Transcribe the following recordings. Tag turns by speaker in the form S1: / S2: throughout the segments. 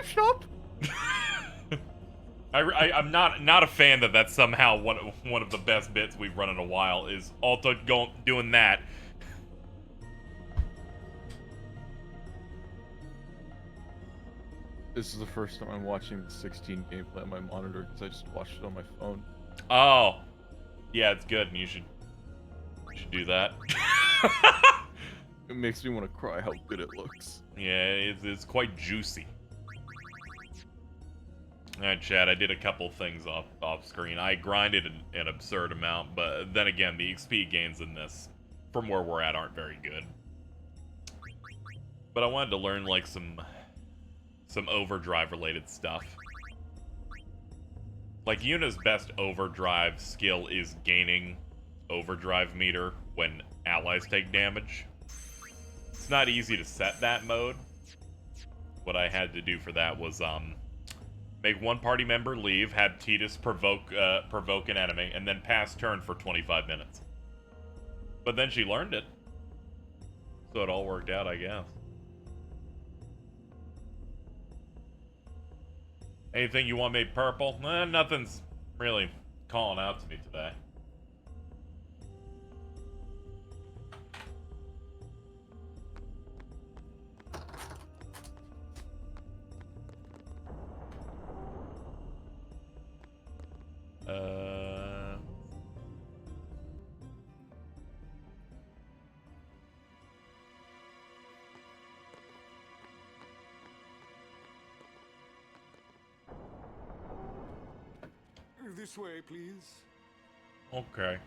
S1: gift shop?
S2: I'm not a fan that that's somehow one of the best bits we've run in a while is Alto doing that.
S1: This is the first time I'm watching the 16 gameplay on my monitor because I just watched it on my phone.
S2: Oh, yeah, it's good, and you should do that.
S1: It makes me want to cry how good it looks.
S2: Yeah, it's quite juicy. Alright, Chad, I did a couple things off screen. I grinded an absurd amount, but then again, the XP gains in this, from where we're at, aren't very good. But I wanted to learn, like, some overdrive-related stuff. Like, Yuna's best overdrive skill is gaining overdrive meter when allies take damage. It's not easy to set that mode. What I had to do for that was, make one party member leave, have Tidus provoke an enemy, and then pass turn for 25 minutes. But then she learned it. So it all worked out, I guess. Anything you want made purple? Nothing's really calling out to me today.
S3: This way, please.
S2: Okay.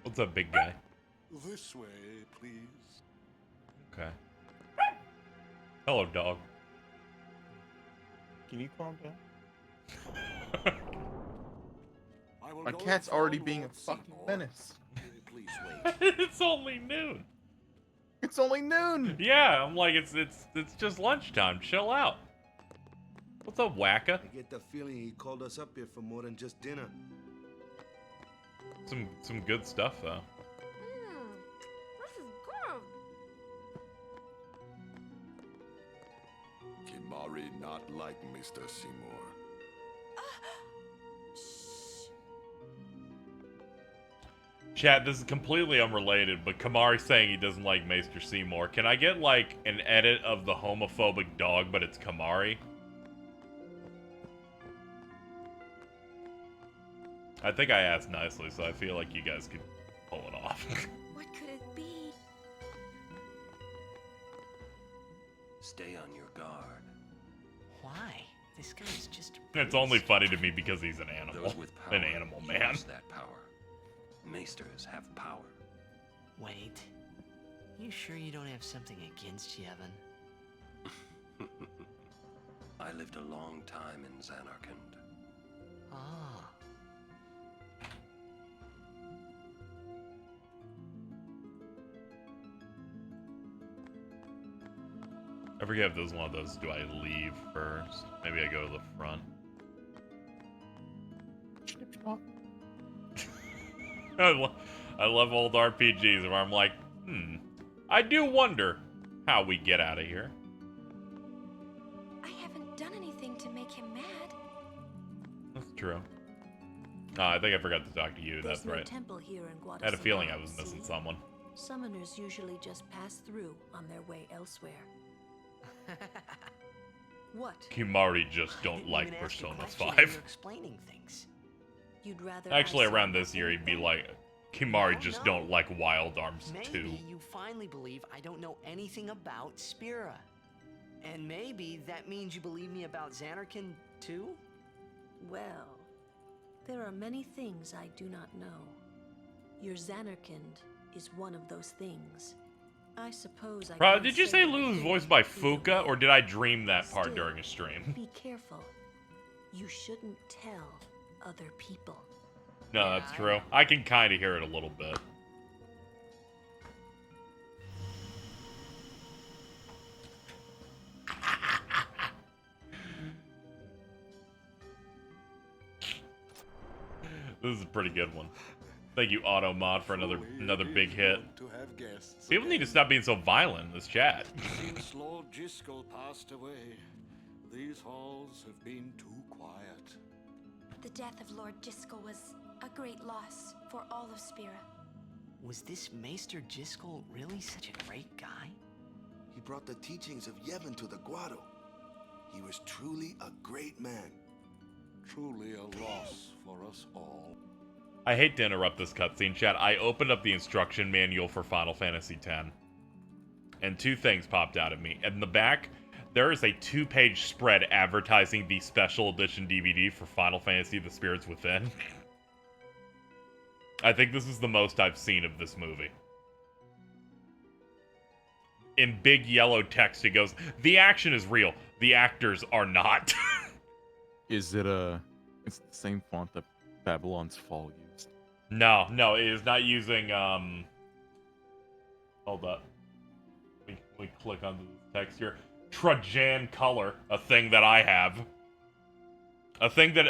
S2: What's up, big guy?
S3: This way, please.
S2: Okay. Hello, dog.
S1: Can you calm down?
S3: My
S1: cat's already being a fucking menace.
S3: Please wait.
S2: It's only noon.
S1: It's only noon!
S2: Yeah, I'm like, it's just lunchtime. Chill out. What's up, Wacka?
S4: I get the feeling he called us up here for more than just dinner.
S2: Some good stuff, though.
S5: This is good.
S3: Kimari not like Mr. Seymour.
S2: Chat, this is completely unrelated, but Kamari's saying he doesn't like Maester Seymour. Can I get, like, an edit of the homophobic dog, but it's Kamari? I think I asked nicely, so I feel like you guys could pull it off.
S5: What could it be?
S6: Stay on your guard.
S7: Why? This guy's just...
S2: It's only funny to me because he's an animal.
S6: Those with power
S2: An animal man.
S6: use that power. Maesters have power.
S7: Wait. You sure you don't have something against Yevon?
S6: I lived a long time in Xanarkand.
S7: Ah.
S2: I forget if this is one of those, do I leave first? Maybe I go to the front. I love old RPGs where I'm like, I do wonder how we get out of here.
S5: I haven't done anything to make him mad.
S2: That's true. Oh, I think I forgot to talk to you.
S8: There's
S2: That's
S8: no
S2: right.
S8: temple here in
S2: I had a feeling I was
S8: Guadalcanal,
S2: missing
S8: see?
S2: someone.
S8: Summoners usually just pass through on their way elsewhere. What?
S2: Kimari just
S7: I
S2: don't
S7: didn't
S2: like
S7: even ask a
S2: Persona
S7: question,
S2: 5.
S7: and you're explaining things.
S8: You'd rather
S2: Actually,
S8: I
S2: around
S8: say
S2: this year, he'd be
S8: anything?
S2: like, Kimari
S7: No,
S2: just
S7: no.
S2: don't like Wild Arms 2.
S7: Maybe you finally believe I don't know anything about Spira. And maybe that means you believe me about Xanarkand too?
S8: Well, there are many things I do not know. Your Xanarkand is one of those things. I suppose I can't
S2: Did you say
S8: what I
S2: Lulu's
S8: think
S2: voiced by
S8: either
S2: Fuka,
S8: way.
S2: or did I dream that part
S8: Still,
S2: during a stream?
S8: Be careful. You shouldn't tell other people.
S2: No,
S7: Yeah,
S2: that's
S7: I
S2: true.
S7: know.
S2: I can kind of hear it a little bit. This is a pretty good one. Thank you, Automod, for another big hit.
S3: To have guests
S2: People need to
S3: again.
S2: stop being so violent in this chat.
S3: Since Lord Jiskel passed away, these halls have been too quiet.
S5: The death of Lord Jiskel was a great loss for all of Spira.
S7: Was this Maester Jiskel really such a great guy?
S4: He brought the teachings of Yevon to the Guado. He was truly a great man.
S3: Truly a loss for us all.
S2: I hate to interrupt this cutscene, chat. I opened up the instruction manual for Final Fantasy X, and two things popped out at me. In the back, there is a 2-page spread advertising the special edition DVD for Final Fantasy: The Spirits Within. I think this is the most I've seen of this movie. In big yellow text, it goes, "The action is real. The actors are not."
S1: Is it it's the same font that Babylon's Fall used?
S2: No, it is not using, hold up. Let me click on the text here. Trajan color, a thing that I have. A thing that,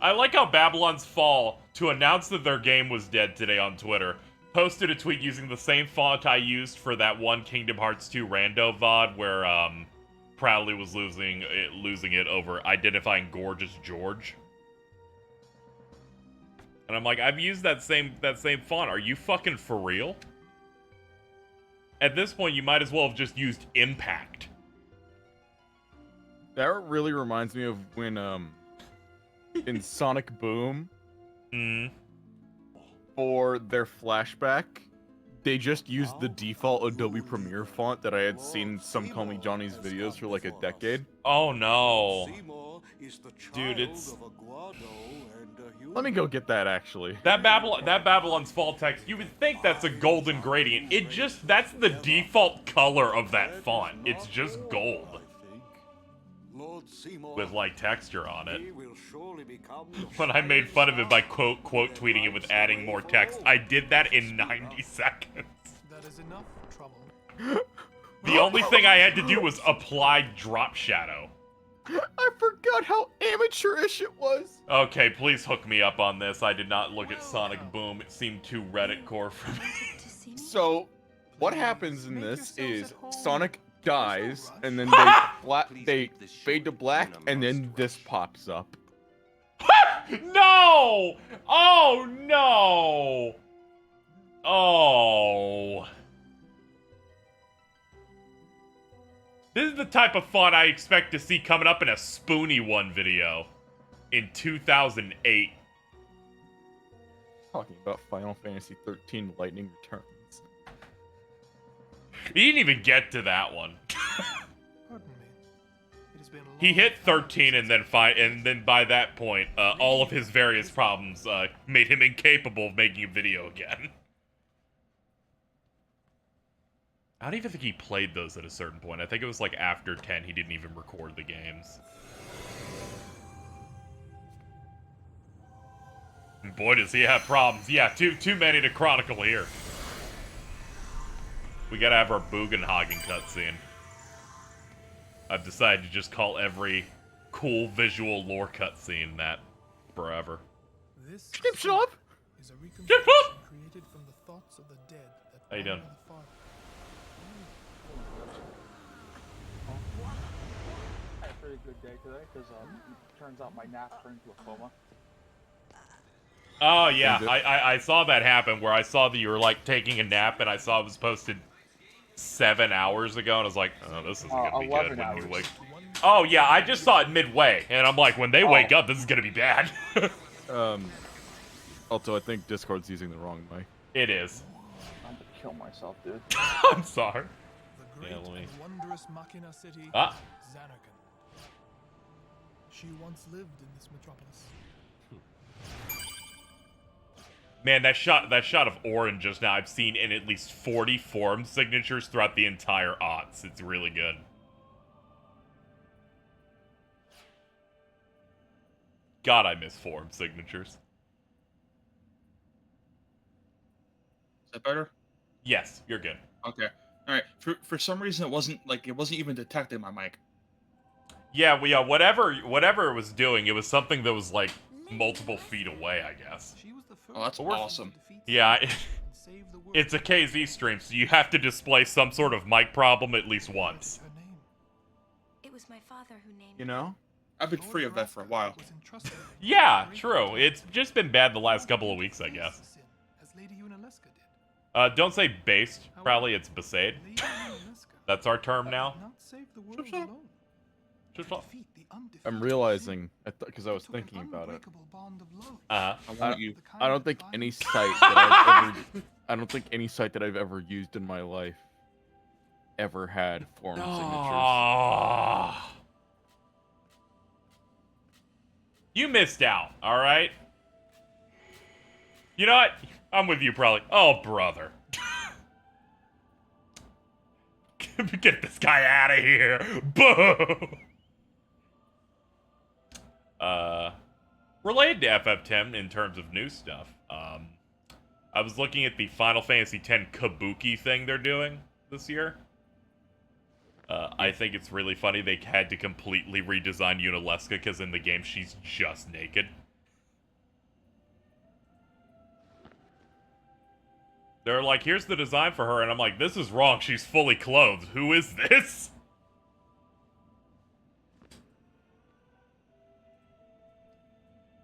S2: I like how Babylon's Fall, to announce that their game was dead today on Twitter, posted a tweet using the same font I used for that one Kingdom Hearts 2 rando VOD where, Proudly was losing it over identifying Gorgeous George. And I'm like, I've used that same font. Are you fucking for real? At this point, you might as well have just used Impact.
S1: That really reminds me of when in Sonic Boom for their flashback, they just used the default Adobe Premiere font that I had seen in some Call Me Johnny's videos for like a decade.
S2: Oh no.
S3: Seymour is the
S2: Dude,
S3: child
S2: it's-
S3: of a Guado and a human.
S1: Let me go get that actually.
S2: That Babylon's Fall text, you would think that's a golden gradient. That's the default color of that font. It's just gold
S3: I think. Lord Seymour,
S2: with like texture on it.
S3: he will surely become
S2: When I made fun of it by quote tweeting it with adding more text, I did that in 90 seconds.
S9: That is enough trouble.
S2: The only thing I had to do was apply drop shadow.
S1: I forgot how amateurish it was.
S2: Okay, please hook me up on this. I did not look at Sonic Boom. It seemed too Reddit core for me.
S5: To see me?
S1: So, what happens in this is Sonic dies, and then they fade to black, and then this pops up.
S2: No! Oh, no! Oh. This is the type of font I expect to see coming up in a Spoony One video in 2008.
S1: Talking about Final Fantasy 13 Lightning Returns.
S2: He didn't even get to that one.
S9: Pardon me. It has been a
S2: He
S9: long
S2: hit
S9: time
S2: 13 and then by that point, all of his various problems made him incapable of making a video again. I don't even think he played those at a certain point. I think it was like after 10 he didn't even record the games. And boy, does he have problems. Yeah, too many to chronicle here. We gotta have our Bugenhagen cutscene. I've decided to just call every cool visual lore cutscene that forever.
S9: This
S1: Snip shop!
S9: is a
S2: Snip
S9: reconstruction
S2: shop!
S9: created from the thoughts of the dead that
S2: How you doing?
S9: burn the fire.
S10: I had a pretty good day today because turns out my nap turned into a coma.
S2: Oh yeah,
S1: Good.
S2: I saw that happen where I saw that you were like taking a nap and I saw it was posted 7 hours ago and I was like, oh, this isn't gonna be good
S10: 11
S2: when
S10: hours.
S2: you wake. Oh yeah, I just saw it midway and I'm like, when they wake up, this is gonna be bad.
S1: Also, I think Discord's using the wrong mic.
S2: It is.
S10: I'm gonna kill myself, dude.
S2: I'm sorry.
S9: The great
S2: Yeah, let me-
S9: and wondrous Machina city,
S2: Ah.
S9: Zanarkand. She once lived in this metropolis.
S2: Man, that shot of Orin just now, I've seen in at least 40 forum signatures throughout the entire aughts. It's really good. God, I miss forum signatures.
S11: Is that better?
S2: Yes, you're good.
S11: Okay. All right. For some reason, it wasn't even detecting my mic.
S2: Yeah, whatever it was doing, it was something that was like multiple feet away, I guess.
S11: Oh, that's awesome.
S2: Yeah, it's a KZ stream, so you have to display some sort of mic problem at least once.
S5: It was my father who named
S1: You know?
S11: I've been free of that for a while.
S2: Yeah, true. It's just been bad the last couple of weeks, I guess. Don't say based. Probably it's Besaid. That's our term now.
S1: I'm realizing, because I was thinking about it.
S2: Uh-huh.
S1: I don't think any site that I don't think any site that I've ever used in my life ever had forum signatures.
S2: You missed out, alright? You know what? I'm with you, probably. Oh, brother. Get this guy out of here. Boo! Related to FF10 in terms of new stuff, I was looking at the Final Fantasy X Kabuki thing they're doing this year. I think it's really funny they had to completely redesign Yunalesca because in the game she's just naked. They're like, here's the design for her, and I'm like, this is wrong, she's fully clothed. Who is this?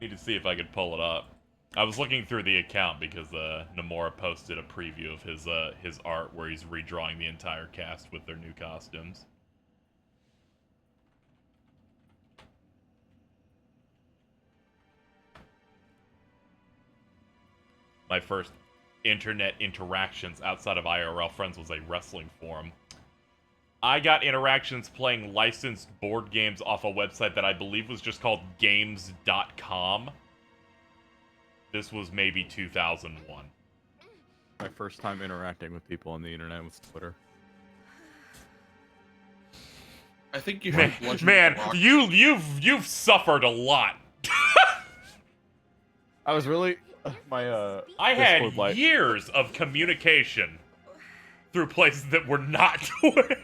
S2: Need to see if I could pull it up. I was looking through the account because Nomura posted a preview of his art where he's redrawing the entire cast with their new costumes. My first internet interactions outside of IRL friends was a wrestling forum. I got interactions playing licensed board games off a website that I believe was just called games.com. This was maybe 2001.
S1: My first time interacting with people on the internet was Twitter.
S11: I think you
S2: man, you've suffered a lot.
S1: I was really
S2: I had years of communication through places that were not Twitter.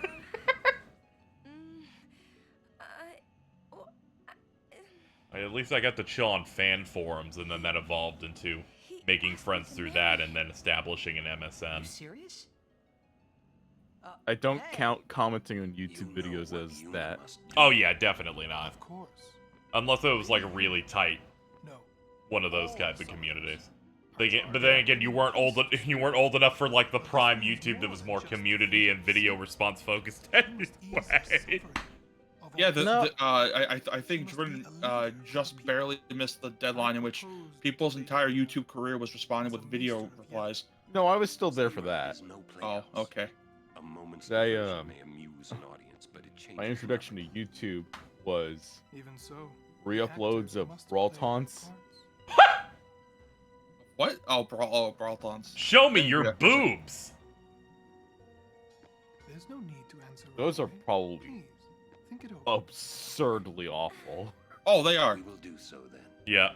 S2: At least I got to chill on fan forums, and then that evolved into making friends through that, and then establishing an MSN.
S7: Serious?
S1: I don't count commenting on YouTube videos as that.
S2: Oh yeah, definitely not. Of course. Unless it was like a really tight one of those kinds of communities. But then again, you weren't old enough for like the prime YouTube that was more community and video response focused anyway.
S11: Yeah, I think Jordan just barely missed the deadline in which people's entire YouTube career was responding with video replies.
S1: No, I was still there for that.
S11: Oh, okay.
S1: My introduction to YouTube was re-uploads of Brawl Taunts.
S11: What? Oh, Brawl Taunts.
S2: Show me your boobs!
S9: There's no need to answer.
S1: Those are probably absurdly awful.
S11: Oh, they are.
S6: We will do so then.
S2: Yeah.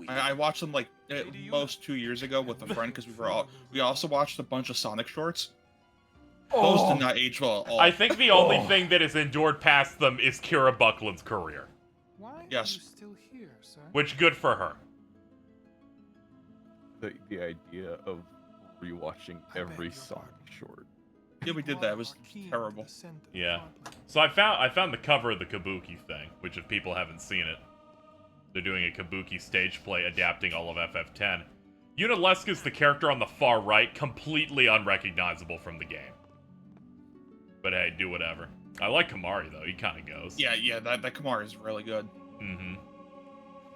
S11: I watched them like at most 2 years ago with a friend because we also watched a bunch of Sonic shorts. Those did not age well at all.
S2: I think the only thing that has endured past them is Kira Buckland's career.
S9: Why
S11: yes.
S9: are you still here, sir?
S2: Which, good for her.
S1: The idea of rewatching every Sonic short.
S11: Yeah, we did that. It was terrible.
S2: Yeah. So I found the cover of the Kabuki thing, which if people haven't seen it, they're doing a Kabuki stage play adapting all of FF10. Yunalesca's the character on the far right, completely unrecognizable from the game. But hey, do whatever. I like Kamari though, he kinda goes.
S11: Yeah, that Kamari is really good.
S2: Mm-hmm.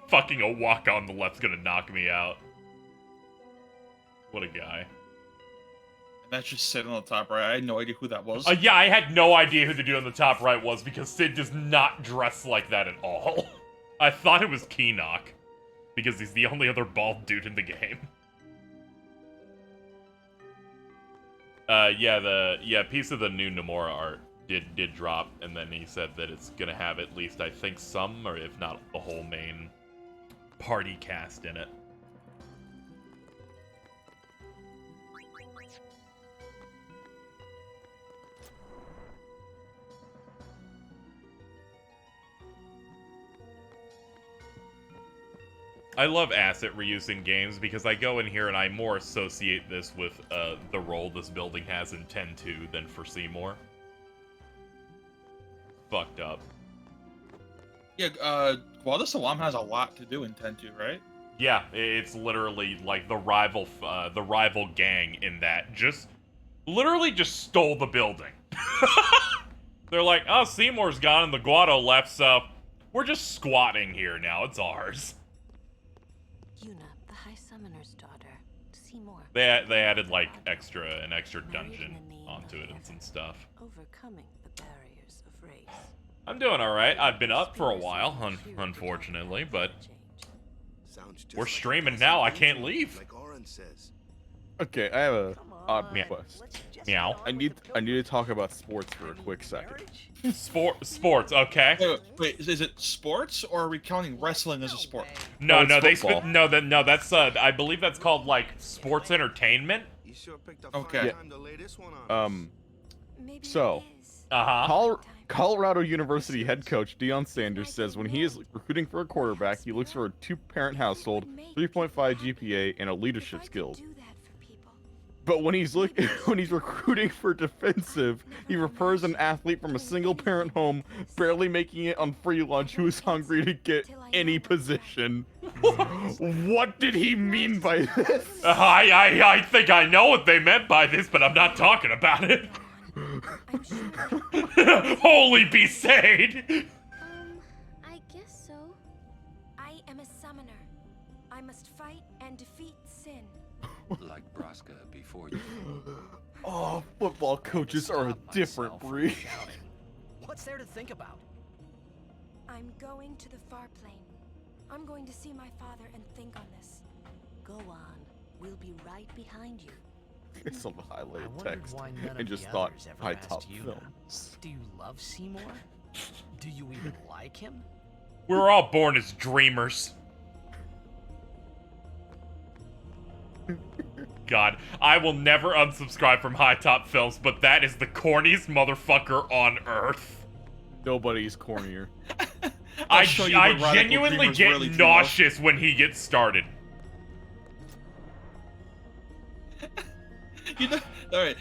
S2: Fucking a walk on the left's gonna knock me out. What a guy.
S11: That's just sitting on the top right. I had no idea who that was.
S2: Yeah, I had no idea who the dude on the top right was because Sid does not dress like that at all. I thought it was Keenock because he's the only other bald dude in the game. Piece of the new Nomura art did drop, and then he said that it's gonna have at least, I think, some, or if not the whole main party cast in it. I love asset reuse in games because I go in here and I more associate this with the role this building has in 10-2 than for Seymour. Fucked up.
S11: Yeah, Guada Salam has a lot to do in 10-2, right?
S2: Yeah, it's literally like the rival gang in that literally just stole the building. They're like, oh, Seymour's gone and the Guado left, so we're just squatting here now. It's ours.
S8: Yuna, the High Summoner's daughter. Seymour.
S2: They added like an extra dungeon onto it and some stuff.
S8: Overcoming the barriers of race.
S2: I'm doing all right. I've been up for a while, unfortunately, but we're streaming now. I can't leave.
S1: Okay, I have a odd request.
S2: Meow.
S1: I need to talk about sports for a quick second.
S2: Sports, okay.
S11: Wait, is it sports or are we counting wrestling as a sport?
S2: No,
S1: it's
S2: no, that's I believe that's called like sports entertainment.
S11: Okay.
S1: Yeah. So, Colorado University head coach Deion Sanders says when he is recruiting for a quarterback, he looks for a 2-parent household, 3.5 GPA, and a leadership skills. But when he's recruiting for defensive, he prefers an athlete from a single-parent home, barely making it on free lunch, who is hungry to get any position. What did he mean by this?
S2: I think I know what they meant by this, but I'm not talking about it. Holy Besaid!
S5: I guess so. I am a summoner. I must fight and defeat sin.
S6: Like Braska before you.
S1: Oh, football coaches are a different breed.
S7: What's there to think about?
S5: I'm going to the far plane. I'm going to see my father and think on this.
S8: Go on. We'll be right behind you.
S1: It's on the highlighted text and just thought high top films.
S7: Do you love Seymour? Do you even like him?
S2: We're all born as dreamers. God, I will never unsubscribe from High Top Films, but that is the corniest motherfucker on earth.
S1: Nobody's cornier.
S2: I genuinely get really nauseous when he gets started.
S11: You know, all right,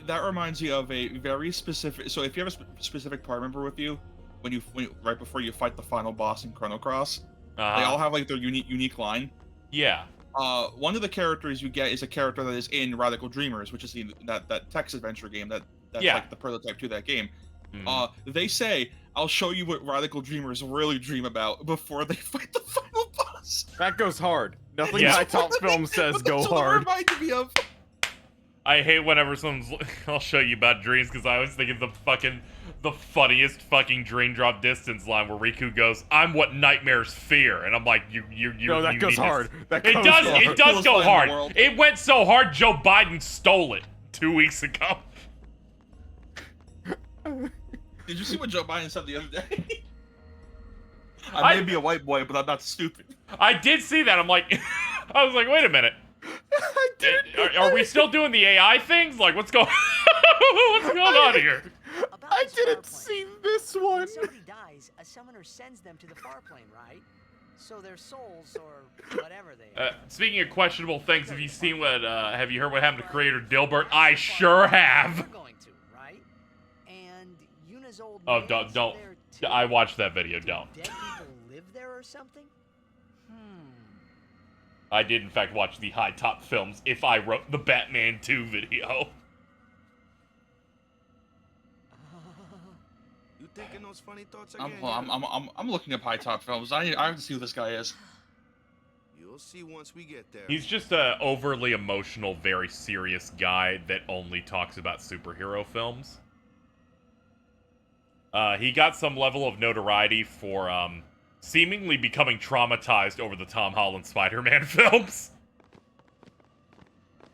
S11: that reminds me of a very specific. So if you have a specific part member with you, when you right before you fight the final boss in Chrono Cross, they all have like their unique line.
S2: Yeah.
S11: One of the characters you get is a character that is in Radical Dreamers, which is that text adventure game that's like the prototype to that game. They say, "I'll show you what Radical Dreamers really dream about" before they fight the final boss.
S1: That goes hard. Nothing High Top Film says go hard.
S11: Reminded me of.
S2: I hate whenever someone's I'll show you about dreams, because I always think of the funniest fucking Dream Drop Distance line where Riku goes, "I'm what nightmares fear," and I'm like, you.
S1: No, that goes hard.
S2: It does go hard. It went so hard, Joe Biden stole it 2 weeks ago.
S11: Did you see what Joe Biden said the other day? I may be a white boy, but I'm not stupid.
S2: I did see that. I'm like, I was like, wait a minute. Are we still doing the AI things? Like, what's going on here?
S1: I didn't see this one.
S7: When somebody dies, a summoner sends them to the far plane, right? So their souls, or whatever they are.
S2: Speaking of questionable things, have you seen what? Have you heard what happened to creator Dilbert? I sure have.
S7: You're going to, right? And Yuna's old
S2: Oh,
S7: man's
S2: don't.
S7: there too.
S2: I watched that video. Don't.
S7: Dead people live there or something?
S2: I did, in fact, watch the High Top Films If I Wrote the Batman 2 video.
S4: You thinking those funny thoughts again?
S11: I'm looking up High Top Films. I have to see who this guy is.
S4: You'll see once we get there.
S2: He's just a overly emotional, very serious guy that only talks about superhero films. He got some level of notoriety for, seemingly becoming traumatized over the Tom Holland Spider-Man films.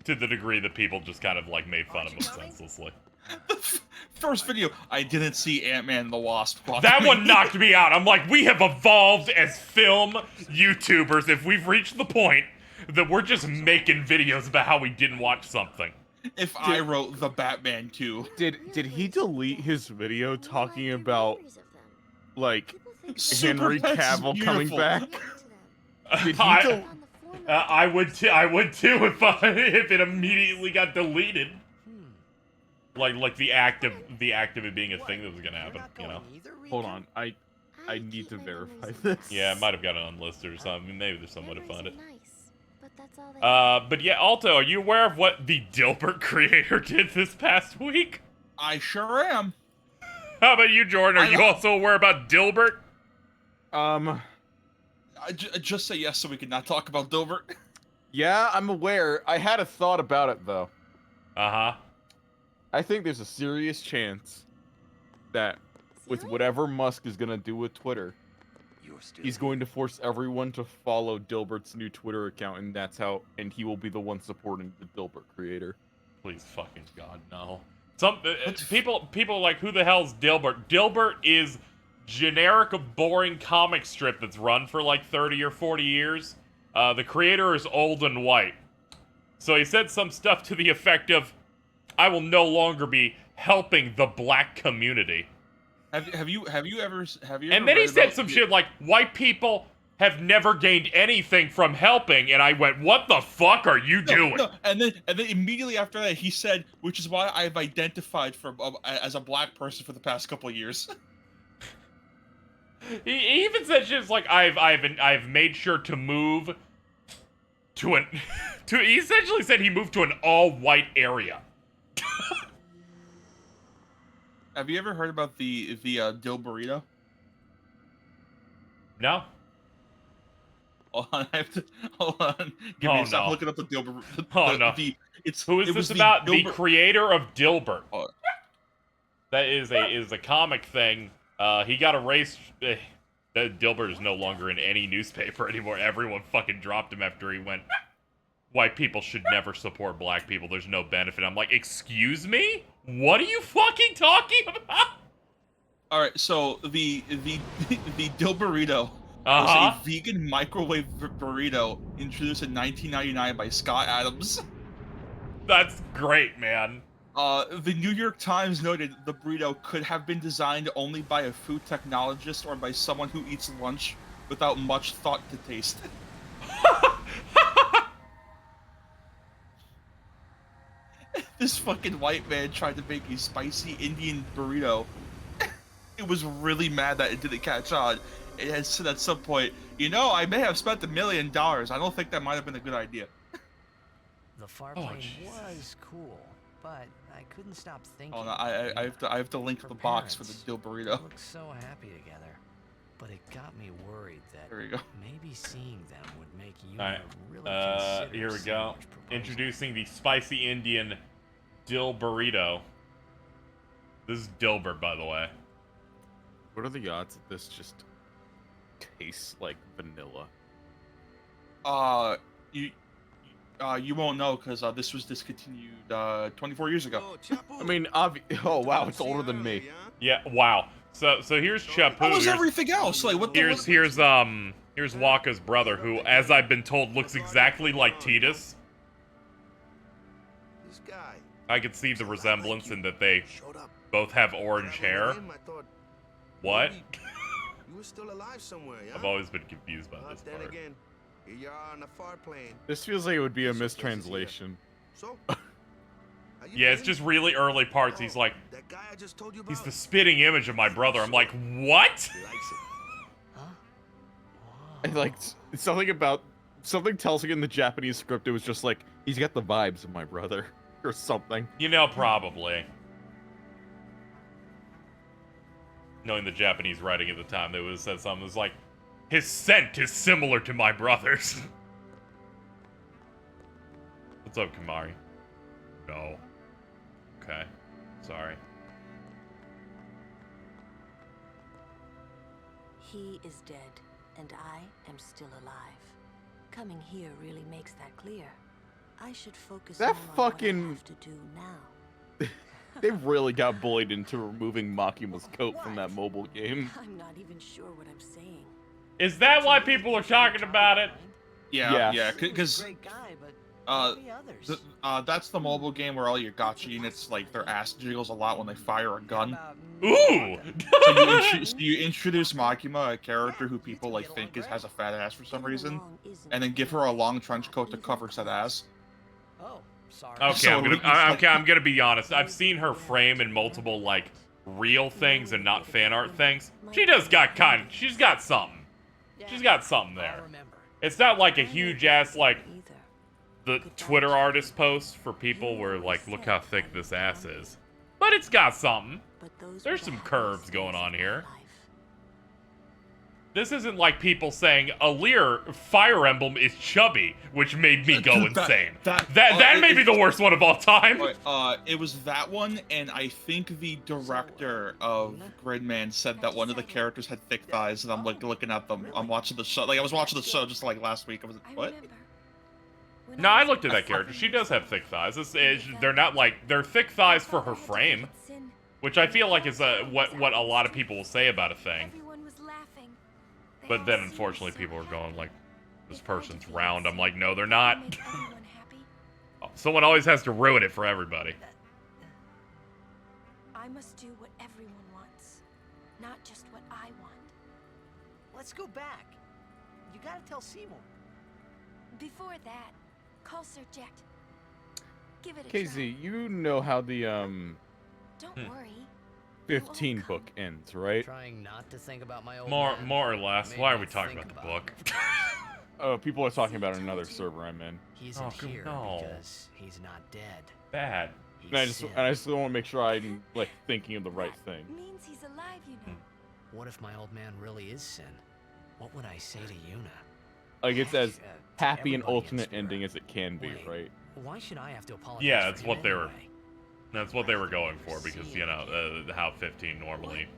S2: To the degree that people just kind of, like, made fun of him senselessly.
S11: First video, I didn't see Ant-Man and the Wasp.
S2: That one knocked me out. I'm like, we have evolved as film YouTubers if we've reached the point that we're just making videos about how we didn't watch something.
S11: If I wrote the Batman 2.
S1: Did he delete his video talking about, like, Henry Cavill coming back? Did he
S2: I would too if it immediately got deleted. Like the act of it being a thing that was gonna happen, you know.
S1: Hold on, I need to verify this.
S2: Yeah, I might have got it unlisted or something. Maybe there's some way to find it.
S5: But that's all
S2: But yeah, Alto, are you aware of what the Dilbert creator did this past week?
S11: I sure am.
S2: How about you, Jordan? Are you also aware about Dilbert?
S11: Just say yes so we can not talk about Dilbert.
S1: Yeah, I'm aware. I had a thought about it though.
S2: Uh-huh.
S1: I think there's a serious chance that with whatever Musk is gonna do with Twitter, he's going to force everyone to follow Dilbert's new Twitter account, and he will be the one supporting the Dilbert creator.
S2: Please fucking God, no. Some people are like, who the hell's Dilbert? Dilbert is generic boring comic strip that's run for like 30 or 40 years. The creator is old and white. So he said some stuff to the effect of, I will no longer be helping the black community.
S11: Have you ever
S2: And then he said some shit like, white people have never gained anything from helping, and I went, what the fuck are you doing?
S11: No, and then immediately after that he said, which is why I've identified as a black person for the past couple of years.
S2: He even said shit like, I've made sure to move to an he essentially said he moved to an all-white area.
S11: Have you ever heard about the Dill burrito?
S2: No.
S11: Hold on, hold on. Give me a second. Looking up the Dill burrito.
S2: Oh no. Who is this about? The creator of Dilbert.
S11: Oh.
S2: That is a comic thing. He got erased. Dilbert is no longer in any newspaper anymore. Everyone fucking dropped him after he went, white people should never support black people. There's no benefit. I'm like, excuse me? What are you fucking talking about?
S11: All right, so the Dill burrito was a vegan microwave burrito introduced in 1999 by Scott Adams.
S2: That's great, man.
S11: The New York Times noted the burrito could have been designed only by a food technologist or by someone who eats lunch without much thought to taste. This fucking white man tried to make a spicy Indian burrito. It was really mad that it didn't catch on. It had said at some point, you know, I may have spent $1 million. I don't think that might have been a good idea.
S7: The Farplane was cool, but I couldn't stop thinking.
S11: Oh no, I have to link the box for the Dill burrito.
S7: We look so happy together, but it got me worried that
S11: there we go.
S7: Maybe seeing them would make you really consider.
S2: Here we go. Introducing the spicy Indian Dill burrito. This is Dilbert, by the way.
S1: What are the odds that this just tastes like vanilla?
S11: You won't know because this was discontinued 24 years ago.
S1: I mean, oh wow, it's older than me.
S2: Yeah, wow. So here's Chapu.
S11: What was everything else? Like what?
S2: Here's Waka's brother, who, as I've been told, looks exactly like Titus.
S4: This guy.
S2: I could see the resemblance in that they both have orange hair. What?
S4: You were still alive somewhere, yeah?
S2: I've always been confused by this part.
S4: Again, here you are on the far plane.
S1: This feels like it would be a mistranslation.
S4: So?
S2: Yeah, it's just really early parts. He's like,
S4: that guy I just told you about?
S2: he's the spitting image of my brother. I'm like, what?
S1: Like something tells me in the Japanese script it was just like, he's got the vibes of my brother or something.
S2: You know, probably. Knowing the Japanese writing at the time, they would have said something that was like, his scent is similar to my brother's. What's up, Kamari? No. Okay. Sorry.
S8: He is dead, and I am still alive. Coming here really makes that clear. I should focus
S1: that
S8: more on what I have to do now.
S1: They really got bullied into removing Makima's coat from that mobile game.
S8: I'm not even sure what I'm saying.
S2: Is that why people are talking about it?
S11: Yeah, because
S7: great guy, but
S11: That's the mobile game where all your gacha units, like, their ass jiggles a lot when they fire a gun.
S2: Ooh!
S11: So you introduce Makima, a character who people, like, think has a fat ass for some reason, and then give her a long trench coat to cover said ass.
S7: Oh, sorry.
S2: Okay,
S11: So
S2: I'm gonna be honest. I've seen her frame in multiple, like, real things and not fan art things. She's got something. She's got something there. It's not like a huge ass, like, the Twitter artist post for people where, like, look how thick this ass is. But it's got something. There's some curves going on here. This isn't like people saying Alear Fire Emblem is chubby, which made me go insane. That may be the worst one of all time.
S11: It was that one, and I think the director of Gridman said that one of the characters had thick thighs, and I'm like looking at them. I'm watching the show. Like I was watching the show just like last week. I was like, what?
S2: No, I looked at that character. She does have thick thighs. They're not like they're thick thighs for her frame, which I feel like is what a lot of people will say about a thing. But then, unfortunately, people are going like, this person's round. I'm like, no, they're not. Someone always has to ruin it for everybody.
S5: I must do what everyone wants, not just what I want.
S7: Let's go back. You gotta tell Seymour.
S5: Before that, call Sir Jet. Give it a
S1: KZ,
S5: try.
S1: you know how the
S5: Don't worry.
S1: 15 book ends, right?
S7: Trying not to think about my old
S2: More
S7: man.
S2: or less.
S7: Made
S2: Why are
S7: me
S2: we talking
S7: think
S2: about the book?
S1: Oh, people are talking about another server I'm in.
S7: He's in here because he's not dead.
S2: Bad.
S1: And I just want to make sure I'm like thinking of the right thing.
S5: Means he's alive, you know.
S7: What if my old man really is Sin? What would I say to Yuna?
S1: Like it's as happy and
S7: everybody in
S1: alternate
S7: Spirit.
S1: ending as it can be, right?
S7: Why should I have to apologize?
S2: Yeah,
S7: for
S2: that's
S7: him
S2: what they were.
S7: anyway?
S2: That's what they were going for because you know how 15 normally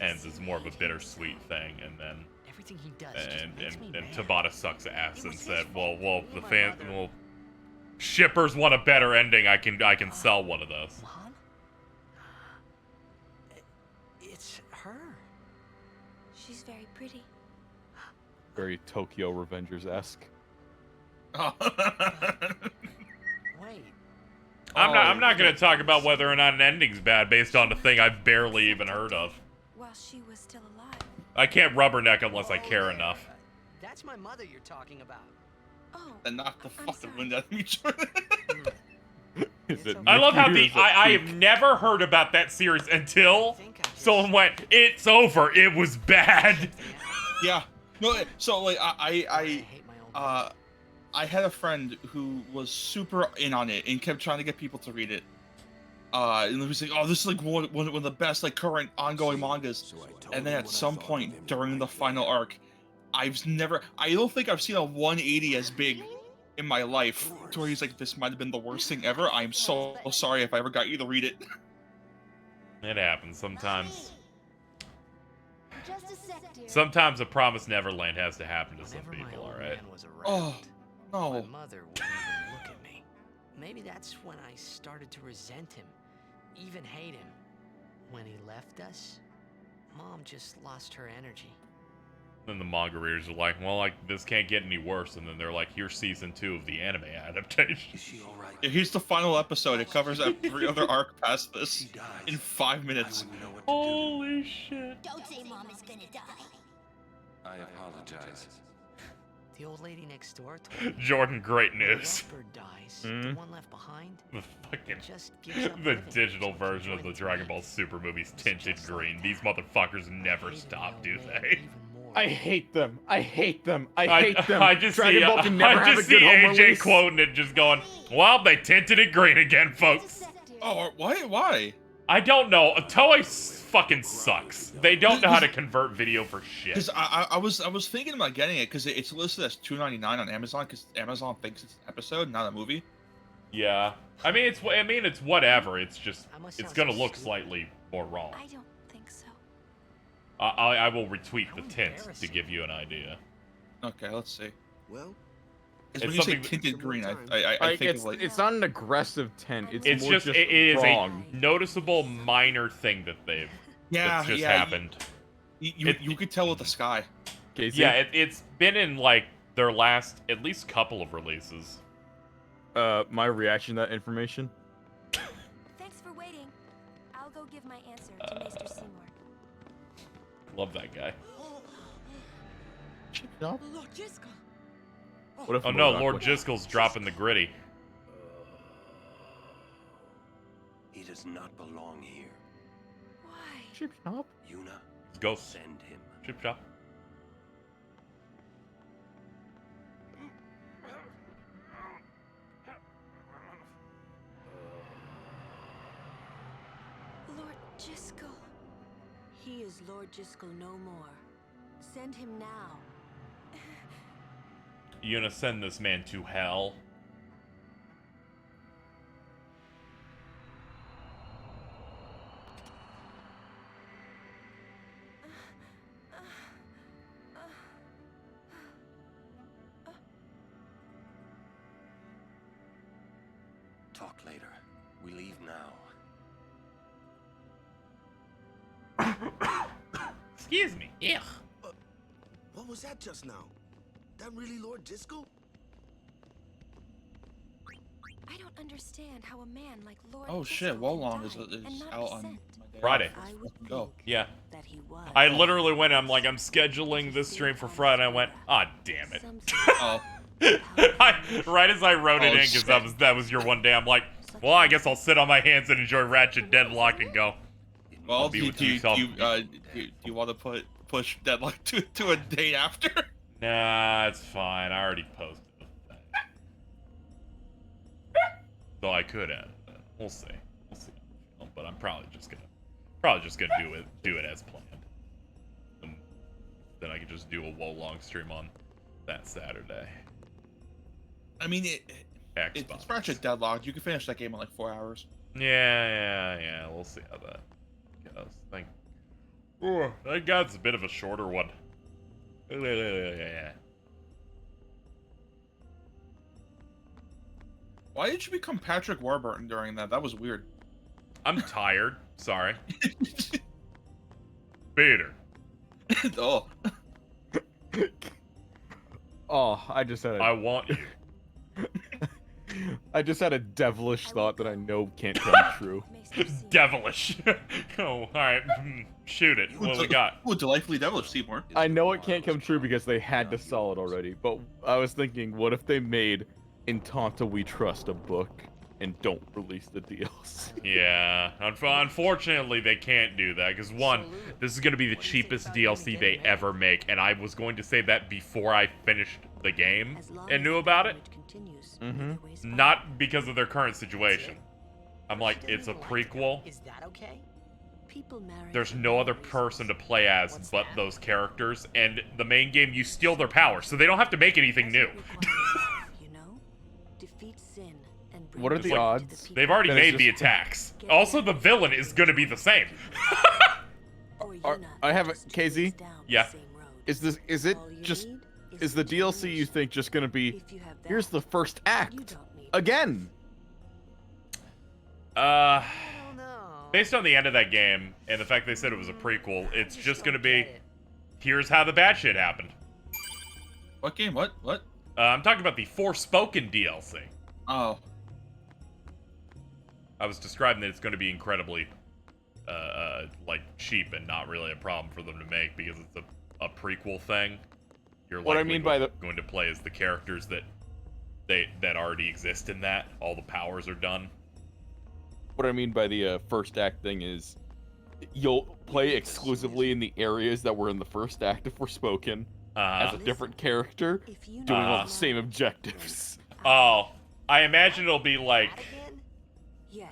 S2: ends is more of a bittersweet thing, and then
S7: Everything he does
S2: and Tabata sucks ass and said, well, shippers want a better ending. I can sell one of those.
S7: Mom? It's her.
S5: She's very pretty.
S1: Very Tokyo Revengers-esque.
S7: Wait.
S2: I'm not gonna talk about whether or not an ending's bad based on a thing I've barely even heard of.
S5: While she was still alive.
S2: I can't rubberneck unless I care enough.
S7: That's my mother you're talking about.
S5: Oh.
S11: And knock the fucking wind out of me, Jordan.
S2: I love how I have never heard about that series until someone went, it's over, it was bad.
S11: Yeah. No, so like I had a friend who was super in on it and kept trying to get people to read it. And he was like, "Oh, this is like one of the best like current ongoing mangas." And then at some point during the final arc, I don't think I've seen a 180 as big in my life. To where he's like, "This might have been the worst thing ever. I'm so sorry if I ever got you to read it."
S2: It happens sometimes.
S5: Just a sec, dear.
S2: Sometimes a Promised Neverland has to happen to some people, alright?
S11: Oh, no.
S7: My mother wouldn't even look at me. Maybe that's when I started to resent him, even hate him. When he left us, Mom just lost her energy.
S2: Then the manga readers are like, well, like, this can't get any worse. And then they're like, here's season 2 of the anime adaptation.
S6: Is she all right?
S11: Yeah, here's the final episode. It covers every other arc past this in 5 minutes.
S2: Holy shit.
S5: Don't say Mom is gonna die.
S6: I apologize.
S7: The old lady next door told me
S2: Jordan, great
S7: when the
S2: news.
S7: Lovebird dies,
S2: Hmm?
S7: the one left behind
S2: The fucking
S7: just gives up
S2: the
S7: living.
S2: digital version of the Dragon Ball Super movies tinted green. These motherfuckers never stop, do they?
S1: I hate them. I hate them. I hate them.
S2: I just
S1: Dragon
S2: see,
S1: Ball can never
S2: I
S1: have
S2: just
S1: a good
S2: see
S1: home
S2: AJ
S1: release.
S2: quoting it, just going, "Well, they tinted it green again, folks."
S11: Oh, why?
S2: I don't know. Toei fucking sucks. They don't know how to convert video for shit.
S11: Because I was thinking about getting it because it's listed as $2.99 on Amazon because Amazon thinks it's an episode, not a movie.
S2: Yeah, I mean it's whatever. It's just it's gonna look slightly more wrong.
S5: I don't think so.
S2: I will retweet the tint to give you an idea.
S11: Okay, let's see.
S4: Well,
S11: Because
S2: It's
S11: when you say
S2: something-
S11: tinted green, I
S1: Like,
S11: think
S1: it's,
S11: of like
S1: it's not an aggressive tint.
S2: It's
S1: more
S2: just it is
S1: wrong.
S2: a noticeable minor thing that that's just happened.
S11: You could tell with the sky.
S1: KZ?
S2: Yeah, it's been in like their last at least couple of releases.
S1: my reaction to that information.
S5: Thanks for waiting. I'll go give my answer to Maester Seymour.
S2: Love that guy.
S1: No.
S5: Lord Jiskel.
S1: What if
S2: Oh no,
S1: Murdoch
S2: Lord
S1: was-
S2: Jiskel's dropping the gritty.
S6: He does not belong here.
S5: Why?
S1: Chip Shop?
S6: Yuna,
S2: Go.
S6: send him.
S2: Chip chop.
S5: Lord Jiskel.
S8: He is Lord Jiskel no more. Send him now.
S2: You gonna send this man to hell?
S6: Talk later. We leave now.
S2: Excuse me. Ugh.
S4: What was that just now? That really Lord Jiskel?
S5: I don't understand how a man like Lord
S11: Oh shit,
S5: Jiskel
S11: Wolong
S5: can
S11: is,
S5: die
S11: is
S5: and not
S11: out
S5: be
S11: on
S5: sent.
S11: my day
S2: Friday.
S11: off.
S8: I
S11: Let's
S8: would
S11: fucking go.
S8: think
S2: Yeah.
S8: that he was.
S2: I literally went, I'm like, I'm scheduling this stream for Friday. I went, ah, damn it.
S11: Oh.
S2: Right as I wrote it
S11: Oh,
S2: in, because that was your one day, I'm like, well, I guess I'll sit on my hands and enjoy Ratchet Deadlock and go.
S11: Well,
S2: be
S11: do
S2: with you,
S11: you want to push Deadlock to a day after?
S2: Nah, it's fine. I already posted the thing. So I could have. We'll see. We'll see. But I'm probably just gonna do it as planned. And then I can just do a Wolong stream on that Saturday.
S11: I mean,
S2: Xbox.
S11: it's Ratchet Deadlock. You can finish that game in like 4 hours.
S2: Yeah. We'll see how that goes. Thank God it's a bit of a shorter one. Yeah.
S11: Why did you become Patrick Warburton during that? That was weird.
S2: I'm tired. Sorry. Peter.
S11: Oh.
S1: Oh, I just had
S2: I want you.
S1: I just had a devilish thought that I know can't come true.
S2: Devilish. Oh, alright. Shoot it. What do we got?
S11: Oh, delightfully devilish, Seymour.
S1: I know it can't come true because they had to sell it already, but I was thinking, what if they made In Tanta We Trust a book and don't release the DLC?
S2: Yeah. Unfortunately, they can't do that because, one, this is going to be the cheapest DLC they ever make, and I was going to say that before I finished the game and knew about it. Not because of their current situation. I'm like, it's a prequel.
S7: Is that okay?
S2: There's no other person to play as but those characters, and the main game, you steal their power, so they don't have to make anything new.
S1: What are the odds?
S2: They've already made the attacks. Also, the villain is going to be the same.
S1: I have a KZ.
S2: Yeah.
S1: Is the DLC you think just gonna be here's the first act again?
S2: Based on the end of that game and the fact they said it was a prequel, it's just gonna be here's how the bad shit happened.
S11: What game? What?
S2: I'm talking about the Forspoken DLC.
S11: Oh.
S2: I was describing that it's going to be incredibly, like, cheap and not really a problem for them to make because it's a prequel thing. You're
S1: what I mean by
S2: going to play as the characters that already exist in that. All the powers are done.
S1: What I mean by the first act thing is you'll play exclusively in the areas that were in the first act of Forspoken as a different character doing all the same objectives.
S2: Oh, I imagine it'll be like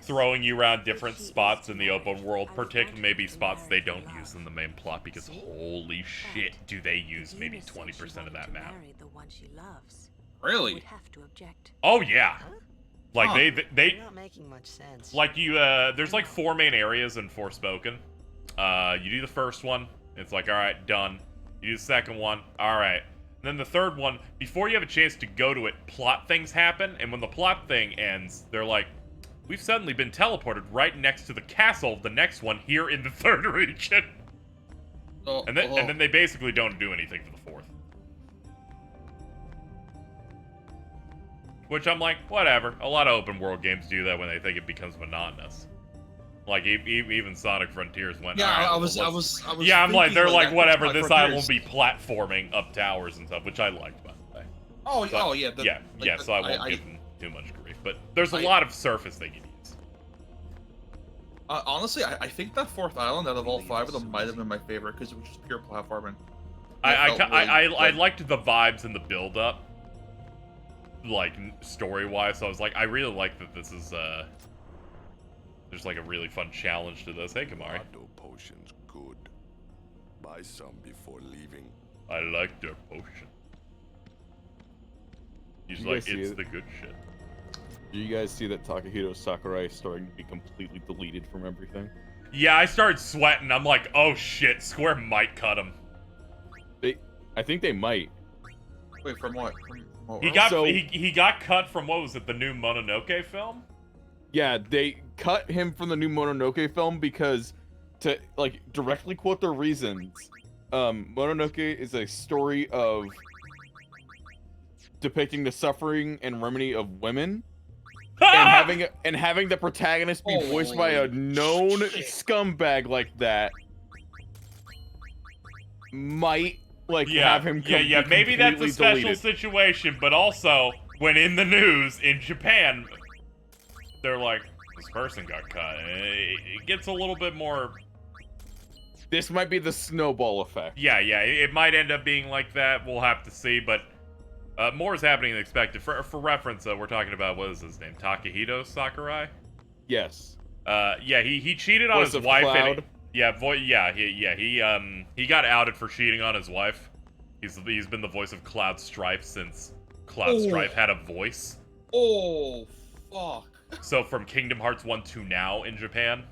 S2: throwing you around different spots in the open world, particularly maybe spots they don't use in the main plot, because holy shit, do they use maybe 20% of that map.
S11: Really?
S2: Oh yeah. Like they
S7: not making much sense.
S2: like you there's like 4 main areas in Forspoken. You do the first one, it's like, all right, done. You do the second one, all right. And then the third one, before you have a chance to go to it, plot things happen, and when the plot thing ends, they're like, we've suddenly been teleported right next to the castle of the next one here in the third region. And then they basically don't do anything for the fourth. Which I'm like, whatever. A lot of open world games do that when they think it becomes monotonous. Like even Sonic Frontiers went.
S11: Yeah,
S2: right,
S11: I was.
S2: Yeah, I'm like, they're like, whatever.
S11: Sonic
S2: This island will
S11: Frontiers.
S2: be platforming up towers and stuff, which I liked, by the way.
S11: Oh,
S2: But,
S11: oh yeah.
S2: Yeah. So I won't give them too much grief. But there's a lot of surface they can use.
S11: Honestly, I think that fourth island out of all 5 of them might have been my favorite because it was just pure platforming.
S2: I liked the vibes and the build up, like story wise. So I was like, I really like that this is there's like a really fun challenge to this. Hey, Kamari.
S3: Potions good. Buy some before leaving.
S2: I like their potion. He's
S1: You
S2: like,
S1: guys see
S2: it's
S1: it?
S2: the good shit.
S1: Do you guys see that Takahito Sakurai is starting to be completely deleted from everything?
S2: Yeah, I started sweating. I'm like, oh shit, Square might cut him.
S1: I think they might.
S11: Wait, from what?
S2: He got cut from, what was it, the new Mononoke film?
S1: Yeah, they cut him from the new Mononoke film because, to like directly quote their reasons, Mononoke is a story of depicting the suffering and remedy of women, and having the protagonist be voiced by a known scumbag like that might have him
S2: maybe that's a special
S1: deleted.
S2: situation, but also when in the news in Japan, they're like, this person got cut. It gets a little bit more.
S1: This might be the snowball effect.
S2: Yeah, it might end up being like that. We'll have to see, but more is happening than expected. For reference, we're talking about, what is his name? Takahito Sakurai?
S1: Yes.
S2: Yeah, he cheated on
S1: Voice
S2: his
S1: of
S2: wife.
S1: Cloud.
S2: He got outed for cheating on his wife. He's been the voice of Cloud Strife since Cloud Strife had a voice.
S11: Oh, fuck.
S2: So from Kingdom Hearts 1 to now in Japan.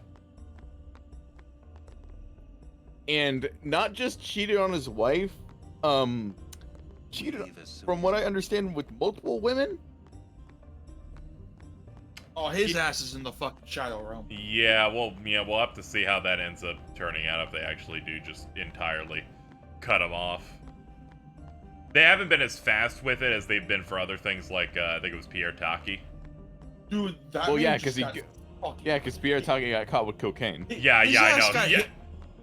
S1: And not just cheated on his wife, cheated, from what I understand, with multiple women.
S11: Oh, his ass is in the fucking Shadow Realm.
S2: Yeah, we'll have to see how that ends up turning out if they actually do just entirely cut him off. They haven't been as fast with it as they've been for other things like, I think it was Pierre Taki.
S11: Dude, that
S1: Well,
S11: man
S1: yeah,
S11: just
S1: because
S11: got
S1: Pierre Taki got caught with cocaine.
S2: Yeah,
S11: his
S2: I
S11: ass
S2: know.
S11: got
S2: Yeah.
S11: hit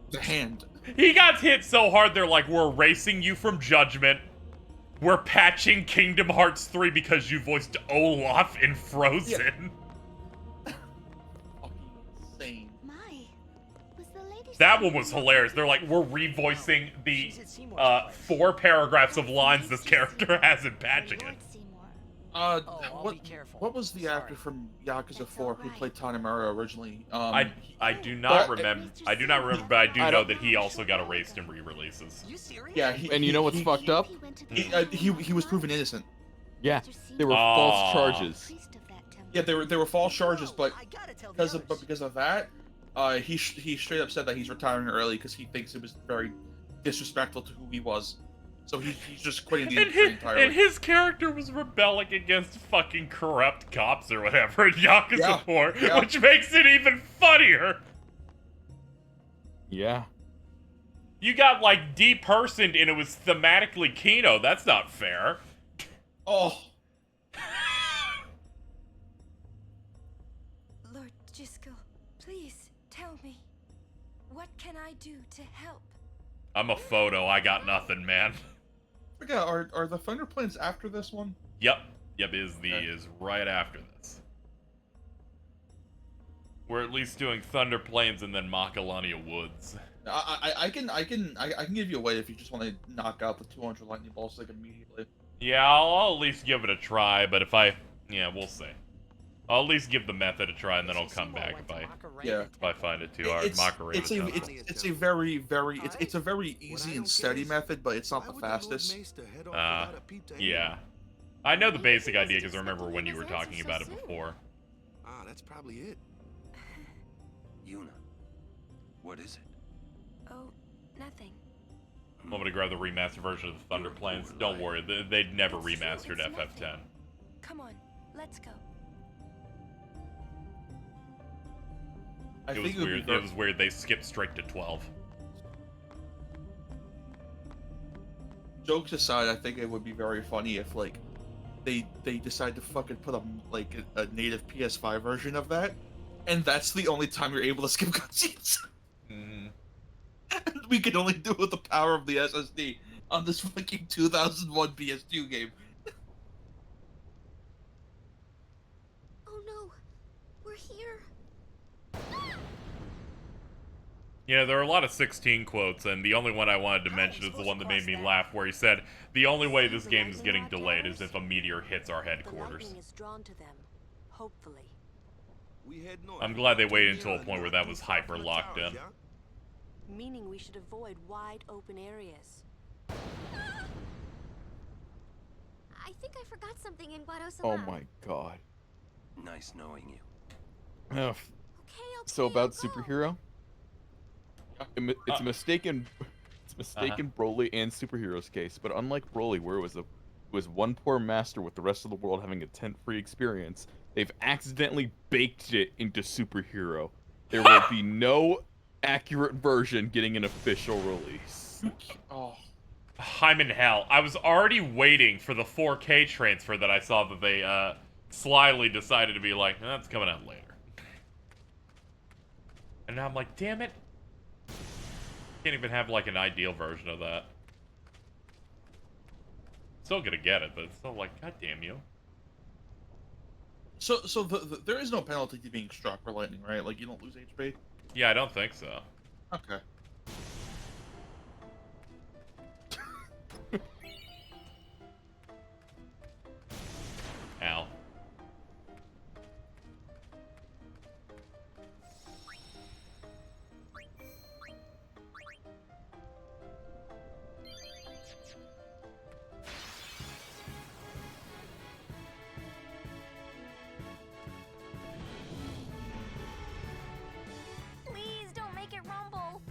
S11: the hand.
S2: He got hit so hard, they're like, we're erasing you from Judgment. We're patching Kingdom Hearts 3 because you voiced Olaf in Frozen.
S11: Insane.
S2: That one was hilarious. They're like, we're revoicing the 4 paragraphs of lines this character has in patching it.
S11: What was the actor from Yakuza 4 who played Tanimura originally?
S2: I do not remember. I do not remember, but I do know that he also got erased in re-releases.
S11: Yeah,
S1: and you know what's fucked up?
S11: He was proven innocent.
S1: Yeah, they were false charges.
S11: Yeah, they were false charges, but because of that, he straight up said that he's retiring early because he thinks it was very disrespectful to who he was. So he's just quitting the industry entirely.
S2: And his character was rebelling against fucking corrupt cops or whatever in Yakuza 4, which makes it even funnier.
S1: Yeah.
S2: You got, like, depersoned and it was thematically Kino. That's not fair.
S11: Oh.
S5: Lord Jiskel, please tell me. What can I do to help?
S2: I'm a photo. I got nothing, man.
S11: Yeah, are the Thunder Plains after this one?
S2: Yep, is right after this. We're at least doing Thunder Plains and then Macalania Woods.
S11: I can give you a way if you just want to knock out the 200 lightning bolts like immediately.
S2: Yeah, I'll at least give it a try, but if we'll see. I'll at least give the method a try, and then I'll come back if I find it too hard.
S11: It's a very easy and steady method, but it's not the fastest.
S2: Yeah. I know the basic idea because I remember when you were talking about it before.
S4: Ah, that's probably it.
S6: Yuna, what is it?
S5: Oh, nothing.
S2: I'm going to grab the remastered version of the Thunder Plains. Don't worry, they'd never remastered FF10.
S5: Come on, let's go.
S11: I think
S2: it was weird. They skipped straight to 12.
S11: Jokes aside, I think it would be very funny if, like, they decide to fucking put a native PS5 version of that, and that's the only time you're able to skip cutscenes.
S2: Mm-hmm.
S11: And we can only do it with the power of the SSD on this fucking 2001 PS2 game.
S5: Oh no, we're here.
S2: You know, there are a lot of 16 quotes, and the only one I wanted to mention is the one that made me laugh, where he said, the only way this game is getting delayed is if a meteor hits our headquarters. I'm glad they waited until a point where that was hyper locked in.
S8: Meaning we should avoid wide open areas.
S5: I think I forgot something in Guado-sama.
S1: Oh my god.
S6: Nice knowing you.
S1: Ugh.
S5: Okay,
S1: So about superhero? It's a mistaken Broly and superhero's case, but unlike Broly, where it was one poor master with the rest of the world having a tent-free experience, they've accidentally baked it into superhero. There will be no accurate version getting an official release.
S11: Oh.
S2: I'm in hell. I was already waiting for the 4K transfer that I saw that they slyly decided to be like, that's coming out later. And now I'm like, damn it. Can't even have like an ideal version of that. Still gonna get it, but it's still like, god damn you.
S11: So there is no penalty to being struck for lightning, right? Like, you don't lose HP?
S2: Yeah, I don't think so.
S11: Okay.
S2: Ow.
S5: Please don't make it rumble.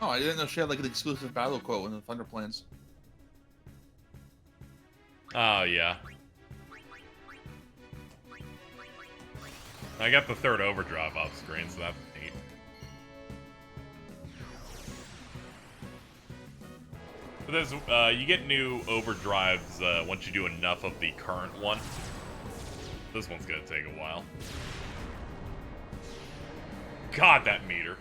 S11: Oh, I didn't know she had like an exclusive battle quote in the Thunder Plans.
S2: Oh, yeah. I got the third overdrive off screen, so that's neat. But there's, you get new overdrives once you do enough of the current one. This one's gonna take a while. God, that meter.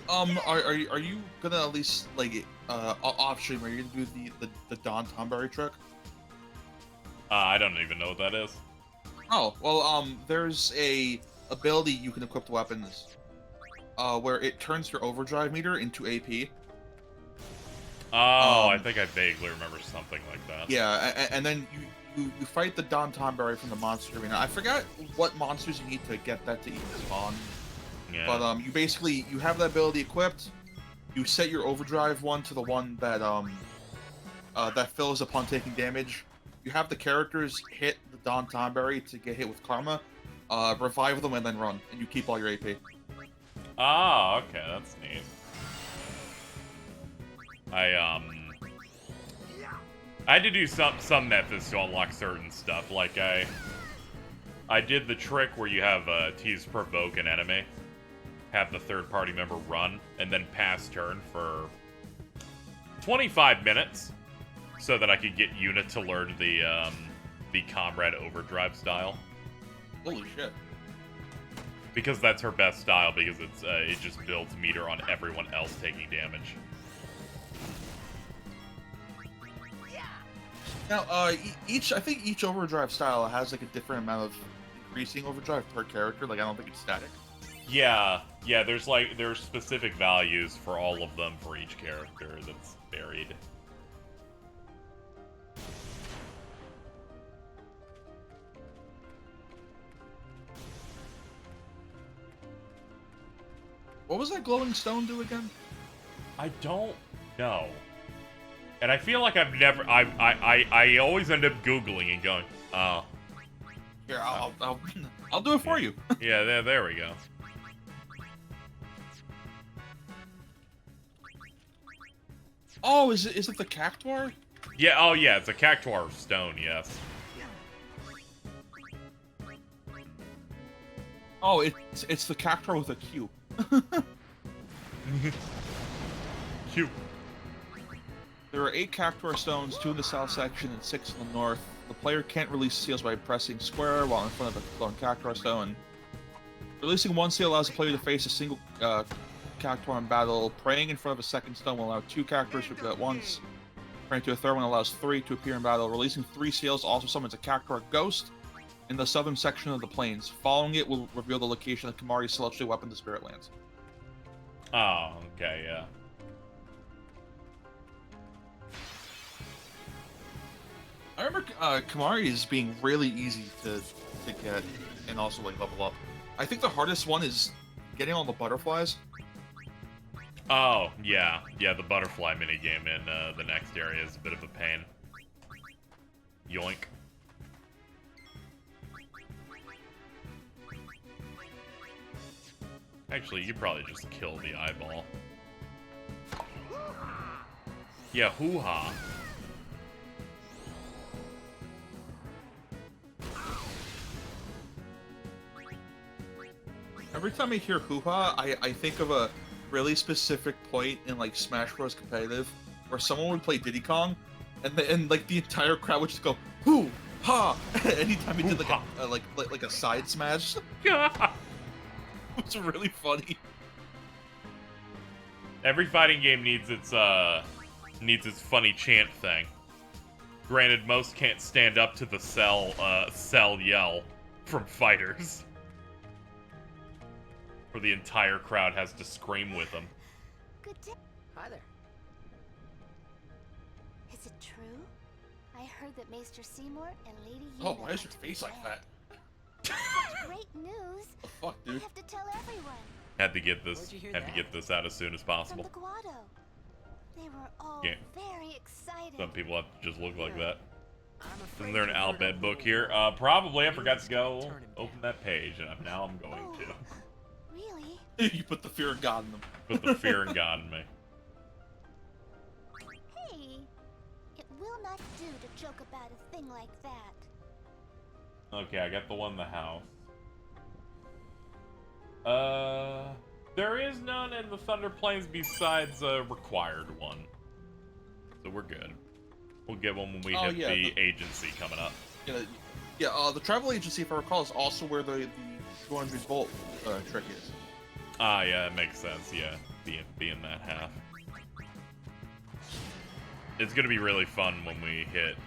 S11: Are you gonna at least like off stream? Are you gonna do the Don Tomberry trick?
S2: I don't even know what that is.
S11: Oh well, there's a ability you can equip to weapons, where it turns your overdrive meter into AP.
S2: Oh, I think I vaguely remember something like that.
S11: Yeah, and then you fight the Don Tomberry from the monster arena. I forgot what monsters you need to get that to even spawn.
S2: Yeah.
S11: But you have that ability equipped. You set your overdrive one to the one that that fills upon taking damage. You have the characters hit the Don Tomberry to get hit with karma, revive them, and then run, and you keep all your AP.
S2: Ah, okay, that's neat. I had to do some methods to unlock certain stuff. Like I did the trick where you have tease provoke an enemy, have the third party member run, and then pass turn for 25 minutes, so that I could get Yuna to learn the comrade overdrive style.
S11: Holy shit!
S2: Because that's her best style, because it just builds meter on everyone else taking damage.
S11: Now, I think each overdrive style has like a different amount of increasing overdrive per character. Like, I don't think it's static.
S2: Yeah, there's specific values for all of them for each character that's varied.
S11: What was that glowing stone do again?
S2: I don't know. And I feel like I always end up Googling and going, oh.
S11: Here, I'll do it for you.
S2: Yeah, there we go.
S11: Oh, is it the cactuar?
S2: Yeah, oh yeah, it's a cactuar stone, yes.
S11: Oh, it's the cactuar with a Q.
S2: Q.
S11: There are 8 Cactuar stones, 2 in the south section and 6 in the north. The player can't release seals by pressing square while in front of a lone Cactuar stone. Releasing one seal allows the player to face a single Cactuar in battle. Praying in front of a second stone will allow 2 Cactuars to appear at once. Praying to a third one allows 3 to appear in battle. Releasing 3 seals also summons a Cactuar ghost in the southern section of the plains. Following it will reveal the location of Kimahri's celestial weapon, the Spirit Lands.
S2: Oh, okay, yeah.
S11: I remember Kimahri as being really easy to get and also like level up. I think the hardest one is getting all the butterflies.
S2: Oh, yeah. Yeah, the butterfly minigame in the next area is a bit of a pain. Yoink. Actually, you probably just kill the eyeball. Yeah, hoo-ha.
S11: Every time I hear hoo-ha, I think of a really specific point in like Smash Bros. Competitive where someone would play Diddy Kong and like the entire crowd would just go hoo-ha anytime he did like a side smash. It's really funny.
S2: Every fighting game needs its funny chant thing. Granted, most can't stand up to the cell yell from fighters. Where the entire crowd has to scream with them.
S5: Good day.
S7: Hi there.
S5: Is it true? I heard that Maester Seymour and Lady
S11: Oh,
S5: Yuna
S11: why is
S5: are
S11: your face like that?
S5: Such great news.
S11: The fuck, dude?
S5: I have to tell everyone.
S2: Had to get this out as soon as possible.
S5: From the Guado. They were all very excited.
S2: Some people have to just look like that. Isn't there an Albed book here? Probably. I forgot to go open that page, and now I'm going to.
S5: Really?
S11: You put the fear of God in them.
S2: Put the fear of God in me.
S5: Hey, it will not do to joke about a thing like that.
S2: Okay, I got the one in the house. There is none in the Thunder Plains besides a required one. So we're good. We'll get one when we hit the agency coming up.
S11: Yeah, the travel agency, if I recall, is also where the 200 volt trick is.
S2: Ah, yeah, it makes sense, yeah. Being that half. It's gonna be really fun when we hit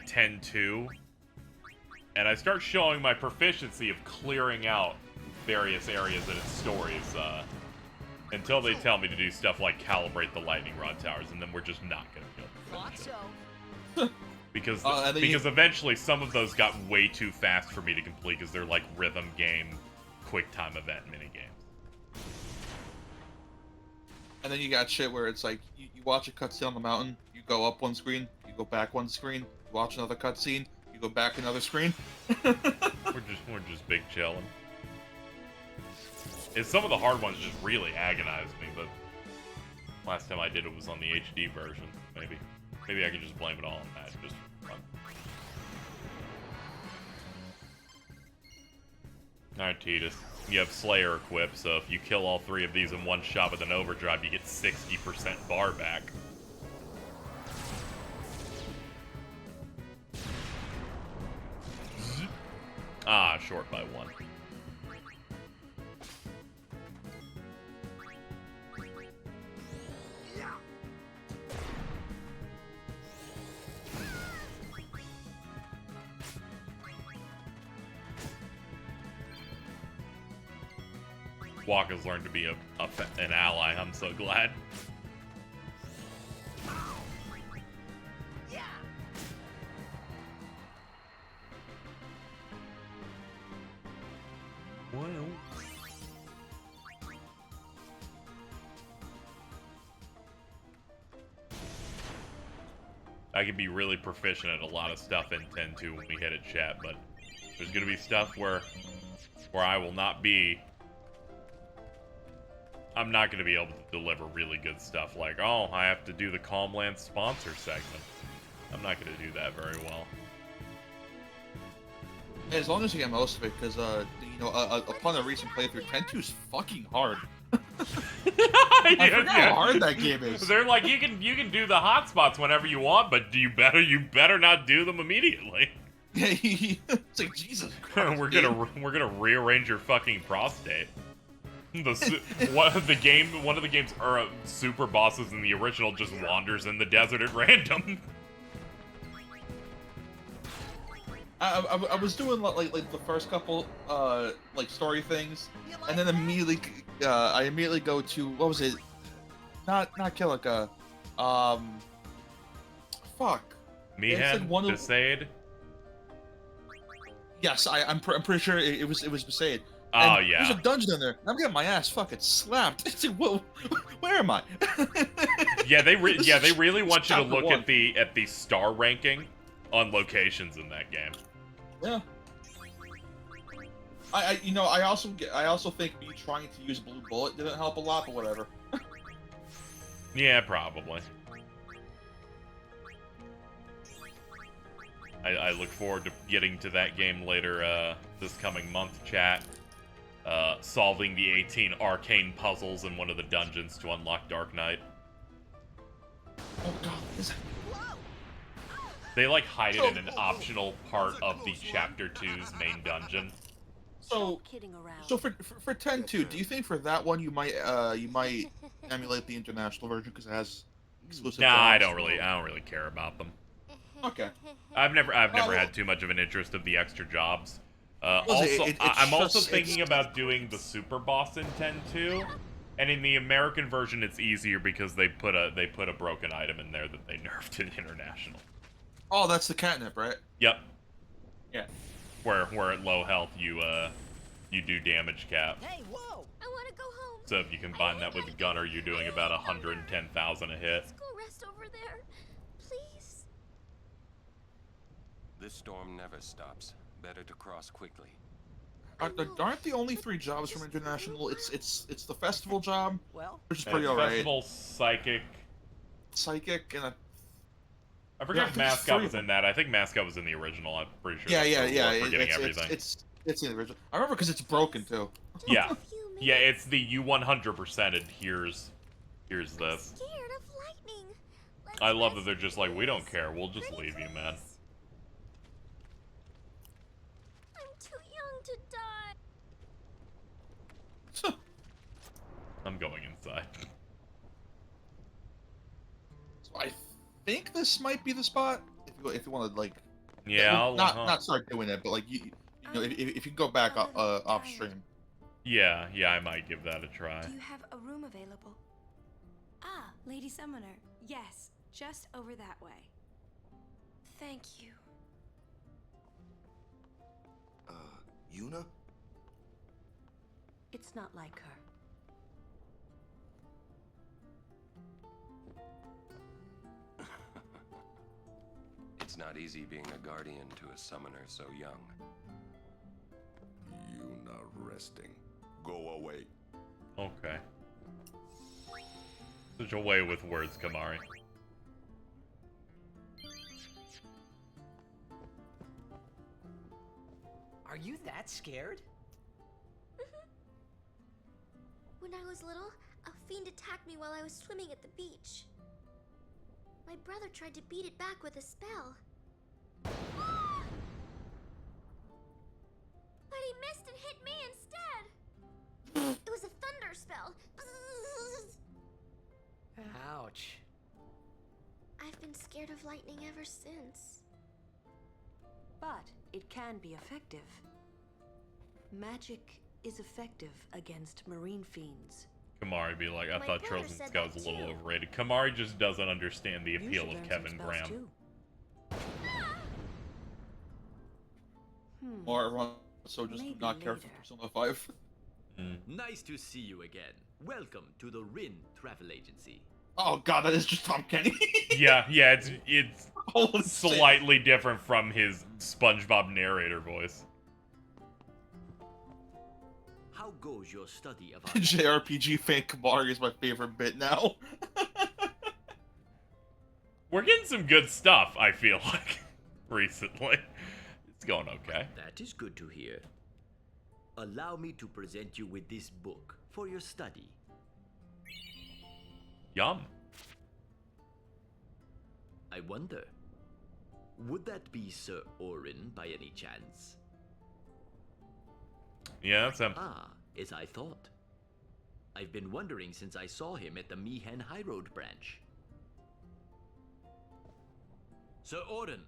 S2: 10-2. And I start showing my proficiency of clearing out various areas in its stories, until they tell me to do stuff like calibrate the lightning rod towers, and then we're just not gonna be able to finish it. Because eventually some of those got way too fast for me to complete, because they're like rhythm game, quick time event minigames.
S11: And then you got shit where it's like, you watch a cutscene on the mountain, you go up one screen, you go back one screen, you watch another cutscene, you go back another screen.
S2: we're just big chilling. And some of the hard ones just really agonized me, but last time I did it was on the HD version. Maybe I can just blame it all on that. Just run. Alright, Titus. You have Slayer equipped, so if you kill all 3 of these in one shot with an overdrive, you get 60% bar back. Ah, short by 1. Wakka's learned to be an ally. I'm so glad. Well. I can be really proficient at a lot of stuff in 10-2 when we hit it, chat, but there's gonna be stuff where I will not be... I'm not going to be able to deliver really good stuff like, oh, I have to do the Calmland sponsor segment. I'm not going to do that very well.
S11: As long as you get most of it, because, upon a recent playthrough, 10-2 is fucking hard. I forgot how hard that game is.
S2: They're like, you can do the hotspots whenever you want, but you better not do them immediately.
S11: It's like, Jesus Christ,
S2: we're gonna rearrange your fucking prostate. One of the game's super bosses in the original just wanders in the desert at random.
S11: I was doing like the first couple like story things, and then immediately I immediately go to, what was it? Not Kilika. Fuck.
S2: Mihan? Besaid?
S11: Yes, I'm pretty sure it was Besaid.
S2: Oh,
S11: and
S2: yeah.
S11: There's a dungeon in there, and I'm getting my ass fucking slapped. It's like, whoa, where am I?
S2: Yeah, they really want you to look at the star ranking on locations in that game.
S11: Yeah. I also think me trying to use Blue Bullet didn't help a lot, but whatever.
S2: Yeah, probably. I look forward to getting to that game later this coming month, chat. Solving the 18 arcane puzzles in one of the dungeons to unlock Dark Knight.
S11: Oh god, is it?
S2: They like hide it in an optional part of the Chapter 2's main dungeon.
S11: So for 10-2, do you think for that one you might emulate the international version because it has exclusive?
S2: Nah, I don't really care about them.
S11: Okay.
S2: I've never had too much of an interest of the extra jobs. I'm also thinking about doing the super boss in 10-2, and in the American version it's easier because they put a broken item in there that they nerfed in international.
S11: Oh, that's the catnip, right?
S2: Yep.
S11: Yeah.
S2: Where at low health you do damage cap.
S5: Hey, whoa! I want to go home.
S2: So if you combine that with Gunner, you're doing about 110,000 a hit.
S5: Let's go rest over there, please.
S6: This storm never stops. Better to cross quickly.
S11: Aren't the only 3 jobs from international? It's the festival job, which is pretty
S2: alright.
S11: alright.
S2: Festival, psychic,
S11: and
S2: I forget if Mascot was in that. I think Mascot was in the original. I'm pretty sure.
S11: Yeah.
S2: Forgetting everything.
S11: It's in the original. I remember because it's broken too.
S2: Yeah, it's the you 100%ed. Here's this.
S5: Scared of lightning.
S2: I love that they're just like, we don't care. We'll just leave you, man.
S5: I'm too young to die.
S2: I'm going inside.
S11: So I think this might be the spot if you want to like.
S2: Yeah, I'll
S11: not start doing it, but like you know if you go back off stream.
S2: Yeah, I might give that a try.
S5: Do you have a room available?
S12: Ah, Lady Summoner. Yes, just over that way.
S5: Thank you.
S4: Yuna?
S8: It's not like her.
S6: It's not easy being a guardian to a summoner so young.
S3: Yuna resting. Go away.
S2: Okay. Such a way with words, Kamari.
S7: Are you that scared?
S5: When I was little, a fiend attacked me while I was swimming at the beach. My brother tried to beat it back with a spell. But he missed and hit me instead. It was a thunder spell.
S7: Ouch.
S5: I've been scared of lightning ever since.
S8: But it can be effective. Magic is effective against marine fiends.
S2: Kamari be like, I thought Trojan Scout was a little overrated. Kamari just doesn't understand the appeal of Kevin Graham.
S11: Or everyone so just
S8: Maybe
S11: not care for Persona 5.
S13: Nice to see you again. Welcome to the Rin Travel Agency.
S11: Oh god, that is just Tom Kenny.
S2: yeah, it's slightly different from his SpongeBob narrator voice.
S13: How goes your study of
S11: JRPG fan Kamari is my favorite bit now.
S2: We're getting some good stuff, I feel like, recently. It's going okay.
S13: That is good to hear. Allow me to present you with this book for your study.
S2: Yum.
S13: I wonder, would that be Sir Orin by any chance?
S2: Yeah, that's him.
S13: Ah, as I thought. I've been wondering since I saw him at the Meehan High Road branch. Sir Orin,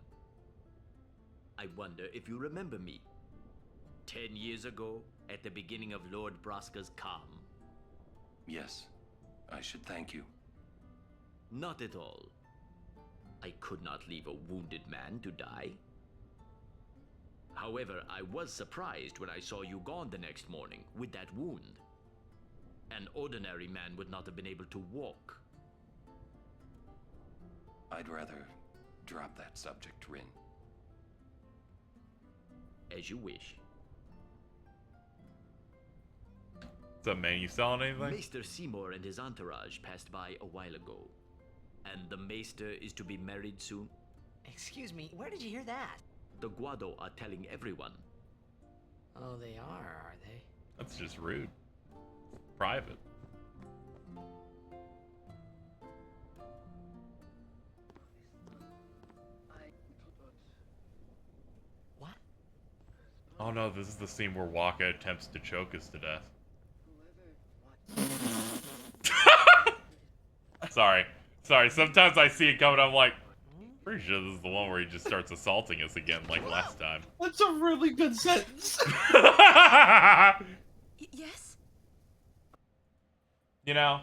S13: I wonder if you remember me. 10 years ago, at the beginning of Lord Braska's calm.
S6: Yes, I should thank you.
S13: Not at all. I could not leave a wounded man to die. However, I was surprised when I saw you gone the next morning with that wound. An ordinary man would not have been able to walk.
S6: I'd rather drop that subject, Rin.
S13: As you wish.
S2: What's up, man? You selling anything?
S13: Maester Seymour and his entourage passed by a while ago. And the Maester is to be married soon.
S7: Excuse me, where did you hear that?
S13: The Guado are telling everyone.
S7: Oh, they are they?
S2: That's just rude. Private.
S7: What?
S2: Oh no, this is the scene where Waka attempts to choke us to death. Sorry, sometimes I see it coming, I'm like, pretty sure this is the one where he just starts assaulting us again like last time.
S11: That's a really good sentence.
S12: Yes?
S2: You know,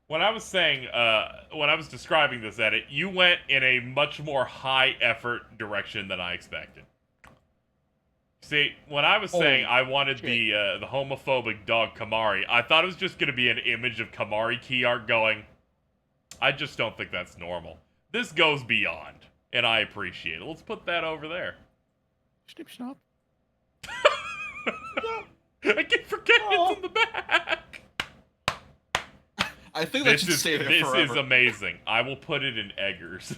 S2: when I was saying, when I was describing this edit, you went in a much more high effort direction than I expected. See, when I was saying I wanted the homophobic dog Kamari, I thought it was just gonna be an image of Kamari key art going, I just don't think that's normal. This goes beyond, and I appreciate it. Let's put that over there.
S1: Snip snop.
S2: I keep forgetting it's in the back.
S11: I think that should stay there forever.
S2: This is amazing. I will put it in Eggers.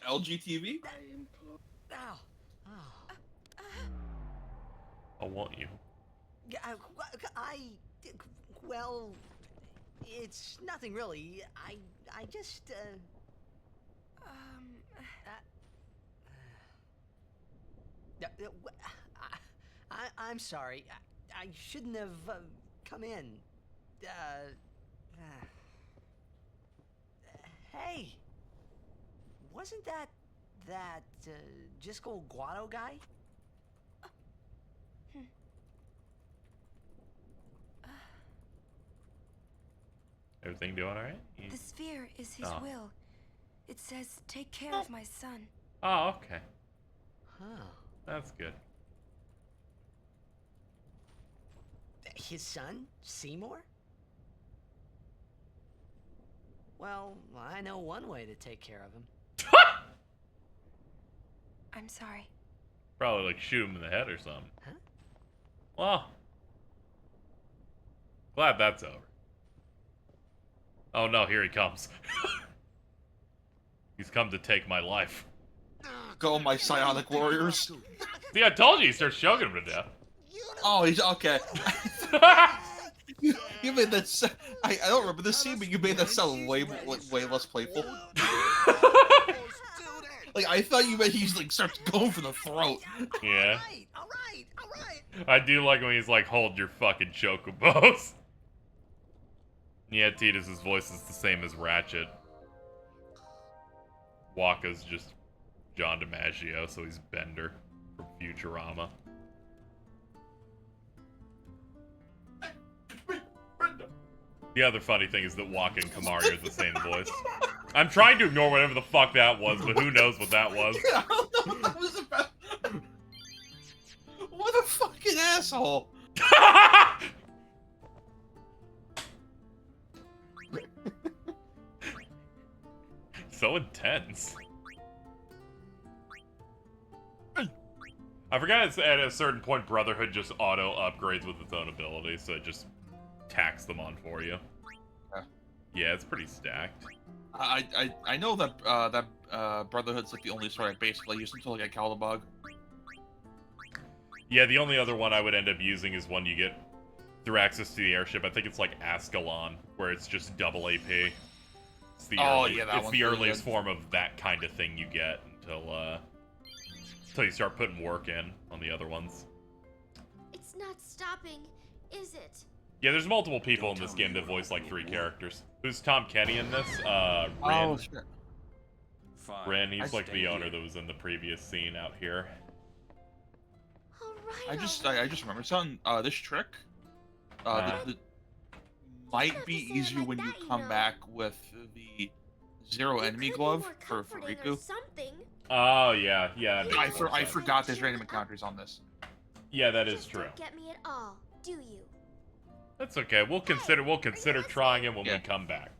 S11: LGTV?
S7: Ow.
S2: I want you.
S7: Well, it's nothing really. I just, I'm sorry. I shouldn't have come in. Hey, wasn't that Jiskel Guado guy?
S2: Everything doing alright?
S12: The sphere is his will. It says, take care of my son.
S2: Oh, okay.
S7: Huh.
S2: That's good.
S7: His son? Seymour? Well, I know one way to take care of him.
S12: I'm sorry.
S2: Probably like shoot him in the head or something.
S7: Huh?
S2: Well, glad that's over. Oh no, here he comes. He's come to take my life.
S11: Go, my psionic warriors.
S2: See, I told you he starts choking him to death.
S11: Oh, he's okay. You made that. I don't remember this scene, but you made that sound way less playful. Like I thought you meant he's like starts going for the throat.
S2: Yeah.
S7: All right.
S2: I do like when he's like, "Hold your fucking chocobos." Yeah, Titus's voice is the same as Ratchet. Waka's just John DiMaggio, so he's Bender from Futurama. The other funny thing is that Waka and Kamari are the same voice. I'm trying to ignore whatever the fuck that was, but who knows what that was.
S11: Yeah, I don't know what that was about. What a fucking asshole.
S2: So intense. I forgot it's at a certain point Brotherhood just auto upgrades with its own abilities, so it just tacks them on for you. Yeah, it's pretty stacked.
S11: I know that Brotherhood's like the only sword I basically use until I get Calibog.
S2: Yeah, the only other one I would end up using is one you get through access to the airship. I think it's like Ascalon, where it's just double AP. It's the earliest form of that kind of thing you get until you start putting work in on the other ones.
S5: It's not stopping, is it?
S2: Yeah, there's multiple people in this game that voice like 3 characters. Who's Tom Kenny in this? Rin.
S11: Oh, shit.
S2: Rin, he's like the owner that was in the previous scene out here.
S11: I just remember something. This trick, might be easier when you come back with the 0 enemy glove for Riku.
S2: Oh yeah.
S11: I forgot there's random encounters on this.
S2: Yeah, that is true.
S5: Don't get me at all, do you?
S2: That's okay. We'll consider trying it when we come back.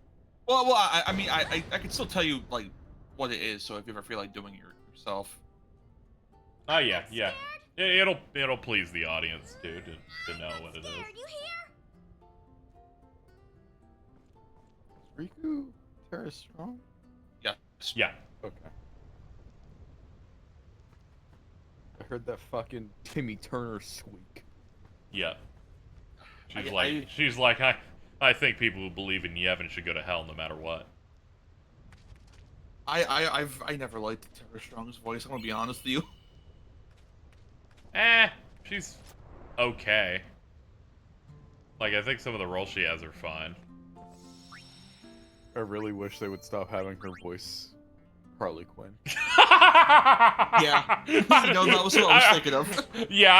S11: Well, I mean, I can still tell you like what it is. So if you ever feel like doing it yourself.
S2: Oh yeah. It'll please the audience too to know what it is.
S1: Riku Terra strong?
S11: Yeah.
S2: Yeah.
S1: Okay. I heard that fucking Timmy Turner squeak.
S2: Yeah. She's like, I think people who believe in Yevon should go to hell no matter what.
S11: I never liked Terra Strong's voice. I'm gonna be honest with you.
S2: She's okay. Like, I think some of the roles she has are fine.
S1: I really wish they would stop having her voice Harley Quinn.
S11: Yeah. No, that was what I was thinking of.
S2: Yeah,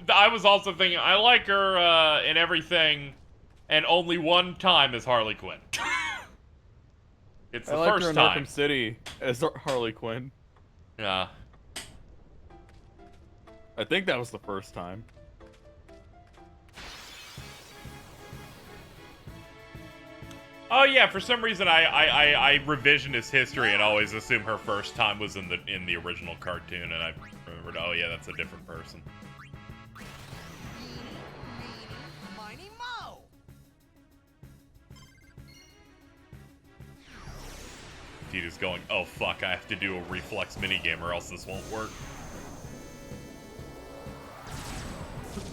S2: I was also thinking, I like her in everything, and only one time as Harley Quinn. It's the
S1: I
S2: first
S1: her in
S2: time.
S1: Arkham City as Harley Quinn.
S2: Yeah.
S1: I think that was the first time.
S2: Oh yeah, for some reason I revisionist history and always assume her first time was in the original cartoon, and I remembered, oh yeah, that's a different person. Tita's going, oh fuck, I have to do a reflex minigame or else this won't work.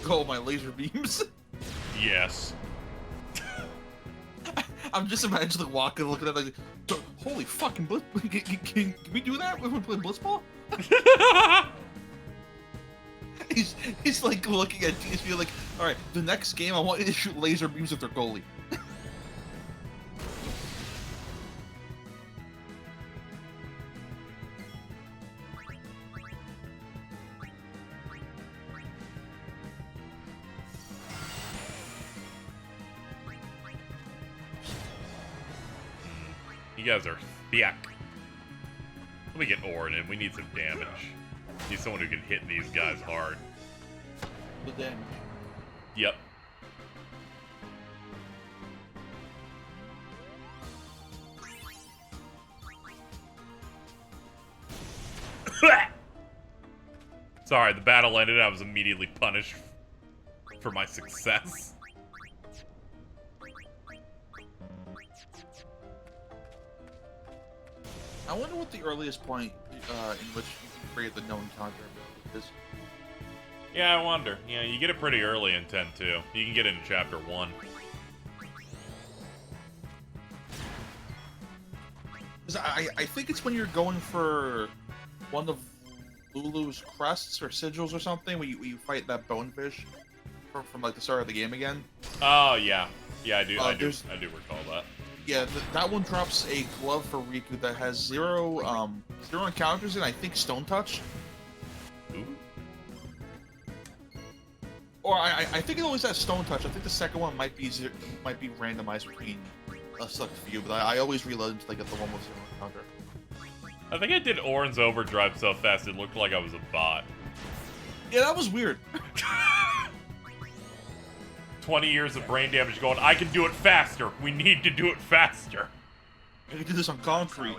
S11: Oh, my laser beams.
S2: Yes.
S11: I'm just imagining walking, looking at like, holy fucking Blitz. Can we do that when we play Blitzball? he's like looking at TSP like, all right, the next game I want you to shoot laser beams at their goalie.
S2: You guys are thick. Let me get Orin in. We need some damage. Need someone who can hit these guys hard.
S11: The damage.
S2: Yep. Sorry, the battle ended. I was immediately punished for my success.
S11: I wonder what the earliest point in which you can create the no encounter ability is.
S2: Yeah, I wonder. Yeah, you get it pretty early in 10 too. You can get it in chapter 1.
S11: I think it's when you're going for one of Lulu's crests or sigils or something, when you fight that bonefish from like the start of the game again.
S2: Oh yeah, yeah, I do recall that.
S11: Yeah, that one drops a glove for Riku that has zero encounters and I think Stone Touch.
S2: Ooh.
S11: Or I think it always has Stone Touch. I think the second one might be randomized between a select few, but I always reload until I get the one with zero encounter.
S2: I think I did Orin's overdrive so fast it looked like I was a bot.
S11: Yeah, that was weird.
S2: 20 years of brain damage going, I can do it faster. We need to do it faster.
S11: I can do this on concrete.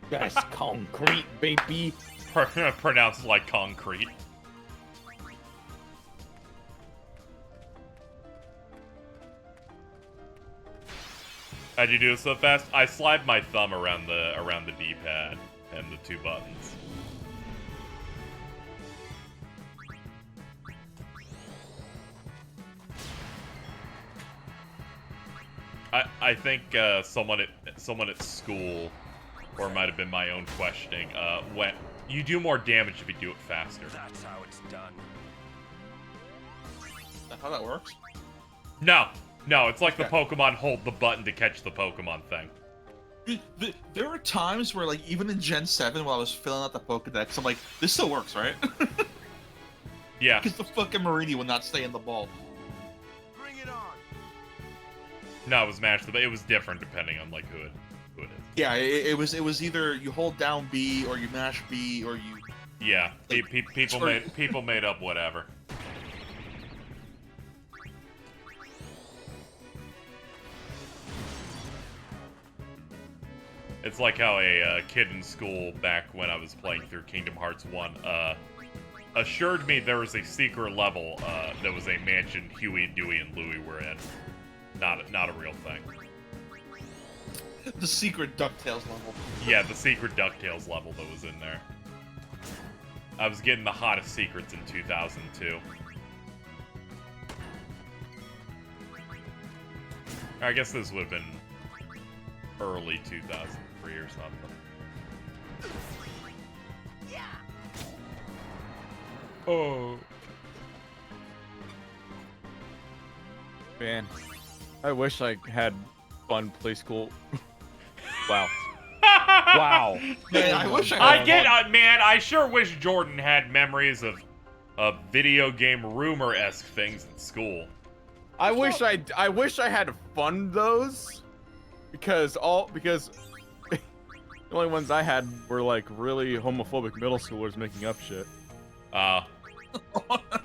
S1: Yes, concrete, baby.
S2: Pronounced like concrete. How'd you do it so fast? I slide my thumb around the D-pad and the 2 buttons. I think someone at school, or it might have been my own questioning, went, you do more damage if you do it faster.
S6: That's how it's done.
S11: Is that how that works?
S2: No, it's like the Pokemon hold the button to catch the Pokemon thing.
S11: There were times where, like, even in Gen 7, while I was filling out the Pokedex, I'm like, this still works, right?
S2: Yeah.
S11: Because the fucking Marini would not stay in the ball.
S4: Bring it on.
S2: No, it was mashed. It was different depending on like who it is.
S11: Yeah, it was either you hold down B or you mash B or you.
S2: Yeah, like, people made up whatever. It's like how a kid in school back when I was playing through Kingdom Hearts 1 assured me there was a secret level that was a mansion Huey, Dewey, and Louie were in. Not a real thing.
S11: The secret DuckTales level.
S2: Yeah, the secret DuckTales level that was in there. I was getting the hottest secrets in 2002. I guess this would have been early 2003 or something.
S7: Yeah.
S2: Oh.
S1: Man, I wish I had fun play school. Wow. Wow.
S11: Man, I wish I had
S2: man, I sure wish Jordan had memories of video game rumor-esque things in school.
S1: I wish I had fun those because the only ones I had were like really homophobic middle schoolers making up shit.
S2: Well,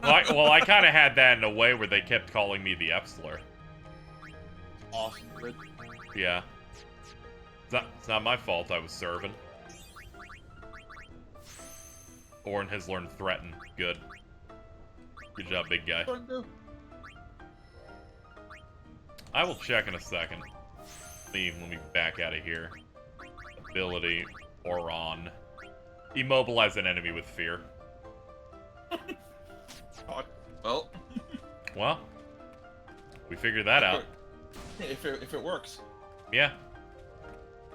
S2: I kind of had that in a way where they kept calling me the F-slur.
S11: Awesome.
S2: Yeah. It's not my fault I was serving. Orin has learned threaten. Good. Good job, big guy. I will check in a second. Let me back out of here. Ability, Oron. Immobilize an enemy with fear.
S11: Well.
S2: Well. We figured that out.
S11: If it works.
S2: Yeah.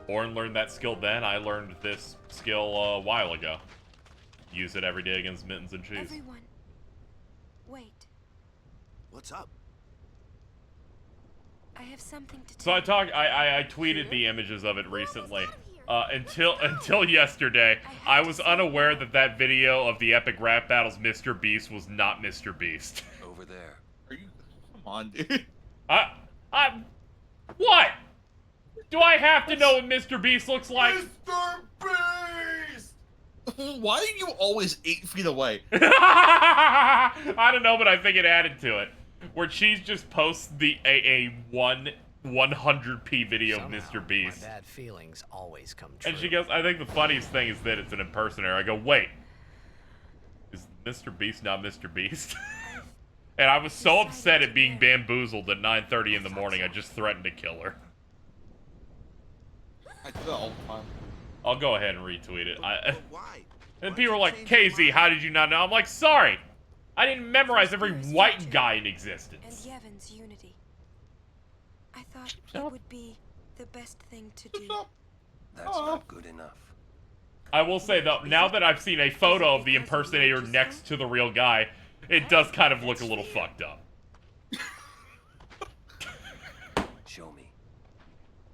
S2: Orin learned that skill then. I learned this skill a while ago. Use it every day against Mittens and Cheese.
S12: Everyone, wait.
S4: What's up?
S12: I have something to
S2: So
S12: tell
S2: I tweeted the images of it recently. Until yesterday, I was unaware that video of the epic rap battles Mr. Beast was not Mr. Beast.
S6: Over there.
S11: Are you? Come on, dude.
S2: What? Do I have to know what Mr. Beast looks like?
S11: Mr. Beast! Why are you always 8 feet away?
S2: I don't know, but I think it added to it. Where Cheese just posts a 100p video
S7: Somehow,
S2: of Mr. Beast.
S7: My bad feelings always come true.
S2: And she goes, I think the funniest thing is that it's an impersonator. I go, wait. Is Mr. Beast not Mr. Beast? And I was so upset at being bamboozled at 9:30 in the morning, I just threatened to kill her.
S11: I do that all the time.
S2: I'll go ahead and retweet it.
S4: Why?
S2: And people were like, KZ, how did you not know? I'm like, sorry. I didn't memorize every white guy in existence.
S12: And Yevon's unity. I thought it would be the best thing to do.
S6: That's not good enough.
S2: I will say, though, now that I've seen a photo of the impersonator next to the real guy, it does kind of look a little fucked up.
S6: Show me.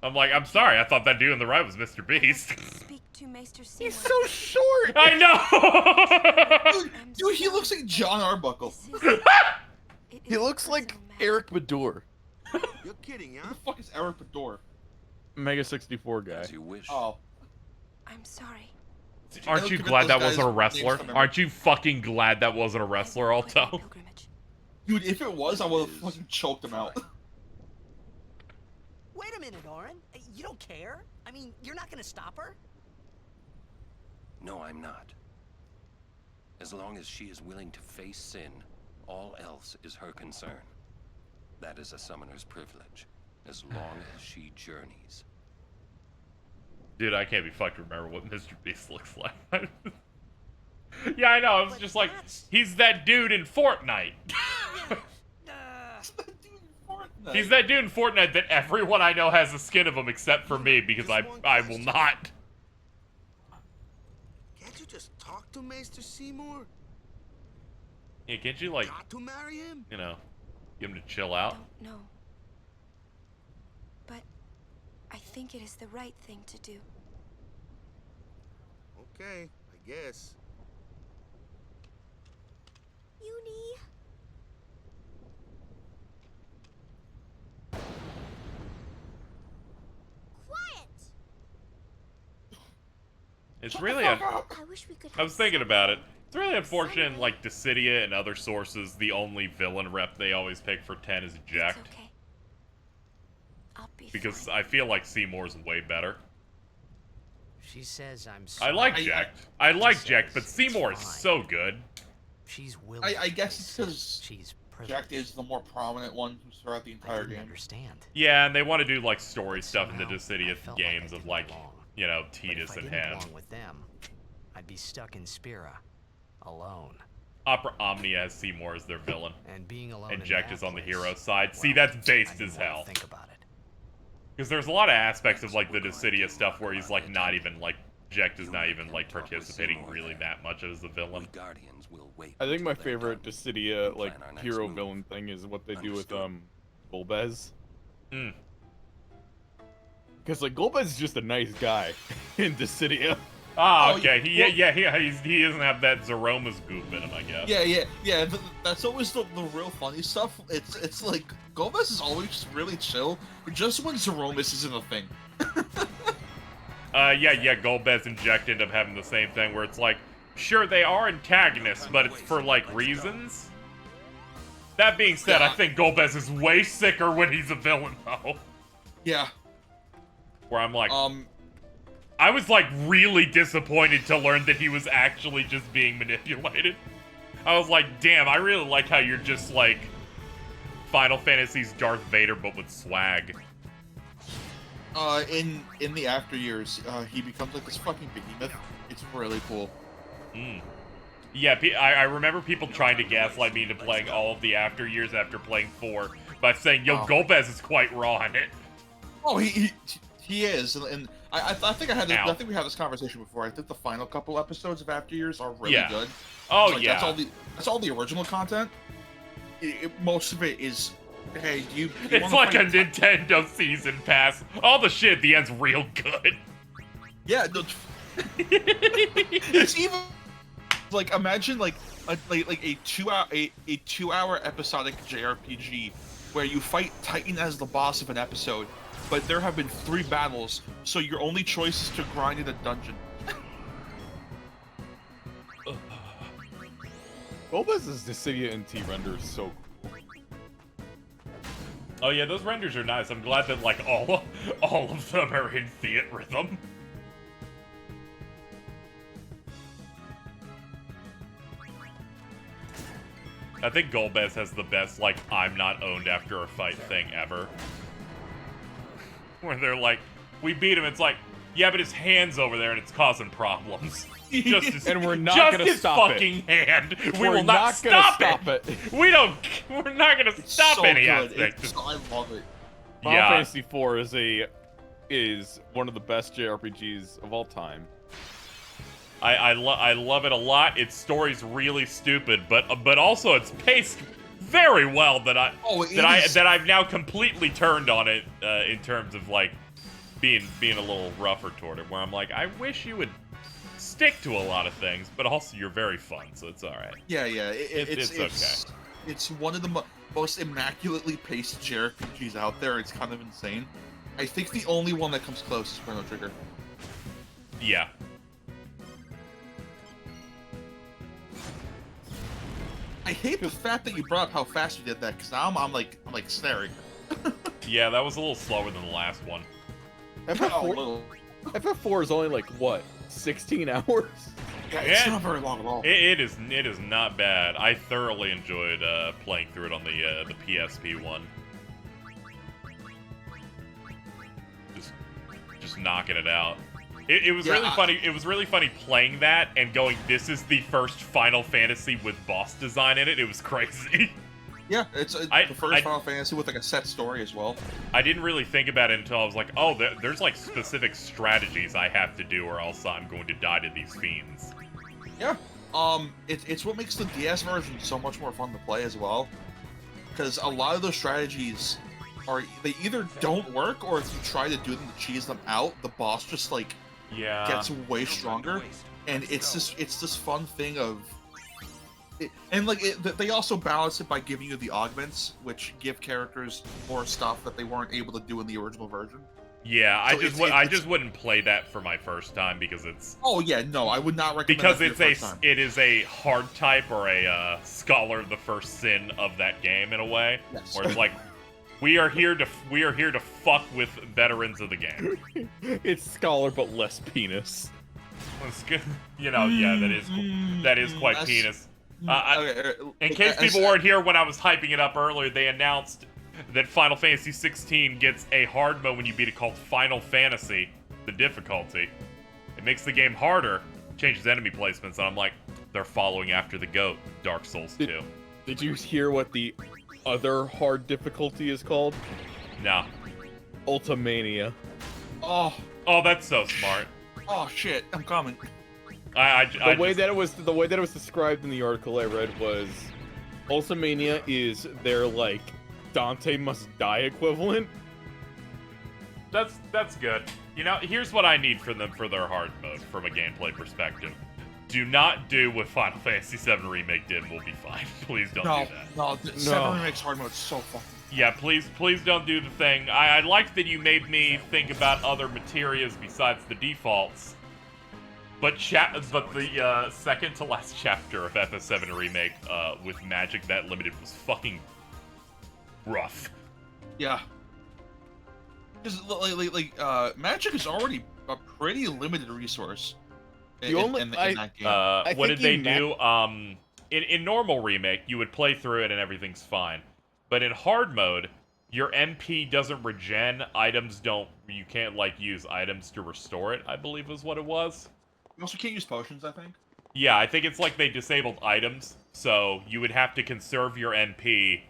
S2: I'm like, I'm sorry, I thought that dude on the right was Mr. Beast.
S12: Speak to Maester
S1: He's so short!
S2: I know!
S11: Dude, he looks like John Arbuckle.
S1: He looks like Eric Badur.
S4: You're kidding, huh?
S11: Who the fuck is Eric Bador?
S1: Mega 64 guy.
S6: As you wish.
S11: Oh.
S12: I'm sorry.
S2: Aren't you glad that wasn't a wrestler? Aren't you fucking glad that wasn't a wrestler, Alto?
S11: Dude, if it was, I would have fucking choked him out.
S7: Wait a minute, Orin. You don't care? I mean, you're not gonna stop her?
S6: No, I'm not. As long as she is willing to face sin, all else is her concern. That is a summoner's privilege. as long as she journeys.
S2: Dude, I can't be fucked to remember what Mr. Beast looks like. Yeah, I know. It's just like, he's that dude in Fortnite. He's that dude in Fortnite that everyone I know has a skin of him except for me, because I will not.
S4: Can't you just talk to Maester Seymour?
S2: Yeah, can't you, like,
S4: Got to marry him?
S2: you know, get him to chill out?
S12: No. But I think it is the right thing to do.
S4: Okay, I guess.
S5: Uni. Quiet.
S2: It's really
S5: I wish we could.
S2: I was thinking about it. It's really unfortunate in, like, Dissidia and other sources, the only villain rep they always pick for 10 is Jack.
S12: Okay. I'll be
S2: Because
S12: fine.
S2: I feel like Seymour's way better.
S7: She says I'm
S2: I like Jack. I like Jack, but Seymour is
S7: fine.
S2: so good.
S7: She's willing.
S11: I guess it's because
S7: she's
S11: Jack is the more prominent one throughout the entire game.
S7: Understand.
S2: Yeah, and they want to do, like, story stuff in the
S7: Somehow,
S2: Dissidia
S7: I felt
S2: games
S7: like I
S2: of, like,
S7: didn't belong.
S2: you know,
S7: But
S2: Tidus
S7: if I
S2: and
S7: didn't
S2: him.
S7: belong with them, I'd be stuck in Spira, alone.
S2: Opera Omnia has Seymour as their villain.
S7: And being alone
S2: And
S7: in
S2: Jack
S7: that
S2: is on the
S7: place,
S2: hero side.
S7: well,
S2: See, that's
S7: I
S2: based
S7: didn't
S2: as
S7: wanna
S2: hell.
S7: Think about it.
S2: Because there's a lot of aspects of, like, the Dissidia stuff where he's, like, not even, like, Jack is not even, like, participating really that much as a villain.
S6: Guardians will wait.
S1: I think my favorite Dissidia, like, hero villain thing is what they do with, Golbez.
S2: Mm.
S1: Because, like, Golbez is just a nice guy in Dissidia.
S2: Ah, okay. He doesn't have that Zeroma's goop in him, I guess.
S11: Yeah. That's always the real funny stuff. It's like Gomez is always really chill, just when Zeromus isn't a thing.
S2: Golbez and Jack end up having the same thing where it's like, sure, they are antagonists, but it's for, like, reasons. That being said, I think Golbez is way sicker when he's a villain, though.
S11: Yeah.
S2: Where I'm like, I was, like, really disappointed to learn that he was actually just being manipulated. I was like, damn, I really like how you're just, like, Final Fantasy's Darth Vader, but with swag.
S11: In the after years, he becomes like this fucking behemoth. It's really cool.
S2: Yeah, I remember people trying to gaslight me into playing all of the after years after playing 4 by saying, yo, Golbez is quite raw in it.
S11: Oh, he is, and I think I think we had this conversation before. I think the final couple episodes of After Years are really good.
S2: Oh,
S11: like,
S2: yeah.
S11: That's all the original content. Most of it is, hey, do you
S2: it's like a Nintendo season pass. All the shit at the end's real good.
S11: Yeah, it's even like, imagine like a 2-hour episodic JRPG where you fight Titan as the boss of an episode, but there have been 3 battles, so your only choice is to grind in a dungeon.
S1: Golbez's Dissidia NT render is so cool.
S2: Oh yeah, those renders are nice. I'm glad that, like, all of them are in Fiat rhythm. I think Golbez has the best, like, I'm not owned after a fight thing ever. Where they're like, we beat him, it's like, yeah, but his hand's over there and it's causing problems. Just his,
S1: and we're not gonna stop
S2: fucking
S1: it.
S2: hand. We
S1: We're
S2: will not stop
S1: it.
S2: We're not gonna stop
S11: so
S2: any
S11: good.
S2: aspect.
S11: I love it.
S1: Final Fantasy IV is one of the best JRPGs of all time.
S2: I love it a lot. Its story's really stupid, but also it's paced very well. That I've now completely turned on it in terms of, like, being a little rougher toward it. Where I'm like, I wish you would stick to a lot of things, but also you're very fun, so it's all right.
S11: Yeah.
S2: It's okay.
S11: It's one of the most immaculately paced JRPGs out there. It's kind of insane. I think the only one that comes close is Chrono Trigger.
S2: Yeah.
S11: I hate the fact that you brought up how fast you did that, because now I'm like staring.
S2: Yeah, that was a little slower than the last one.
S1: FF4 is only, like, what, 16 hours?
S11: Yeah, it's not very long at all.
S2: It is not bad. I thoroughly enjoyed playing through it on the PSP one. knocking it out. It was really funny. It was really funny playing that and going, this is the first Final Fantasy with boss design in it. It was crazy.
S11: Yeah, it's the first Final Fantasy with like a set story as well.
S2: I didn't really think about it until I was like, oh, there's like specific strategies I have to do or else I'm going to die to these fiends.
S11: Yeah. It's what makes the DS version so much more fun to play as well. Because a lot of those strategies they either don't work, or if you try to do them to cheese them out, the boss just like gets way stronger. And it's this fun thing of they also balance it by giving you the augments, which give characters more stuff that they weren't able to do in the original version.
S2: Yeah, I just wouldn't play that for my first time because it's.
S11: Oh yeah, no, I would not recommend.
S2: Because
S11: that
S2: it is a hard type or a scholar the first sin of that game in a way, where it's like, we are here to fuck with veterans of the game.
S1: It's scholar but less penis.
S2: You know, yeah, that is quite penis. In case people weren't here when I was hyping it up earlier, they announced that Final Fantasy 16 gets a hard mode when you beat it called Final Fantasy, the difficulty. It makes the game harder, changes enemy placements, and I'm like, they're following after the GOAT, Dark Souls 2.
S1: Did you hear what the other hard difficulty is called?
S2: No.
S1: Ultimania.
S11: Oh,
S2: that's so smart.
S11: Oh shit, I'm coming.
S1: The way that it was described in the article I read was, Ultimania is their like Dante Must Die equivalent.
S2: That's good. You know, here's what I need from them for their hard mode from a gameplay perspective. Do not do what Final Fantasy VII Remake did and we'll be fine. Please don't do that.
S11: No, 7 Remake's hard mode is so fucking...
S2: Yeah, please don't do the thing. I liked that you made me think about other materias besides the defaults. But the second to last chapter of FF7 Remake with magic that limited was fucking rough.
S11: Yeah. Because magic is already a pretty limited resource in that game.
S2: What did they do? In normal Remake, you would play through it and everything's fine. But in hard mode, your MP doesn't regen. You can't like use items to restore it, I believe is what it was.
S11: You also can't use potions, I think.
S2: Yeah, I think it's like they disabled items, so you would have to conserve your MP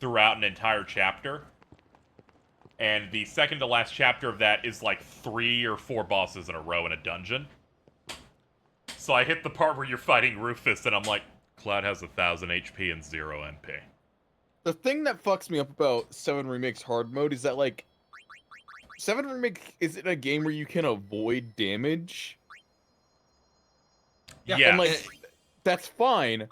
S2: throughout an entire chapter. And the second to last chapter of that is like 3 or 4 bosses in a row in a dungeon. So I hit the part where you're fighting Rufus, and I'm like, Cloud has 1,000 HP and 0 MP.
S1: The thing that fucks me up about 7 Remake's hard mode is that, like, 7 Remake is in a game where you can avoid damage.
S2: Yeah.
S1: And, like, that's fine,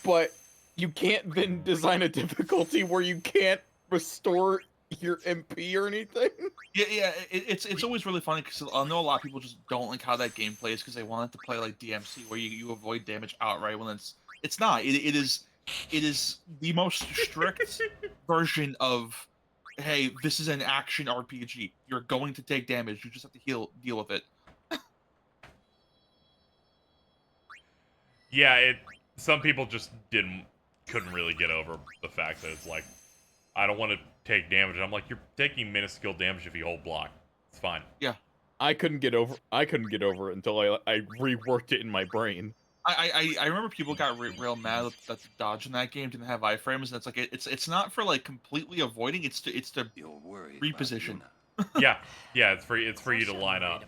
S1: but you can't then design a difficulty where you can't restore your MP or anything.
S11: Yeah, it's always really funny because I know a lot of people just don't like how that game plays because they want it to play like DMC where you avoid damage outright when it's not. It is the most strict version of, hey, this is an action RPG. You're going to take damage. You just have to deal with it.
S2: Yeah, some people just couldn't really get over the fact that it's like, I don't want to take damage. And I'm like, you're taking minuscule damage if you hold block. It's fine.
S11: Yeah.
S1: I couldn't get over it until I reworked it in my brain.
S11: I remember people got real mad that the dodge in that game didn't have iframes, and it's like it's not for like completely avoiding. It's to reposition.
S2: Yeah, it's for you to line up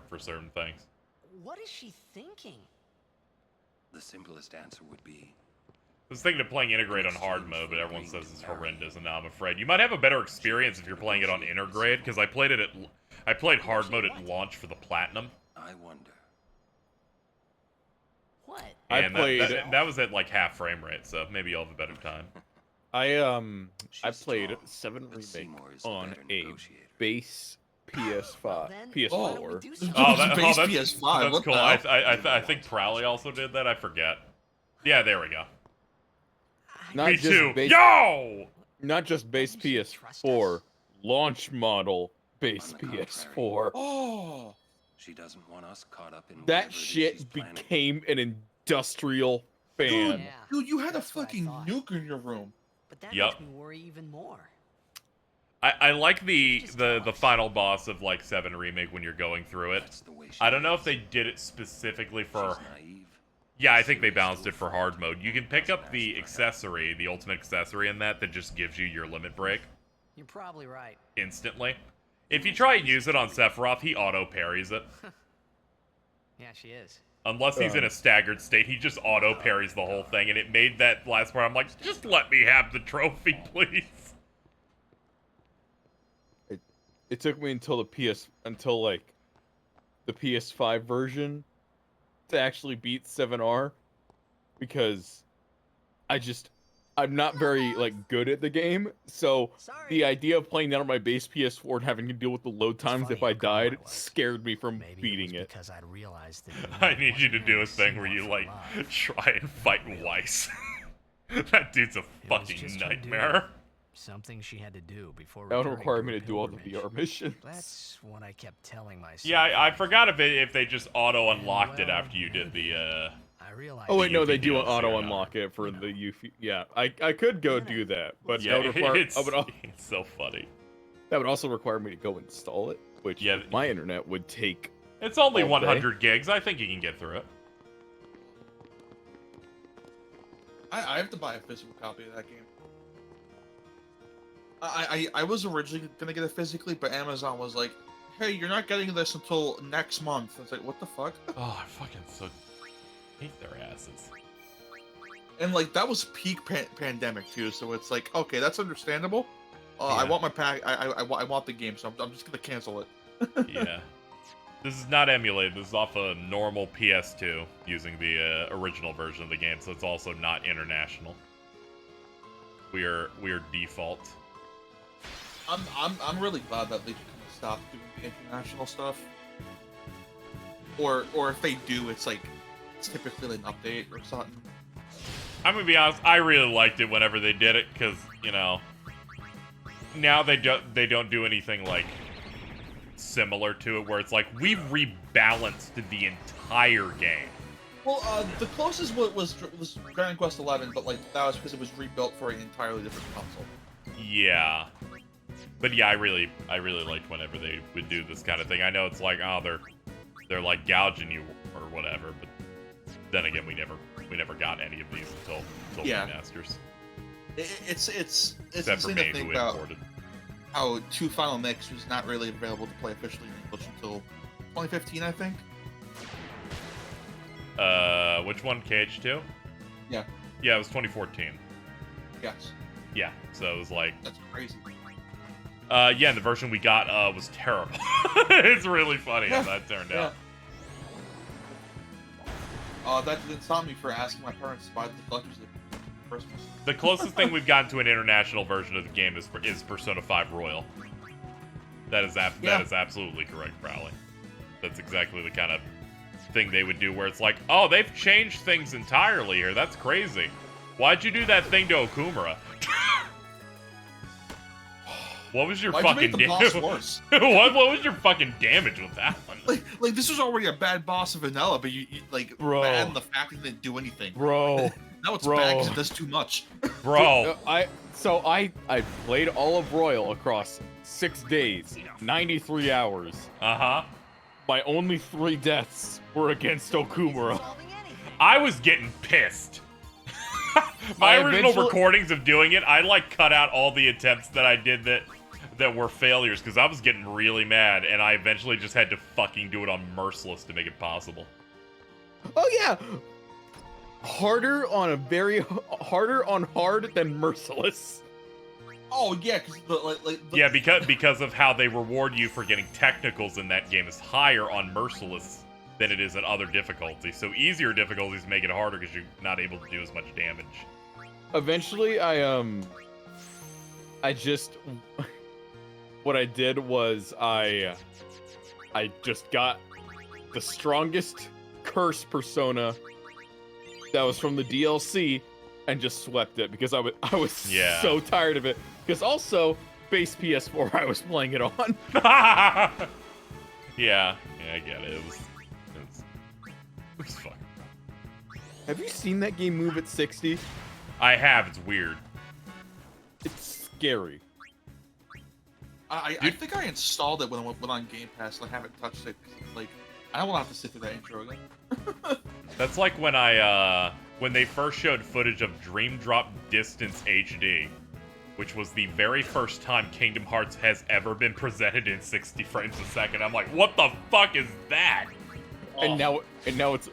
S2: for certain things.
S7: What is she thinking?
S6: The simplest answer would be,
S2: I was thinking of playing Intergrade on hard mode, but everyone says it's horrendous, and now I'm afraid. You might have a better experience if you're playing it on Intergrade, because I played hard mode at launch for the Platinum.
S6: I wonder.
S7: What?
S2: And that was at like half frame rate, so maybe you'll have a better time.
S1: I played 7 Remake on a base PS5, PS4.
S11: That's PS5.
S2: That's cool. I think Prowley also did that. I forget. Yeah, there we go. Me too. Yo!
S1: Not just base PS4, launch model base PS4.
S11: Oh!
S6: She doesn't want us caught up in
S1: that shit became an industrial fan.
S11: Dude, you had a fucking nuke in your room.
S7: But that makes me worry even more.
S2: I like the final boss of like 7 Remake when you're going through it. I don't know if they did it specifically for. Yeah, I think they balanced it for hard mode. You can pick up the accessory, the ultimate accessory in that just gives you your limit break.
S7: You're probably right.
S2: Instantly. If you try and use it on Sephiroth, he auto parries it.
S7: Yeah, she is.
S2: Unless he's in a staggered state, he just auto parries the whole thing, and it made that last part. I'm like, just let me have the trophy, please.
S1: It took me until like the PS5 version to actually beat 7R, because I'm not very like good at the game, so the idea of playing that on my base PS4 and having to deal with the load times if I died scared me from beating it.
S7: Because I'd realized that
S2: I need you to do a thing where you like try and fight Weiss. That dude's a fucking nightmare.
S7: Something she had to do before.
S1: That would require me to do all the VR missions.
S7: That's what I kept telling myself.
S2: Yeah, I forgot if they just auto unlocked it after you did the.
S1: Oh wait, no, they do auto unlock it for the UF. Yeah, I could go do that, but
S2: yeah,
S1: that would require.
S2: It's so funny.
S1: That would also require me to go install it, which my internet would take.
S2: It's only 100 gigs. I think you can get through it.
S11: I have to buy a physical copy of that game. I was originally gonna get it physically, but Amazon was like, "Hey, you're not getting this until next month." I was like, "What the fuck?"
S2: Oh, I fucking so hate their asses.
S11: And like that was peak pandemic too, so it's like, okay, that's understandable. I want my pack. I want the game, so I'm just gonna cancel it.
S2: Yeah, this is not emulated. This is off a normal PS2 using the original version of the game, so it's also not international. We are default.
S11: I'm really glad that they kind of stopped doing the international stuff. Or if they do, it's like it's typically an update or something.
S2: I'm gonna be honest, I really liked it whenever they did it, because you know, now they don't do anything like similar to it, where it's like we've rebalanced the entire game.
S11: Well, the closest was Dragon Quest XI, but like that was because it was rebuilt for an entirely different console.
S2: Yeah. But yeah, I really liked whenever they would do this kind of thing. I know it's like, oh, they're like gouging you or whatever, but then again, we never got any of these until remasters.
S11: It's
S2: except for
S11: insane to think about
S2: imported.
S11: How 2 Final Mix was not really available to play officially in English until 2015, I think.
S2: Which one? KH2?
S11: Yeah.
S2: Yeah, it was 2014.
S11: Yes.
S2: Yeah, so it was like...
S11: That's crazy.
S2: Yeah, the version we got was terrible. It's really funny how that turned out.
S11: That didn't stop me for asking my parents to buy the collector's edition for Christmas.
S2: The closest thing we've gotten to an international version of the game is Persona 5 Royal. That is absolutely correct, Crowley. That's exactly the kind of thing they would do where it's like, oh, they've changed things entirely here. That's crazy. Why'd you do that thing to Okumura? What was your fucking damage? what was your fucking damage with that one?
S11: Like this was already a bad boss of Vanilla, but you like bad the fact that it didn't do anything.
S1: Bro.
S11: Now it's bad because it does too much.
S2: Bro.
S1: I played all of Royal across 6 days, 93 hours.
S2: Uh-huh.
S1: My only 3 deaths were against Okumura.
S2: I was getting pissed. My original recordings of doing it, I like cut out all the attempts that I did that were failures because I was getting really mad, and I eventually just had to fucking do it on Merciless to make it possible.
S1: Oh yeah, harder on hard than Merciless.
S11: Oh yeah,
S2: because of how they reward you for getting technicals in that game is higher on Merciless than it is in other difficulties. So easier difficulties make it harder because you're not able to do as much damage.
S1: Eventually, what I did was I just got the strongest curse persona that was from the DLC and just swept it because I was so tired of it. Because also, base PS4 I was playing it on.
S2: Yeah, I get it. It was fun.
S1: Have you seen that game move at 60?
S2: I have. It's weird.
S1: It's scary.
S11: I think I installed it when it went on Game Pass, and I haven't touched it. Like, I don't want to have to sit through that intro again.
S2: That's like when when they first showed footage of Dream Drop Distance HD, which was the very first time Kingdom Hearts has ever been presented in 60 frames a second. I'm like, what the fuck is that?
S1: And now it's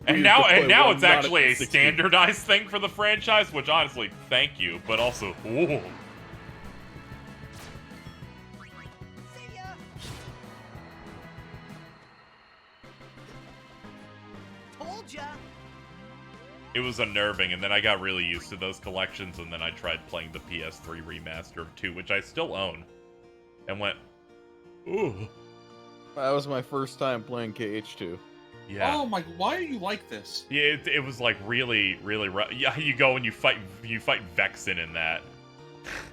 S2: and now it's actually a standardized thing for the franchise, which honestly, thank you, but also, ooh.
S7: Told ya.
S2: It was unnerving, and then I got really used to those collections, and then I tried playing the PS3 remaster of 2, which I still own, and went, ooh.
S1: That was my first time playing KH2.
S2: Yeah.
S11: Oh my! Why are you like this?
S2: Yeah, it was like really rough. Yeah, you go and you fight Vexen in that,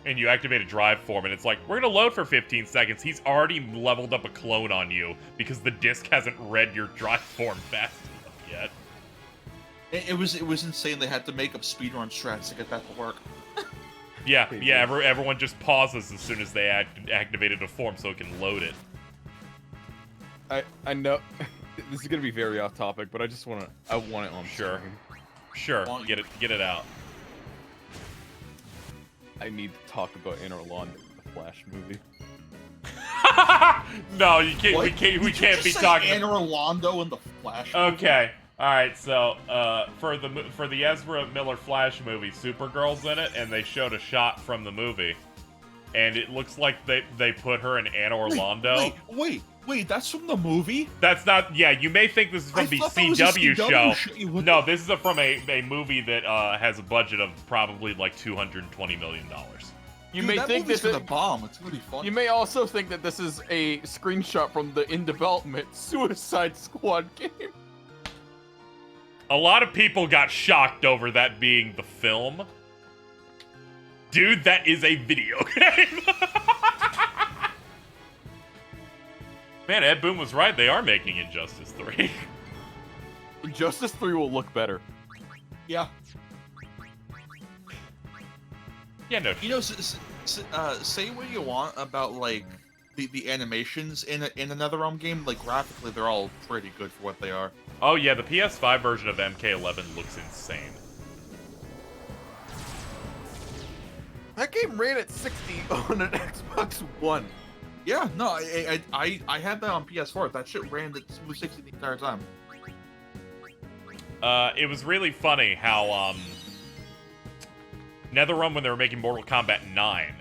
S2: and you activate a drive form, and it's like, we're gonna load for 15 seconds. He's already leveled up a clone on you because the disc hasn't read your drive form fast enough yet.
S11: It was insane. They had to make up speedrun strats to get that to work.
S2: Yeah. Everyone just pauses as soon as they activated a form so it can load it.
S1: I know this is gonna be very off topic, but I want it on
S2: Sure.
S1: screen.
S2: Sure. Get it out.
S1: I need to talk about Anne Orlando, the Flash movie.
S2: No, you can't.
S11: What?
S2: We can't be talking.
S11: Anne Orlando in the Flash movie?
S2: Okay. All right. So, for the Ezra Miller Flash movie, Supergirl's in it, and they showed a shot from the movie, and it looks like they put her in Anne Orlando.
S11: Wait, that's from the movie?
S2: That's not. Yeah, you may think this is from the CW show. No, this is from a movie that has a budget of probably like $220 million.
S1: You may think this is
S11: a bomb. It's gonna be fun.
S1: You may also think that this is a screenshot from the in development Suicide Squad game.
S2: A lot of people got shocked over that being the film. Dude, that is a video game. Man, Ed Boon was right. They are making Injustice 3.
S1: Injustice 3 will look better.
S11: Yeah.
S2: Yeah, no.
S11: You know, say what you want about like the animations in a NetherRealm game. Like graphically, they're all pretty good for what they are.
S2: Oh yeah, the PS5 version of MK11 looks insane.
S1: That game ran at 60 on an Xbox One.
S11: Yeah, no, I had that on PS4. That shit ran at 60 the entire time.
S2: It was really funny how NetherRealm, when they were making Mortal Kombat 9,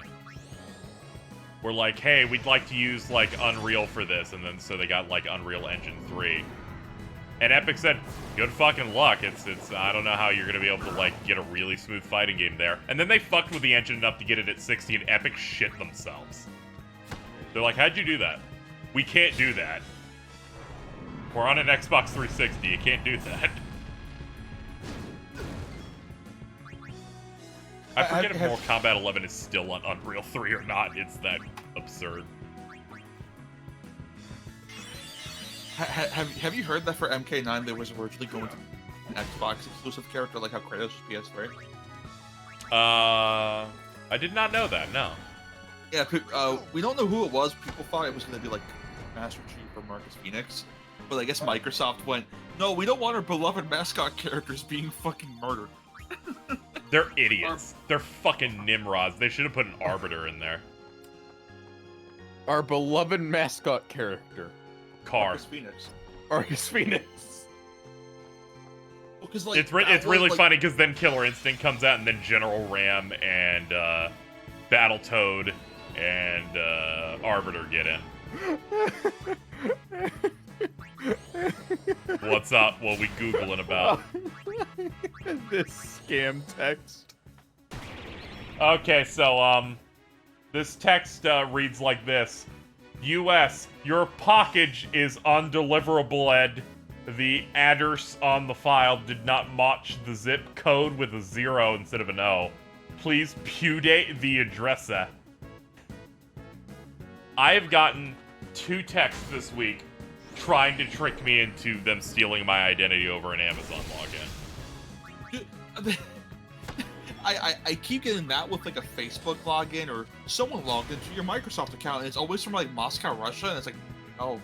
S2: were like, hey, we'd like to use like Unreal for this, and then so they got like Unreal Engine 3. And Epic said, good fucking luck. It's I don't know how you're gonna be able to like get a really smooth fighting game there. And then they fucked with the engine enough to get it at 60, and Epic shit themselves. They're like, how'd you do that? We can't do that. We're on an Xbox 360. You can't do that. I forget if Mortal Kombat 11 is still on Unreal 3 or not. It's that absurd.
S11: Have you heard that for MK9 there was originally going to be an Xbox exclusive character like how Kratos was PS3?
S2: I did not know that, no.
S11: Yeah, we don't know who it was. People thought it was going to be like Master Chief or Marcus Phoenix. But I guess Microsoft went, no, we don't want our beloved mascot characters being fucking murdered.
S2: They're idiots. They're fucking Nimrods. They should have put an Arbiter in there.
S1: Our beloved mascot character.
S11: Marcus Phoenix.
S1: Marcus Phoenix.
S11: Well, 'cause, like,
S2: it's really funny because then Killer Instinct comes out and then General Ram and Battletoad and Arbiter get in. What's up? What we Googling about?
S1: This scam text.
S2: Okay, so this text reads like this: U.S. Your package is undeliverable, Ed. The address on the file did not match the zip code with a 0 instead of an O. Please update the address. I have gotten 2 texts this week trying to trick me into them stealing my identity over an Amazon login.
S11: I keep getting that with like a Facebook login or someone logged into your Microsoft account, and it's always from like Moscow, Russia, and it's like, oh,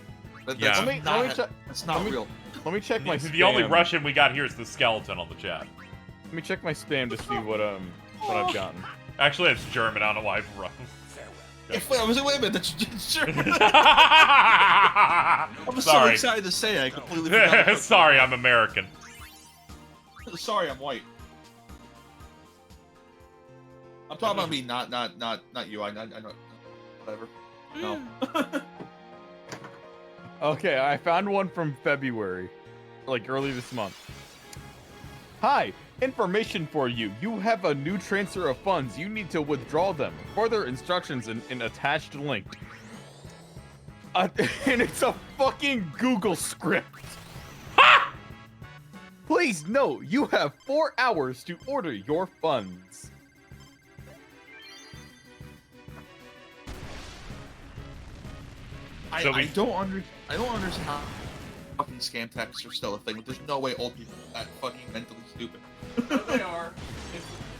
S11: that's not real.
S1: Let me check my.
S2: The only Russian we got here is the skeleton on the chat.
S1: Let me check my spam to see what I've gotten.
S2: Actually, it's German. I don't know why I've run.
S11: I was like, wait a minute, that's German. I was so excited to say it, I completely forgot.
S2: Sorry, I'm American.
S11: Sorry, I'm white. I'm talking about me, not you. I know. Whatever. No.
S1: Okay, I found one from February, like early this month. Hi, information for you. You have a new transfer of funds. You need to withdraw them. Further instructions in attached link. And it's a fucking Google script. Ha! Please note, you have 4 hours to order your funds.
S11: I don't understand how fucking scam texts are still a thing. There's no way old people are that fucking mentally stupid.
S10: They are.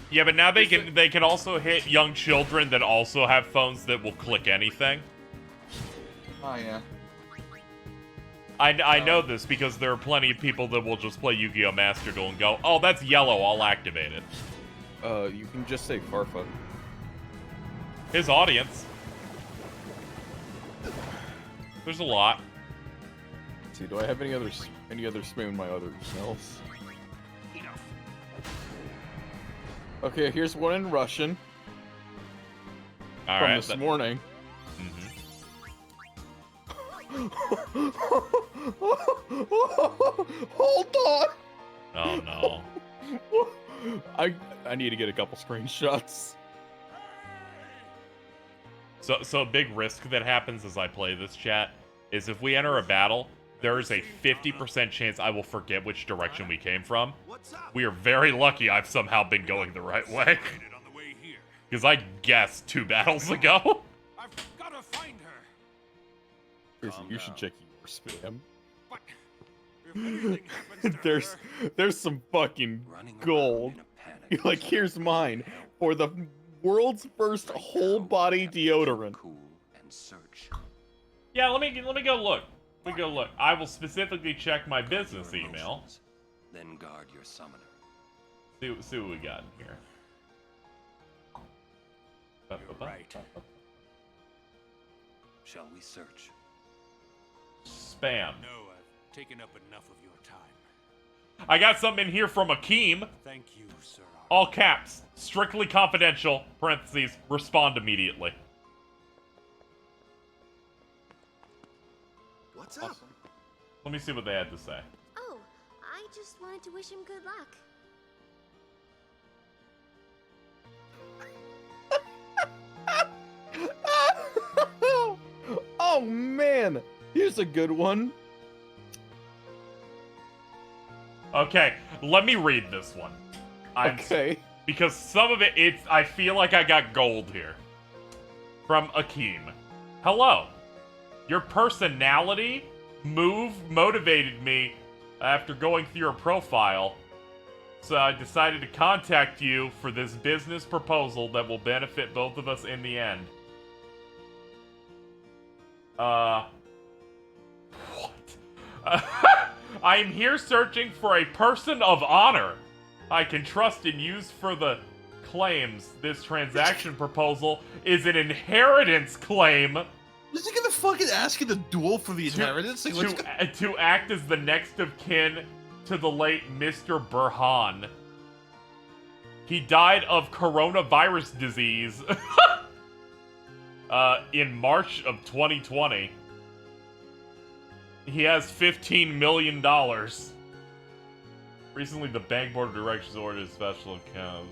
S2: Yeah, but now they can also hit young children that also have phones that will click anything.
S11: Oh yeah.
S2: I know this because there are plenty of people that will just play Yu-Gi-Oh! Master Duel and go, oh, that's yellow, I'll activate it.
S1: You can just say Farfa.
S2: His audience. There's a lot.
S1: Let's see, do I have any other spam in my other emails? Okay, here's one in Russian. From this morning. Hold on.
S2: Oh no.
S1: I need to get a couple screenshots.
S2: So a big risk that happens as I play this chat is if we enter a battle, there is a 50% chance I will forget which direction we came from. We are very lucky I've somehow been going the right way. Because I guessed 2 battles ago.
S3: I've got to find her.
S1: Seriously, you should check your spam. There's some fucking gold. Like, here's mine for the world's first whole body deodorant.
S2: Yeah, let me go look. Let me go look. I will specifically check my business email.
S6: Then guard your summoner.
S2: See what we got in here.
S6: You're right. Shall we search?
S2: Spam.
S3: No, I've taken up enough of your time.
S2: I got something in here from Akeem.
S3: Thank you, sir.
S2: All caps. Strictly confidential. Parentheses. Respond immediately.
S4: What's up?
S2: Let me see what they had to say.
S5: Oh, I just wanted to wish him good luck.
S1: Oh man, here's a good one.
S2: Okay, let me read this one.
S1: Okay.
S2: Because some of it, I feel like I got gold here. From Akeem. Hello. Your personality motivated me after going through your profile. So I decided to contact you for this business proposal that will benefit both of us in the end. What? I am here searching for a person of honor I can trust and use for the claims. This transaction proposal is an inheritance claim.
S11: Is he gonna fucking ask you to duel for the inheritance?
S2: To act as the next of kin to the late Mr. Burhan. He died of coronavirus disease in March of 2020. He has $15 million. Recently, the bank board of directors ordered a special account.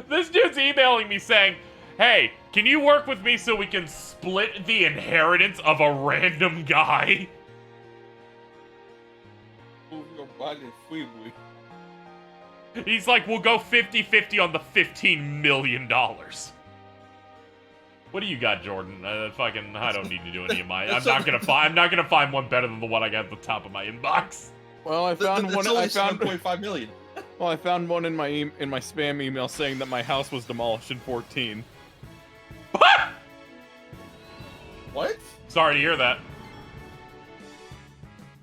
S2: This dude's emailing me saying, hey, can you work with me so we can split the inheritance of a random guy? He's like, we'll go 50-50 on the $15 million. What do you got, Jordan? I don't need to do any of mine. I'm not gonna find one better than the one I got at the top of my inbox.
S1: Well, I found one.
S11: It's only
S1: I found
S11: 7.5 million.
S1: Well, I found one in my spam email saying that my house was demolished in 14.
S11: What?
S2: Sorry to hear that.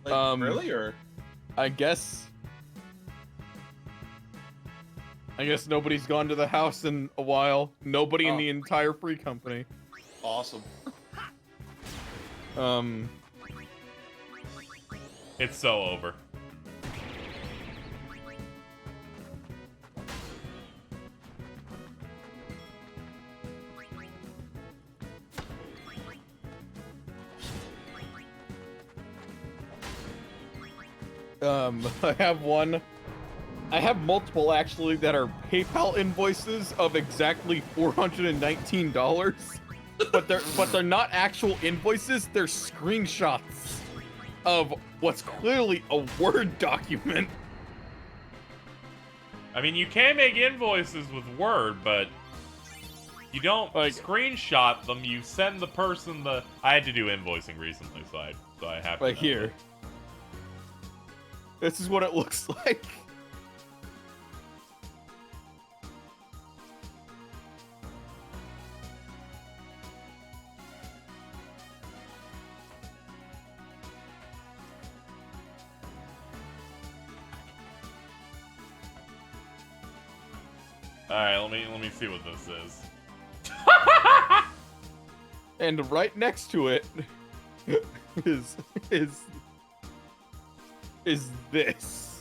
S11: Like, really, or?
S1: I guess nobody's gone to the house in a while. Nobody in the entire free company.
S11: Awesome.
S2: It's so over.
S1: I have multiple actually that are PayPal invoices of exactly $419, but they're not actual invoices. They're screenshots of what's clearly a Word document.
S2: I mean, you can make invoices with Word, but you don't screenshot them. You send the person the. I had to do invoicing recently, so I have to.
S1: Like here. This is what it looks like.
S2: All right, let me see what this is.
S1: And right next to it is this.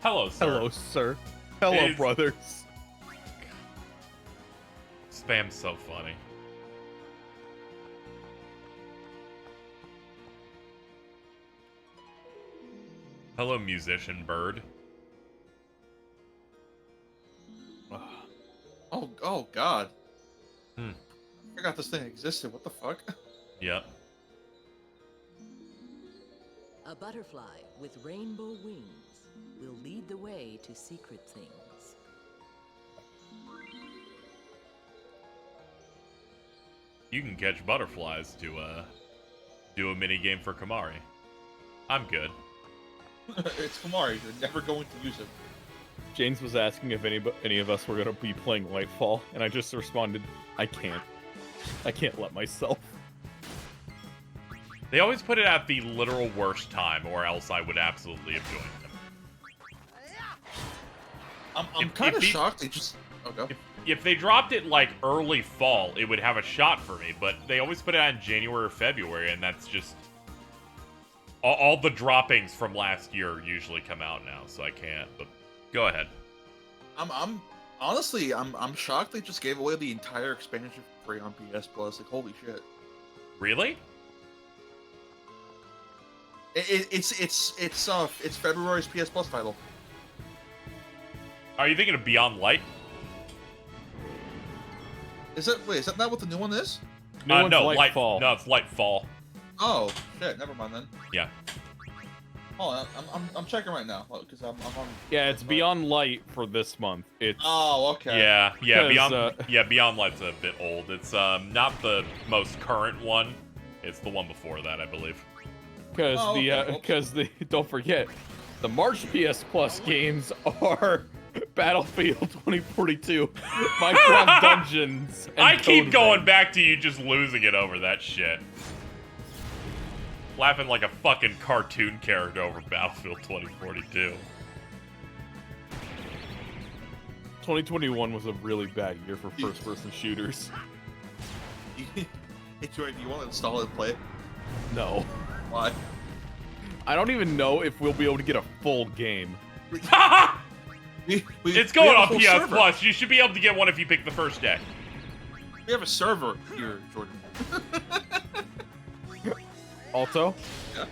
S2: Hello, sir.
S1: Hello, sir. Hello, brothers.
S2: Spam's so funny. Hello, musician bird.
S11: Oh God.
S2: Hmm.
S11: I forgot this thing existed. What the fuck?
S2: Yep.
S14: A butterfly with rainbow wings will lead the way to secret things.
S2: You can catch butterflies to do a mini game for Kamari. I'm good.
S11: It's Kamari. You're never going to use it.
S1: James was asking if any of us were going to be playing Lightfall, and I just responded, I can't. I can't let myself.
S2: They always put it at the literal worst time, or else I would absolutely have joined them.
S11: I'm kind of shocked they just... Okay.
S2: If they dropped it, like, early fall, it would have a shot for me, but they always put it out in January or February, and that's just... All the droppings from last year usually come out now, so I can't, but go ahead.
S11: I'm honestly shocked they just gave away the entire expansion for free on PS Plus. Like, holy shit.
S2: Really?
S11: It's February's PS Plus title.
S2: Are you thinking of Beyond Light?
S11: Is that not what the new one is?
S2: No, Lightfall. No, it's Lightfall.
S11: Oh shit! Never mind then.
S2: Yeah.
S11: Oh, I'm checking right now because I'm on.
S1: Yeah, it's Beyond Light for this month. It's.
S11: Oh, okay.
S2: Yeah, Beyond Light's a bit old. It's not the most current one. It's the one before that, I believe.
S1: Because don't forget, the March PS Plus games are Battlefield 2042, Minecraft Dungeons. And
S2: I keep going back to you just losing it over that shit. Laughing like a fucking cartoon character over Battlefield 2042.
S1: 2021 was a really bad year for first-person shooters.
S11: It's right. Do you want to install it and play it?
S1: No.
S11: Why?
S1: I don't even know if we'll be able to get a full game.
S2: It's going on PS Plus. You should be able to get one if you pick the first day.
S11: We have a server here, Jordan.
S1: Also,
S11: yeah.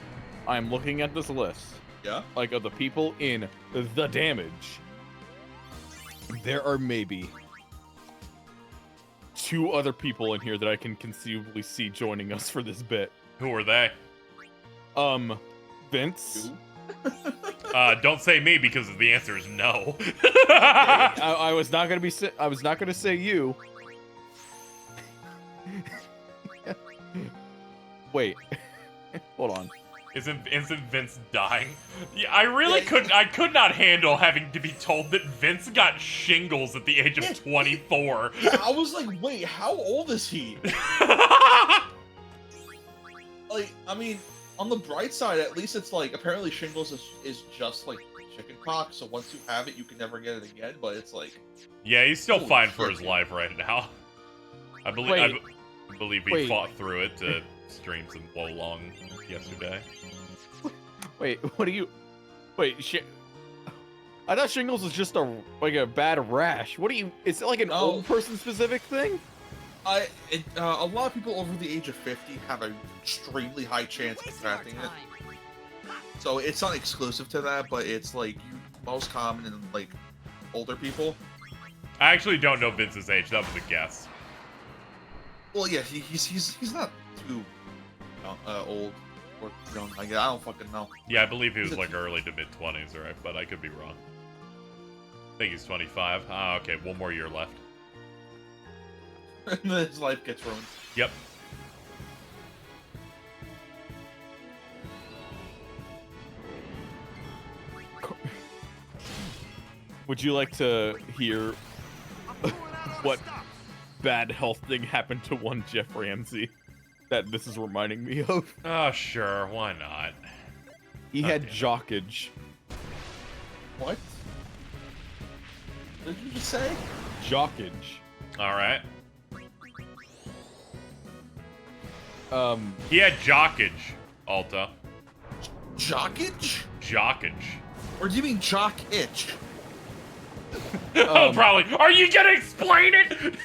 S1: I'm looking at this list.
S11: Yeah.
S1: Like of the people in the damage. There are maybe 2 other people in here that I can conceivably see joining us for this bit.
S2: Who are they?
S1: Vince.
S2: Don't say me because the answer is no.
S1: I was not gonna say you. Wait. Hold on.
S2: Isn't Vince dying? Yeah, I could not handle having to be told that Vince got shingles at the age of 24.
S11: Yeah, I was like, wait, how old is he? Like, I mean, on the bright side, at least it's like, apparently shingles is just like chickenpox, so once you have it, you can never get it again, but it's like...
S2: Yeah, he's still fine for his life right now. I believe he fought through it to stream some Wolong yesterday.
S1: Wait, what do you... Wait, I thought shingles was just a bad rash. What do you... Is it like an old person specific thing?
S11: A lot of people over the age of 50 have an extremely high chance of contracting it. So it's not exclusive to that, but it's like most common in like older people.
S2: I actually don't know Vince's age. That was a guess.
S11: Well, yeah, he's not too old or young. I don't fucking know.
S2: Yeah, I believe he was like early to mid-20s, right? But I could be wrong. I think he's 25. Ah, okay, one more year left.
S11: And then his life gets ruined.
S2: Yep.
S1: Would you like to hear what bad health thing happened to one Jeff Ramsey that this is reminding me of?
S2: Oh, sure. Why not?
S1: He had jockage.
S11: What? What did you just say?
S1: Jockage.
S2: All right.
S1: He
S2: had jockage, Alta.
S11: Jockage?
S2: Jockage.
S11: Or do you mean jock itch?
S2: Oh, probably. Are you gonna explain it?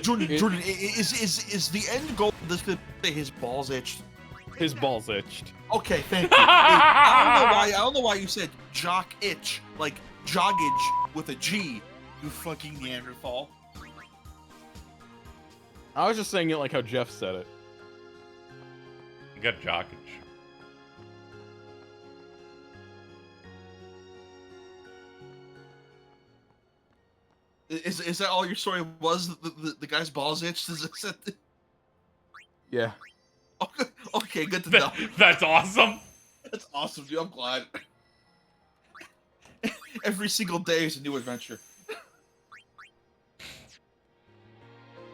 S11: Jordan, is the end goal of this to say his balls itched?
S1: His balls itched.
S11: Okay, thank you. Hey, I don't know why you said jock itch, like joggage with a G, you fucking Neanderthal.
S1: I was just saying it like how Jeff said it.
S2: You got jockage.
S11: Is that all your story was? The guy's balls itched?
S1: Yeah.
S11: Okay, good to know.
S2: That's awesome.
S11: That's awesome, dude. I'm glad. Every single day is a new adventure.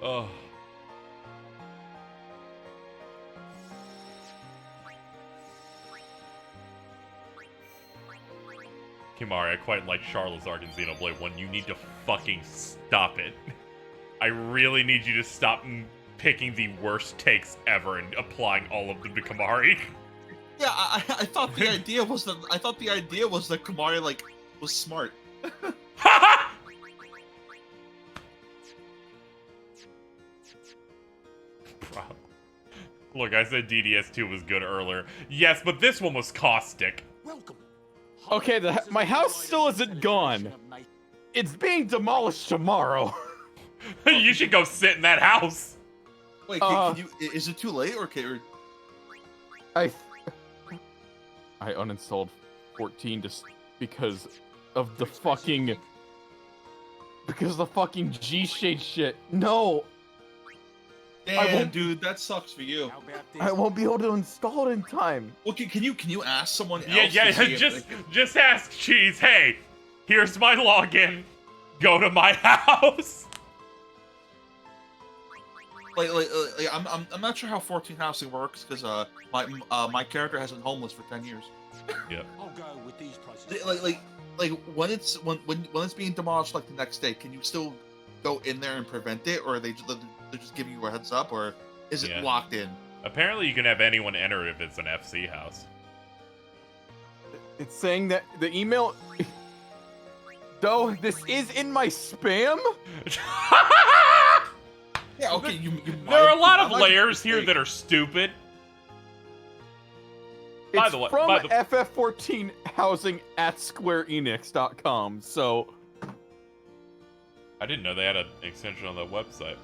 S2: Oh. Kimari, I quite like Charlotte's arc in Xenoblade 1. You need to fucking stop it. I really need you to stop picking the worst takes ever and applying all of them to Kimari.
S11: Yeah, I thought the idea was that Kimari like was smart.
S2: Look, I said DDS2 was good earlier. Yes, but this one was caustic.
S3: Welcome.
S1: Okay, my house still isn't gone. It's being demolished tomorrow.
S2: You should go sit in that house.
S11: Wait, can you? Is it too late or okay?
S1: I uninstalled 14 just because of the fucking G-Shade shit. No.
S11: Damn, dude, that sucks for you.
S1: I won't be able to install it in time.
S11: Well, can you ask someone else?
S2: Yeah, just ask Cheese. Hey, here's my login. Go to my house.
S11: I'm not sure how 14 housing works because my character has been homeless for 10 years.
S2: Yeah.
S3: I'll go with these prices.
S11: Like when it's being demolished like the next day, can you still go in there and prevent it, or are they're just giving you a heads up, or is it locked in?
S2: Apparently, you can have anyone enter if it's an FC house.
S1: It's saying that the email. Though this is in my spam.
S11: Yeah, okay.
S2: There are a lot of layers here that are stupid.
S1: It's from FF14 housing at SquareEnix.com, so...
S2: I didn't know they had an extension on the website.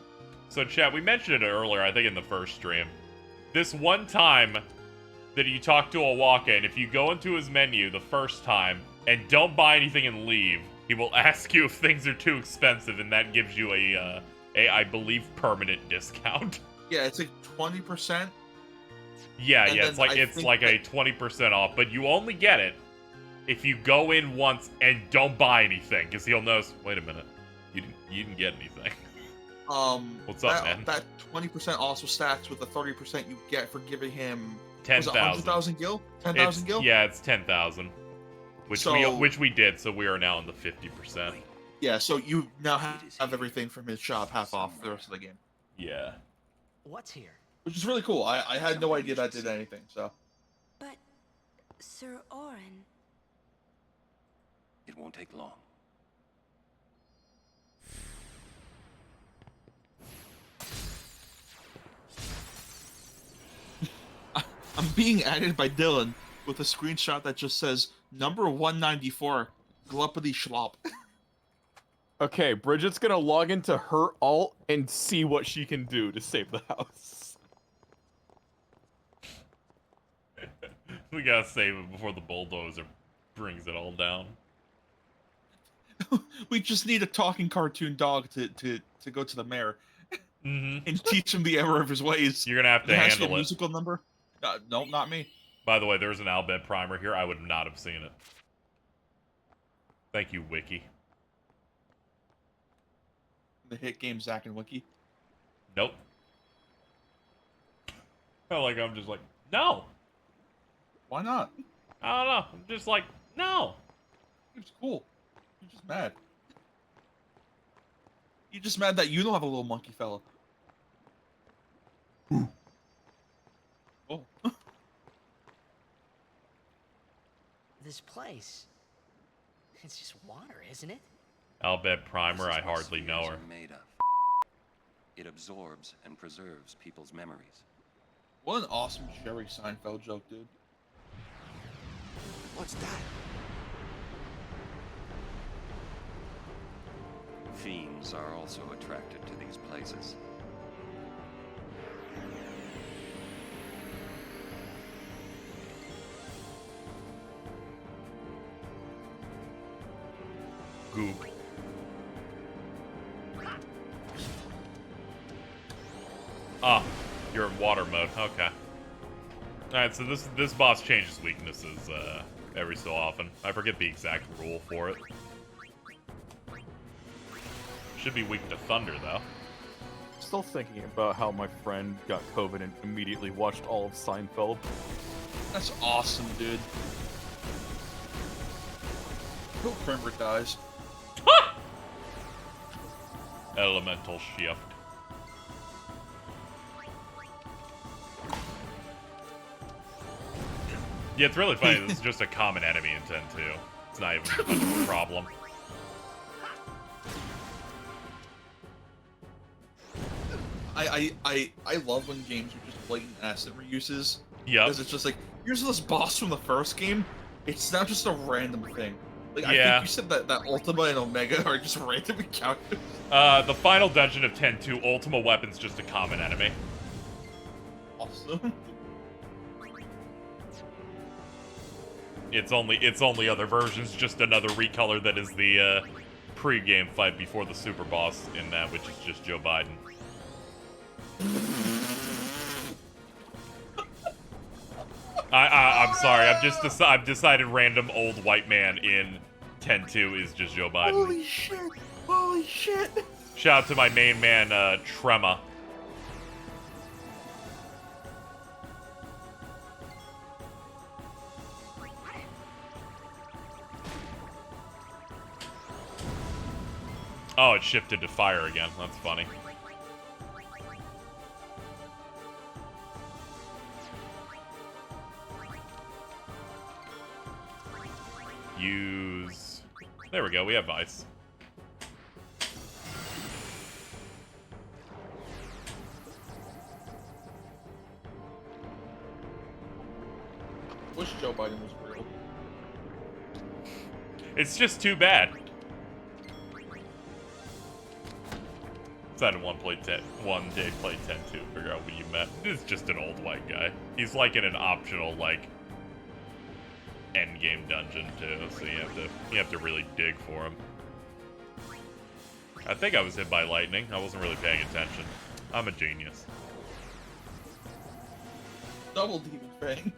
S2: So, chat, we mentioned it earlier, I think in the first stream. This one time that you talk to a walk-in, if you go into his menu the first time and don't buy anything and leave, he will ask you if things are too expensive, and that gives you a I believe, permanent discount.
S11: Yeah, it's like 20%.
S2: Yeah, it's like a 20% off, but you only get it if you go in once and don't buy anything, because he'll notice. Wait a minute, you didn't get anything. What's up, man?
S11: That 20% also stacks with the 30% you get for giving him
S2: 10,000
S11: gil. 10,000 gil.
S2: Yeah, it's 10,000, which we did. So we are now in the 50%.
S11: Yeah, so you now have everything from his shop half off for the rest of the game.
S2: Yeah.
S7: What's here?
S11: Which is really cool. I had no idea that did anything. So.
S12: But, Sir Orin.
S6: It won't take long.
S11: I'm being added by Dylan with a screenshot that just says number 194, Gluppity Schlop.
S1: Okay, Bridget's gonna log into her alt and see what she can do to save the house.
S2: We gotta save it before the bulldozer brings it all down.
S11: We just need a talking cartoon dog to go to the mayor and teach him the error of his ways.
S2: You're gonna have to handle it.
S11: Musical number? No, not me.
S2: By the way, there's an Albed primer here. I would not have seen it. Thank you, Wiki.
S11: The hit game Zack and Wiki?
S2: Nope. I'm just like, no.
S11: Why not?
S2: I don't know. I'm just like, no.
S11: It's cool. You're just mad. You're just mad that you don't have a little monkey fella. Oh.
S7: This place. It's just water, isn't it?
S2: Albed primer, I hardly know her.
S6: Made of. It absorbs and preserves people's memories.
S11: What an awesome Jerry Seinfeld joke, dude.
S4: What's that?
S6: Fiends are also attracted to these places.
S2: Goop. Ah, you're in water mode. Okay. Alright, so this boss changes weaknesses every so often. I forget the exact rule for it. Should be weak to thunder, though.
S1: Still thinking about how my friend got COVID and immediately watched all of Seinfeld.
S11: That's awesome, dude. Hope Kramer dies.
S2: Elemental shift. Yeah, it's really funny. This is just a common enemy in 10-2. It's not even much of a problem.
S11: I love when games are just blatant asset reuses.
S2: Yeah.
S11: Because it's just like, here's this boss from the first game. It's not just a random thing. Like, I think you said that Ultima and Omega are just random encounters.
S2: The final dungeon of 10-2, Ultima Weapon's just a common enemy.
S11: Awesome.
S2: It's only other versions, just another recolor that is the pre-game fight before the super boss in that, which is just Joe Biden. I'm sorry. I've decided random old white man in 10-2 is just Joe Biden.
S11: Holy shit! Holy shit!
S2: Shout out to my main man, Trema. Oh, it shifted to fire again. That's funny. Use... There we go, we have ice.
S11: Wish Joe Biden was real.
S2: It's just too bad. Decided one day play 10-2, figure out what you meant. It's just an old white guy. He's like in an optional, like, endgame dungeon too, so you have to really dig for him. I think I was hit by lightning. I wasn't really paying attention. I'm a genius.
S11: Double demon fang.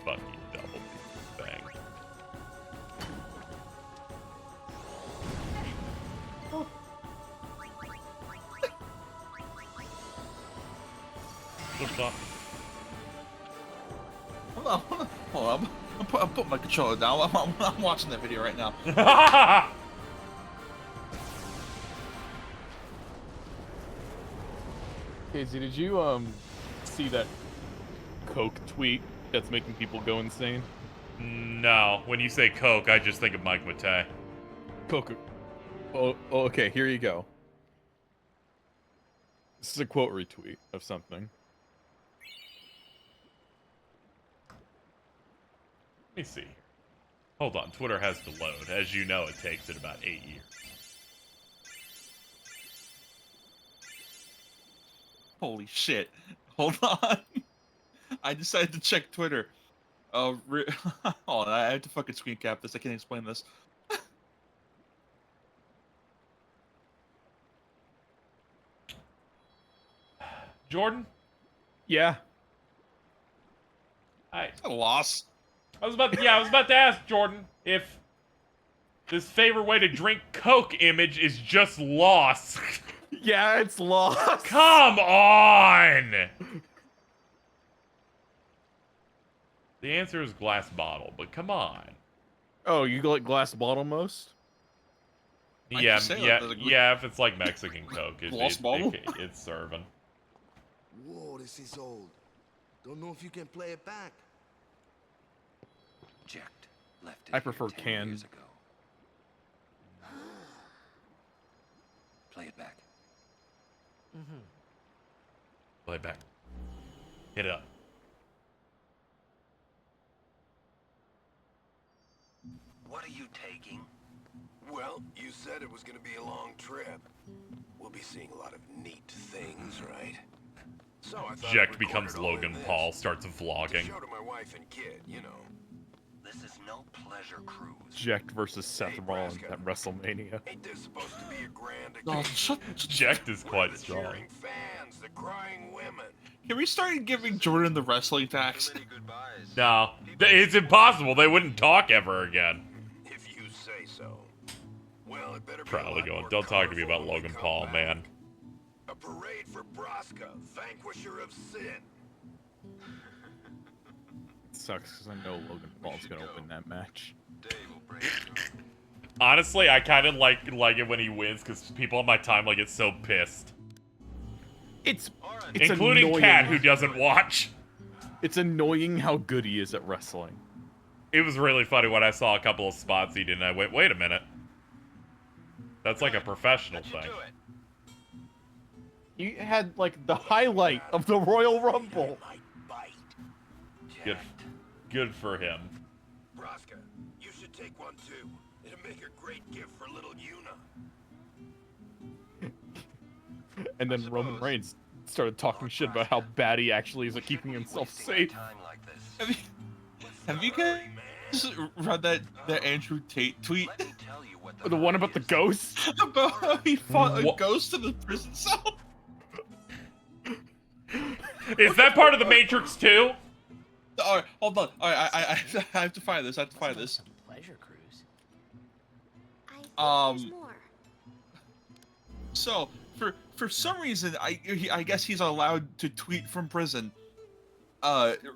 S2: Fucking double demon fang. What's up?
S11: Hold on. I'm putting my controller down. I'm watching that video right now.
S1: Casey, did you see that Coke tweet that's making people go insane?
S2: No. When you say Coke, I just think of Mike Matei.
S1: Coke. Oh, okay. Here you go. This is a quote retweet of something.
S2: Let me see. Hold on. Twitter has to load. As you know, it takes it about 8 years.
S11: Holy shit. Hold on. I decided to check Twitter. Hold on, I have to fucking screen cap this. I can't explain this.
S2: Jordan?
S1: Yeah.
S11: A loss.
S2: I was about to ask Jordan if this favorite way to drink Coke image is just loss.
S1: Yeah, it's lost.
S2: Come on! The answer is glass bottle, but come on.
S1: Oh, you like glass bottle most?
S2: Yeah, if it's like Mexican Coke, it's serving.
S4: Whoa, this is old. Don't know if you can play it back.
S6: Jecht left it
S1: I prefer
S6: here 10
S1: canned.
S6: years ago. Play it back.
S2: Play it back. Hit it up.
S6: What are you taking?
S4: Well, you said it was going to be a long trip. We'll be seeing a lot of neat things, right? So I thought
S2: Jecht becomes Logan Paul, starts vlogging.
S4: Show to my wife and kid, you know.
S6: This is no pleasure cruise.
S1: Jecht versus Seth Rollins at WrestleMania.
S4: Ain't this supposed to be a grand
S2: Jecht is quite strong.
S4: fans, the crying women?
S11: Can we start giving Jordan the wrestling tax?
S2: No. It's impossible. They wouldn't talk ever again.
S4: If you say so. Well, it better be
S2: Probably going, don't talk to me about Logan Paul, man.
S4: A parade for Braska, vanquisher of sin.
S1: Sucks because I know Logan Paul's gonna win that match.
S2: Honestly, I kind of like it when he wins because people on my timeline get so pissed.
S1: It's
S2: including
S1: annoying.
S2: Kat, who doesn't watch.
S1: It's annoying how good he is at wrestling.
S2: It was really funny when I saw a couple of spots he did, and I went, wait a minute. That's like a professional thing.
S1: He had, like, the highlight of the Royal Rumble.
S2: Good for him.
S4: Braska, you should take one too. It'll make a great gift for little Yuna.
S1: And then Roman Reigns started talking shit about how bad he actually is at keeping himself safe.
S11: Have you guys read that Andrew Tate tweet?
S1: The one about the ghost?
S11: About how he fought a ghost in the prison cell?
S2: Is that part of the Matrix too?
S11: Alright, hold on. Alright, I have to find this.
S7: Pleasure cruise.
S11: So for some reason, I guess he's allowed to tweet from prison.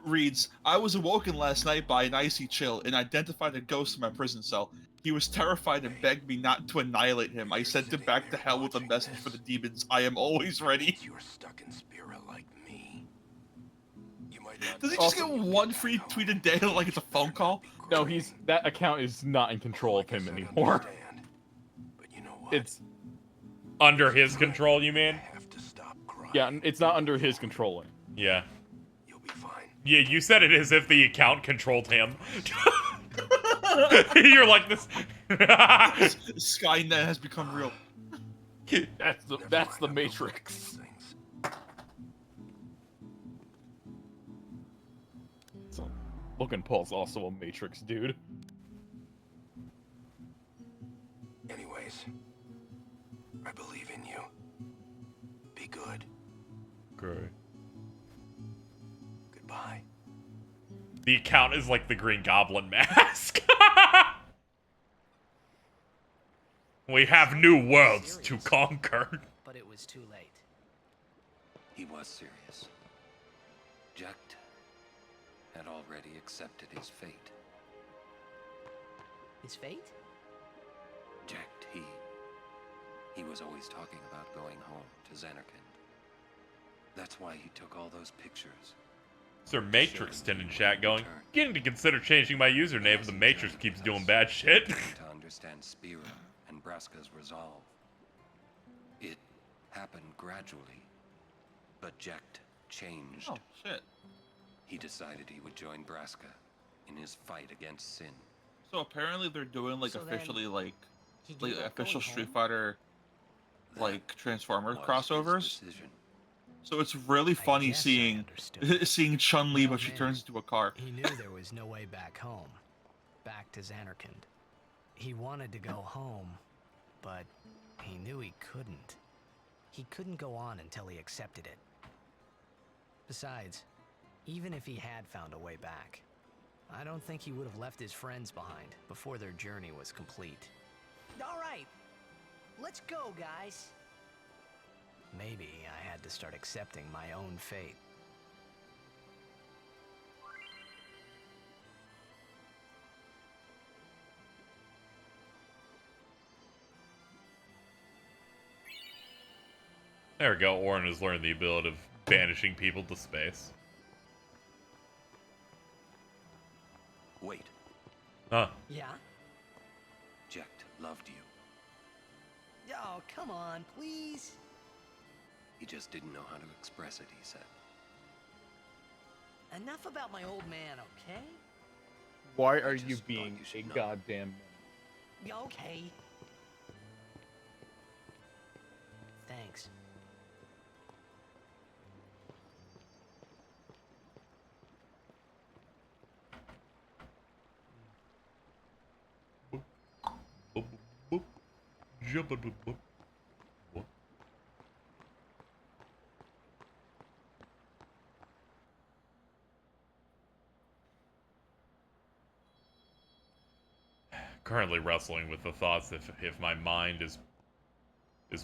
S11: Reads, I was awoken last night by an icy chill and identified a ghost in my prison cell. He was terrified and begged me not to annihilate him. I sent him back to hell with a message for the demons. I am always ready.
S4: You're stuck in Spira like me. You might not.
S11: Does he just get one free tweet a day like it's a phone call?
S1: No, that account is not in control of him anymore.
S4: But you know what?
S1: It's
S2: under his control, you mean?
S1: Yeah, it's not under his controlling.
S2: Yeah.
S4: You'll be fine.
S2: Yeah, you said it as if the account controlled him. You're like this.
S11: Skynet has become real.
S1: That's the Matrix. Logan Paul's also a Matrix dude.
S4: Anyways, I believe in you. Be good.
S2: Great.
S4: Goodbye.
S2: The account is like the Green Goblin mask. We have new worlds to conquer.
S7: But it was too late.
S6: He was serious. Jecht had already accepted his fate.
S7: His fate?
S6: Jecht, he was always talking about going home to Xanarkand. That's why he took all those pictures.
S2: Sir Matrixton in chat going, getting to consider changing my username if the Matrix keeps doing bad shit.
S6: To understand Spira and Braska's resolve. It happened gradually, but Jecht changed.
S11: Oh, shit.
S6: He decided he would join Braska in his fight against sin.
S11: So apparently they're doing like
S6: So
S11: officially
S6: then,
S11: like
S6: he gave up
S11: official
S6: going
S11: Street
S6: home?
S11: Fighter like Transformer
S6: was his
S11: crossovers.
S6: decision.
S11: So it's really funny
S7: guess I
S11: seeing seeing Chun-Li, but she turns into a car.
S7: He knew there was no way back home. Back to Xanarkand. He wanted to go home, but he knew he couldn't. He couldn't go on until he accepted it. Besides, even if he had found a way back, I don't think he would have left his friends behind before their journey was complete. All right, let's go, guys. Maybe I had to start accepting my own fate.
S2: There we go. Orin has learned the ability of banishing people to space.
S6: Wait.
S2: Huh.
S7: Yeah?
S6: Jecht loved you.
S7: Oh, come on, please.
S6: He just didn't know how to express it, he said.
S7: Enough about my old man, okay?
S1: Why are you being a goddamn...
S7: Yeah, okay. Thanks.
S2: Jump up, boop. Currently wrestling with the thoughts if my mind is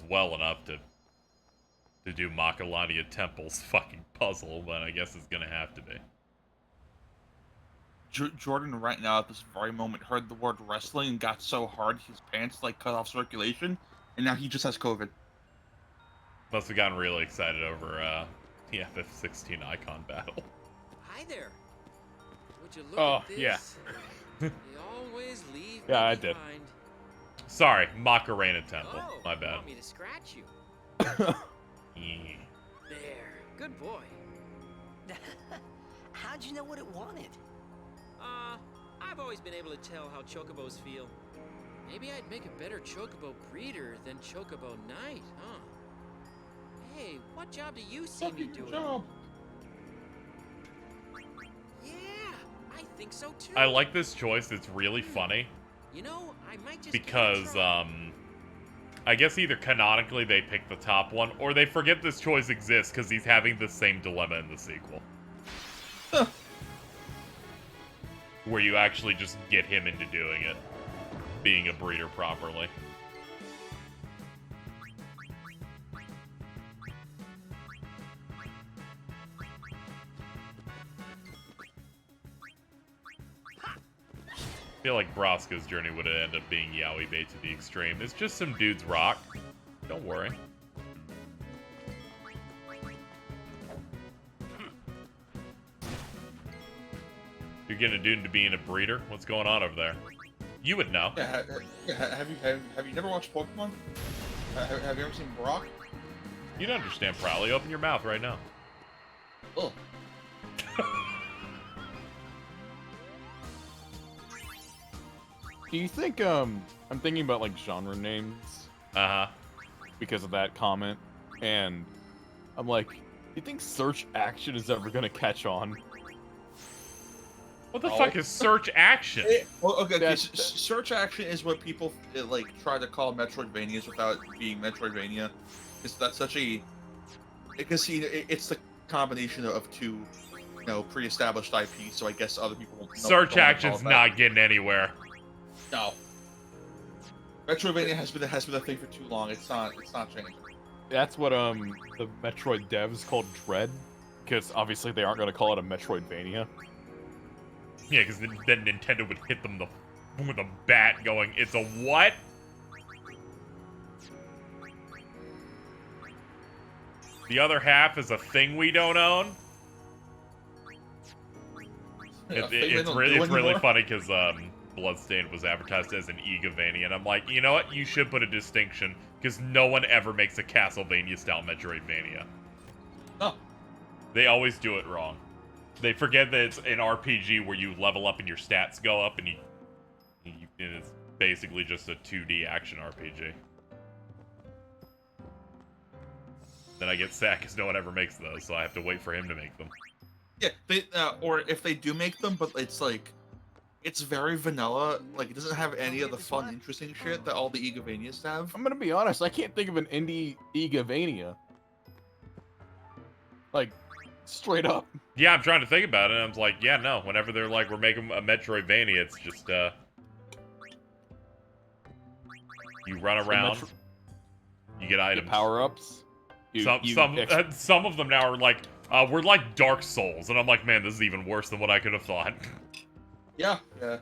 S2: well enough to do Makalania Temple's fucking puzzle, then I guess it's gonna have to be.
S11: Jordan right now at this very moment heard the word wrestling and got so hard his pants like cut off circulation, and now he just has COVID.
S2: Must have gotten really excited over the FF16 icon battle.
S15: Hi there. Would you look
S1: Oh,
S15: at this?
S1: yeah.
S15: You always leave
S1: Yeah,
S15: me
S1: I did.
S15: behind.
S2: Sorry, Macarena Temple.
S15: Oh,
S2: My bad.
S15: You want me to scratch you?
S2: Yeah.
S15: There. Good boy.
S7: How'd you know what it wanted?
S15: I've always been able to tell how chocobos feel. Maybe I'd make a better chocobo breeder than chocobo knight, huh? Hey, what job do you see me doing? Yeah, I think so too.
S2: I like this choice. It's really funny.
S15: You know, I might just
S2: because I guess either canonically they pick the top one, or they forget this choice exists because he's having the same dilemma in the sequel. Where you actually just get him into doing it. Being a breeder properly. I feel like Braska's journey would end up being yaoi bait to the extreme. It's just some dudes rock. Don't worry. You're getting a dude into being a breeder? What's going on over there? You would know.
S11: Yeah, have you never watched Pokemon? Have you ever seen Brock?
S2: You'd understand probably. Open your mouth right now.
S11: Oh.
S1: Do you think, I'm thinking about, like, genre names.
S2: Uh-huh.
S1: Because of that comment. And I'm like, do you think search action is ever gonna catch on?
S2: What the fuck is search action?
S11: Search action is what people like try to call Metroidvanias without being Metroidvania. Because that's such a... Because, see, it's the combination of two, you know, pre-established IPs, so I guess other people won't...
S2: Search action's not getting anywhere.
S11: No. Metroidvania has been a thing for too long. It's not changing.
S1: That's what the Metroid devs called Dread, because obviously they aren't going to call it a Metroidvania.
S2: Yeah, because then Nintendo would hit them with a bat going, it's a what? The other half is a thing we don't own? It's really funny because Bloodstained was advertised as an Egavania, and I'm like, you know what? You should put a distinction, because no one ever makes a Castlevania-style Metroidvania.
S11: No.
S2: They always do it wrong. They forget that it's an RPG where you level up and your stats go up, and and it's basically just a 2D action RPG. Then I get sad because no one ever makes those, so I have to wait for him to make them.
S11: Yeah, or if they do make them, but it's like, it's very vanilla. Like, it doesn't have any of the fun, interesting shit that all the Egavanias have.
S1: I'm gonna be honest, I can't think of an indie Egavania. Like, straight up.
S2: Yeah, I'm trying to think about it, and I'm like, yeah, no. Whenever they're like, we're making a Metroidvania, it's just, you run around, you get items.
S1: Power-ups.
S2: Some of them now are like, we're like Dark Souls, and I'm like, man, this is even worse than what I could have thought.
S11: Yeah. And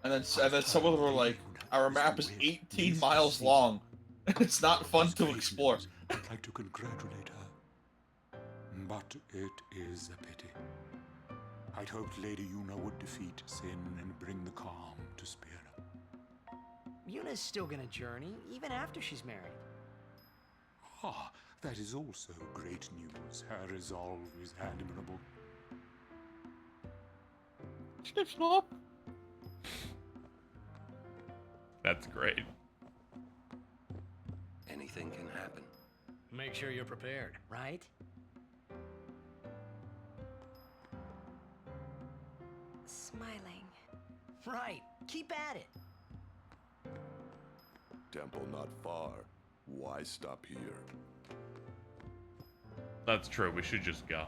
S11: then some of them are like, our map is 18 miles long. It's not fun to explore.
S3: I'd like to congratulate her, but it is a pity. I'd hoped Lady Yuna would defeat Sin and bring the calm to Spira.
S7: Yuna's still gonna journey, even after she's married.
S3: Ah, that is also great news. Her resolve is admirable.
S1: Snip, snop.
S2: That's great.
S6: Anything can happen.
S7: Make sure you're prepared, right?
S12: Smiling.
S7: Right. Keep at it.
S16: Temple not far. Why stop here?
S2: That's true. We should just go.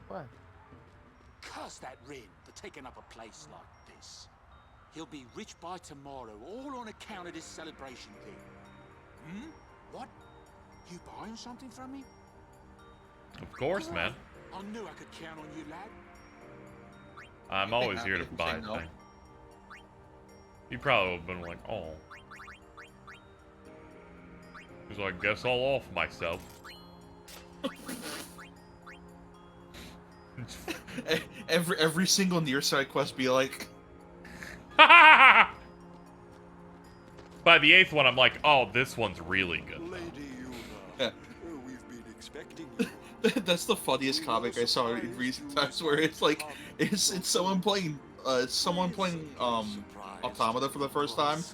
S1: What?
S17: Curse that Rin for taking up a place like this. He'll be rich by tomorrow, all on account of this celebration thing. What? You buying something from me?
S2: Of course, man.
S17: I knew I could count on you, lad.
S2: I'm always here to buy things. He probably would have been like, oh. He's like, guess I'll off myself.
S11: every single near side quest be like.
S2: By the 8th one, I'm like, oh, this one's really good.
S3: Lady Yuna, we've been expecting you.
S11: That's the funniest comic I saw in recent times, where it's like, it's someone playing Automata for the first time,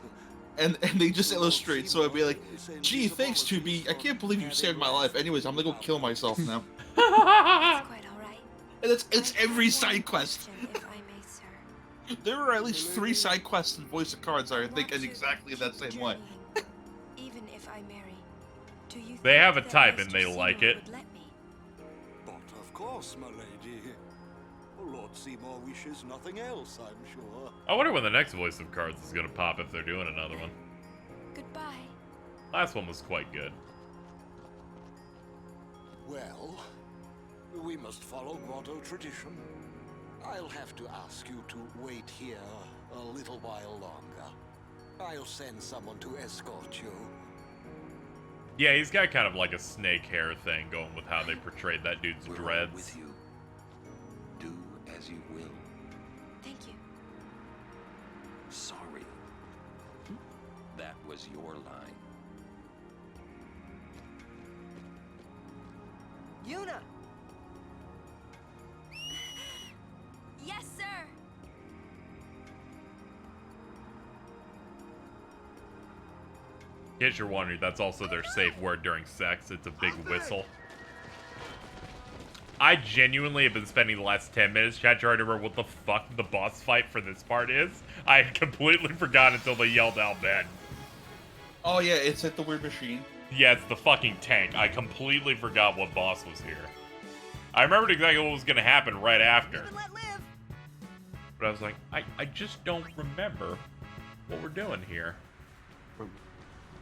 S11: and they just illustrate. So it'd be like, gee, thanks 2B, I can't believe you saved my life. Anyways, I'm gonna go kill myself now.
S12: That's quite alright.
S11: And it's every side quest. There are at least 3 side quests in Voice of Cards I think in exactly that same way.
S12: Even if I marry, do you
S2: They have a type and they like it.
S3: But of course, my lady. Lord Seymour wishes nothing else, I'm sure.
S2: I wonder when the next Voice of Cards is gonna pop if they're doing another one.
S12: Goodbye.
S2: Last one was quite good.
S3: Well, we must follow Grotto tradition. I'll have to ask you to wait here a little while longer. I'll send someone to escort you.
S2: Yeah, he's got kind of like a snake hair thing going with how they portrayed that dude's dreads.
S6: With you. Do as you will.
S12: Thank you.
S6: Sorry. That was your line.
S7: Yuna!
S12: Yes, sir.
S2: In case you're wondering, that's also their safe word during sex. It's a big whistle. I genuinely have been spending the last 10 minutes trying to remember what the fuck the boss fight for this part is. I had completely forgot until they yelled out Ben.
S11: Oh yeah, it's at the weird machine.
S2: Yeah, it's the fucking tank. I completely forgot what boss was here. I remembered exactly what was going to happen right after. But I was like, I just don't remember what we're doing here.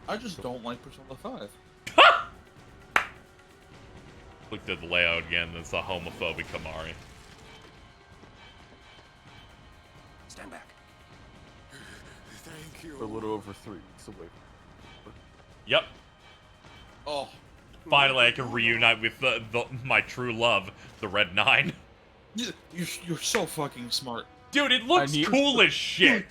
S11: I just don't like Persona 5.
S2: Looked at the layout again. That's a homophobic Kamari.
S6: Stand back.
S3: Thank you.
S1: We're a little over 3 weeks away.
S2: Yep.
S11: Oh.
S2: Finally, I can reunite with my true love, the Red 9.
S11: You're so fucking smart.
S2: Dude, it looks cool as shit.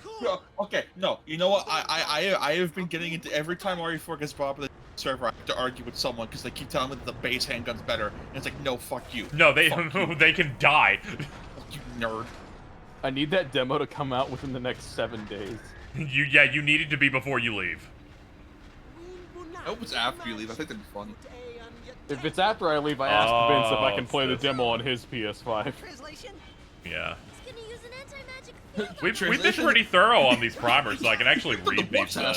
S11: Okay, no. You know what? I have been getting into every time RE4 gets brought up in the server, I have to argue with someone because they keep telling me that the base handgun's better. And it's like, no, fuck you.
S2: No, they they can die.
S11: Fuck you, nerd.
S1: I need that demo to come out within the next 7 days.
S2: You need it to be before you leave.
S11: I hope it's after you leave. I think that'd be fun.
S1: If it's after I leave, I asked Vince if I can play the demo on his PS5.
S2: Yeah.
S5: We've
S2: been pretty thorough on these primers, so I can actually read these. I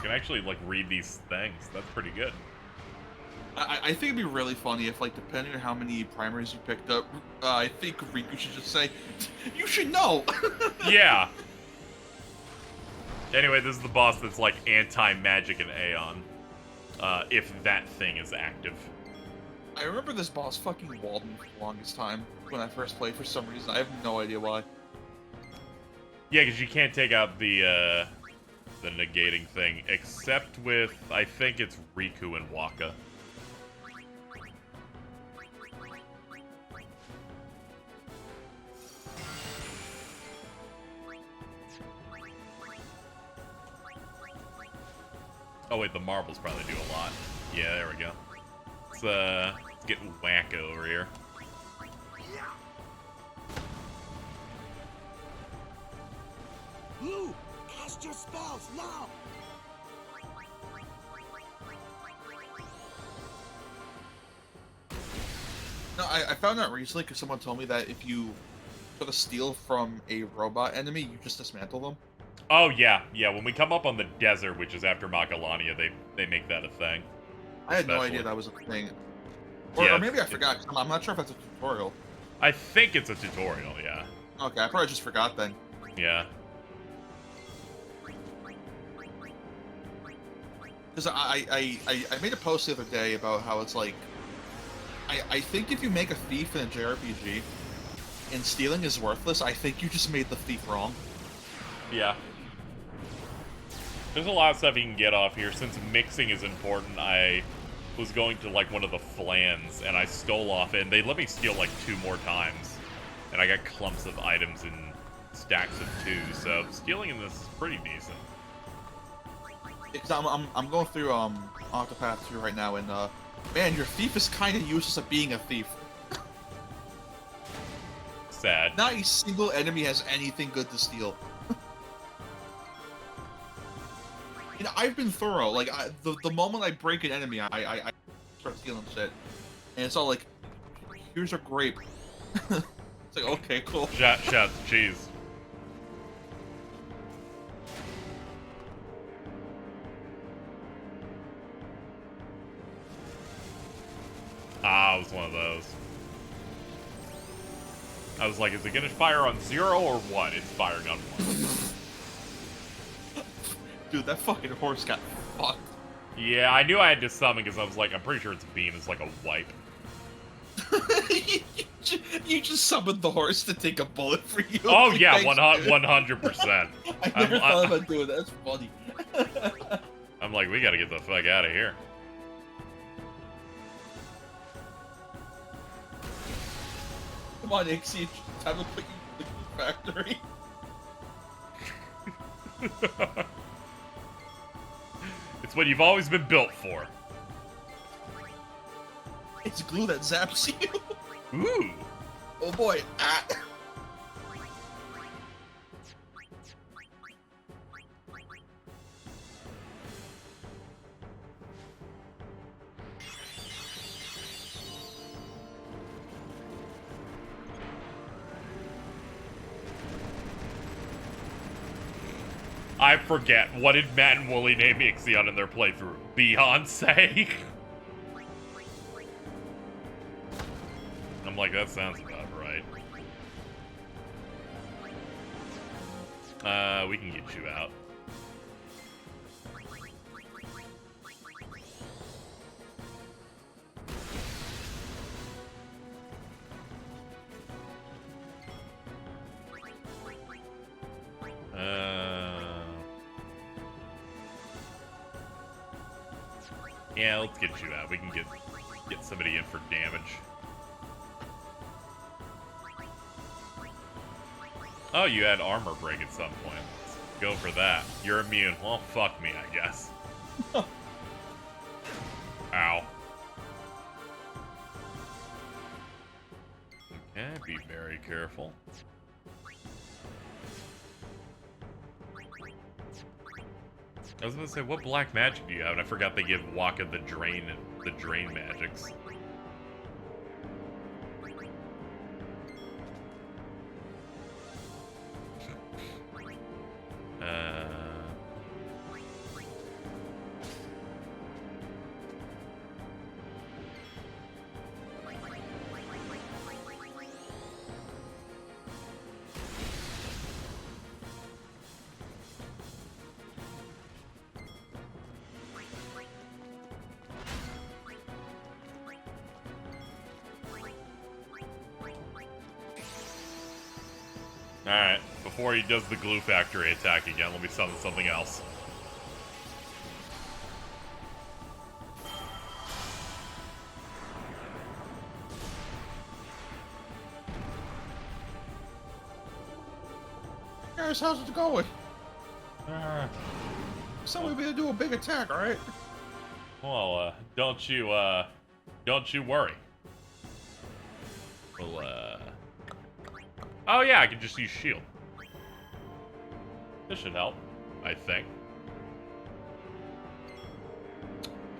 S2: can actually like read these things. That's pretty good.
S11: I think it'd be really funny if, like, depending on how many primers you picked up, I think Riku should just say, "You should know."
S2: Yeah. Anyway, this is the boss that's like anti-magic and Aeon. If that thing is active.
S11: I remember this boss fucking walled me for the longest time when I first played for some reason. I have no idea why.
S2: Yeah, because you can't take out the negating thing, except with, I think it's Riku and Waka. Oh wait, the marbles probably do a lot. Yeah, there we go. It's getting wacko over here.
S17: Lou, cast your spells now.
S11: No, I found out recently because someone told me that if you sort of steal from a robot enemy, you just dismantle them.
S2: Oh yeah, yeah. When we come up on the desert, which is after Macalania, they make that a thing.
S11: I had no idea that was a thing. Or maybe I forgot. I'm not sure if that's a tutorial.
S2: I think it's a tutorial, yeah.
S11: Okay, I probably just forgot then.
S2: Yeah.
S11: Because I made a post the other day about how it's like, I think if you make a thief in a JRPG and stealing is worthless, I think you just made the thief wrong.
S2: Yeah. There's a lot of stuff you can get off here. Since mixing is important, I was going to like one of the flans and I stole off it, and they let me steal like 2 more times. And I got clumps of items in stacks of 2, so stealing in this is pretty decent.
S11: Because I'm going through Octopath 2 right now, and man, your thief is kind of useless at being a thief.
S2: Sad.
S11: Not a single enemy has anything good to steal. You know, I've been thorough. Like, the moment I break an enemy, I start stealing shit, and it's all like, here's a grape. It's like, okay, cool.
S2: Shout to cheese. Ah, it was one of those. I was like, is it gonna fire on 0 or what? It's firing on 1.
S11: Dude, that fucking horse got fucked.
S2: Yeah, I knew I had to summon because I was like, I'm pretty sure its beam is like a wipe.
S11: You just summoned the horse to take a bullet for you.
S2: Oh yeah, 100%.
S11: I never thought about doing that. That's funny.
S2: I'm like, we gotta get the fuck out of here.
S11: Come on, Ixie, time to put you in the factory.
S2: It's what you've always been built for.
S11: It's glue that zaps you.
S2: Ooh.
S11: Oh boy. Ah.
S2: I forget. What did Matt and Wooly name Ixion in their playthrough? Beyonce? I'm like, that sounds about right. We can get you out. Yeah, let's get you out. We can get somebody in for damage. Oh, you had armor break at some point. Let's go for that. You're immune. Well, fuck me, I guess. Ow. Okay, be very careful. I was gonna say, what black magic do you have? And I forgot they give Waka the drain magics. Alright, before he does the glue factory attack again, let me summon something else.
S11: Guys, how's it going? Somebody better do a big attack, alright?
S2: Well, don't you worry. Well, oh yeah, I can just use shield. This should help, I think.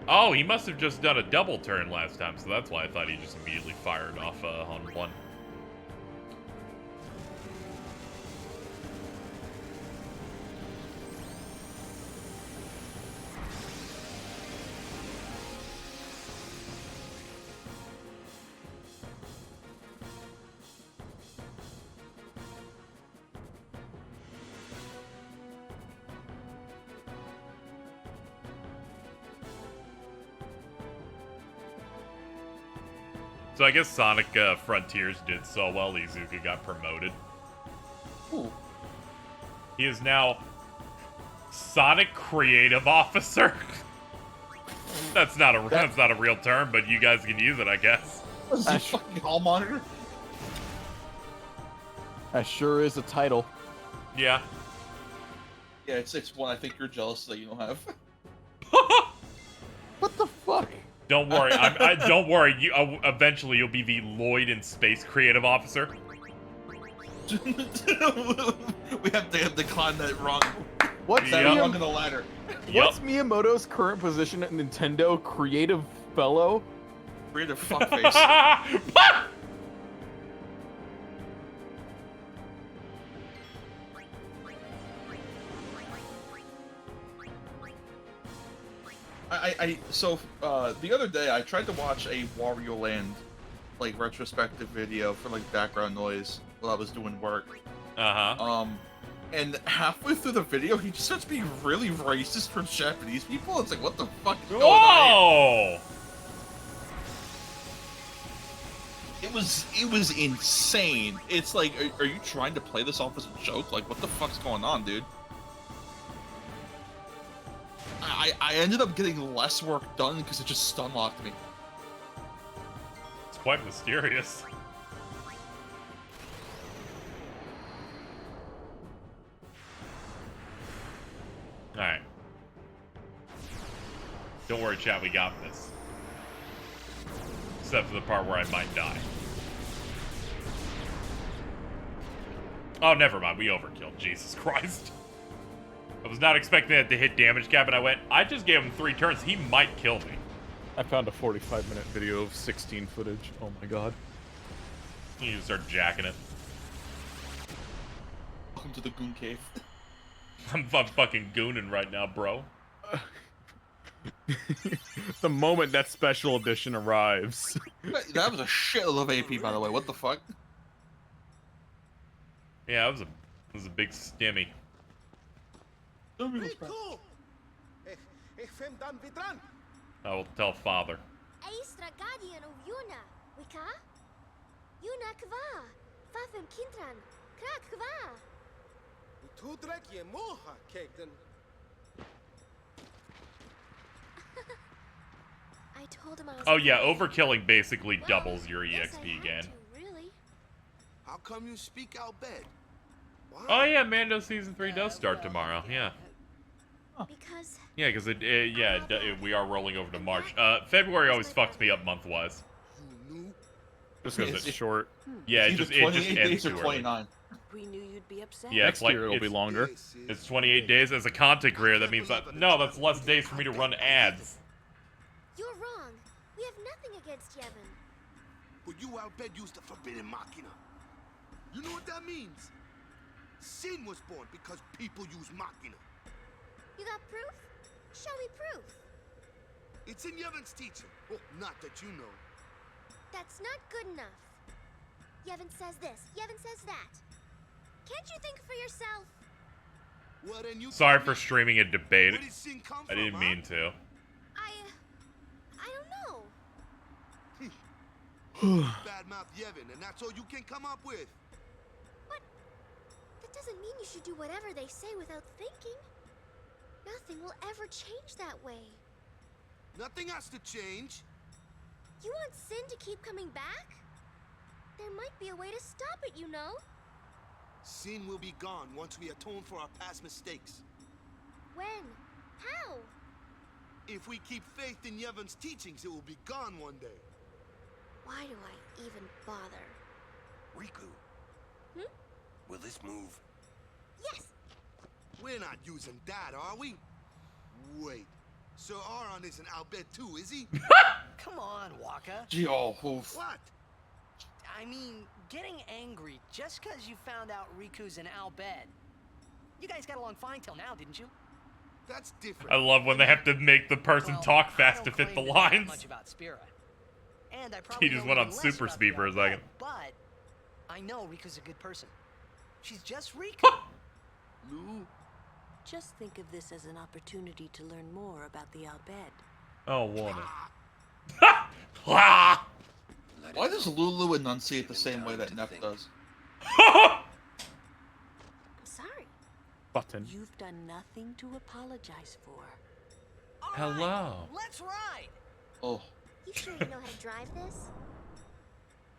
S2: Oh, he must have just done a double turn last time, so that's why I thought he just immediately fired off on one. So I guess Sonic Frontiers did so well, Izuka got promoted.
S11: Ooh.
S2: He is now Sonic Creative Officer. That's not a real term, but you guys can use it, I guess.
S11: What is this, fucking hall monitor?
S1: That sure is a title.
S2: Yeah.
S11: Yeah, it's one I think you're jealous that you don't have.
S1: What the fuck?
S2: Don't worry. Don't worry. You eventually you'll be the Lloyd in Space Creative Officer.
S11: we have to climb that rung.
S1: What's
S11: that rung in the ladder?
S1: What's Miyamoto's current position at Nintendo? Creative Fellow?
S11: Creative fuckface. So the other day I tried to watch a Wario Land like retrospective video for like background noise while I was doing work. And halfway through the video he just starts being really racist for Japanese people. It's like, what the fuck is going on here? It was insane. It's like, are you trying to play this off as a joke? Like, what the fuck's going on, dude? I ended up getting less work done because it just stun locked me.
S2: It's quite mysterious. Alright. Don't worry, chat, we got this. Except for the part where I might die. Oh, never mind, we overkilled. Jesus Christ. I was not expecting it to hit damage cap, and I went, I just gave him 3 turns. He might kill me.
S1: I found a 45-minute video of 16 footage. Oh my god.
S2: You just start jacking it.
S11: Welcome to the Goon Cave.
S2: I'm fucking gooning right now, bro.
S1: The moment that special edition arrives.
S11: That was a shitload of AP, by the way. What the fuck?
S2: Yeah, it was a big stimmy. I will tell father.
S5: Extra guardian of Yuna, Wika? Yuna kva, Fafem Kintran, Krak kva. I told him I was.
S2: Oh yeah, overkilling basically doubles your EXP gain.
S5: Really?
S4: How come you speak Albed?
S2: Oh yeah, Mando season 3 does start tomorrow. Yeah.
S5: Because.
S2: Yeah, because we are rolling over to March. February always fucks me up month-wise. Just because it's short. Yeah, it just ends too early.
S8: We knew you'd be upset.
S2: Yeah,
S1: next year it'll be longer.
S2: It's 28 days as a content creator. That means that that's less days for me to run ads.
S5: You're wrong. We have nothing against Yevon.
S4: But you Albed used the forbidden machina. You know what that means? Sin was born because people use machina.
S5: You got proof? Show me proof.
S4: It's in Yevon's teaching. Well, not that you know.
S5: That's not good enough. Yevon says this, Yevon says that. Can't you think for yourself?
S4: Well, then you
S2: Sorry for streaming a debate.
S4: Where did sin come
S2: I didn't mean to.
S5: I don't know.
S4: Badmouth Yevon, and that's all you can come up with.
S5: But that doesn't mean you should do whatever they say without thinking. Nothing will ever change that way.
S4: Nothing has to change.
S5: You want sin to keep coming back? There might be a way to stop it, you know?
S4: Sin will be gone once we atone for our past mistakes.
S5: When? How?
S4: If we keep faith in Yevon's teachings, it will be gone one day.
S5: Why do I even bother?
S4: Riku.
S5: Hmm?
S4: Will this move?
S5: Yes!
S4: We're not using that, are we? Wait. Sir Aron isn't Albed too, is he?
S7: Come on, Waka.
S4: What?
S7: I mean, getting angry just because you found out Riku's an Albed. You guys got along fine till now, didn't you?
S4: That's different.
S2: I love when they have to make the person talk fast to fit the lines.
S7: Much about Spira. And I
S2: He just went on super speed for a second.
S7: But I know Riku's a good person. She's just Riku.
S4: Lou?
S8: Just think of this as an opportunity to learn more about the Albed.
S2: Oh, woman.
S11: Why does Lulu enunciate the same way that Neff does?
S5: I'm sorry.
S1: Button.
S8: You've done nothing to apologize for.
S2: Hello.
S7: Let's ride.
S11: Oh.
S5: You sure you know how to drive this?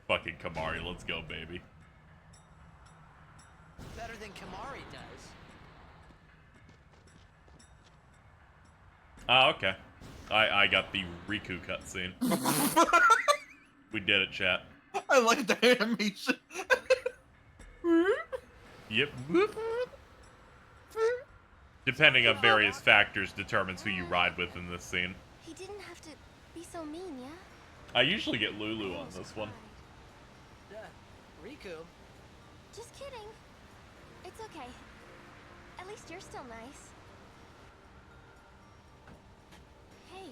S2: Fucking Kamari, let's go, baby.
S7: Better than Kamari does.
S2: Oh, okay. I got the Riku cutscene. We did it, chat.
S11: I like the animation.
S2: Yep. Depending on various factors determines who you ride with in this scene.
S5: He didn't have to be so mean, yeah?
S2: I usually get Lulu on this one.
S7: Riku.
S5: Just kidding. It's okay. At least you're still nice. Hey,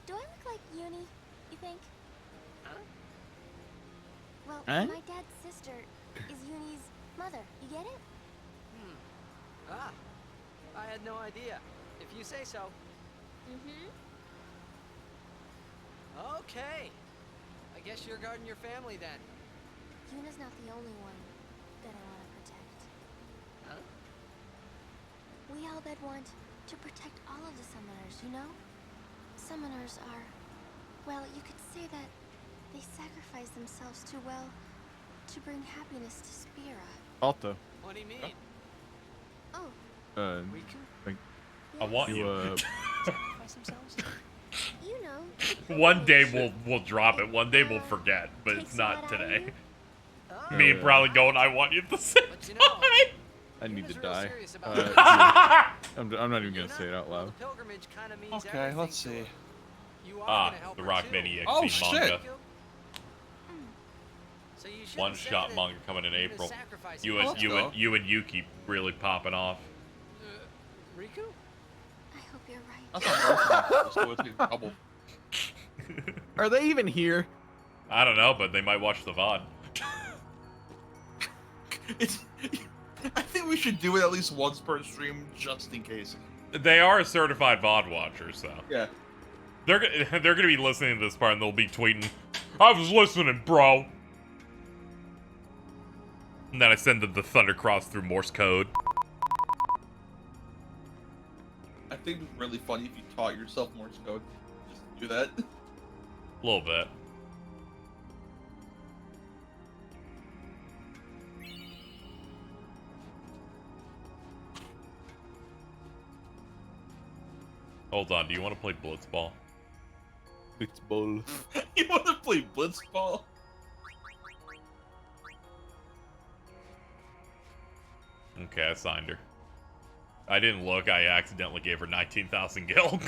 S5: do I look like Uni, you think?
S7: Huh?
S5: Well,
S1: Huh?
S5: my dad's sister is Uni's mother. You get it?
S7: Ah, I had no idea. If you say so.
S5: Mm-hmm.
S7: Okay. I guess you're guarding your family then.
S5: Yuna's not the only one that I want to protect.
S7: Huh?
S5: We Albed want to protect all of the summoners, you know? Summoners are, well, you could say that they sacrifice themselves to, well, to bring happiness to Spira.
S1: Alto.
S7: What do you mean?
S5: Oh.
S1: Like,
S2: I want you.
S7: Sacrifice themselves?
S5: You know.
S2: One day we'll drop it. One day we'll forget, but it's not today. Me probably going, I want you at the same time.
S1: I need to die. I'm not even gonna say it out loud.
S11: Okay, let's see.
S2: Ah, the Rock Band EXE
S11: Oh,
S2: manga.
S11: shit.
S2: One-shot manga coming in April. You and Yuki really popping off.
S12: Riku?
S5: I hope you're right.
S11: That's not both so it's a double.
S1: Are they even here?
S2: I don't know, but they might watch the VOD.
S11: I think we should do it at least once per stream, just in case.
S2: They are a certified VOD watcher, so.
S11: Yeah.
S2: They're gonna be listening to this part and they'll be tweeting, "I was listening, bro." And then I send them the Thundercross through Morse code.
S11: I think it'd be really funny if you taught yourself Morse code. Just do that.
S2: A little bit. Hold on, do you want to play Blitzball?
S1: Blitzball.
S11: You want to play Blitzball?
S2: Okay, I signed her. I didn't look, I accidentally gave her 19,000 gil.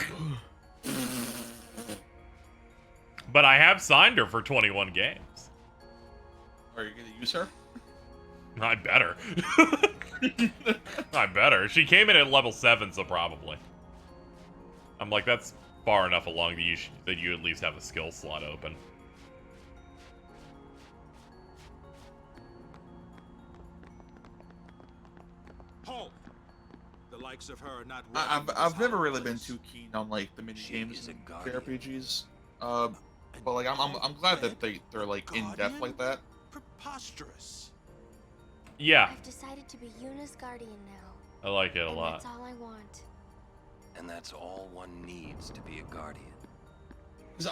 S2: But I have signed her for 21 games.
S11: Are you gonna use her?
S2: I better. I better. She came in at level 7, so probably. I'm like, that's far enough along that you at least have a skill slot open.
S4: Halt! The likes of her are not.
S11: I've never really been too keen on like the mini games in JRPGs. But like I'm glad that they're like in depth like that.
S4: Preposterous.
S2: Yeah.
S5: I've decided to be Yuna's guardian now.
S2: I like it a lot.
S5: That's all I want.
S6: And that's all one needs to be a guardian.
S11: Because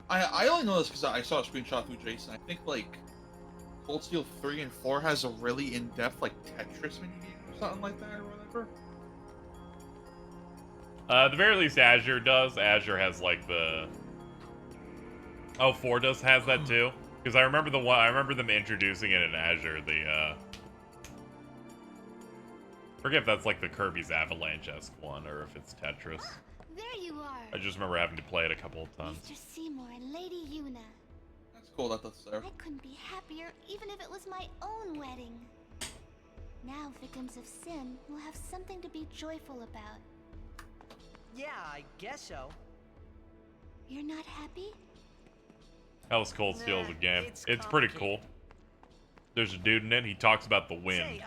S11: I only know this because I saw a screenshot through Jason. I think like Cold Steel 3 and 4 has a really in-depth like Tetris minigame or something like that or whatever.
S2: At the very least, Azure does. Azure has like the. Oh, 4 has that too. Because I remember I remember them introducing it in Azure. The forget if that's like the Kirby's Avalanche-esque one or if it's Tetris.
S5: There you are.
S2: I just remember having to play it a couple of times.
S5: Mr. Seymour and Lady Yuna.
S11: That's cool that that's there.
S5: I couldn't be happier even if it was my own wedding. Now victims of sin will have something to be joyful about.
S7: Yeah, I guess so.
S5: You're not happy?
S2: That was Cold Steel as a game. It's pretty cool. There's a dude in it. He talks about the wind.
S7: Say,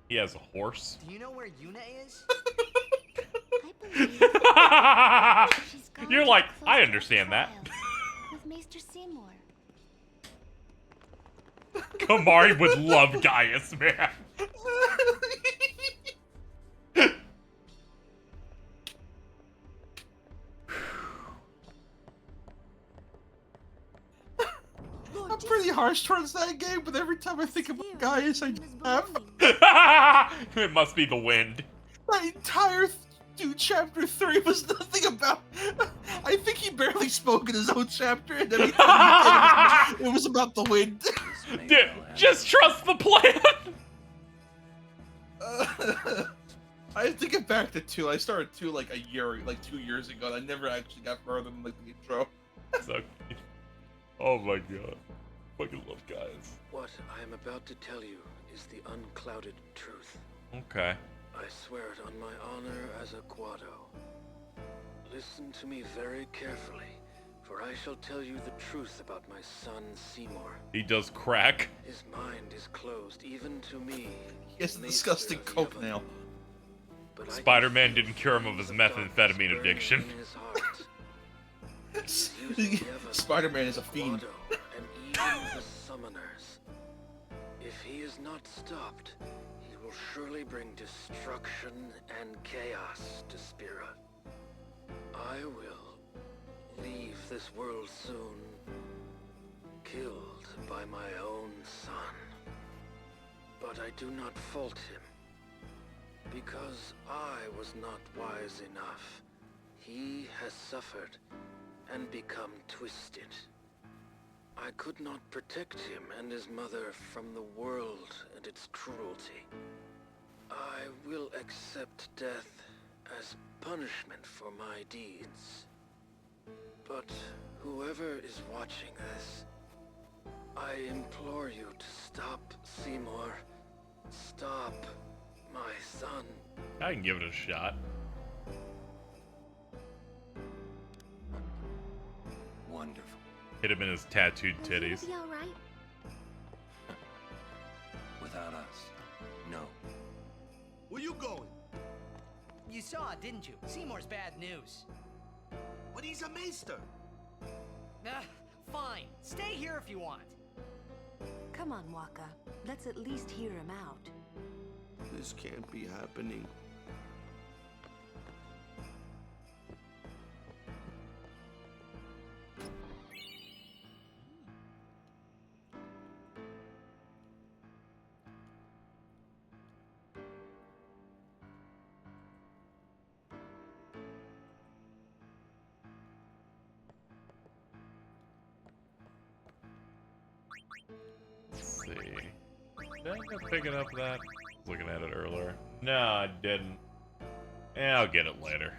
S2: he has a horse.
S7: Do you know where Yuna is?
S2: You're like, I understand that.
S5: With Maester Seymour.
S2: Kamari would love Gaius, man.
S11: I'm pretty harsh towards that game, but every time I think about Gaius, I laugh.
S2: It must be the wind.
S11: That entire chapter 3 was nothing about. I think he barely spoke in his own chapter, and everything he did it was about the wind.
S2: Dude, just trust the plan.
S11: I have to get back to 2. I started 2 like 2 years ago, and I never actually got further than like the intro.
S2: So cute. Oh my god. Fucking love Gaius.
S18: What I am about to tell you is the unclouded truth.
S2: Okay.
S18: I swear it on my honor as a Guado. Listen to me very carefully, for I shall tell you the truth about my son Seymour.
S2: He does crack.
S18: His mind is closed even to me.
S11: He has a disgusting coke nail.
S2: Spider-Man didn't cure him of his methamphetamine addiction.
S11: Spider-Man is a fiend.
S18: And even the summoners. If he is not stopped, he will surely bring destruction and chaos to Spira. I will leave this world soon, killed by my own son. But I do not fault him, because I was not wise enough. He has suffered and become twisted. I could not protect him and his mother from the world and its cruelty. I will accept death as punishment for my deeds. But whoever is watching this, I implore you to stop Seymour. Stop My son.
S2: I can give it a shot.
S6: Wonderful.
S2: Hit him in his tattooed titties.
S5: Be all right?
S6: Without us, no.
S4: Where you going?
S7: You saw it, didn't you? Seymour's bad news.
S4: But he's a maester.
S7: Fine. Stay here if you want.
S8: Come on, Waka. Let's at least hear him out.
S4: This can't be happening.
S2: Let's see. Did I end up picking up that? I was looking at it earlier. No, I didn't. Yeah, I'll get it later.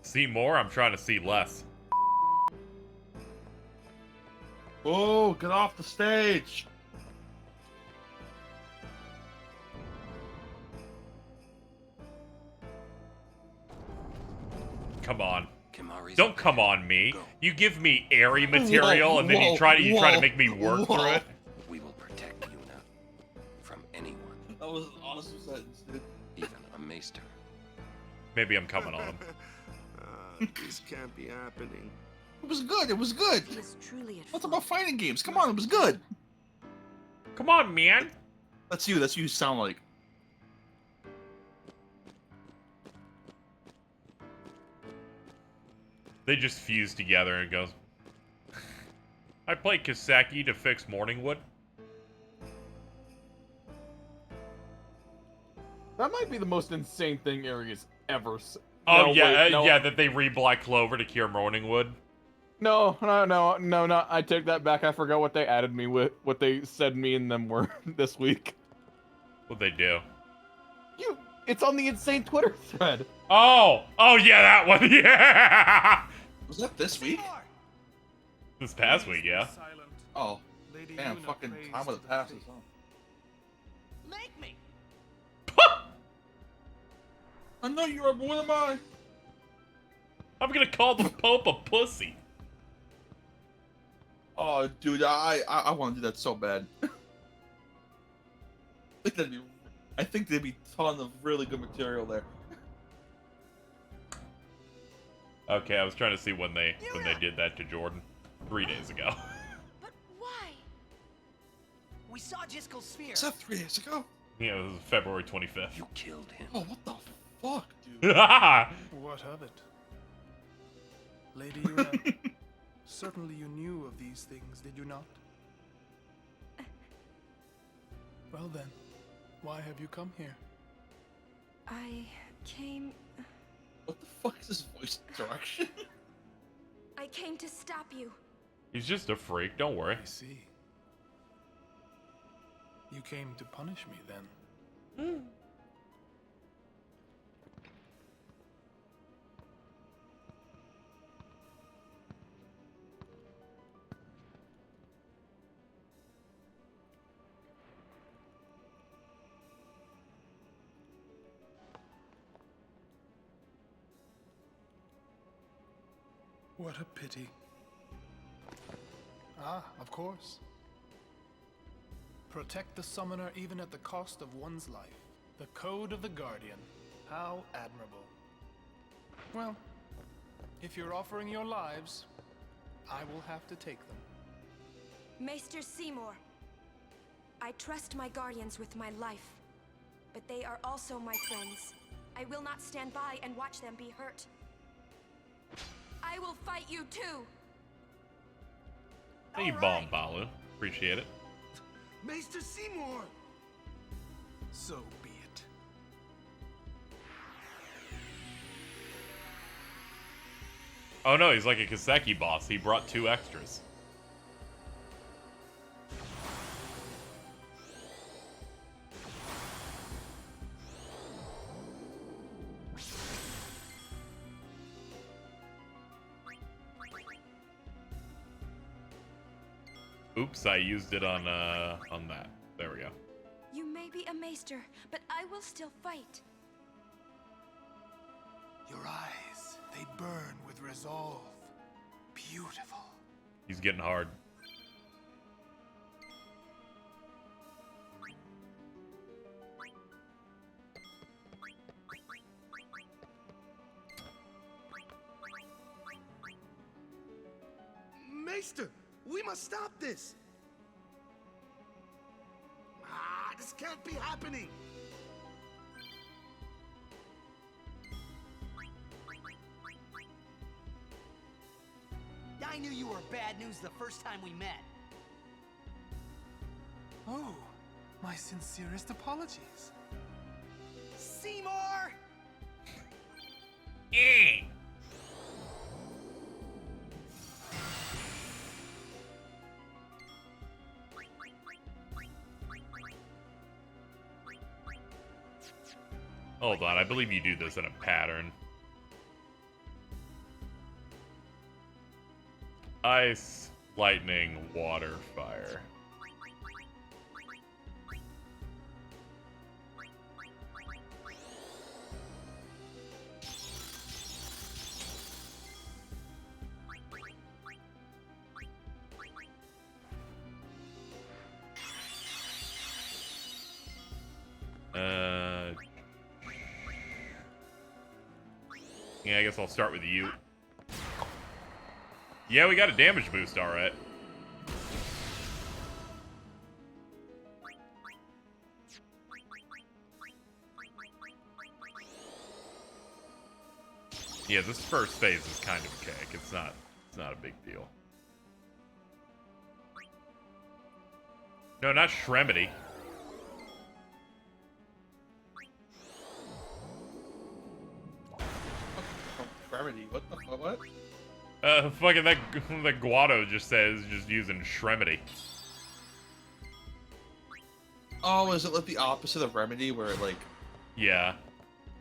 S2: See more? I'm trying to see less.
S11: Oh, get off the stage!
S2: Come on.
S6: Kimahri's
S2: Don't come on me. You give me airy material and then you try to make me work through it.
S6: We will protect Yuna from anyone.
S11: That was an awesome sentence, dude.
S6: Even a maester.
S2: Maybe I'm coming on him.
S4: This can't be happening.
S11: It was good. It was good.
S8: He is truly at
S11: What's about fighting games? Come on, it was good.
S2: Come on, man.
S11: That's you. That's you sound like.
S2: They just fuse together and it goes. I played Kaseki to fix Morningwood.
S1: That might be the most insane thing Aries ever said.
S2: Oh,
S1: no,
S2: yeah,
S1: wait, no.
S2: yeah, that they re-Black Clover to cure Morningwood.
S1: No, I take that back. I forgot what they added me with, what they said me and them were this week.
S2: What'd they do?
S1: It's on the insane Twitter thread.
S2: Oh yeah, that one, yeah!
S11: Was that this week?
S2: This past week, yeah.
S11: Oh, damn, fucking time with the passes, huh?
S7: Make me!
S11: I know you are, but what am I?
S2: I'm gonna call the Pope a pussy.
S11: Oh, dude, I want to do that so bad. I think there'd be a ton of really good material there.
S2: Okay, I was trying to see when they did that to Jordan 3 days ago.
S5: But why?
S7: We saw Jiskel's sphere.
S11: Is that 3 days ago?
S2: Yeah, it was February 25th.
S6: You killed him.
S11: Oh, what the fuck, dude?
S9: What of it? Lady Yuna, certainly you knew of these things, did you not? Well then, why have you come here?
S12: I came...
S11: What the fuck is this voice direction?
S12: I came to stop you.
S2: He's just a freak, don't worry.
S9: I see. You came to punish me then. What a pity. Ah, of course. Protect the summoner even at the cost of one's life. The code of the Guardian. How admirable. Well, if you're offering your lives, I will have to take them.
S12: Maester Seymour, I trust my guardians with my life, but they are also my friends. I will not stand by and watch them be hurt. I will fight you too.
S2: Thank you, Bomb Balu. Appreciate it.
S4: Maester Seymour!
S9: So be it.
S2: Oh no, he's like a Kaseki boss. He brought 2 extras. Oops, I used it on that. There we go.
S12: You may be a maester, but I will still fight.
S9: Your eyes, they burn with resolve. Beautiful.
S2: He's getting hard.
S4: Maester, we must stop this. This can't be happening.
S19: I knew you were bad news the first time we met.
S9: Oh, my sincerest apologies.
S19: Seymour!
S2: Hold on, I believe you do this in a pattern. Ice, lightning, water, fire. Yeah, I guess I'll start with you. Yeah, we got a damage boost, alright. Yeah, this first phase is kind of a cake. It's not a big deal. No, not Shremity.
S11: What the fuck? What?
S2: Fucking that Guado just says just using Shremity.
S11: Oh, is it like the opposite of Remedy, where like?
S2: Yeah.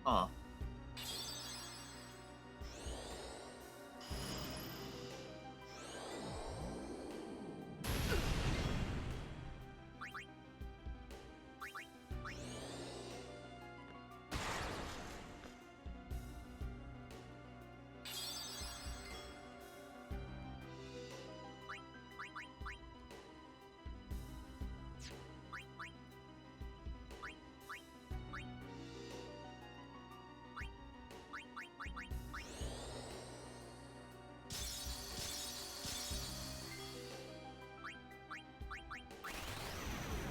S11: Huh.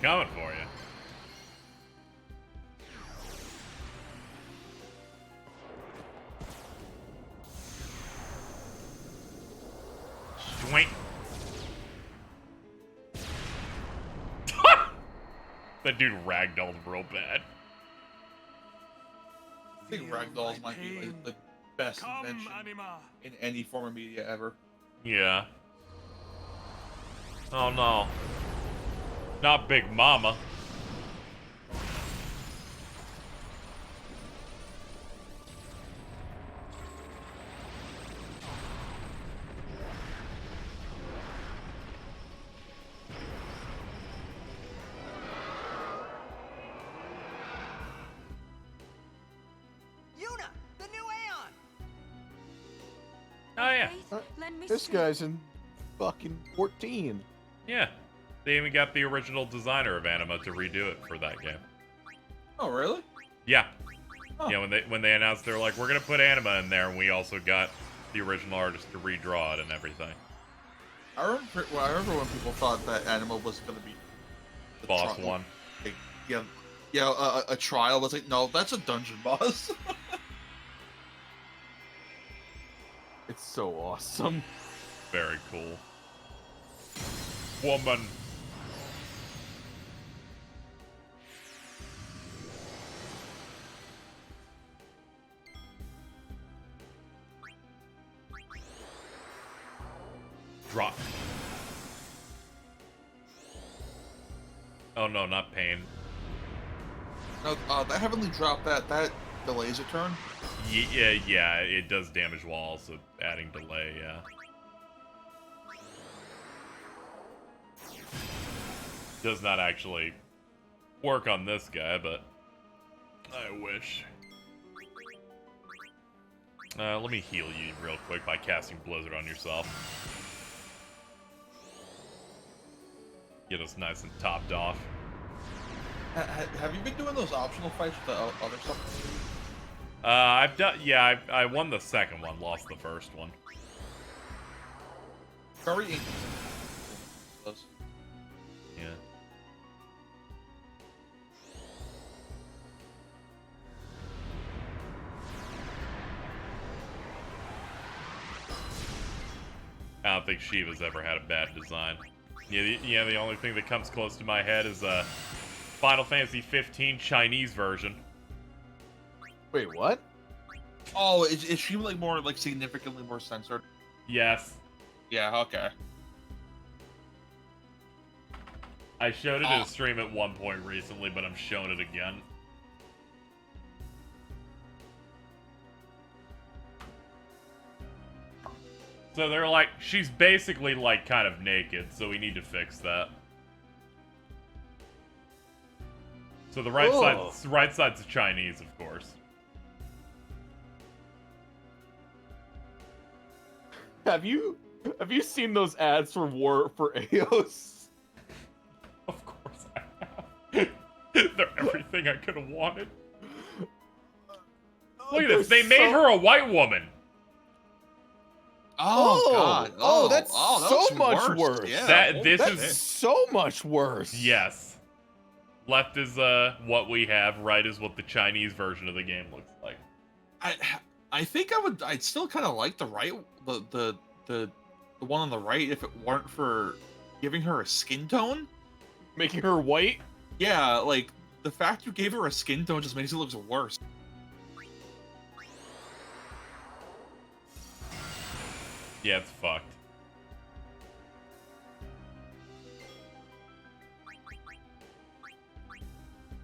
S2: Coming for you. Swank. That dude ragdolled real bad.
S11: I think ragdolls might be like the best invention in any form of media ever.
S2: Yeah. Oh no. Not Big Mama.
S19: Yuna, the new Aeon.
S2: Oh yeah.
S1: This guy's in fucking 14.
S2: Yeah. They even got the original designer of Anima to redo it for that game.
S11: Oh, really?
S2: Yeah.
S11: Huh.
S2: Yeah, when they announced, they're like, we're gonna put Anima in there, and we also got the original artist to redraw it and everything.
S11: I remember when people thought that Anima was gonna be the
S2: boss one.
S11: A trial was like, no, that's a dungeon boss.
S1: It's so awesome.
S2: Very cool. Woman. Drop. Oh no, not pain.
S11: No, that heavenly drop that delays a turn.
S2: Yeah, it does damage while also adding delay. Yeah. Does not actually work on this guy, but I wish. Let me heal you real quick by casting Blizzard on yourself. Get us nice and topped off.
S11: Have you been doing those optional fights with the other stuff?
S2: I've done. Yeah, I won the second one, lost the first one.
S11: Very interesting.
S2: Yeah. I don't think Shiva's ever had a bad design. Yeah, the only thing that comes close to my head is Final Fantasy 15 Chinese version.
S1: Wait, what?
S11: Oh, is she like more like significantly more censored?
S2: Yes.
S11: Yeah. Okay.
S2: I showed it in a stream at one point recently, but I'm showing it again. So they're like, she's basically like kind of naked, so we need to fix that. So the right side's the Chinese, of course.
S1: Have you seen those ads for AOS?
S2: Of course I have. They're everything I could have wanted. Look at this. They made her a white woman.
S11: Oh God!
S1: That's so much worse.
S11: Yeah,
S2: this
S1: that's
S2: is
S1: so much worse.
S2: Yes. Left is what we have. Right is what the Chinese version of the game looks like.
S11: I think I'd still kind of like the one on the right if it weren't for giving her a skin tone,
S1: making her white.
S11: Yeah, like the fact you gave her a skin tone just makes it look worse.
S2: Yeah, it's fucked.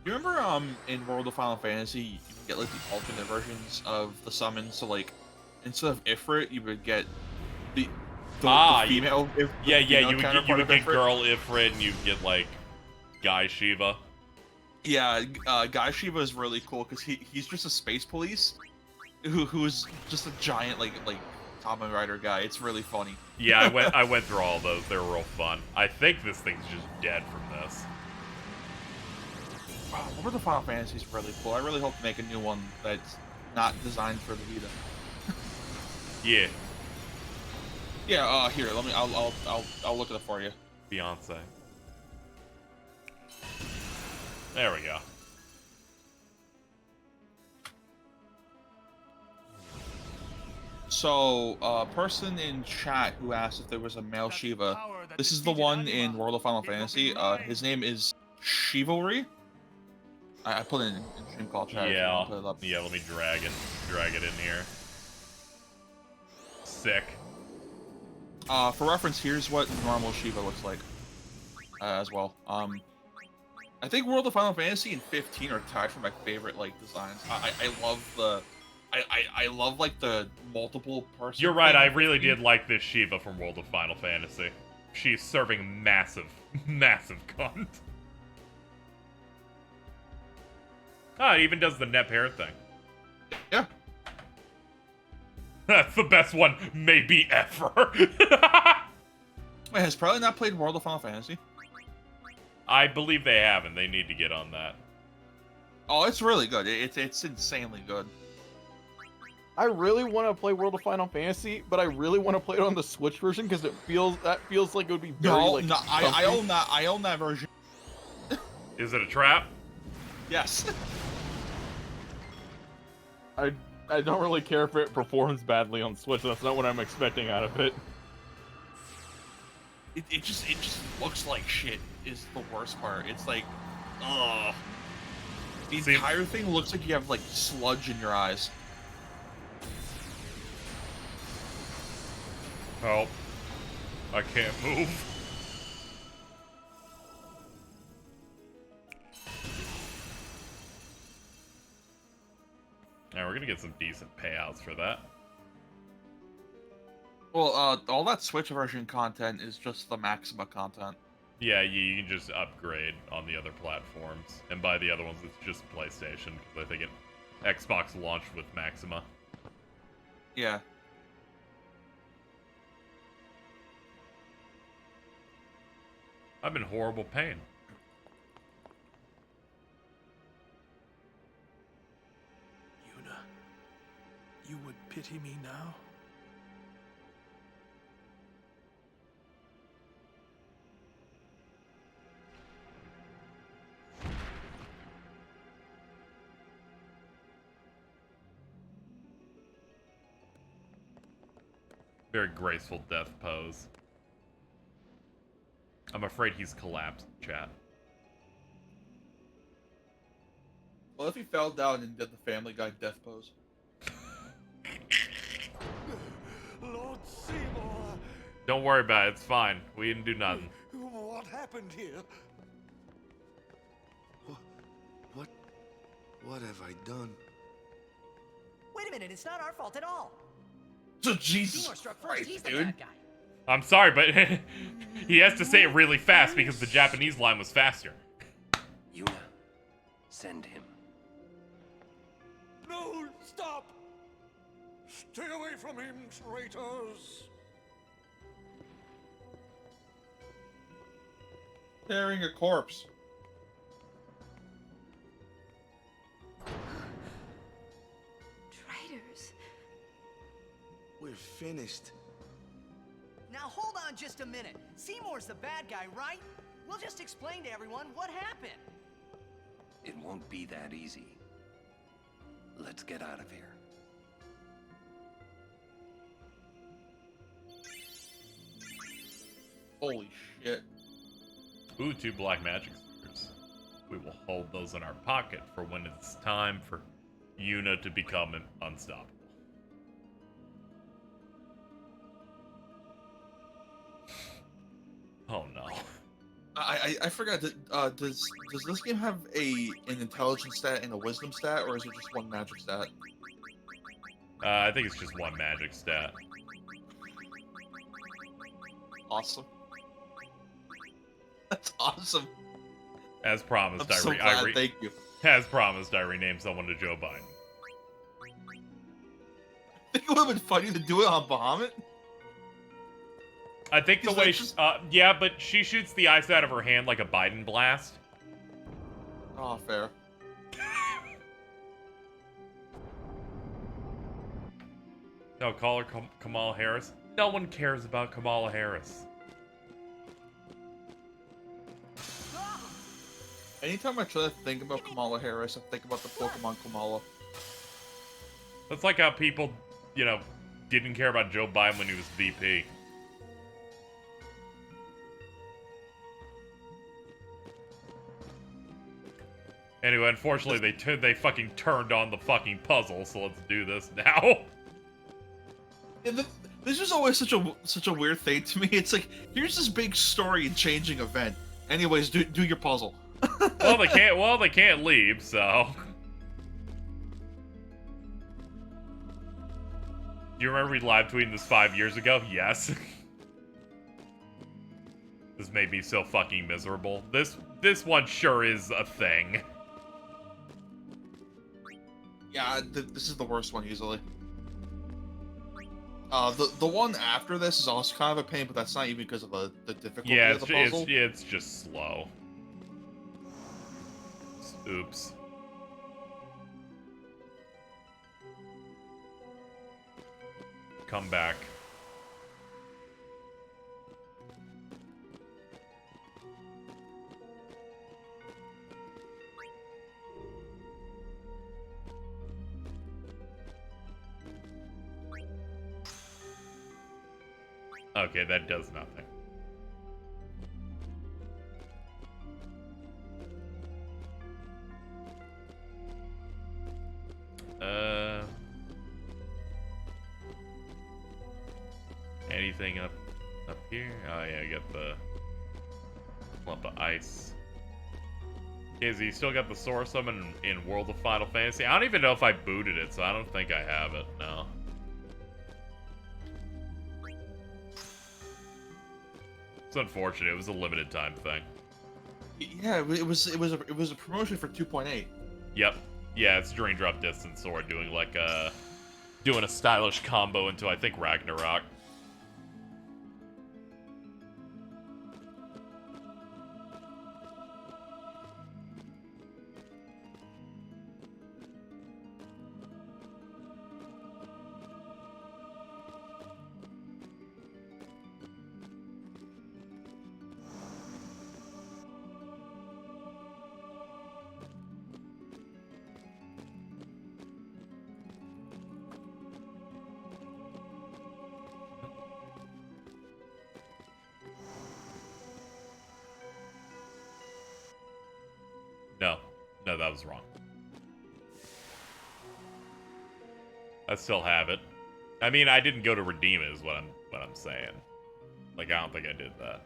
S11: You remember in World of Final Fantasy you can get like the alternate versions of the summons, so like instead of Ifrit you would get the female
S2: you would get girl Ifrit and you get like Guy Shiva.
S11: Yeah, Guy Shiva is really cool because he's just a space police who's just a giant like Kamen Rider guy. It's really funny.
S2: Yeah, I went through all those. They were real fun. I think this thing's just dead from this.
S11: Wow, World of Final Fantasy is really cool. I really hope to make a new one that's not designed for the Vita.
S2: Yeah.
S11: Yeah. Here, let me. I'll look at it for you.
S2: Beyonce. There we go.
S11: So, person in chat who asked if there was a male Shiva. This is the one in World of Final Fantasy. His name is Chivalry. I put it in stream call chat.
S2: Yeah. Yeah. Let me drag it in here. Sick.
S11: For reference, here's what normal Shiva looks like. As well. I think World of Final Fantasy and 15 are tied for my favorite like designs. I love the. I love like the multiple person.
S2: You're right. I really did like this Shiva from World of Final Fantasy. She's serving massive cunt. Ah, it even does the Nep hair thing.
S11: Yeah.
S2: That's the best one maybe ever.
S11: Wait, has probably not played World of Final Fantasy?
S2: I believe they haven't. They need to get on that.
S11: Oh, it's really good. It's insanely good.
S1: I really want to play World of Final Fantasy, but I really want to play it on the Switch version because it feels like it would be very
S11: I own that version.
S2: Is it a trap?
S11: Yes.
S1: I don't really care if it performs badly on Switch. That's not what I'm expecting out of it.
S11: It just looks like shit is the worst part. It's like, ugh. The entire thing looks like you have like sludge in your eyes.
S2: Help. I can't move. Now we're gonna get some decent payouts for that.
S11: Well, all that Switch version content is just the Maxima content.
S2: Yeah, you can just upgrade on the other platforms. And by the other ones, it's just PlayStation. Because I think Xbox launched with Maxima.
S11: Yeah.
S2: I'm in horrible pain.
S9: Yuna, you would pity me now?
S2: Very graceful death pose. I'm afraid he's collapsed, chat.
S11: Well, if he fell down and did the Family Guy death pose.
S3: Lord Seymour!
S2: Don't worry about it, it's fine. We didn't do nothing.
S3: What happened here?
S4: What have I done?
S19: Wait a minute, it's not our fault at all.
S11: So Jesus
S19: Seymour struck first.
S11: Christ,
S19: He's the
S11: dude.
S19: bad guy.
S2: I'm sorry, but he has to say it really fast because the Japanese line was faster.
S6: Yuna, send him.
S3: No, stop! Stay away from him, traitors!
S11: Carrying a corpse.
S12: Traitors.
S4: We're finished.
S19: Now hold on just a minute. Seymour's the bad guy, right? We'll just explain to everyone what happened.
S6: It won't be that easy. Let's get out of here.
S11: Holy shit.
S2: Ooh, 2 black magic spheres. We will hold those in our pocket for when it's time for Yuna to become unstoppable. Oh no.
S11: I forgot. Does this game have an intelligence stat and a wisdom stat, or is it just one magic stat?
S2: I think it's just one magic stat.
S11: Awesome. That's awesome.
S2: As promised,
S11: I'm so glad, thank you.
S2: As promised, I renamed someone to Joe Biden.
S11: I think it would have been funny to do it on Bahamut.
S2: I think the way, yeah, but she shoots the ice out of her hand like a Biden blast.
S11: Oh, fair.
S2: No, call her Kamala Harris. No one cares about Kamala Harris.
S11: Anytime I try to think about Kamala Harris, I think about the Pokemon Kamala.
S2: That's like how people, you know, didn't care about Joe Biden when he was VP. Anyway, unfortunately, they fucking turned on the fucking puzzle, so let's do this now.
S11: Yeah, this is always such a weird thing to me. It's like, here's this big story and changing event. Anyways, do your puzzle.
S2: Well, they can't leave, so. Do you remember we live tweeting this 5 years ago? Yes. This made me so fucking miserable. This one sure is a thing.
S11: Yeah, this is the worst one easily. The one after this is also kind of a pain, but that's not even because of the difficulty of the puzzle.
S2: It's just slow. Oops. Come back. Okay, that does nothing. Anything up here? Oh yeah, I got the lump of ice. KZ, you still got the Source Summon in World of Final Fantasy? I don't even know if I booted it, so I don't think I have it, no. It's unfortunate. It was a limited time thing.
S11: Yeah, it was a promotion for 2.8.
S2: Yep. Yeah, it's Drain Drop Distance Sword doing like doing a stylish combo into I think Ragnarok. No, that was wrong. I still have it. I mean, I didn't go to redeem it, is what I'm saying. Like, I don't think I did that.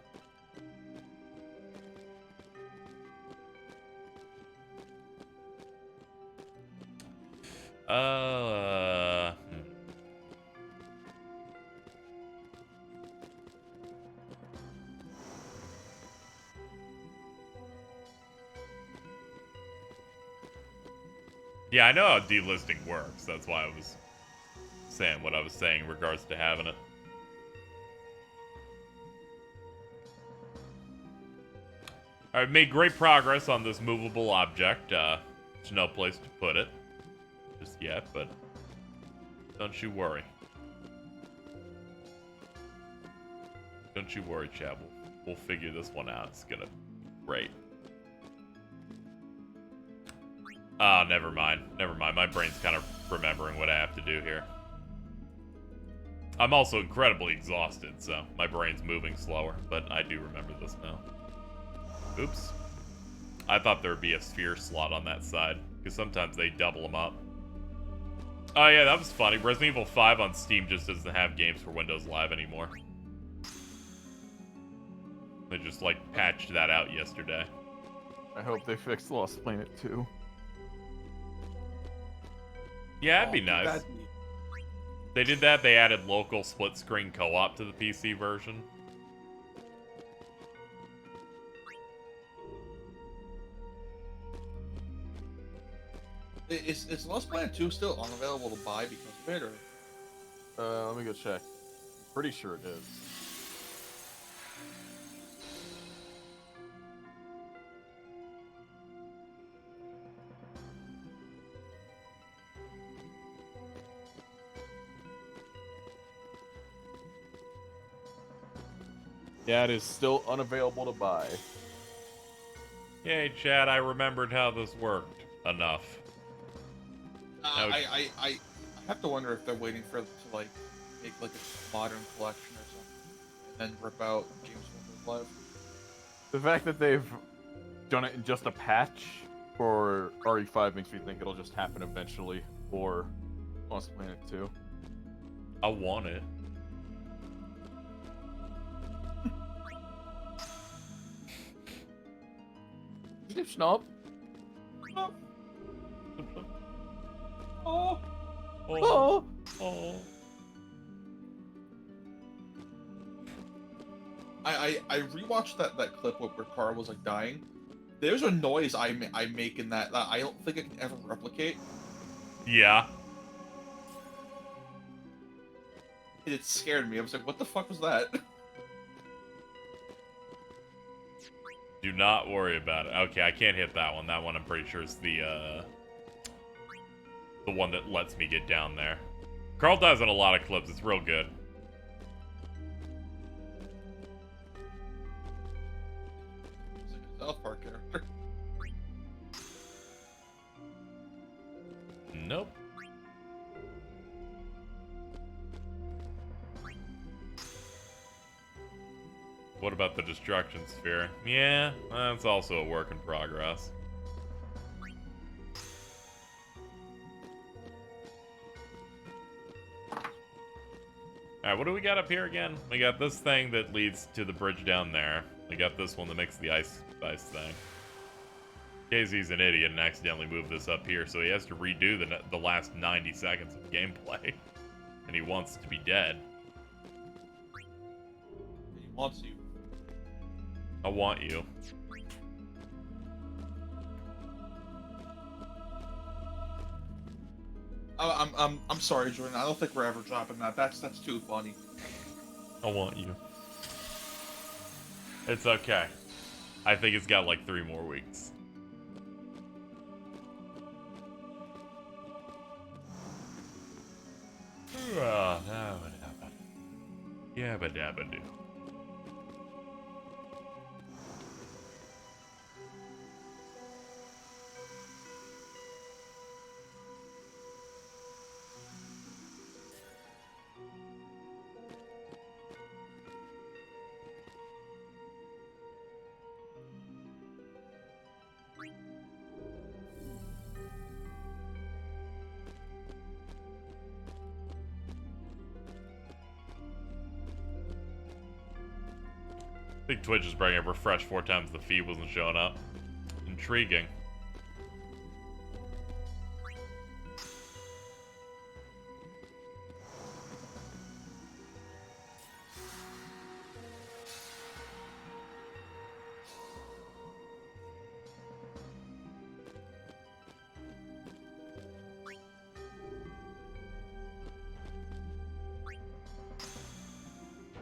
S2: Yeah, I know how delisting works. That's why I was saying what I was saying in regards to having it. I've made great progress on this movable object. There's no place to put it just yet, but don't you worry. Don't you worry, Chad. We'll figure this one out. It's gonna be great. Oh, never mind. Never mind. My brain's kind of remembering what I have to do here. I'm also incredibly exhausted, so my brain's moving slower, but I do remember this now. Oops. I thought there would be a sphere slot on that side, because sometimes they double them up. Oh yeah, that was funny. Resident Evil 5 on Steam just doesn't have games for Windows Live anymore. They just, like, patched that out yesterday.
S1: I hope they fix Lost Planet 2.
S2: Yeah, that'd be nice. They did that. They added local split-screen co-op to the PC version.
S11: Is Lost Planet 2 still unavailable to buy because of it, or?
S1: Let me go check. Pretty sure it is. Yeah, it is still unavailable to buy.
S2: Yay, Chad, I remembered how this worked. Enough.
S11: I have to wonder if they're waiting for it to, like, make, like, a modern collection or something, and then rip out games from Windows Live.
S1: The fact that they've done it in just a patch for RE5 makes me think it'll just happen eventually for Lost Planet 2.
S2: I want it.
S1: Snip snop.
S11: Oh.
S2: Oh. Oh.
S11: I rewatched that clip where Carl was like dying. There's a noise I make in that I don't think I can ever replicate.
S2: Yeah.
S11: It scared me. I was like, what the fuck was that?
S2: Do not worry about it. Okay, I can't hit that one. That one I'm pretty sure is the one that lets me get down there. Carl does in a lot of clips. It's real good.
S11: It's like a South Park character.
S2: Nope. What about the destruction sphere? Yeah, that's also a work in progress. Alright, what do we got up here again? We got this thing that leads to the bridge down there. We got this one that makes the ice thing. KZ's an idiot and accidentally moved this up here, so he has to redo the last 90 seconds of gameplay. And he wants to be dead.
S11: He wants you.
S2: I want you.
S11: I'm sorry, Jordan. I don't think we're ever dropping that. That's too funny.
S2: I want you. It's okay. I think it's got like 3 more weeks. Yabba dabba doo. I think Twitch is bringing up refresh 4 times the feed wasn't showing up. Intriguing.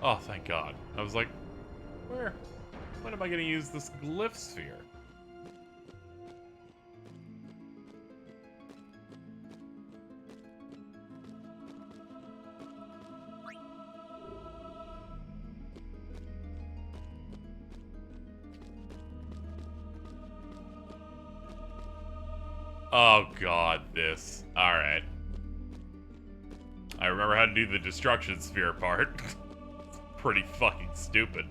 S2: Oh, thank God. I was like, when am I going to use this glyph sphere? Oh God, this. Alright. I remember how to do the destruction sphere part. Pretty fucking stupid.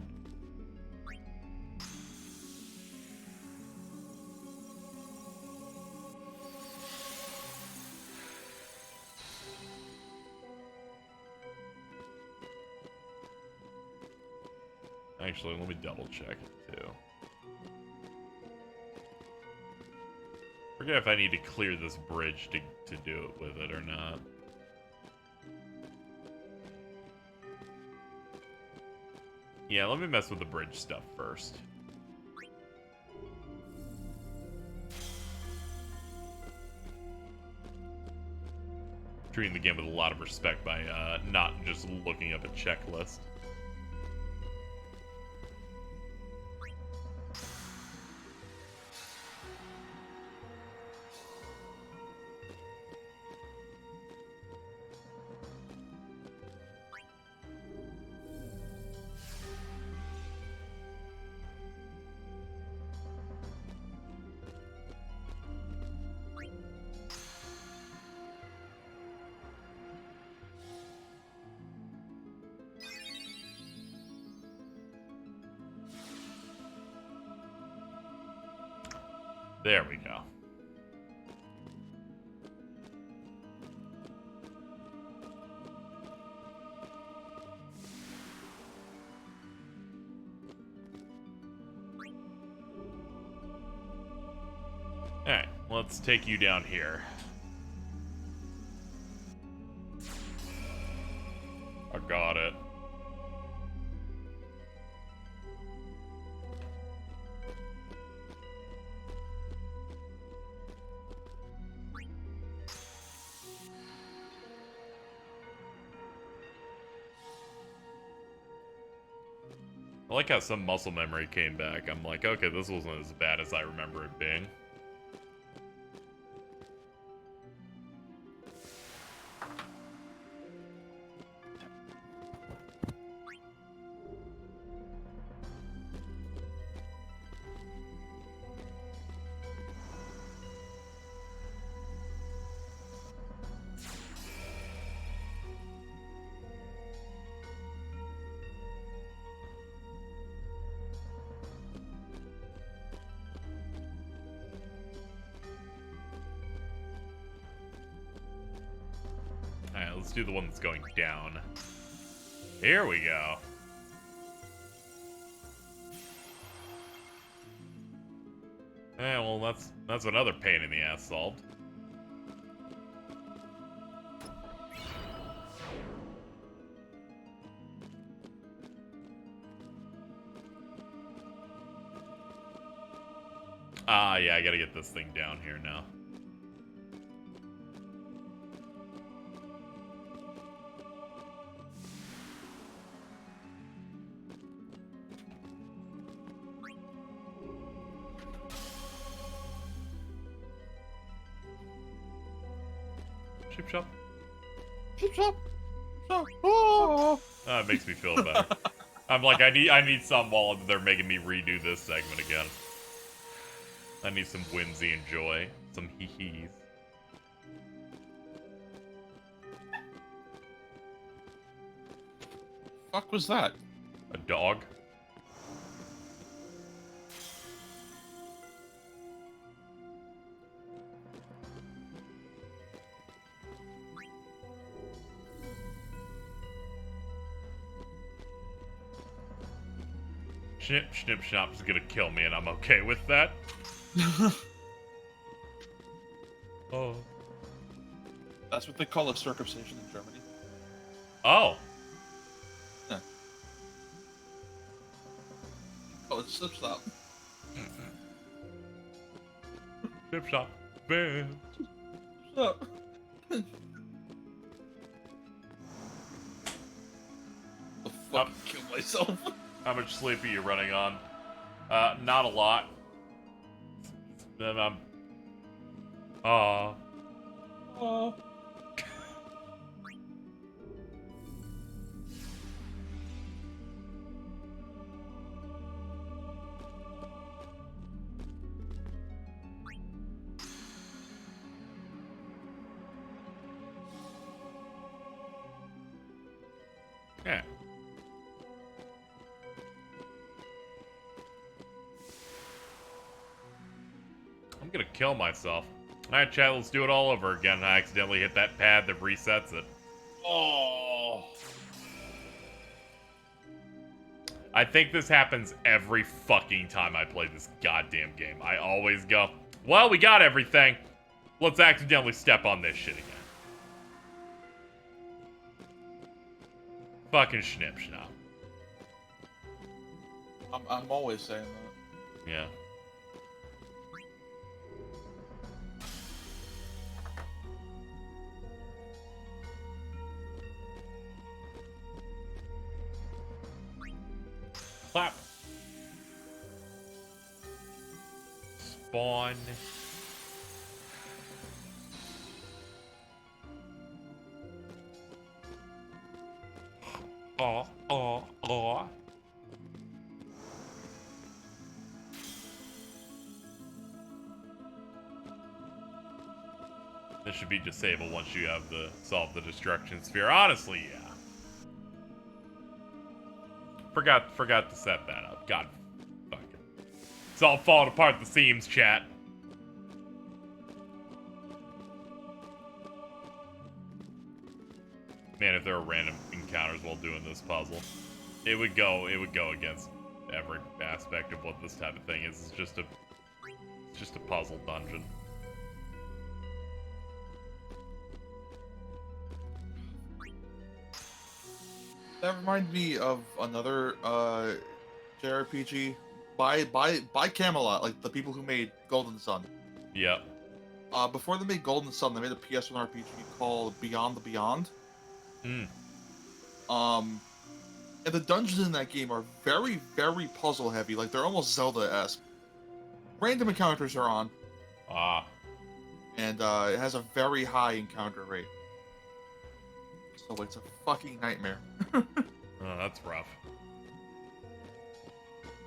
S2: Actually, let me double check it too. Forget if I need to clear this bridge to do it with it or not. Yeah, let me mess with the bridge stuff first. Treating the game with a lot of respect by not just looking up a checklist. There we go. Alright, let's take you down here. I got it. I like how some muscle memory came back. I'm like, okay, this wasn't as bad as I remember it being. Alright, let's do the one that's going down. Here we go. Eh, well, that's another pain in the ass solved. Ah, yeah, I gotta get this thing down here now. Chip shop.
S11: Chip shop. Oh.
S2: It makes me feel better. I'm like, I need some while they're making me redo this segment again. I need some whimsy and joy. Some hee-hees.
S11: Fuck was that?
S2: A dog? Snip, snip, snap is gonna kill me, and I'm okay with that. Oh.
S11: That's what they call a circumcision in Germany.
S2: Oh.
S11: Yeah. Oh, it's slip slop.
S2: Snip, snap, bam.
S11: Slip. The fuck? Kill myself.
S2: How much sleep are you running on? Not a lot. Then I'm... Yeah. I'm gonna kill myself. Alright, chat, let's do it all over again. I accidentally hit that pad that resets it.
S11: Oh.
S2: I think this happens every fucking time I play this goddamn game. I always go, well, we got everything. Let's accidentally step on this shit again. Fucking schnip schnap.
S11: I'm always saying that.
S2: Yeah. Clap. Spawn. Oh. This should be disabled once you have solve the destruction sphere. Honestly, yeah. Forgot to set that up. God fuck it. It's all falling apart at the seams, chat. Man, if there were random encounters while doing this puzzle, it would go against every aspect of what this type of thing is. It's just a puzzle dungeon.
S11: That reminds me of another JRPG by Camelot, like the people who made Golden Sun.
S2: Yeah.
S11: Before they made Golden Sun, they made a PS1 RPG called Beyond the Beyond.
S2: Hmm.
S11: And the dungeons in that game are very, very puzzle heavy. Like they're almost Zelda-esque. Random encounters are on.
S2: Ah.
S11: And it has a very high encounter rate. So it's a fucking nightmare.
S2: Oh, that's rough.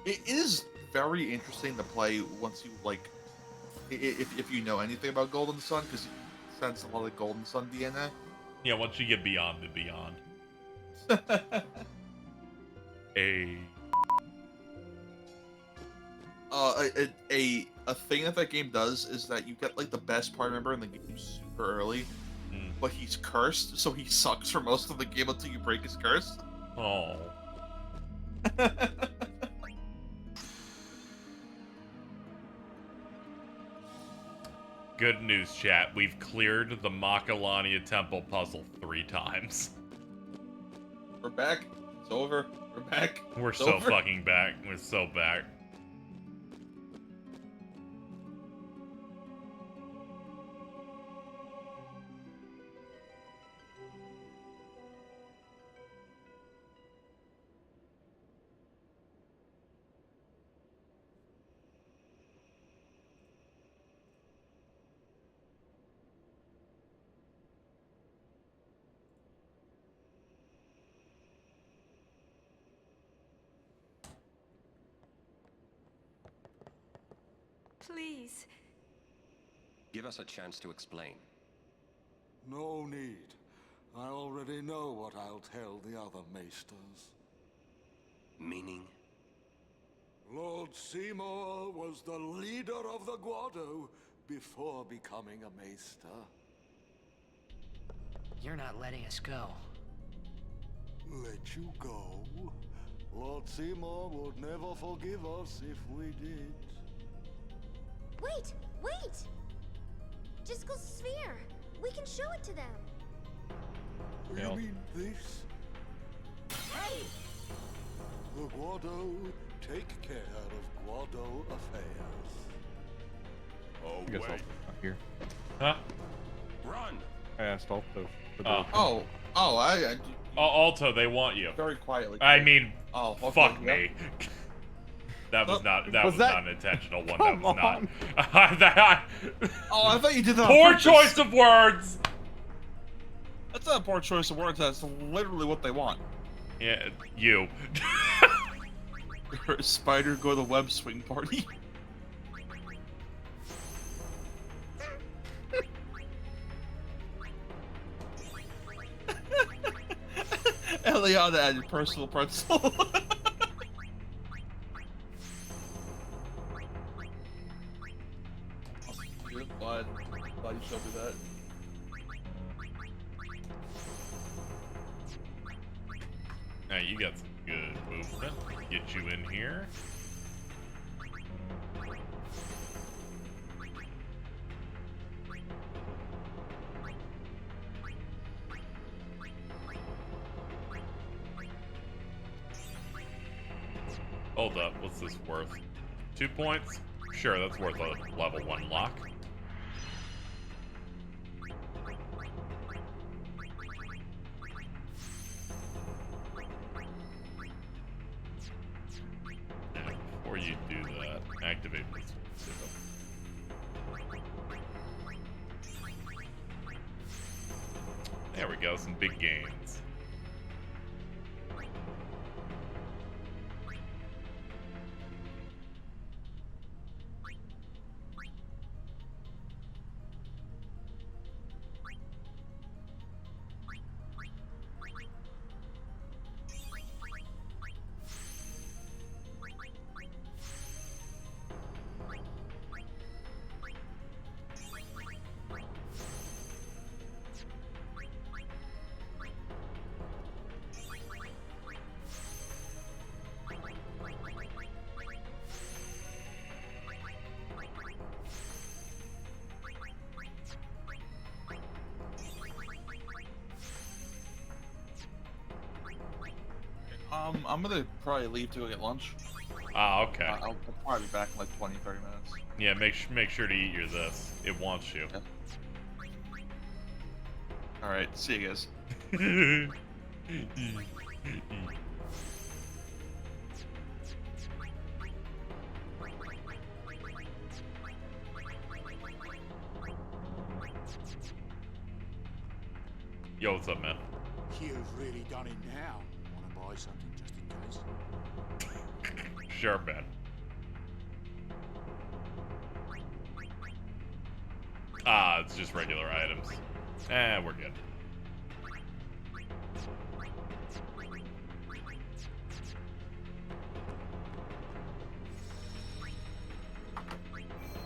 S11: It is very interesting to play once you, like, if you know anything about Golden Sun, because you sense a lot of Golden Sun DNA.
S2: Yeah, once you get beyond the beyond.
S11: A thing that game does is that you get, like, the best party member in the game super early, but he's cursed, so he sucks for most of the game until you break his curse.
S2: Oh. Good news, chat. We've cleared the Makalania Temple puzzle 3 times.
S11: We're back. It's over. We're back.
S2: We're
S11: it's
S2: so
S11: over.
S2: fucking back. We're so back.
S12: Please.
S6: Give us a chance to explain.
S3: No need. I already know what I'll tell the other maesters.
S6: Meaning?
S3: Lord Seymour was the leader of the Guado before becoming a maester.
S7: You're not letting us go.
S3: Let you go? Lord Seymour would never forgive us if we did.
S5: Wait! Wait! Jiskel's sphere! We can show it to them!
S3: You mean this?
S5: Hey!
S3: The Guado take care of Guado affairs.
S1: Oh, I guess I'll not here.
S2: Huh?
S6: Run!
S1: I asked Alto.
S2: Alto, they want you.
S11: Very quietly.
S2: I mean,
S11: okay,
S2: fuck
S11: yep.
S2: me. That was not
S11: was
S2: not an intentional one. That was not.
S11: Oh, I thought you did that.
S2: Poor choice of words.
S11: That's not a poor choice of words. That's literally what they want.
S2: Yeah, you.
S11: Spider go to web swing party. Eliana added personal pretzel. Glad you showed me that.
S2: Now you got some good movement. Get you in here. Hold up, what's this worth? 2 points? Sure, that's worth a level 1 lock. Now, before you do that, activate this. There we go, some big gains.
S11: I'm gonna probably leave to go get lunch.
S2: Ah, okay.
S11: I'll probably be back in like 20-30 minutes.
S2: Yeah, make sure to eat your this. It wants you.
S11: Okay. Alright, see you guys.
S2: Yo, what's up, man?
S17: You've really done it now. Wanna buy something just in case?
S2: Sure, man. Ah, it's just regular items. We're good.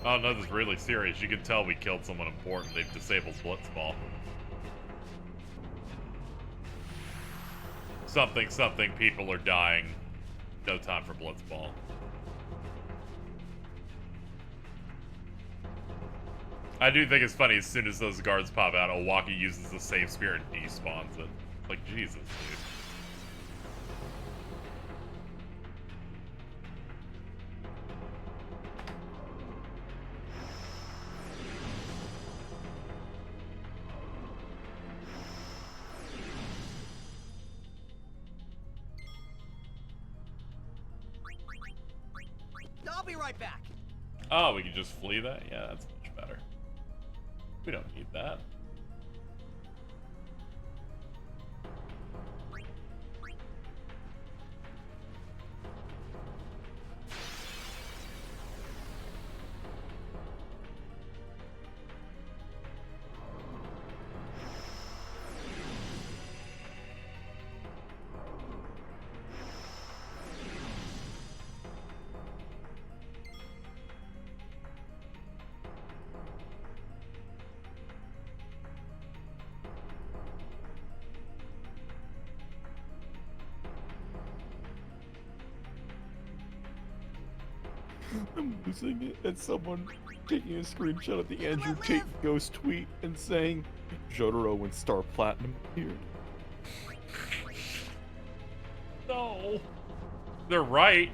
S2: Oh no, this is really serious. You can tell we killed someone important. They've disabled Blitzball. Something, people are dying. No time for Blitzball. I do think it's funny, as soon as those guards pop out, Owaki uses the save spear and despawns it. Like, Jesus, dude.
S19: I'll be right back.
S2: Oh, we can just flee that? Yeah, that's much better. We don't need that.
S1: I'm losing it at someone taking a screenshot of the Andrew Tate ghost tweet and saying, Jotaro when Star Platinum appeared.
S2: No. They're right.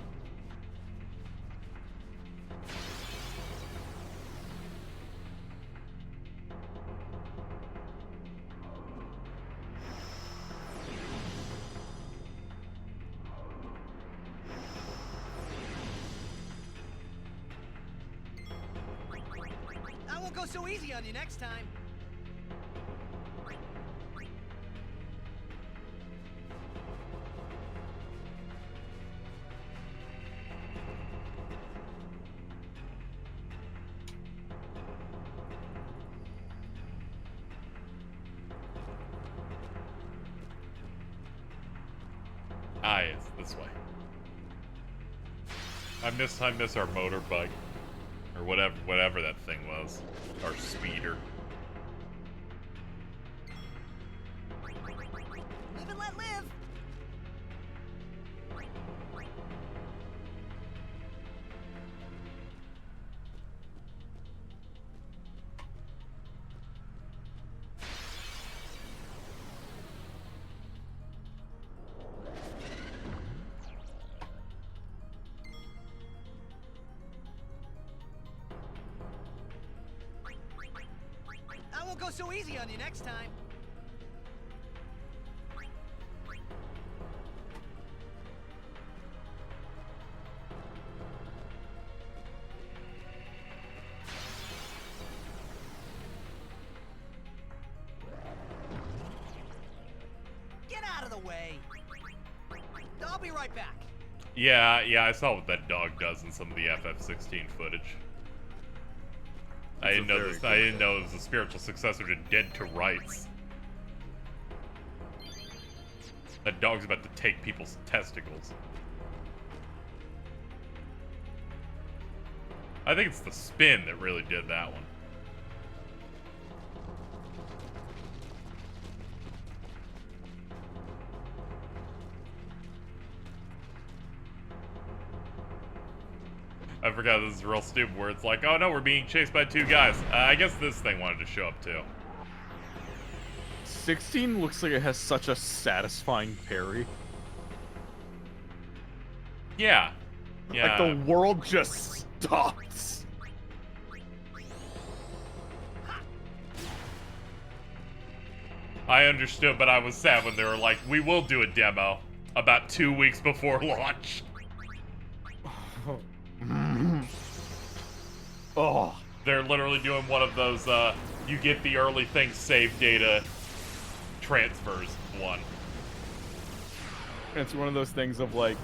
S19: I won't go so easy on you next time.
S2: Ah, yes, this way. I miss our motorbike. Or whatever that thing was. Our speeder.
S19: Live and let live. I won't go so easy on you next time. Get out of the way. I'll be right back.
S2: Yeah, I saw what that dog does in some of the FF16 footage. I didn't know this. I didn't know it was a spiritual successor to Dead to Rights. That dog's about to take people's testicles. I think it's the spin that really did that one. I forgot this is real stupid where it's like, oh no, we're being chased by two guys. I guess this thing wanted to show up too.
S1: 16 looks like it has such a satisfying parry.
S2: Yeah.
S1: Like the world just stops.
S2: I understood, but I was sad when they were like, we will do a demo about 2 weeks before launch.
S1: Oh.
S2: They're literally doing one of those, you get the early thing save data transfers one.
S1: It's one of those things of like,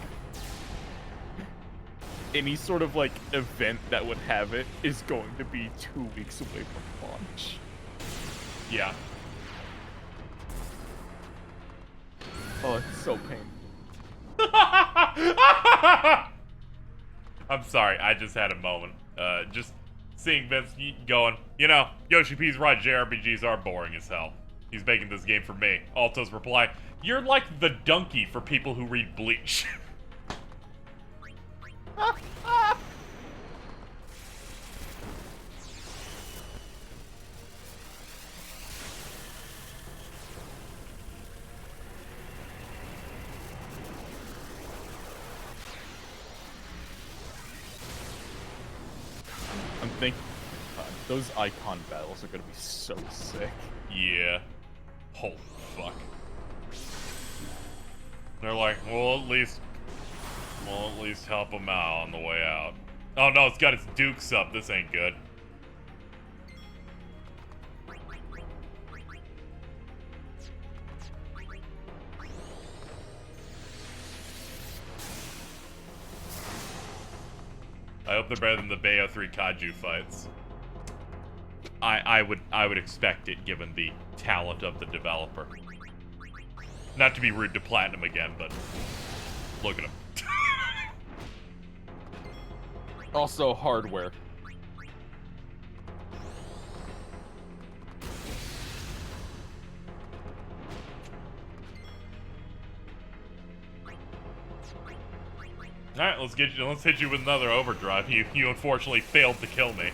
S1: any sort of like event that would have it is going to be 2 weeks away from launch.
S2: Yeah.
S1: Oh, it's so painful.
S2: I'm sorry, I just had a moment. Just seeing Vince going, you know, Yoshi P's right, JRPGs are boring as hell. He's making this game for me. Alto's reply, you're like the donkey for people who read Bleach.
S1: I'm thinking those icon battles are gonna be so sick.
S2: Yeah. Holy fuck. They're like, we'll at least help him out on the way out. Oh no, it's got its dukes up. This ain't good. I hope they're better than the Bayo 3 Kaiju fights. I would expect it given the talent of the developer. Not to be rude to Platinum again, but look at him.
S1: Also hardware.
S2: Alright, let's hit you with another overdrive. You unfortunately failed to kill me.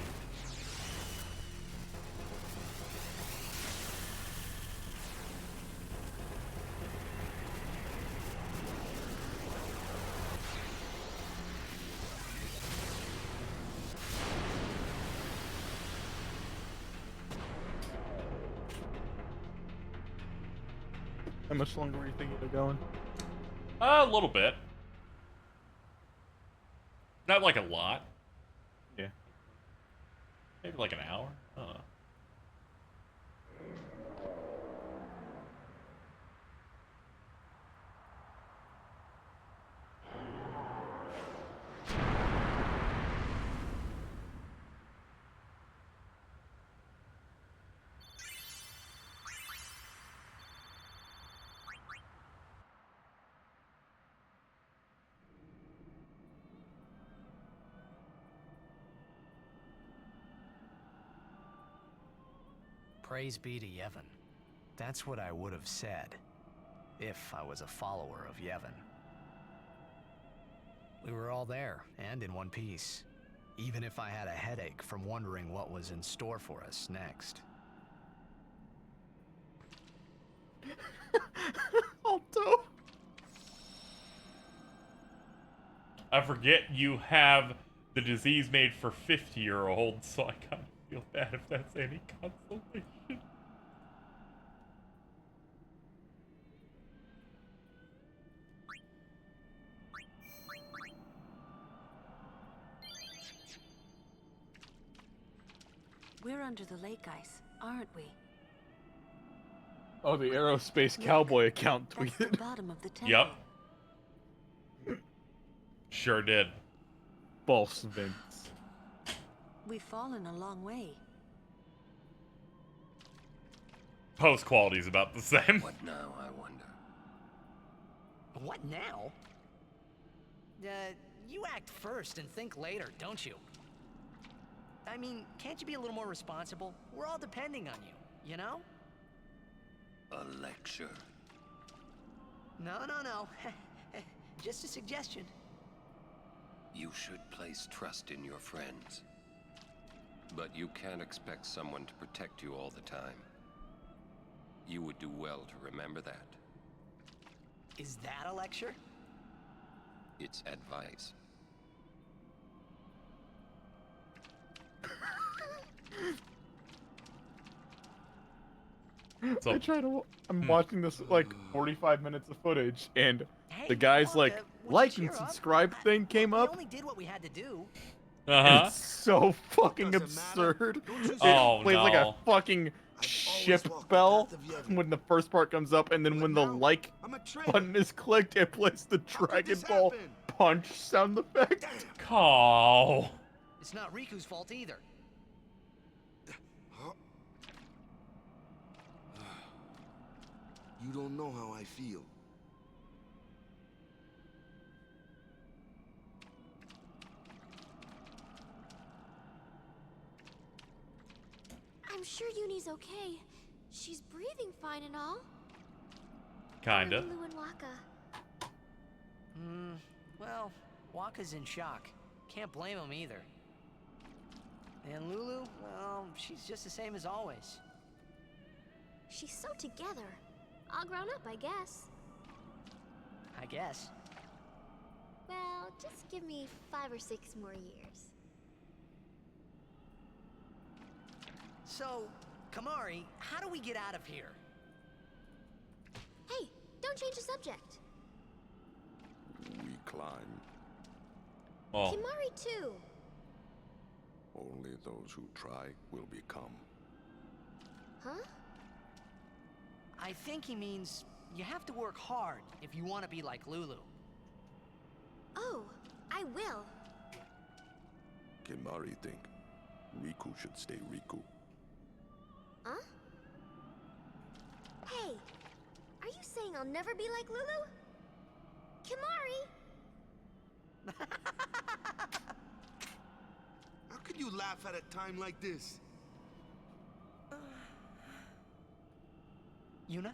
S1: How much longer were you thinking of going?
S2: A little bit. Not like a lot.
S1: Yeah.
S2: Maybe like an hour. I don't know.
S7: Praise be to Yevon. That's what I would have said, if I was a follower of Yevon. We were all there, and in one piece. Even if I had a headache from wondering what was in store for us next.
S1: Alto.
S2: I forget you have the disease made for 50-year-olds, so I kind of feel bad if that's any consolation.
S8: We're under the lake ice, aren't we?
S1: Oh, the Aerospace Cowboy account
S8: That's
S1: tweeted.
S8: the bottom of the temple.
S2: Yep. Sure did.
S1: False Vince.
S8: We've fallen a long way.
S2: Post quality's about the same.
S6: What now, I wonder?
S7: What now? You act first and think later, don't you? I mean, can't you be a little more responsible? We're all depending on you, you know?
S6: A lecture?
S7: No. Just a suggestion.
S6: You should place trust in your friends. But you can't expect someone to protect you all the time. You would do well to remember that.
S7: Is that a lecture?
S6: It's advice.
S1: So, I'm watching this like 45 minutes of footage, and the guy's like, like and subscribe thing came up.
S7: We only did what we had to do.
S1: It's so fucking absurd. It plays like a fucking ship bell when the first part comes up, and then when the like button is clicked, it plays the Dragon Ball punch sound effect.
S2: Oh.
S7: It's not Riku's fault either.
S4: You don't know how I feel.
S5: I'm sure Uni's okay. She's breathing fine and all.
S2: Kinda.
S5: Lulu and Waka.
S7: Well, Waka's in shock. Can't blame him either. And Lulu, well, she's just the same as always.
S5: She's so together. All grown up, I guess.
S7: I guess.
S5: Well, just give me 5 or 6 more years.
S7: So, Kamari, how do we get out of here?
S5: Hey, don't change the subject.
S16: We climb.
S2: Oh.
S5: Kimari too.
S16: Only those who try will become.
S5: Huh?
S7: I think he means you have to work hard if you want to be like Lulu.
S5: Oh, I will.
S16: Kimari think Riku should stay Riku.
S5: Huh? Hey, are you saying I'll never be like Lulu? Kimari!
S4: How can you laugh at a time like this?
S7: Yuna?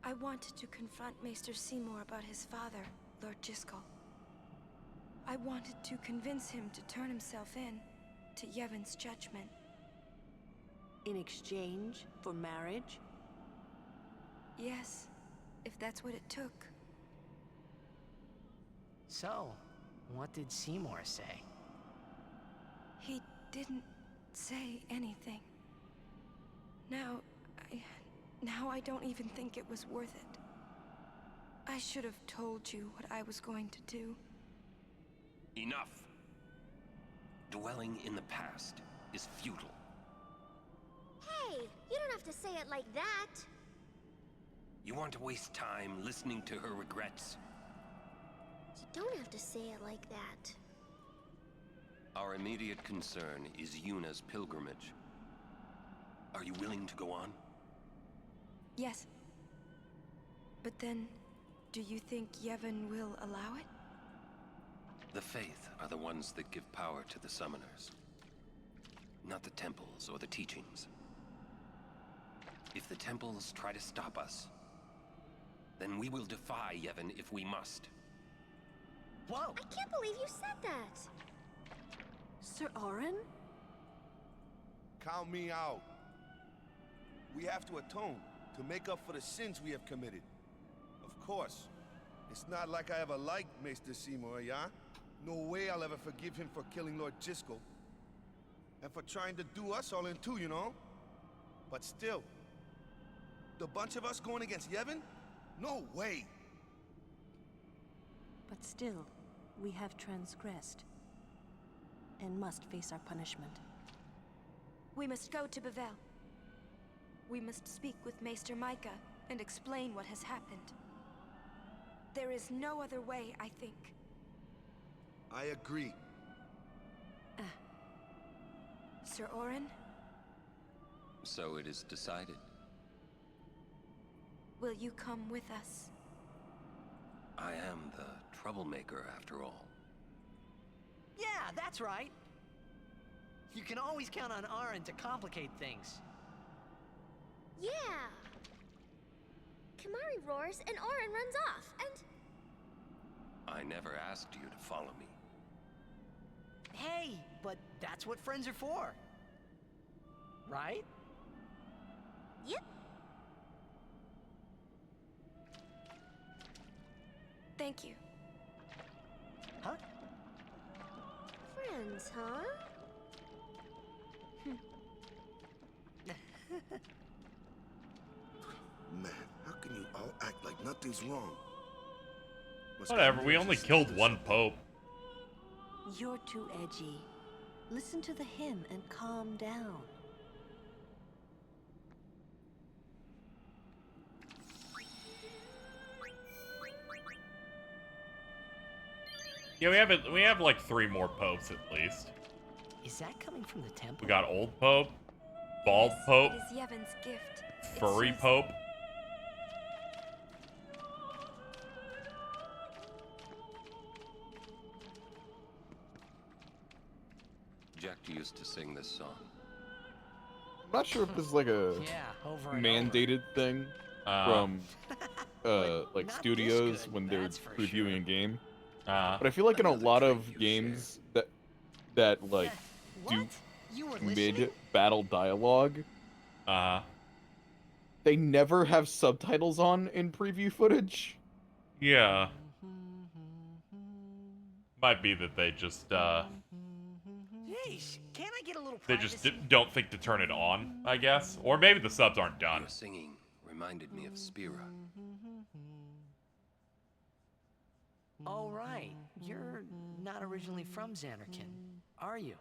S12: I wanted to confront Maester Seymour about his father, Lord Giskel. I wanted to convince him to turn himself in to Yevon's judgment.
S8: In exchange for marriage?
S12: Yes, if that's what it took.
S7: So, what did Seymour say?
S12: He didn't say anything. Now I don't even think it was worth it. I should have told you what I was going to do.
S6: Enough. Dwelling in the past is futile.
S5: Hey, you don't have to say it like that.
S6: You want to waste time listening to her regrets?
S5: You don't have to say it like that.
S6: Our immediate concern is Yuna's pilgrimage. Are you willing to go on?
S12: Yes. But then, do you think Yevon will allow it?
S6: The Faith are the ones that give power to the summoners, not the temples or the teachings. If the temples try to stop us, then we will defy Yevon if we must.
S5: Whoa! I can't believe you said that!
S8: Sir Orin?
S4: Count me out. We have to atone, to make up for the sins we have committed. Of course. It's not like I ever liked Maester Seymour, yeah? No way I'll ever forgive him for killing Lord Giskel. And for trying to do us all in two, you know? But still, the bunch of us going against Yevon? No way!
S8: But still, we have transgressed. And must face our punishment.
S12: We must go to Bevel. We must speak with Maester Micah and explain what has happened. There is no other way, I think.
S4: I agree.
S12: Sir Orin?
S6: So it is decided.
S12: Will you come with us?
S6: I am the troublemaker after all.
S19: Yeah, that's right. You can always count on Aaron to complicate things.
S5: Yeah. Kamari roars and Orin runs off, and...
S6: I never asked you to follow me.
S19: Hey, but that's what friends are for. Right?
S5: Yep.
S12: Thank you.
S19: Huh?
S5: Friends, huh?
S4: Man, how can you all act like nothing's wrong?
S2: Whatever, we only killed one pope.
S8: You're too edgy. Listen to the hymn and calm down.
S2: Yeah, we have like 3 more popes at least.
S7: Is that coming from the temple?
S2: We got old pope, bald pope,
S12: It is Yevon's gift.
S2: furry pope.
S6: Jack used to sing this song.
S1: I'm not sure if this is like a
S7: over and
S1: mandated thing from like studios when they're reviewing a game. But I feel like in a lot of games that like do mid-battle dialogue, they never have subtitles on in preview footage.
S2: Yeah. Might be that they just
S19: Yeesh, can I get a little
S2: they
S19: privacy?
S2: just don't think to turn it on, I guess, or maybe the subs aren't done.
S6: Your singing reminded me of Spira.
S7: Oh, right. You're not originally from Xanarkand, are you?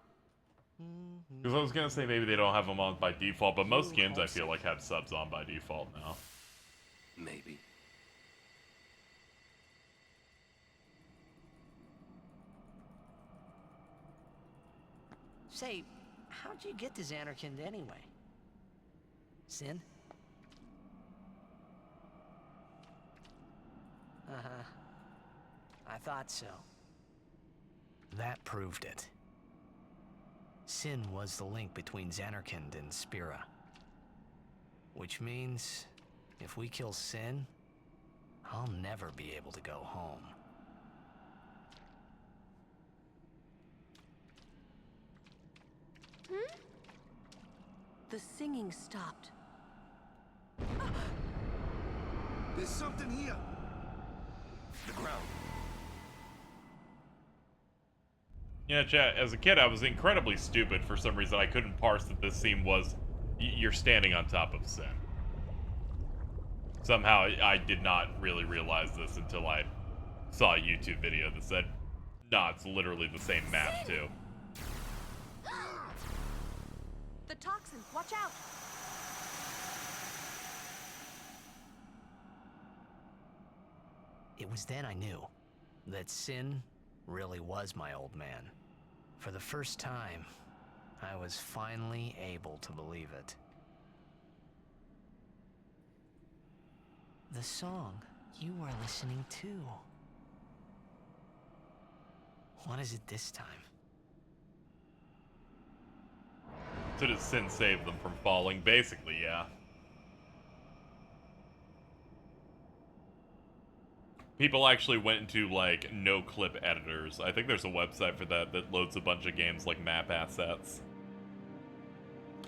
S2: Because I was gonna say maybe they don't have them on by default, but most games I feel like have subs on by default now.
S6: Maybe.
S7: Say, how'd you get to Xanarkand anyway? Sin? Uh-huh. I thought so. That proved it. Sin was the link between Xanarkand and Spira. Which means, if we kill Sin, I'll never be able to go home.
S8: The singing stopped.
S4: There's something here.
S6: The ground.
S2: Yeah, chat, as a kid, I was incredibly stupid for some reason. I couldn't parse that this scene was you're standing on top of Sin. Somehow, I did not really realize this until I saw a YouTube video that said, nah, it's literally the same map, too.
S12: The toxin, watch out!
S7: It was then I knew that Sin really was my old man. For the first time, I was finally able to believe it. The song you were listening to. What is it this time?
S2: So did Sin save them from falling? Basically, yeah. People actually went into, like, no-clip editors. I think there's a website for that that loads a bunch of games like map assets.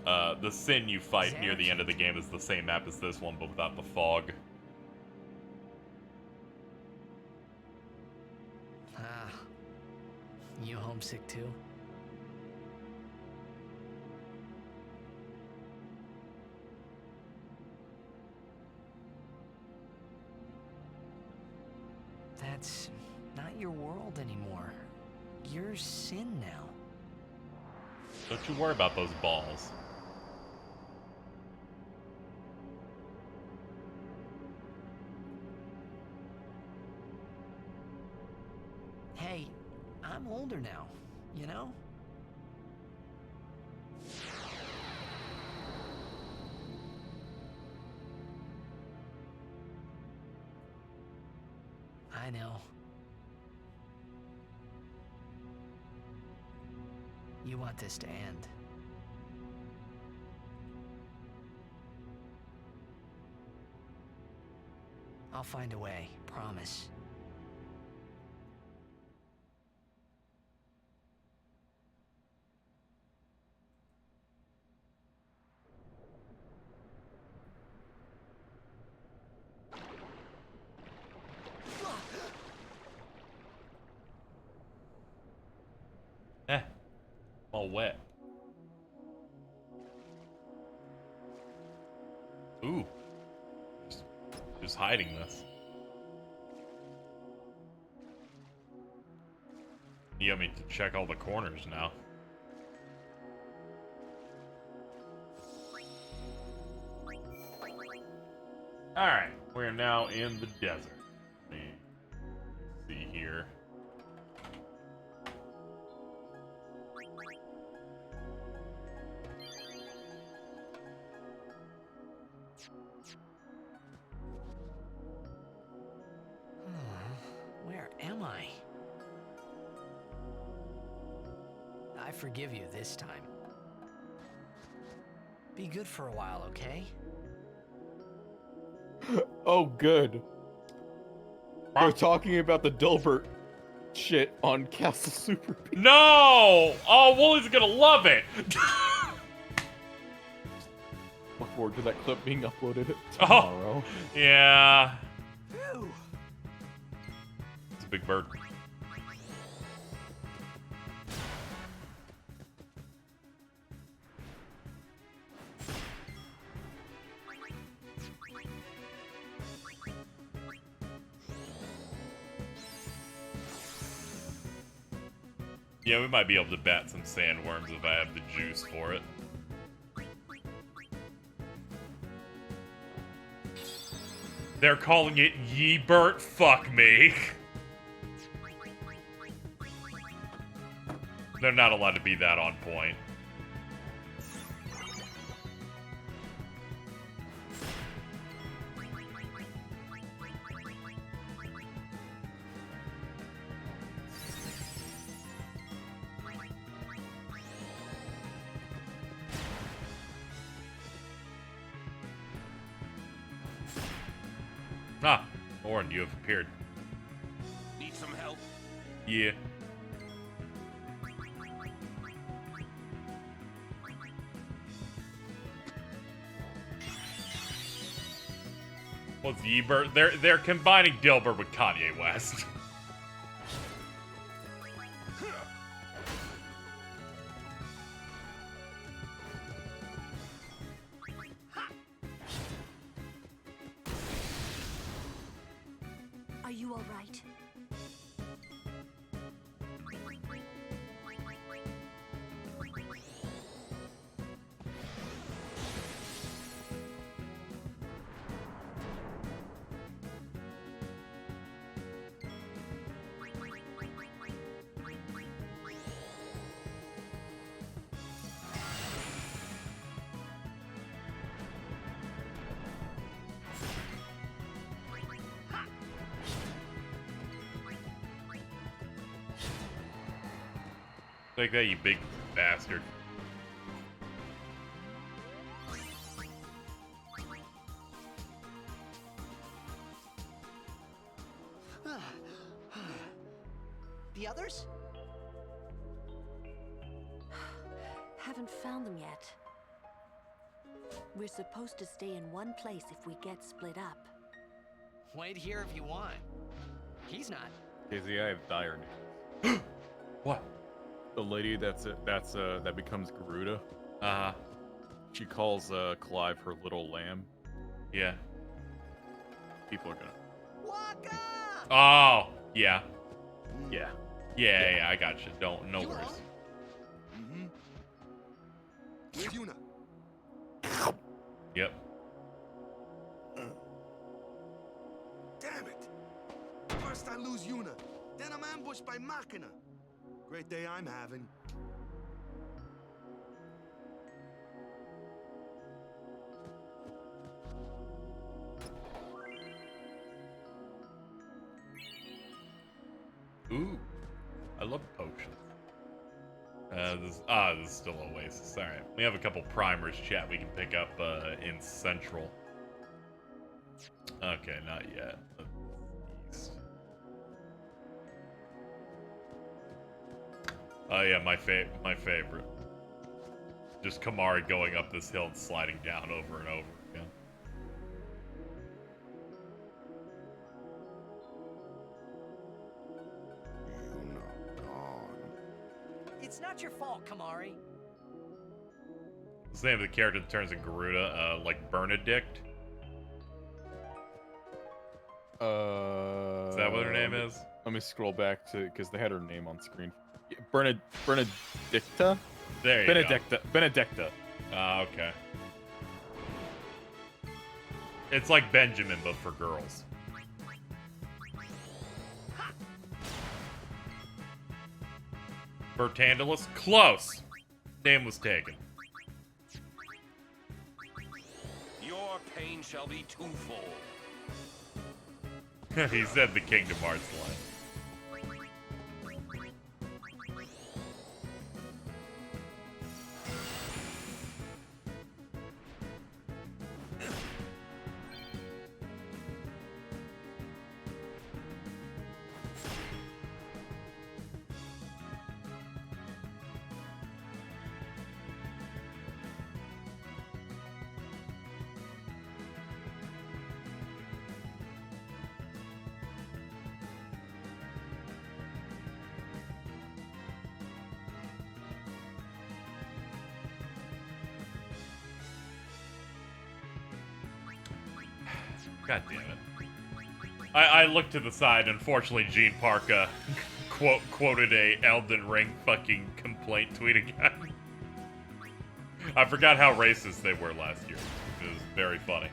S2: The Sin you fight near the end of the game is the same map as this one, but without the fog.
S7: Ah, you homesick too? That's not your world anymore. You're Sin now.
S2: Don't you worry about those balls.
S7: Hey, I'm older now, you know? I know. You want this to end. I'll find a way, promise.
S2: All wet. Ooh. Just hiding this. You got me to check all the corners now. Alright, we're now in the desert. Let me see here.
S7: Where am I? I forgive you this time. Be good for a while, okay?
S1: Oh, good. They're talking about the Dilbert shit on Castle Super.
S2: No! Oh, Woolie's gonna love it!
S1: Look forward to that clip being uploaded tomorrow.
S2: Oh, yeah. It's a big bird. Yeah, we might be able to bat some sandworms if I have the juice for it. They're calling it Yeebert, fuck me. They're not allowed to be that on point. Orin, you have appeared.
S4: Need some help?
S2: Yeah. What's Yebert? They're combining Dilbert with Kanye West.
S8: Are you all right?
S2: Take that, you big bastard.
S19: The others?
S8: Haven't found them yet. We're supposed to stay in one place if we get split up.
S7: Wait here if you want. He's not.
S1: KZ, I have dire news.
S2: What?
S1: The lady that becomes Garuda.
S2: Uh-huh.
S1: She calls Clive her little lamb.
S2: Yeah.
S1: People are gonna.
S19: Waka!
S2: Oh, yeah.
S1: Yeah.
S2: Yeah, I got you. No worries.
S4: Mm-hmm. Where's Yuna?
S2: Yep.
S4: Damn it! First I lose Yuna, then I'm ambushed by Machina. Great day I'm having.
S2: Ooh, I love potions. This is still Oasis. All right, we have a couple primers, chat. We can pick up in Central. Okay, not yet. East. Oh yeah, my favorite. Just Kamari going up this hill and sliding down over and over again.
S19: It's not your fault, Kamari.
S2: What's the name of the character that turns in Garuda? Like Bernadict? Is that what her name is?
S1: Let me scroll back to because they had her name on screen. Benedicta?
S2: There you
S1: Benedicta.
S2: go.
S1: Benedicta.
S2: Okay. It's like Benjamin, but for girls. Bertandalus? Close! Name was taken.
S6: Your pain shall be twofold.
S2: He said the Kingdom Hearts line. God damn it. I looked to the side. Unfortunately, Gene Park quoted a Elden Ring fucking complaint tweet again. I forgot how racist they were last year. It was very funny.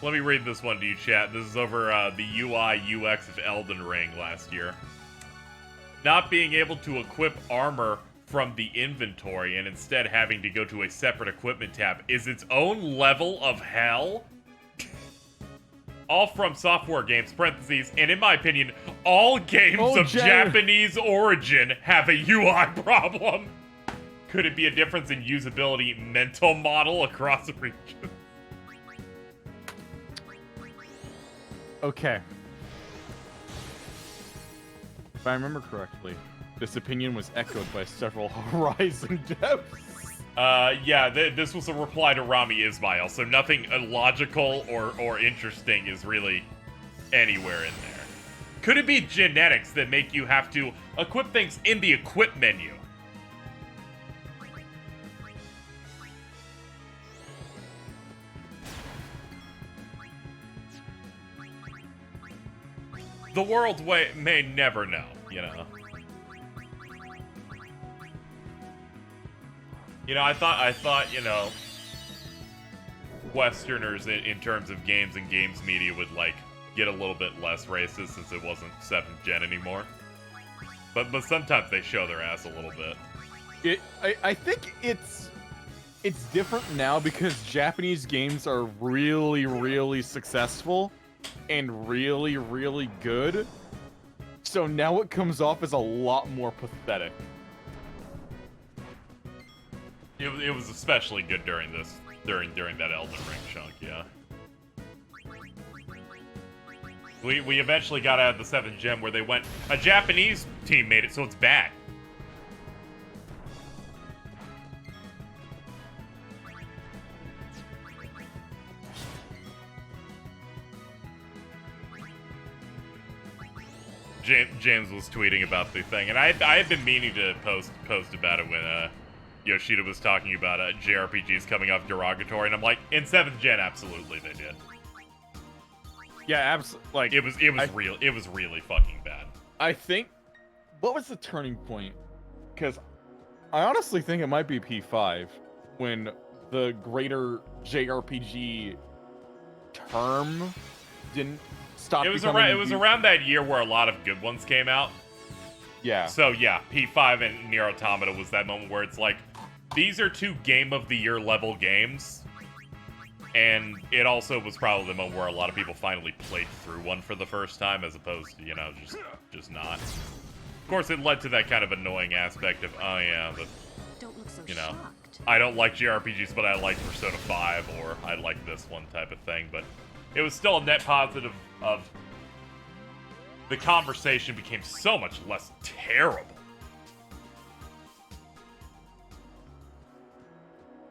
S2: Let me read this one to you, chat. This is over the UI UX of Elden Ring last year. Not being able to equip armor from the inventory and instead having to go to a separate equipment tab is its own level of hell. All From Software games, parentheses, and in my opinion, all games of Japanese origin have a UI problem. Could it be a difference in usability mental model across the region?
S1: Okay. If I remember correctly, this opinion was echoed by several Horizon devs.
S2: Yeah, this was a reply to Rami Ismail, so nothing illogical or interesting is really anywhere in there. Could it be genetics that make you have to equip things in the equip menu? The world may never know, you know. You know, I thought, you know, Westerners in terms of games and games media would, like, get a little bit less racist since it wasn't 7th gen anymore. But sometimes they show their ass a little bit.
S1: I think it's different now because Japanese games are really, really successful and really, really good. So now it comes off as a lot more pathetic.
S2: It was especially good during that Elden Ring chunk, yeah. We eventually got out of the 7th gen where they went, a Japanese team made it, so it's bad. James was tweeting about the thing, and I had been meaning to post about it when Yoshida was talking about JRPGs coming off derogatory, and I'm like, in 7th gen, absolutely they did.
S1: Yeah, absolutely. Like
S2: it was really fucking bad.
S1: I think, what was the turning point? Because I honestly think it might be P5 when the greater JRPG term didn't stop.
S2: It was around that year where a lot of good ones came out.
S1: Yeah.
S2: So yeah, P5 and Nier Automata was that moment where it's like, these are 2 Game of the Year level games. And it also was probably the moment where a lot of people finally played through one for the first time, as opposed to, you know, just not. Of course, it led to that kind of annoying aspect of, oh yeah, but,
S8: Don't look so
S2: you know,
S8: shocked.
S2: I don't like JRPGs, but I like Persona 5, or I like this one type of thing. But it was still a net positive of the conversation became so much less terrible.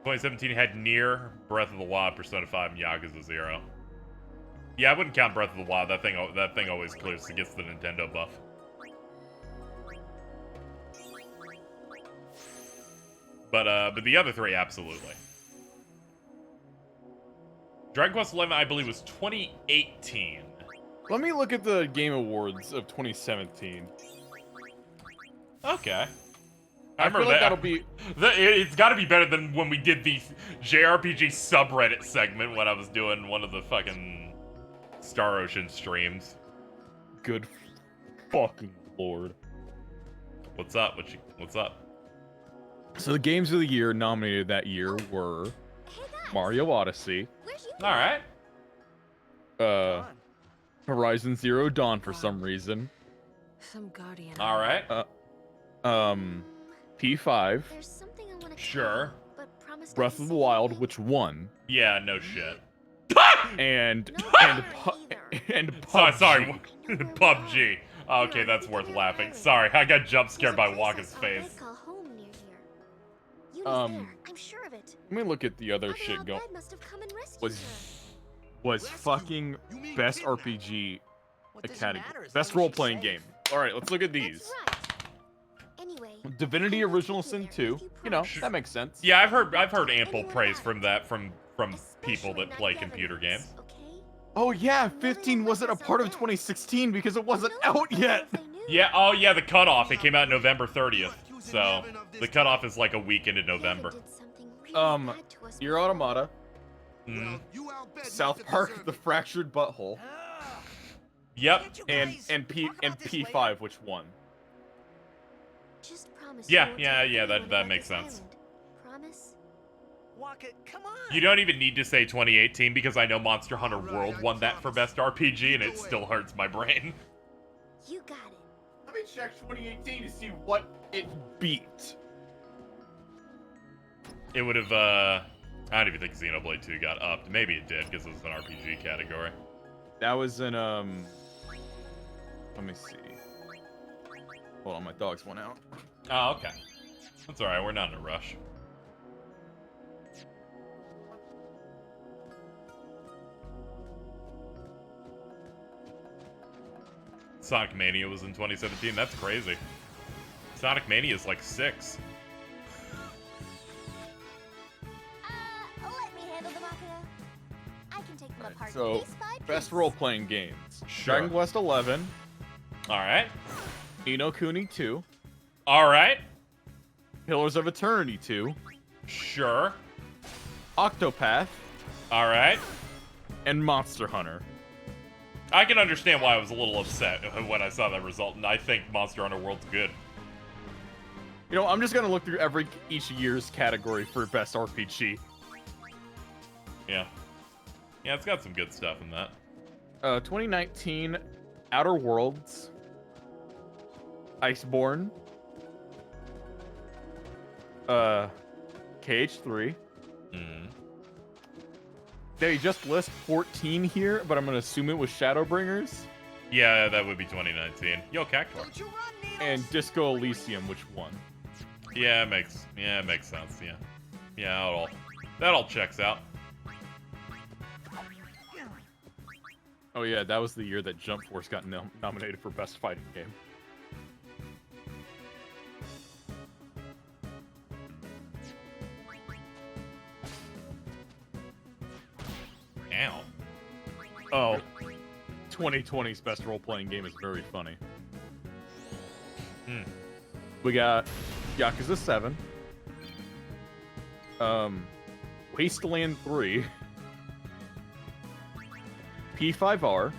S2: 2017 had Nier, Breath of the Wild, Persona 5, and Yakuza 0. Yeah, I wouldn't count Breath of the Wild. That thing always clears against the Nintendo buff. But the other 3, absolutely. Dragon Quest XI, I believe, was 2018.
S1: Let me look at the Game Awards of 2017.
S2: Okay.
S1: I remember
S2: feel like
S1: that'll be.
S2: It's got to be better than when we did the JRPG subreddit segment when I was doing one of the fucking Star Ocean streams.
S1: Good fucking lord.
S2: What's up? What's up?
S1: So the games of the year nominated that year were Mario Odyssey.
S2: All right.
S1: Horizon Zero Dawn for some reason.
S8: Some guardian.
S2: All right.
S1: P5.
S5: There's something I want to
S2: Sure.
S5: but promise
S1: Breath of the Wild, which won.
S2: Yeah, no shit.
S1: And
S2: Sorry, PUBG. Okay, that's worth laughing. Sorry, I got jump scared by Waka's face.
S5: I'm sure of it.
S1: Let me look at the other shit going. Was fucking best RPG category, best role-playing game. All right, let's look at these.
S5: Anyway,
S1: Divinity: Original Sin 2. You know, that makes sense.
S2: Yeah, I've heard ample praise from that from people that play computer games.
S1: Oh yeah, 15 wasn't a part of 2016 because it wasn't out yet.
S2: Yeah, oh yeah, the cutoff. It came out November 30th. So the cutoff is like a week into November.
S1: Nier Automata.
S2: Mm.
S1: South Park: The Fractured Butthole.
S2: Yep.
S1: And P5, which won.
S5: Just promise.
S2: Yeah, that makes sense.
S5: Promise?
S19: Waka, come on.
S2: You don't even need to say 2018 because I know Monster Hunter World won that for best RPG and it still hurts my brain.
S5: You got it.
S1: Let me check 2018 to see what it beat.
S2: It would have, I don't even think Xenoblade 2 got upped. Maybe it did, because it was an RPG category.
S1: That was in, let me see. Hold on, my dogs went out.
S2: Oh, okay. That's alright, we're not in a rush. Sonic Mania was in 2017. That's crazy. Sonic Mania is like 6.
S5: Let me handle them, Akira. I can take them apart
S1: So,
S5: piece by piece.
S1: best role-playing games.
S2: Sure.
S1: Dragon Quest 11.
S2: Alright.
S1: Ni no Kuni 2.
S2: Alright.
S1: Pillars of Eternity 2.
S2: Sure.
S1: Octopath.
S2: Alright.
S1: And Monster Hunter.
S2: I can understand why I was a little upset when I saw that result, and I think Monster Hunter World's good.
S1: You know, I'm just gonna look through each year's category for best RPG.
S2: Yeah. Yeah, it's got some good stuff in that.
S1: 2019, Outer Worlds, Iceborne, KH3.
S2: Mm-hmm.
S1: They just list 14 here, but I'm gonna assume it was Shadowbringers.
S2: Yeah, that would be 2019. Yo, Cactuar.
S1: And Disco Elysium, which won.
S2: Yeah, it makes sense. Yeah, yeah, that all checks out.
S1: Oh yeah, that was the year that Jump Force got nominated for best fighting game.
S2: Ow.
S1: Oh, 2020's best role-playing game is very funny. We got Yakuza 7, Wasteland 3, P5R,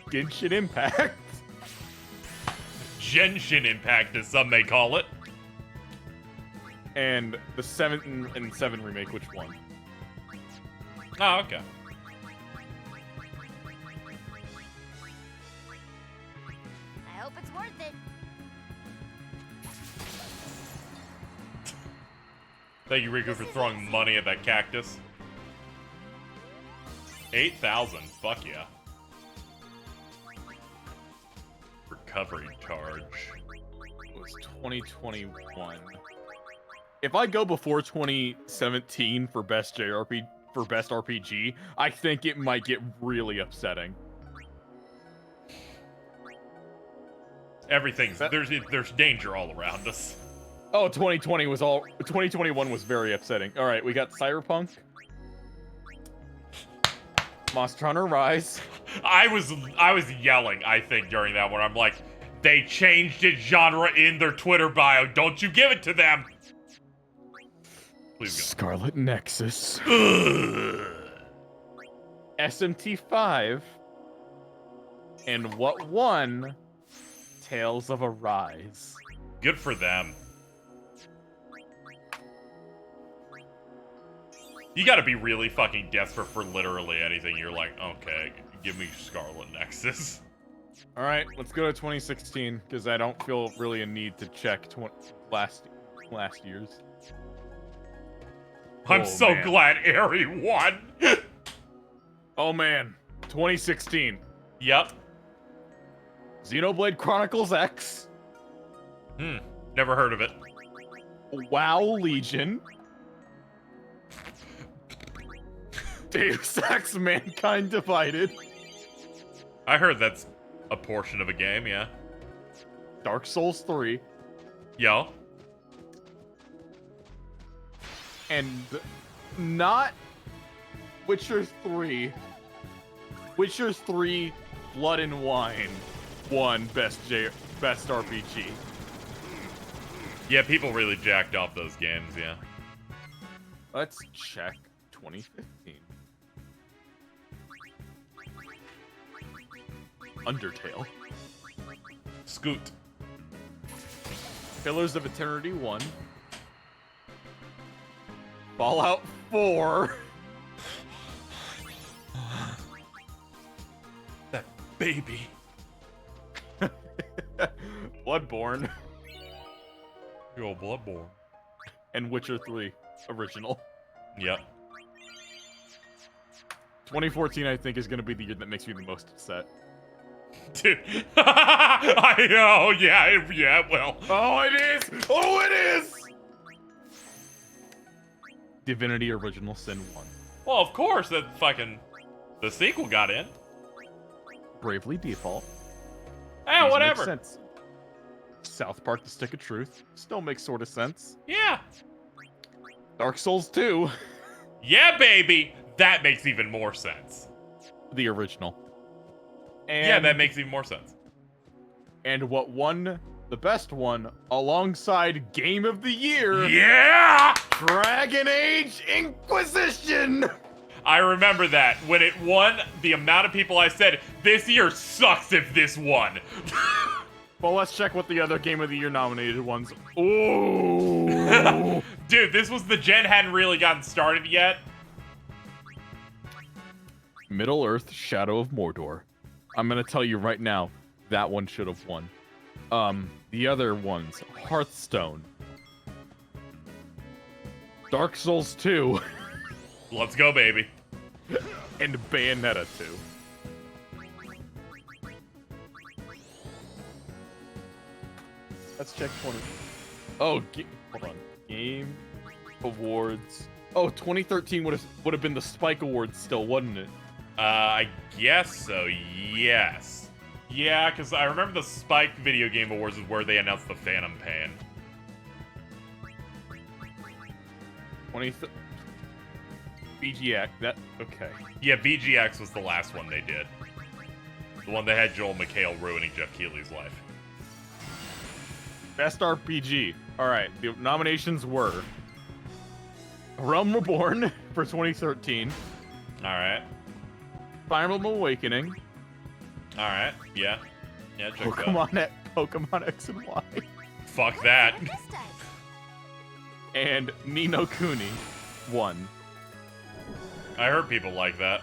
S1: Genshin Impact,
S2: Genshin Impact, as some may call it,
S1: and the 7 and 7 remake, which won.
S2: Oh, okay.
S5: I hope it's worth it.
S2: Thank you, Riku, for throwing money at that cactus. 8,000. Fuck yeah. Recovery charge.
S1: It was 2021. If I go before 2017 for best JRPG, for best RPG, I think it might get really upsetting.
S2: There's danger all around us.
S1: Oh, 2021 was very upsetting. All right, we got Cyberpunk, Monster Hunter Rise.
S2: I was yelling, I think, during that one. I'm like, they changed its genre in their Twitter bio. Don't you give it to them. Please go.
S1: Scarlet Nexus. SMT5. And what won? Tales of Arise.
S2: Good for them. You gotta be really fucking desperate for literally anything. You're like, okay, give me Scarlet Nexus.
S1: Alright, let's go to 2016, because I don't feel really a need to check last year's.
S2: I'm so glad Aerie won.
S1: Oh man, 2016.
S2: Yep.
S1: Xenoblade Chronicles X.
S2: Never heard of it.
S1: WoW Legion. Deus Ex Mankind Divided.
S2: I heard that's a portion of a game, yeah.
S1: Dark Souls 3.
S2: Yo.
S1: And not Witcher 3. Witcher 3 Blood and Wine won best RPG.
S2: Yeah, people really jacked off those games, yeah.
S1: Let's check 2015. Undertale.
S2: Scoot.
S1: Pillars of Eternity 1. Fallout 4.
S2: That baby.
S1: Bloodborne.
S2: Yo, Bloodborne.
S1: and Witcher 3 original.
S2: Yep.
S1: 2014, I think, is going to be the year that makes me the most upset.
S2: Dude. I know, yeah, well.
S1: Oh, it is! Oh, it is! Divinity Original Sin 1.
S2: Well, of course, the sequel got in.
S1: Bravely Default.
S2: Eh,
S1: These
S2: whatever.
S1: make sense. South Park: The Stick of Truth still makes sort of sense.
S2: Yeah.
S1: Dark Souls 2.
S2: Yeah, baby. That makes even more sense.
S1: The original. And,
S2: yeah, that makes even more sense.
S1: And what won the best one alongside Game of the Year?
S2: Yeah!
S1: Dragon Age Inquisition!
S2: I remember that. When it won, the amount of people I said, this year sucks if this won.
S1: Well, let's check what the other Game of the Year nominated ones. Ooh!
S2: Dude, this was the gen hadn't really gotten started yet.
S1: Middle-earth: Shadow of Mordor. I'm gonna tell you right now, that one should have won. The other ones: Hearthstone, Dark Souls 2,
S2: Let's go, baby.
S1: and Bayonetta 2. Let's check 20. Oh, hold on. Game Awards. Oh, 2013 would have been the Spike Awards still, wouldn't it?
S2: I guess so, yes. Yeah, because I remember the Spike Video Game Awards is where they announced the Phantom Pain.
S1: 20... VGX, okay.
S2: Yeah, VGX was the last one they did. The one that had Joel McHale ruining Jeff Keighley's life.
S1: Best RPG. Alright, the nominations were Realm Reborn for 2013.
S2: Alright.
S1: Fire Emblem Awakening.
S2: Alright, yeah. Yeah, check
S1: Pokemon X and Y.
S2: Fuck that.
S1: And Ni no Kuni won.
S2: I heard people like that.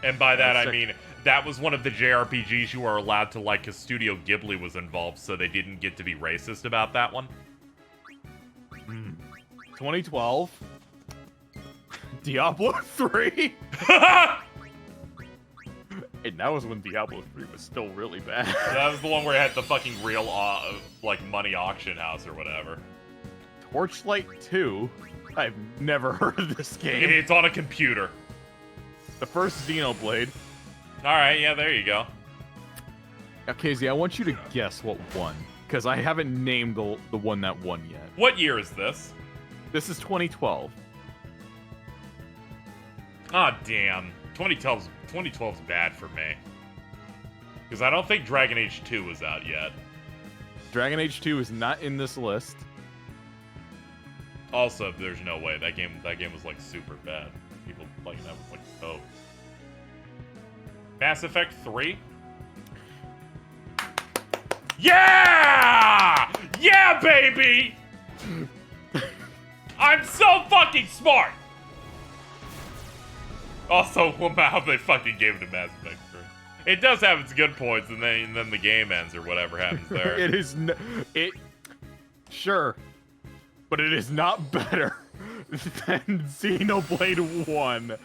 S2: And by that, I mean, that was one of the JRPGs you were allowed to like because Studio Ghibli was involved, so they didn't get to be racist about that one.
S1: 2012. Diablo 3. And that was when Diablo 3 was still really bad.
S2: That was the one where it had the fucking real, like, money auction house or whatever.
S1: Torchlight 2. I've never heard of this game.
S2: It's on a computer.
S1: The first Xenoblade.
S2: Alright, yeah, there you go.
S1: Now, KZ, I want you to guess what won. Because I haven't named the one that won yet.
S2: What year is this?
S1: This is 2012.
S2: Ah, damn. 2012's bad for me. Because I don't think Dragon Age 2 was out yet.
S1: Dragon Age 2 is not in this list.
S2: Also, there's no way. That game was, like, super bad. People playing that was like, oh. Mass Effect 3? Yeah! Yeah, baby! I'm so fucking smart! Also, how they fucking gave it to Mass Effect 3. It does have its good points, and then the game ends or whatever happens there.
S1: It is sure, but it is not better than Xenoblade 1.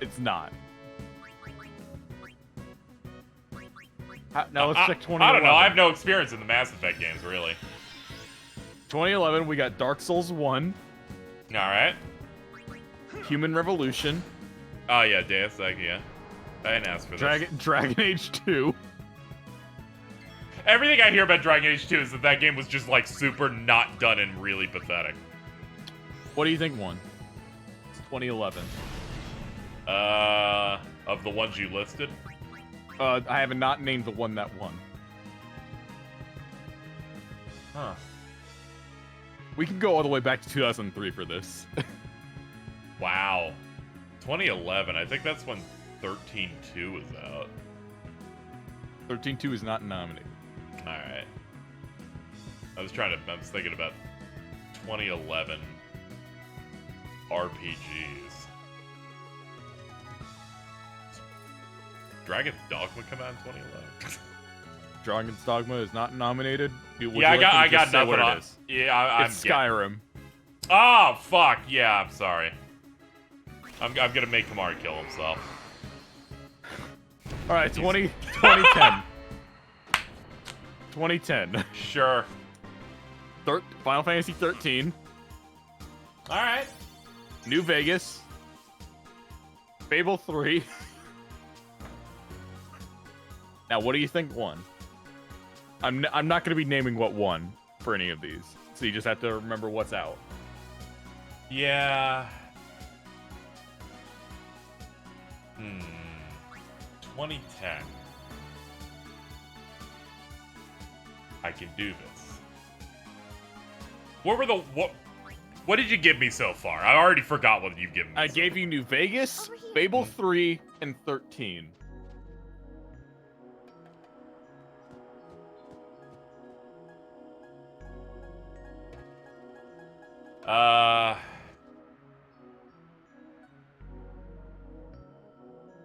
S1: It's not. Now let's check 2011.
S2: I don't know. I have no experience in the Mass Effect games, really.
S1: 2011, we got Dark Souls 1.
S2: All right.
S1: Human Revolution.
S2: Oh yeah, Deus Ex, yeah. I didn't ask for this.
S1: Dragon Age 2.
S2: Everything I hear about Dragon Age 2 is that game was just like super not done and really pathetic.
S1: What do you think won? It's 2011.
S2: Of the ones you listed?
S1: I have not named the one that won.
S2: Huh.
S1: We can go all the way back to 2003 for this.
S2: Wow. 2011. I think that's when 13.2 was out.
S1: 13.2 is not nominated.
S2: Alright. I was thinking about 2011 RPGs. Dragon's Dogma come out in 2011?
S1: Dragon's Dogma is not nominated.
S2: I got nothing on. Yeah, I'm
S1: it's Skyrim.
S2: Oh fuck! Yeah, I'm sorry. I'm gonna make Kamari kill himself.
S1: All right, 2010. 2010.
S2: Sure.
S1: Final Fantasy 13.
S2: All right.
S1: New Vegas. Fable 3. Now, what do you think won? I'm not going to be naming what won for any of these, so you just have to remember what's out.
S2: Yeah. 2010. I can do this. What did you give me so far? I already forgot what you've given me.
S1: I gave you New Vegas, Fable 3, and 13.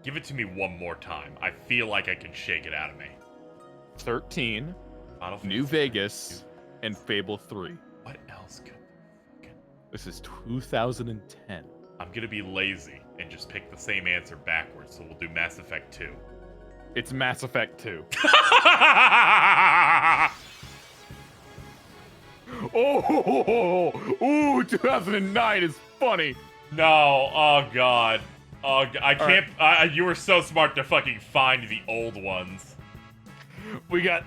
S2: Give it to me one more time. I feel like I can shake it out of me.
S1: 13, New Vegas, and Fable 3.
S2: What else could...
S1: This is 2010.
S2: I'm gonna be lazy and just pick the same answer backwards, so we'll do Mass Effect 2.
S1: It's Mass Effect 2. Ooh, 2009 is funny.
S2: No, oh god. Oh, I can't. Right. You were so smart to fucking find the old ones.
S1: We got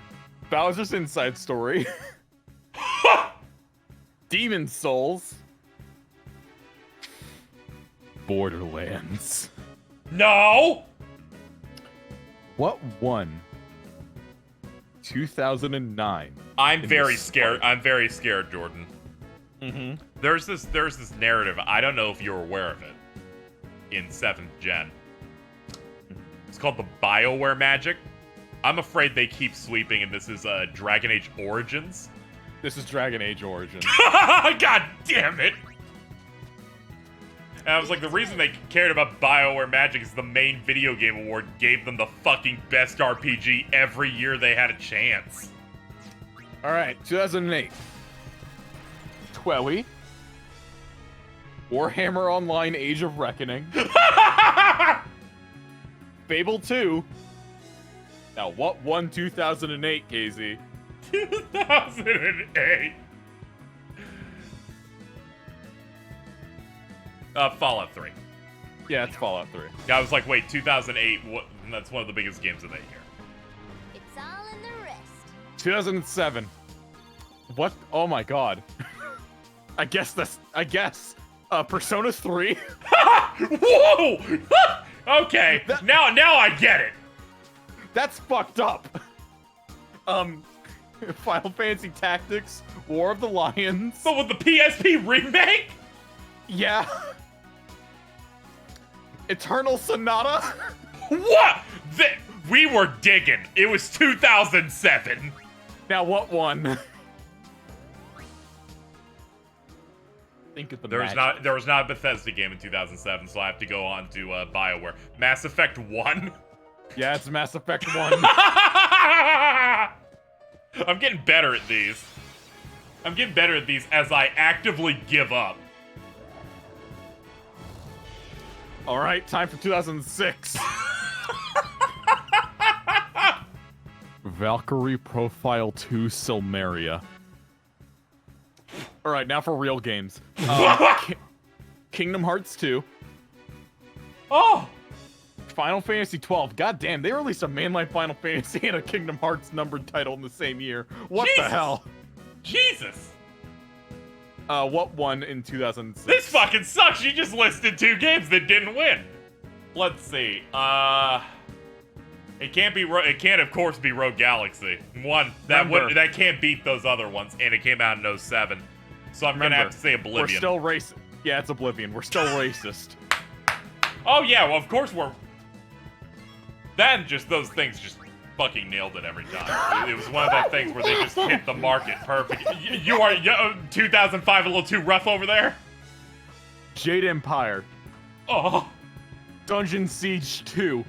S1: Bowser's Inside Story, Demon Souls, Borderlands.
S2: No!
S1: What won 2009?
S2: I'm very scared. I'm very scared, Jordan.
S1: Mm-hmm.
S2: There's this narrative. I don't know if you're aware of it. In 7th gen. It's called the BioWare magic. I'm afraid they keep sweeping, and this is Dragon Age Origins.
S1: This is Dragon Age Origins.
S2: God damn it! And I was like, the reason they cared about BioWare magic is the main video game award gave them the fucking best RPG every year they had a chance.
S1: Alright, 2008. Twelly. Warhammer Online Age of Reckoning. Fable 2. Now, what won 2008, KZ?
S2: 2008. Fallout 3.
S1: Yeah, it's Fallout 3.
S2: Yeah, I was like, wait, 2008, what? That's one of the biggest games of that year.
S5: It's all in the wrist.
S1: 2007. What? Oh my god. I guess. Persona 3.
S2: Whoa! Okay, now I get it.
S1: That's fucked up. Final Fantasy Tactics, War of the Lions.
S2: But with the PSP remake?
S1: Yeah. Eternal Sonata.
S2: What? We were digging. It was 2007.
S1: Now what won? Think of the
S2: there was not a Bethesda game in 2007, so I have to go on to BioWare. Mass Effect 1?
S1: Yeah, it's Mass Effect 1.
S2: I'm getting better at these. I'm getting better at these as I actively give up.
S1: All right, time for 2006. Valkyrie Profile 2 Silmeria. All right, now for real games. Kingdom Hearts 2.
S2: Oh!
S1: Final Fantasy 12. God damn, they released a mainline Final Fantasy and a Kingdom Hearts numbered title in the same year. What the hell?
S2: Jesus!
S1: What won in 2006?
S2: This fucking sucks. You just listed 2 games that didn't win. Let's see. It can't be. It can't, of course, be Rogue Galaxy. That can't beat those other ones, and it came out in 07. So I'm gonna have to say Oblivion.
S1: We're still racist. Yeah, it's Oblivion. We're still racist.
S2: Oh yeah, well of course we're. Then just those things just fucking nailed it every time. It was one of those things where they just hit the market perfect. You are 2005 a little too rough over there?
S1: Jade Empire.
S2: Oh.
S1: Dungeon Siege 2.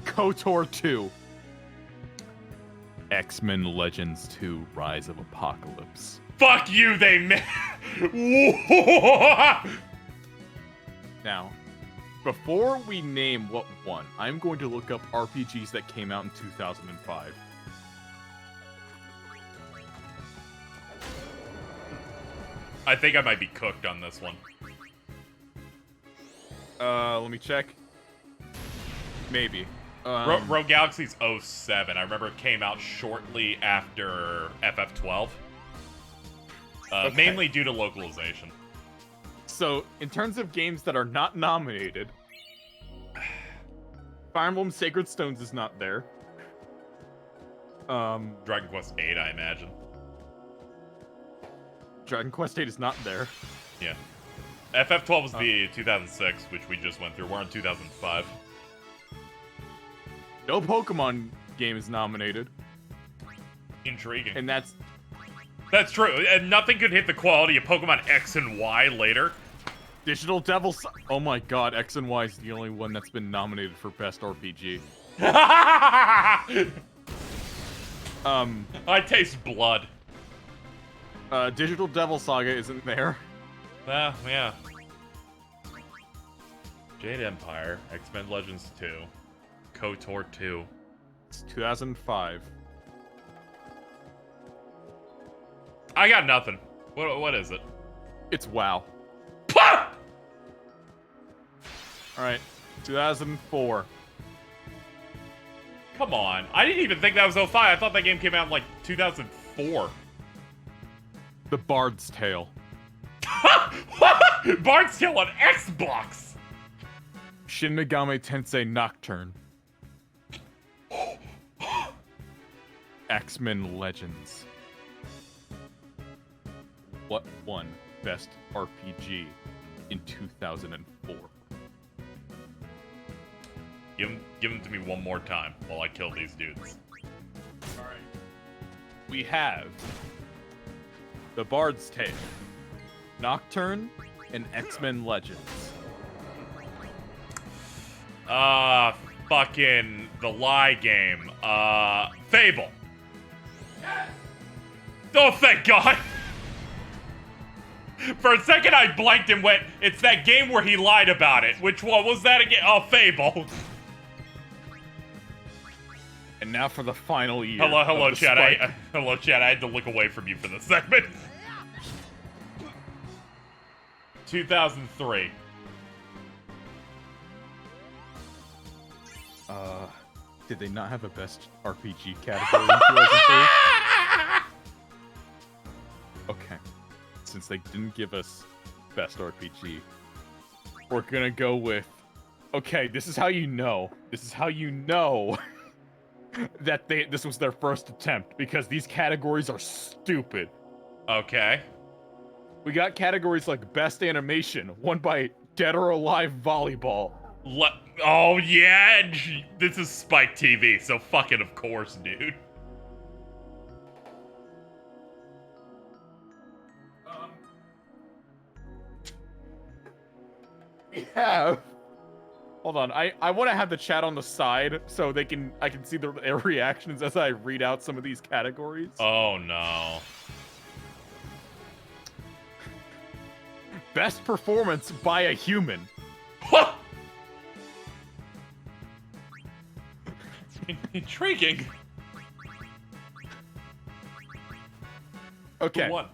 S1: KOTOR 2. X-Men Legends 2: Rise of Apocalypse.
S2: Fuck you, they made.
S1: Now, before we name what won, I'm going to look up RPGs that came out in 2005.
S2: I think I might be cooked on this one.
S1: Let me check. Maybe.
S2: Rogue Galaxy's 07. I remember it came out shortly after FF12.
S1: Okay.
S2: Mainly due to localization.
S1: So, in terms of games that are not nominated, Fire Emblem Sacred Stones is not there.
S2: Dragon Quest VIII, I imagine.
S1: Dragon Quest VIII is not there.
S2: Yeah. FF12 was the 2006, which we just went through. We're on 2005.
S1: No Pokemon game is nominated.
S2: Intriguing.
S1: And that's
S2: true. And nothing could hit the quality of Pokemon X and Y later.
S1: Digital Devil... Oh my god, X and Y is the only one that's been nominated for Best RPG.
S2: I taste blood.
S1: Digital Devil Saga isn't there.
S2: Yeah. Jade Empire, X-Men Legends 2, KOTOR 2.
S1: It's 2005.
S2: I got nothing. What is it?
S1: It's WoW. Alright, 2004.
S2: Come on. I didn't even think that was 05. I thought that game came out in, like, 2004.
S1: The Bard's Tale.
S2: Bard's Tale on Xbox!
S1: Shin Megami Tensei Nocturne. X-Men Legends. What won Best RPG in 2004?
S2: Give them to me one more time while I kill these dudes.
S1: Alright. We have The Bard's Tale, Nocturne, and X-Men Legends.
S2: Fucking the lie game. Fable. Oh, thank God. For a second, I blanked and went, it's that game where he lied about it. Which one was that again? Oh, Fable.
S1: And now for the final year.
S2: Hello, chat. Hello, chat. I had to look away from you for this segment. 2003.
S1: Did they not have a best RPG category in 2003? Okay. Since they didn't give us best RPG, we're gonna go with... Okay, this is how you know. This is how you know that this was their first attempt, because these categories are stupid.
S2: Okay.
S1: We got categories like Best Animation, won by Dead or Alive Volleyball.
S2: Oh, yeah? This is Spike TV, so fucking of course, dude.
S1: We have... Hold on, I want to have the chat on the side so I can see their reactions as I read out some of these categories.
S2: Oh, no.
S1: Best performance by a human.
S2: Intriguing.
S1: Okay.
S2: Who won?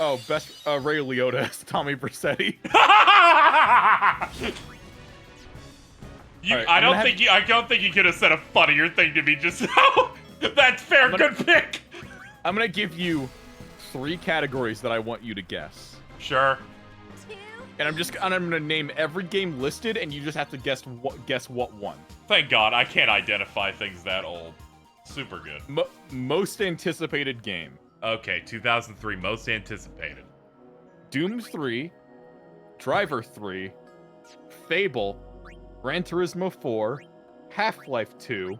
S1: Oh, best Ray Liotta as Tommy Vercetti.
S2: I don't think you could have said a funnier thing to me just now. That's fair. Good pick.
S1: I'm gonna give you 3 categories that I want you to guess.
S2: Sure.
S1: And I'm gonna name every game listed, and you just have to guess what one.
S2: Thank God, I can't identify things that old. Super good.
S1: Most anticipated game.
S2: Okay, 2003, most anticipated.
S1: Doom 3, Driver 3, Fable, Gran Turismo 4, Half-Life 2,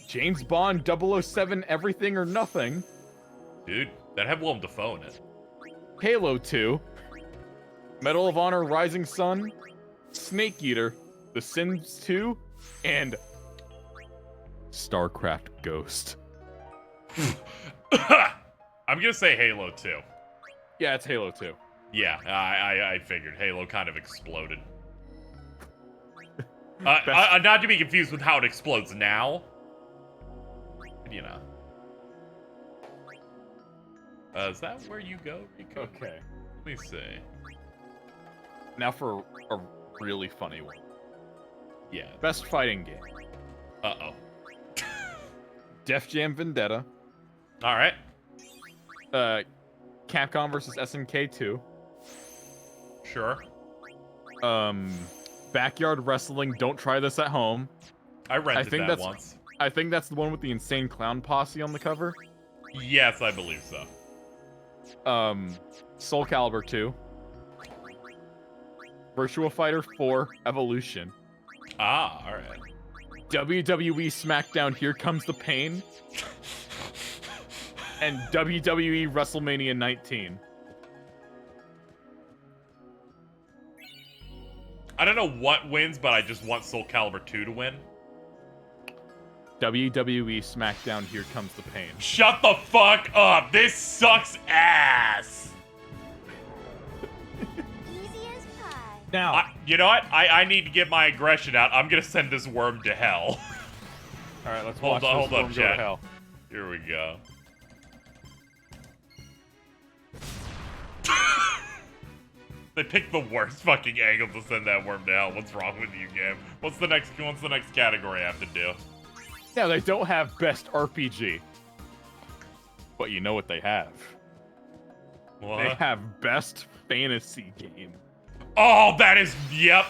S1: James Bond 007 Everything or Nothing.
S2: Dude, that had Willem Dafoe in it.
S1: Halo 2, Medal of Honor Rising Sun, Snake Eater, The Sims 2, and StarCraft Ghost.
S2: I'm gonna say Halo 2.
S1: Yeah, it's Halo 2.
S2: Yeah, I figured. Halo kind of exploded. Not to be confused with how it explodes now. You know. Is that where you go, Rico?
S1: Okay.
S2: Let me see.
S1: Now for a really funny one.
S2: Yeah.
S1: Best fighting game.
S2: Uh-oh.
S1: Def Jam Vendetta.
S2: Alright.
S1: Capcom versus SNK 2.
S2: Sure.
S1: Backyard Wrestling, Don't Try This at Home.
S2: I rented that once.
S1: I think that's the one with the insane clown posse on the cover.
S2: Yes, I believe so.
S1: Soul Calibur 2. Virtua Fighter 4 Evolution.
S2: Ah, alright.
S1: WWE SmackDown Here Comes the Pain. And WWE WrestleMania 19.
S2: I don't know what wins, but I just want Soul Calibur 2 to win.
S1: WWE SmackDown Here Comes the Pain.
S2: Shut the fuck up! This sucks ass!
S5: Easy as pie.
S1: Now,
S2: you know what? I need to get my aggression out. I'm gonna send this worm to hell.
S1: Alright, let's
S2: hold
S1: watch
S2: up,
S1: this worm go to
S2: chat.
S1: hell.
S2: Here we go. They picked the worst fucking angle to send that worm to hell. What's wrong with you, game? What's the next category I have to do?
S1: Now, they don't have Best RPG. But you know what they have?
S2: What?
S1: They have Best Fantasy Game.
S2: Oh, that is... Yep.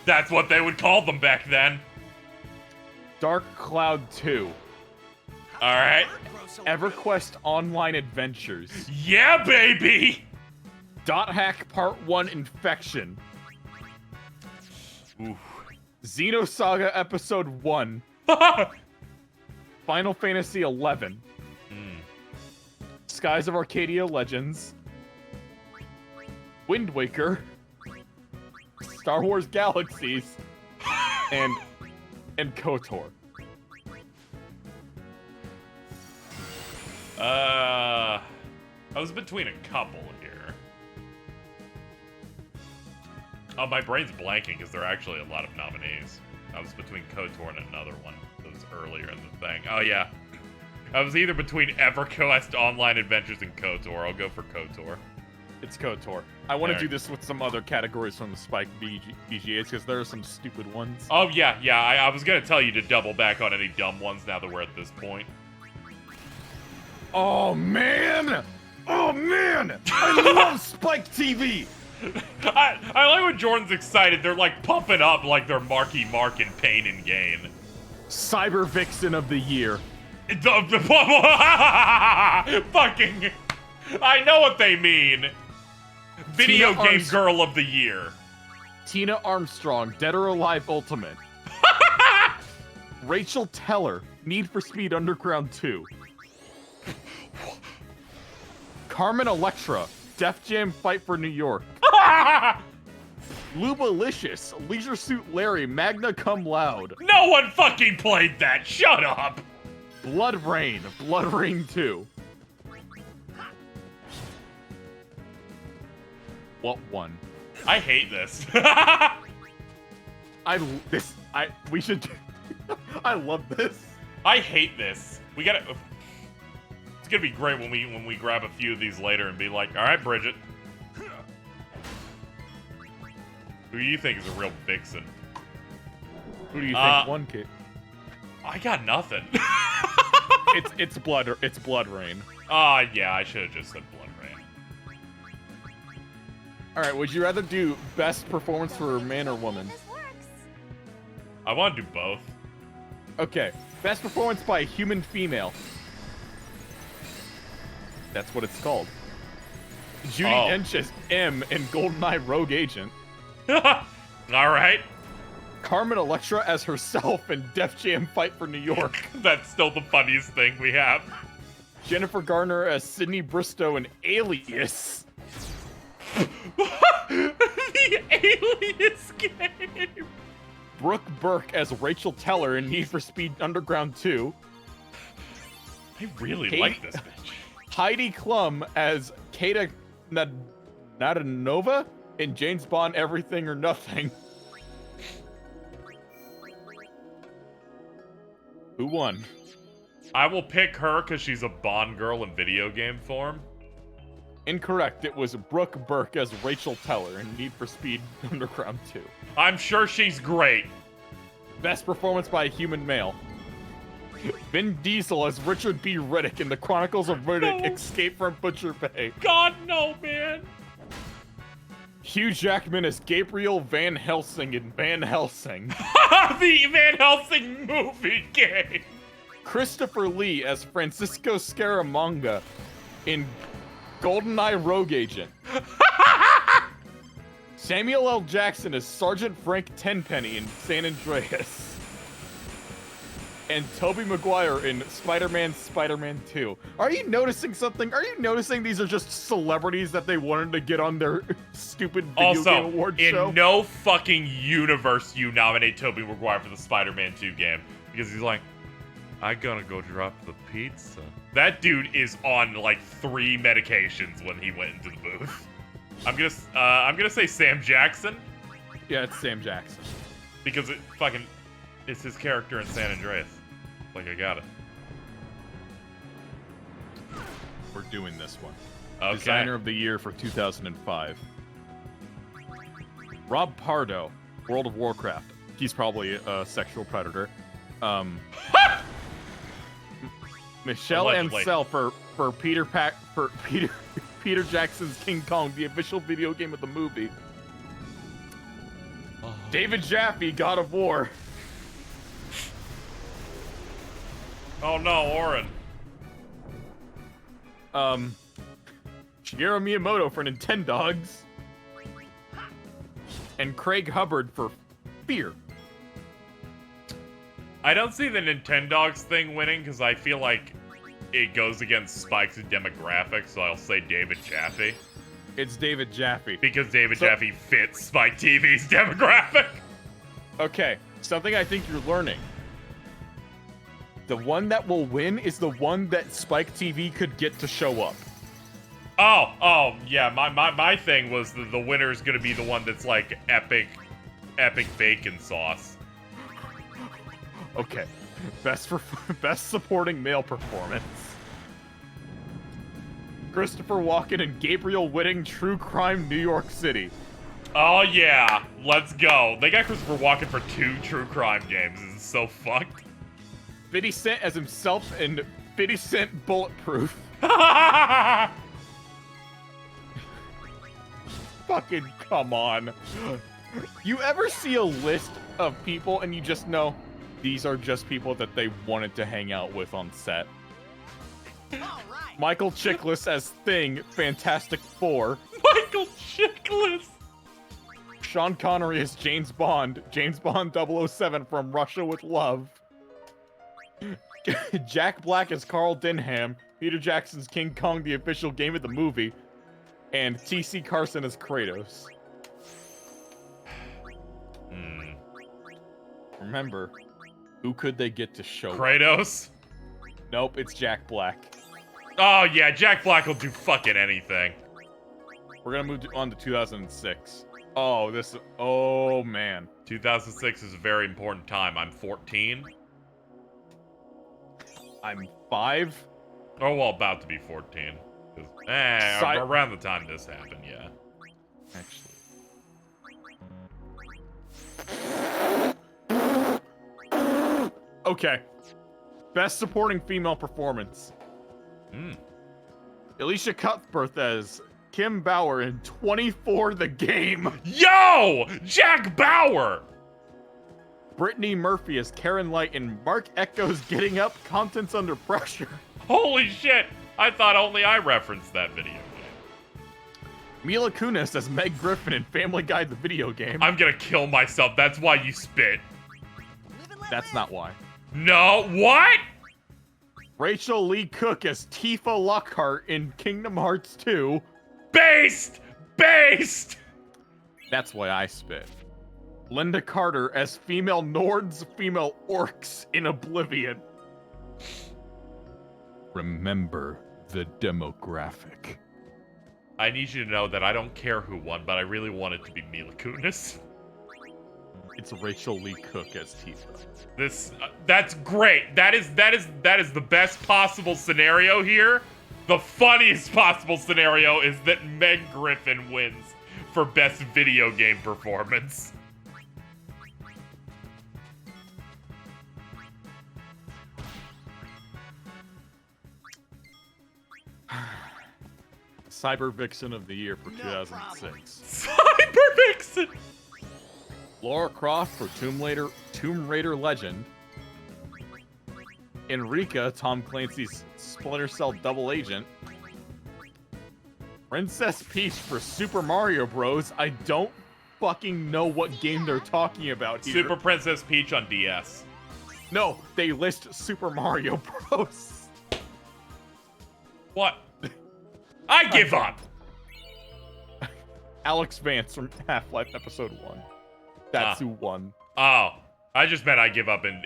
S2: That's what they would call them back then.
S1: Dark Cloud 2.
S2: Alright.
S1: EverQuest Online Adventures.
S2: Yeah, baby!
S1: Dot Hack Part 1 Infection.
S2: Oof.
S1: Xenosaga Episode 1. Final Fantasy 11. Skies of Arcadia Legends. Wind Waker. Star Wars Galaxies. and KOTOR.
S2: I was between a couple here. Oh, my brain's blanking because there are actually a lot of nominees. I was between KOTOR and another one that was earlier in the thing. Oh, yeah. I was either between EverQuest Online Adventures and KOTOR. I'll go for KOTOR.
S1: It's KOTOR. I want to do this with some other categories from the Spike VGAs because there are some stupid ones.
S2: Oh, yeah, yeah. I was going to tell you to double back on any dumb ones now that we're at this point.
S1: Oh, man! Oh, man! I love Spike TV!
S2: I like when Jordan's excited. They're like pumping up like they're Marky Mark in Pain and Gain.
S1: Cyber Vixen of the Year.
S2: Fucking... I know what they mean. Video Game Girl of the Year.
S1: Tina Armstrong, Dead or Alive Ultimate. Rachel Teller, Need for Speed Underground 2. Carmen Electra, Def Jam Fight for New York. Lubalicious, Leisure Suit Larry, Magna Cum Laude.
S2: No one fucking played that. Shut up.
S1: Blood Rain 2. What one?
S2: I hate this.
S1: We should. I love this.
S2: I hate this. We gotta. It's gonna be great when we grab a few of these later and be like, all right, Bridget. Who do you think is a real vixen?
S1: Who do you think won, Kate?
S2: I got nothing.
S1: it's Blood Rain.
S2: Yeah, I should have just said Blood Rain.
S1: All right, would you rather do best performance for man or woman?
S2: I want to do both.
S1: Okay, best performance by a human female. That's what it's called. Judi Dench as M in GoldenEye Rogue Agent.
S2: Alright.
S1: Carmen Electra as herself in Def Jam Fight for New York.
S2: That's still the funniest thing we have.
S1: Jennifer Garner as Sydney Bristow in Alias.
S2: The Alias game.
S1: Brooke Burke as Rachel Teller in Need for Speed Underground 2.
S2: I really like this bitch.
S1: Heidi Klum as Kata Nadanova in James Bond Everything or Nothing. Who won?
S2: I will pick her because she's a Bond girl in video game form.
S1: Incorrect. It was Brooke Burke as Rachel Teller in Need for Speed Underground 2.
S2: I'm sure she's great.
S1: Best performance by a human male. Vin Diesel as Richard B. Riddick in The Chronicles of Riddick: Escape from Butcher Bay.
S2: God, no, man.
S1: Hugh Jackman as Gabriel Van Helsing in Van Helsing.
S2: The Van Helsing movie game.
S1: Christopher Lee as Francisco Scaramanga in GoldenEye Rogue Agent. Samuel L. Jackson as Sergeant Frank Tenpenny in San Andreas. And Tobey Maguire in Spider-Man 2. Are you noticing something? Are you noticing these are just celebrities that they wanted to get on their stupid video game award show?
S2: In no fucking universe you nominate Tobey Maguire for the Spider-Man 2 game. Because he's like, I gonna go drop the pizza. That dude is on like 3 medications when he went into the booth. I'm gonna say Sam Jackson.
S1: Yeah, it's Sam Jackson.
S2: Because it's his character in San Andreas. Like, I got it.
S1: We're doing this one.
S2: Okay.
S1: Designer of the Year for 2005. Rob Pardo, World of Warcraft. He's probably a sexual predator. Michelle
S2: Allegedly.
S1: Ansel for Peter Jackson's King Kong, the official video game of the movie.
S2: Oh.
S1: David Jaffe, God of War.
S2: Oh no, Oren.
S1: Shigeru Miyamoto for Nintendogs. And Craig Hubbard for Fear.
S2: I don't see the Nintendogs thing winning because I feel like it goes against Spike's demographic, so I'll say David Jaffe.
S1: It's David Jaffe.
S2: Because David Jaffe fits Spike TV's demographic.
S1: Okay, something I think you're learning. The one that will win is the one that Spike TV could get to show up.
S2: Oh, yeah, my thing was the winner is gonna be the one that's like epic bacon sauce.
S1: Okay, best supporting male performance. Christopher Walken and Gabriel Whitting, True Crime New York City.
S2: Oh yeah, let's go. They got Christopher Walken for 2 True Crime games. This is so fucked.
S1: 50 Cent as himself in 50 Cent Bulletproof. Fucking come on. You ever see a list of people and you just know these are just people that they wanted to hang out with on set? Michael Chiklis as Thing, Fantastic Four.
S2: Michael Chiklis!
S1: Sean Connery as James Bond 007 from Russia with Love. Jack Black as Carl Denham, Peter Jackson's King Kong, the official game of the movie, and T.C. Carson as Kratos. Remember, who could they get to show up?
S2: Kratos?
S1: Nope, it's Jack Black.
S2: Oh yeah, Jack Black will do fucking anything.
S1: We're gonna move on to 2006. Oh man.
S2: 2006 is a very important time. I'm 14.
S1: I'm 5.
S2: Oh, well, about to be 14. Around the time this happened, yeah.
S1: Actually. Okay. Best supporting female performance. Alicia Cuthbert as Kim Bauer in 24 The Game.
S2: Yo! Jack Bauer!
S1: Brittany Murphy as Karen Light in Mark Echo's Getting Up, Contents Under Pressure.
S2: Holy shit! I thought only I referenced that video game.
S1: Mila Kunis as Meg Griffin in Family Guy the video game.
S2: I'm gonna kill myself. That's why you spit.
S1: That's not why.
S2: No, what?
S1: Rachel Lee Cook as Tifa Lockhart in Kingdom Hearts 2.
S2: Based!
S1: That's why I spit. Linda Carter as female Nords, female orcs in Oblivion. Remember the demographic.
S2: I need you to know that I don't care who won, but I really want it to be Mila Kunis.
S1: It's Rachel Lee Cook as Tifa.
S2: That's great. That is the best possible scenario here. The funniest possible scenario is that Meg Griffin wins for best video game performance.
S1: Cyber Vixen of the Year for 2006.
S2: Cyber Vixen!
S1: Lara Croft for Tomb Raider Legend. Enrica, Tom Clancy's Splinter Cell Double Agent. Princess Peach for Super Mario Bros. I don't fucking know what game they're talking about here.
S2: Super Princess Peach on DS.
S1: No, they list Super Mario Bros.
S2: What? I give up!
S1: Alex Vance from Half-Life Episode 1. That's who won.
S2: Oh, I just meant I give up in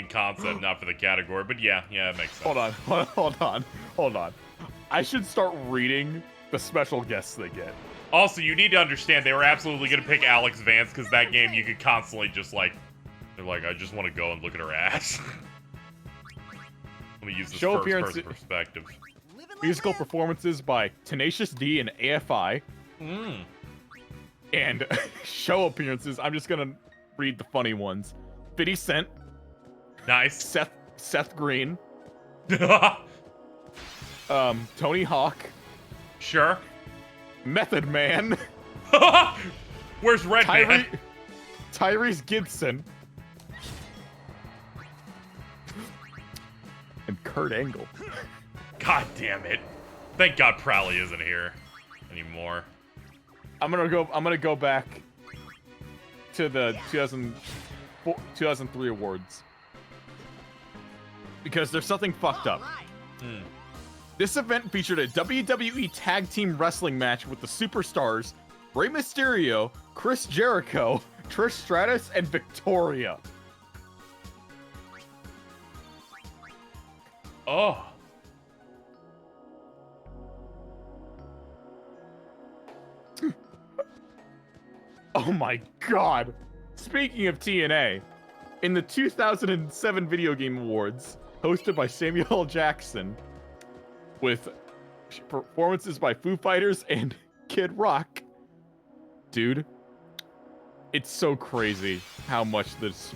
S2: concept, not for the category. But yeah, it makes sense.
S1: Hold on. I should start reading the special guests they get.
S2: Also, you need to understand they were absolutely going to pick Alex Vance because that game you could constantly just they're like, I just want to go and look at her ass. Let me use this first-person perspective.
S1: Musical performances by Tenacious D and AFI. And show appearances, I'm just gonna read the funny ones. 50 Cent.
S2: Nice.
S1: Seth Green. Tony Hawk.
S2: Sure.
S1: Method Man.
S2: Where's Red Man?
S1: Tyrese Gibson. And Kurt Angle.
S2: God damn it. Thank God Prowley isn't here anymore.
S1: I'm gonna go back to the 2003 awards. Because there's something fucked up. This event featured a WWE Tag Team Wrestling match with the Superstars Rey Mysterio, Chris Jericho, Trish Stratus, and Victoria.
S2: Oh.
S1: Oh my god. Speaking of TNA, in the 2007 Video Game Awards, hosted by Samuel L. Jackson, with performances by Foo Fighters and Kid Rock, dude, it's so crazy how much this,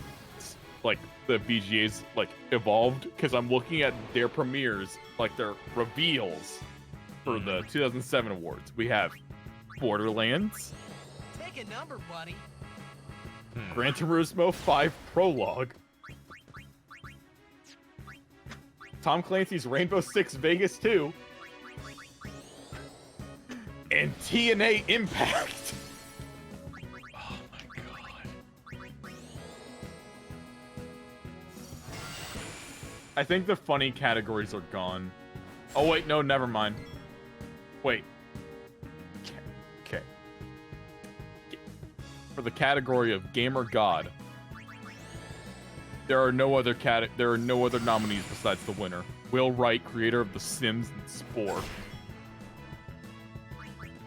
S1: the VGA's, evolved, because I'm looking at their premieres, their reveals for the 2007 awards. We have Borderlands,
S19: Take a number, buddy.
S1: Gran Turismo 5 Prologue, Tom Clancy's Rainbow Six Vegas 2, and TNA Impact.
S2: Oh my god.
S1: I think the funny categories are gone. Oh wait, no, never mind. Wait. Okay. For the category of Gamer God, there are no other nominees besides the winner. Will Wright, creator of The Sims and Spore.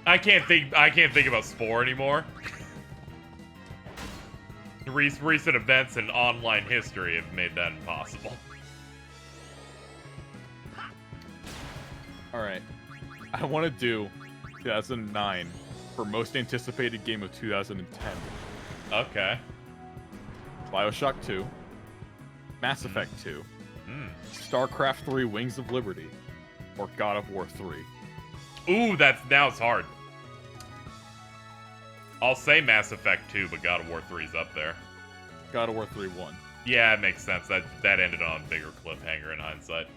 S2: I can't think about Spore anymore. Recent events and online history have made that impossible.
S1: Alright. I want to do 2009 for most anticipated game of 2010.
S2: Okay.
S1: BioShock 2. Mass Effect 2. StarCraft 3 Wings of Liberty. Or God of War 3.
S2: Ooh, now it's hard. I'll say Mass Effect 2, but God of War 3's up there.
S1: God of War 3 won.
S2: Yeah, it makes sense. That ended on a bigger cliffhanger in hindsight.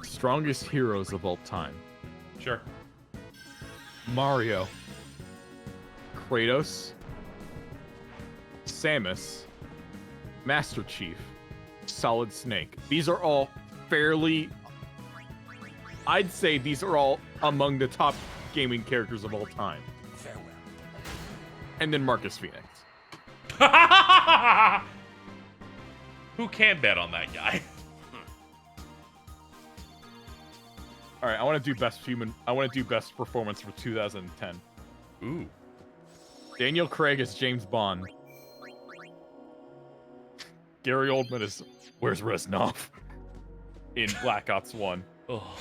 S1: Strongest heroes of all time.
S2: Sure.
S1: Mario. Kratos. Samus. Master Chief, Solid Snake. These are all fairly... I'd say these are all among the top gaming characters of all time.
S3: Farewell.
S1: And then Marcus Phoenix.
S2: Who can bet on that guy?
S1: All right, I want to do best performance for 2010.
S2: Ooh.
S1: Daniel Craig as James Bond. Gary Oldman is Where's Reznov in Black Ops 1.
S2: Oh.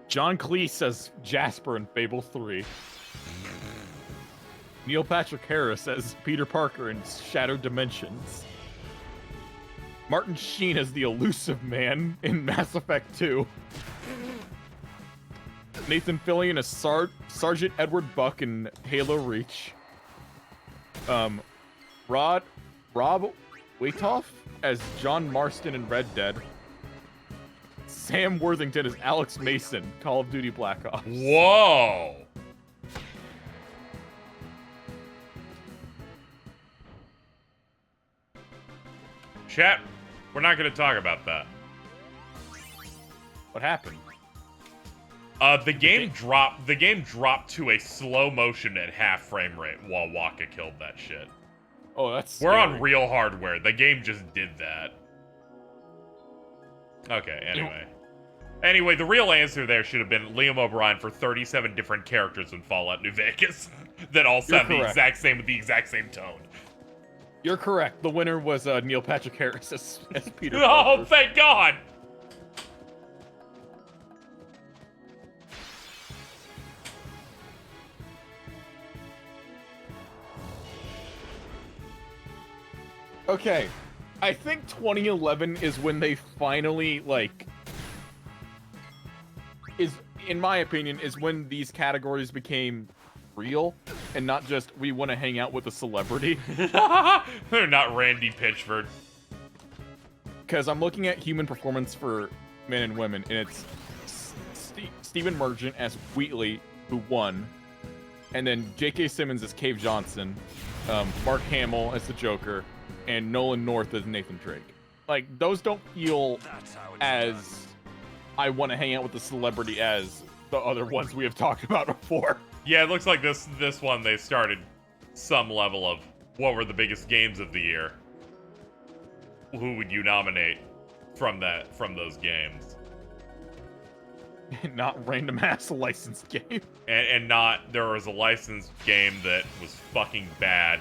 S1: John Cleese as Jasper in Fable 3. Neil Patrick Harris as Peter Parker in Shattered Dimensions. Martin Sheen as the Elusive Man in Mass Effect 2. Nathan Fillion as Sergeant Edward Buck in Halo Reach. Rob Waitoff as John Marston in Red Dead. Sam Worthington as Alex Mason, Call of Duty Black Ops.
S2: Whoa! Chat, we're not going to talk about that.
S1: What happened?
S2: The game dropped to a slow motion at half frame rate while Waka killed that shit.
S1: Oh, that's
S2: We're
S1: scary.
S2: on real hardware. The game just did that. Okay, anyway, the real answer there should have been Liam O'Brien for 37 different characters in Fallout New Vegas that all sound the exact same with the exact same tone.
S1: You're correct. The winner was Neil Patrick Harris as Peter
S2: Oh,
S1: Parker.
S2: thank God!
S1: Okay, I think 2011 is when they finally, like, in my opinion, is when these categories became real and not just we want to hang out with a celebrity.
S2: They're not Randy Pitchford.
S1: Because I'm looking at human performance for men and women, and it's Stephen Merchant as Wheatley, who won, and then J.K. Simmons as Cave Johnson, Mark Hamill as the Joker, and Nolan North as Nathan Drake. Like, those don't feel as I want to hang out with the celebrity as the other ones we have talked about before.
S2: Yeah, it looks like this one they started some level of what were the biggest games of the year. Who would you nominate from those games?
S1: Not random ass licensed game.
S2: And not there was a licensed game that was fucking bad.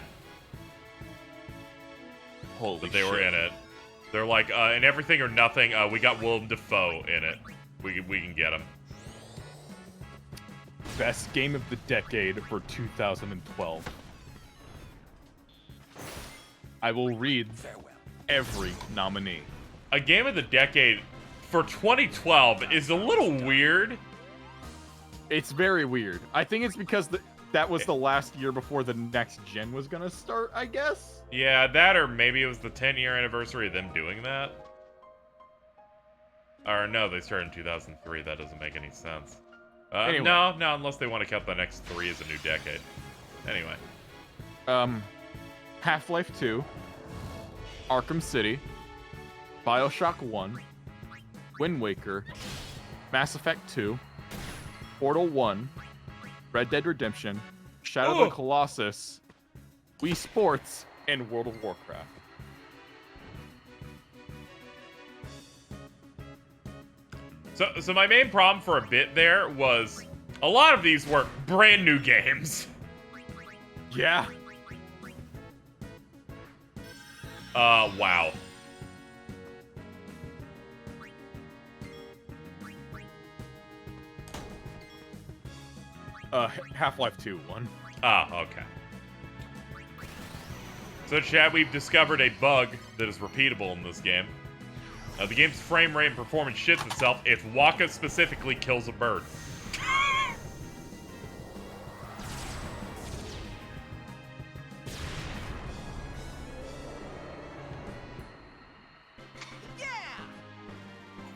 S1: Holy
S2: but they
S1: shit.
S2: were in it. They're like, in Everything or Nothing, we got Willem Dafoe in it. We can get him.
S1: Best game of the decade for 2012. I will read every nominee.
S2: A game of the decade for 2012 is a little weird.
S1: It's very weird. I think it's because that was the last year before the next gen was gonna start, I guess.
S2: Yeah, that or maybe it was the 10-year anniversary of them doing that. Or no, they started in 2003. That doesn't make any sense.
S1: Anyway.
S2: No, unless they want to count the next 3 as a new decade. Anyway.
S1: Half-Life 2, Arkham City, BioShock 1, Wind Waker, Mass Effect 2, Portal 1, Red Dead Redemption, Shadow of the Colossus, Wii Sports, and World of Warcraft.
S2: So my main problem for a bit there was a lot of these were brand new games.
S1: Yeah.
S2: Wow.
S1: Half-Life 2 won.
S2: Ah, okay. So, chat, we've discovered a bug that is repeatable in this game. The game's frame rate and performance shits itself if Waka specifically kills a bird.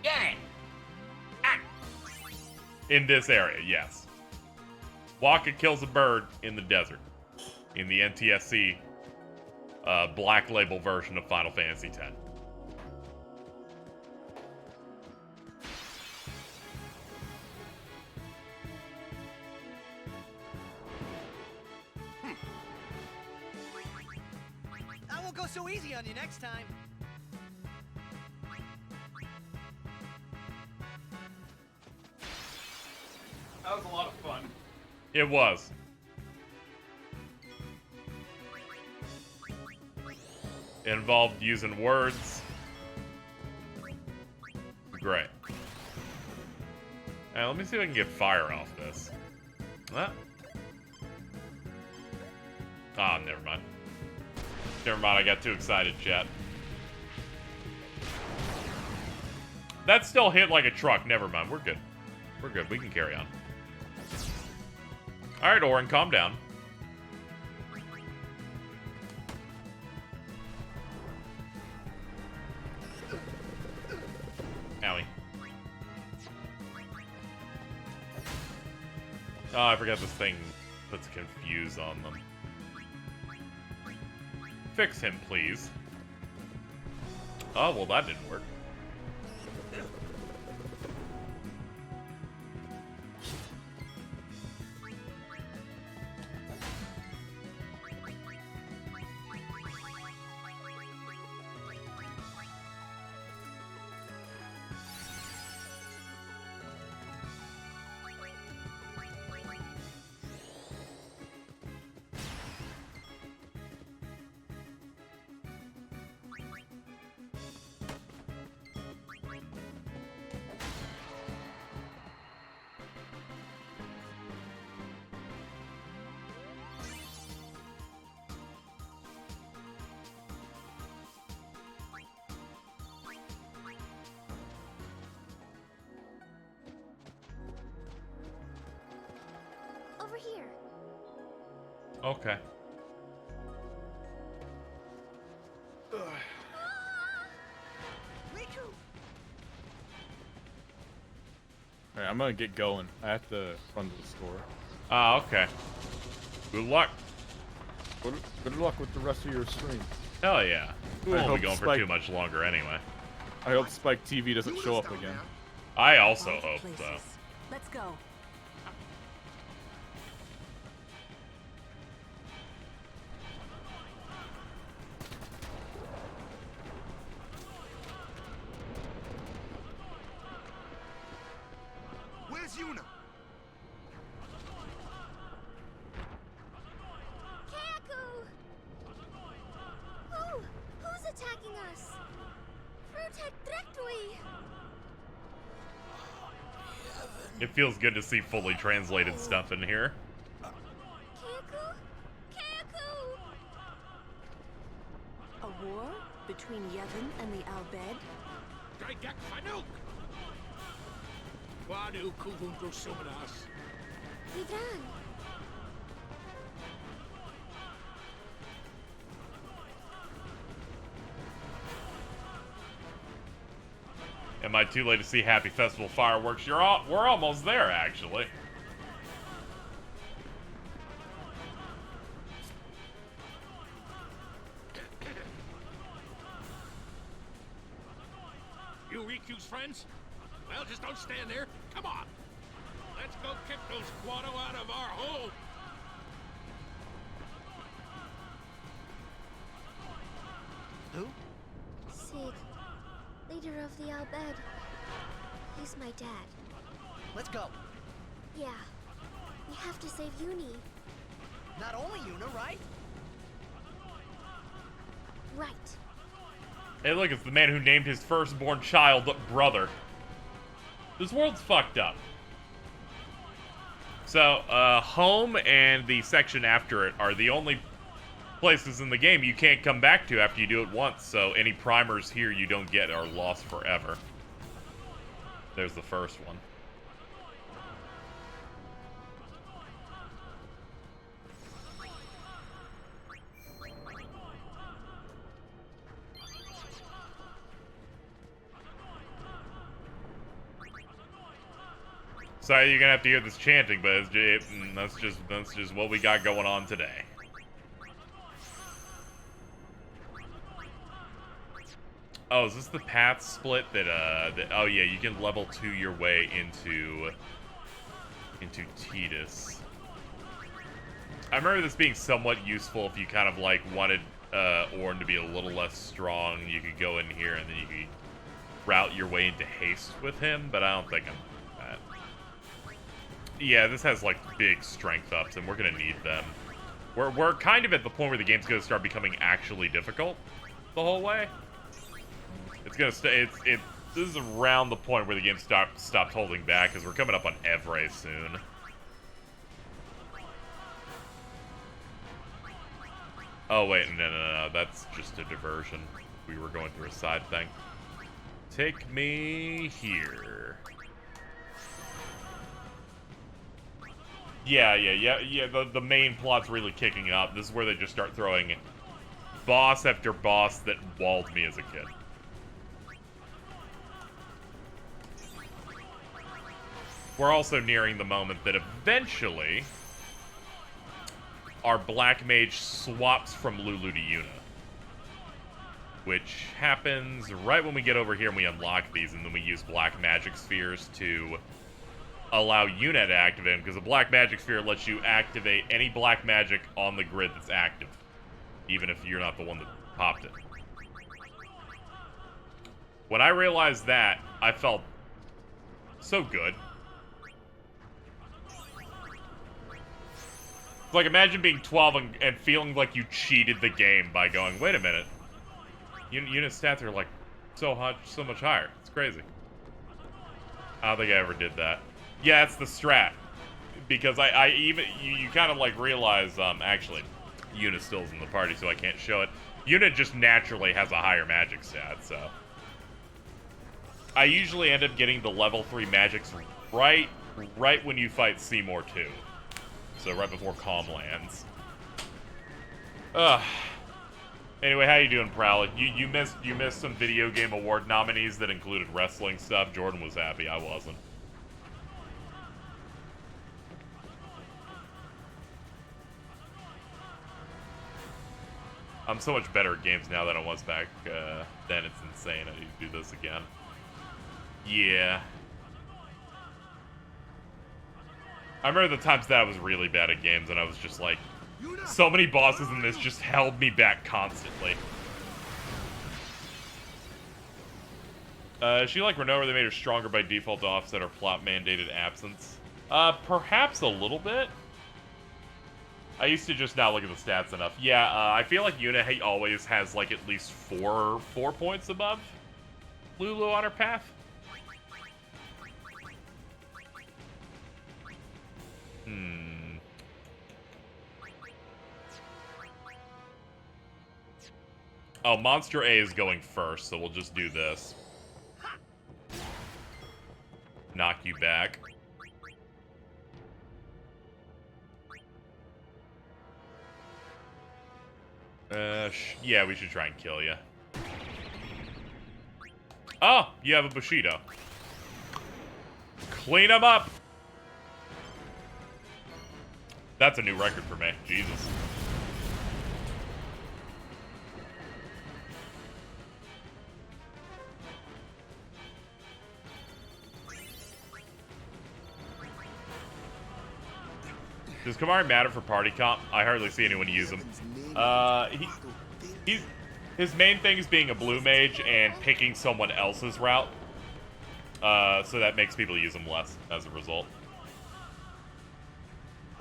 S19: Yeah!
S2: In this area, yes. Waka kills a bird in the desert. In the NTSC Black Label version of Final Fantasy X.
S19: I won't go so easy on you next time.
S1: That was a lot of fun.
S2: It was. It involved using words. Great. Alright, let me see if I can get fire off this. Ah, never mind. Never mind, I got too excited, chat. That still hit like a truck. Never mind, we're good. We're good, we can carry on. Alright, Orin, calm down. Owie. Oh, I forgot this thing puts confuse on them. Fix him, please. Oh, well, that didn't work.
S5: Over here.
S2: Okay.
S1: Alright, I'm gonna get going. I have to run to the store.
S2: Ah, okay. Good luck.
S1: Good luck with the rest of your stream.
S2: Hell yeah. We won't
S1: hope
S2: be going for too much longer anyway.
S1: I hope Spike TV doesn't show up again.
S2: I also hope so.
S8: Let's go.
S4: Where's Yuna?
S5: Kaku! Who's attacking us? Protect Directly!
S2: It feels good to see fully translated stuff in here.
S5: Kaku? Kaku!
S8: A war between Yevon and the Al-Bed?
S17: Daidak Fanuk! Wadu Kubunko Sumanas.
S5: Vidran!
S2: Am I too late to see Happy Festival fireworks? We're almost there, actually.
S17: You Riku's friends? Well, just don't stand there. Come on. Let's go kick those Guado out of our home.
S19: Who?
S5: Sid, leader of the Al-Bed. He's my dad.
S19: Let's go.
S5: Yeah, we have to save Uni.
S19: Not only Yuna, right?
S5: Right.
S2: Hey, look, it's the man who named his firstborn child brother. This world's fucked up. So, home and the section after it are the only places in the game you can't come back to after you do it once, so any primers here you don't get are lost forever. There's the first one. Sorry, you're gonna have to hear this chanting, but that's just what we got going on today. Oh, is this the path split that, oh yeah, you can level 2 your way into Tidus. I remember this being somewhat useful if you kind of, like, wanted, Ornn to be a little less strong. You could go in here and then you could route your way into haste with him, but I don't think I'm that. Yeah, this has, like, big strength ups, and we're gonna need them. We're kind of at the point where the game's gonna start becoming actually difficult the whole way. It's gonna stay. This is around the point where the game stopped holding back, because we're coming up on Evray soon. Oh wait, no, that's just a diversion. We were going through a side thing. Take me here. Yeah. The main plot's really kicking up. This is where they just start throwing boss after boss that walled me as a kid. We're also nearing the moment that eventually our Black Mage swaps from Lulu to Yuna. Which happens right when we get over here and we unlock these, and then we use Black Magic Spheres to allow Yuna to activate them, because a Black Magic Sphere lets you activate any Black Magic on the grid that's active, even if you're not the one that popped it. When I realized that, I felt so good. Like, imagine being 12 and feeling like you cheated the game by going, wait a minute. Unit stats are, like, so much higher. It's crazy. I don't think I ever did that. Yeah, it's the strat. Because you kind of, like, realize, actually, Yuna still is in the party, so I can't show it. Yuna just naturally has a higher magic stat, so. I usually end up getting the level 3 magics right when you fight Seymour 2. So right before Calm lands. Ugh. Anyway, how you doing, Prowley? You missed some video game award nominees that included wrestling stuff. Jordan was happy, I wasn't. I'm so much better at games now than I was back then. It's insane. I need to do this again. Yeah. I remember the times that I was really bad at games and I was just like, so many bosses in this just held me back constantly. Is she like Renault where they made her stronger by default to offset her plot-mandated absence? Perhaps a little bit. I used to just not look at the stats enough. Yeah, I feel like Yuna always has like at least four points above Lulu on her path. Oh, Monster A is going first, so we'll just do this. Knock you back. Yeah, we should try and kill you. Oh, you have a Bushido. Clean him up! That's a new record for me. Jesus. Does Kamari matter for party comp? I hardly see anyone use him. His main thing is being a blue mage and picking someone else's route. So that makes people use him less as a result.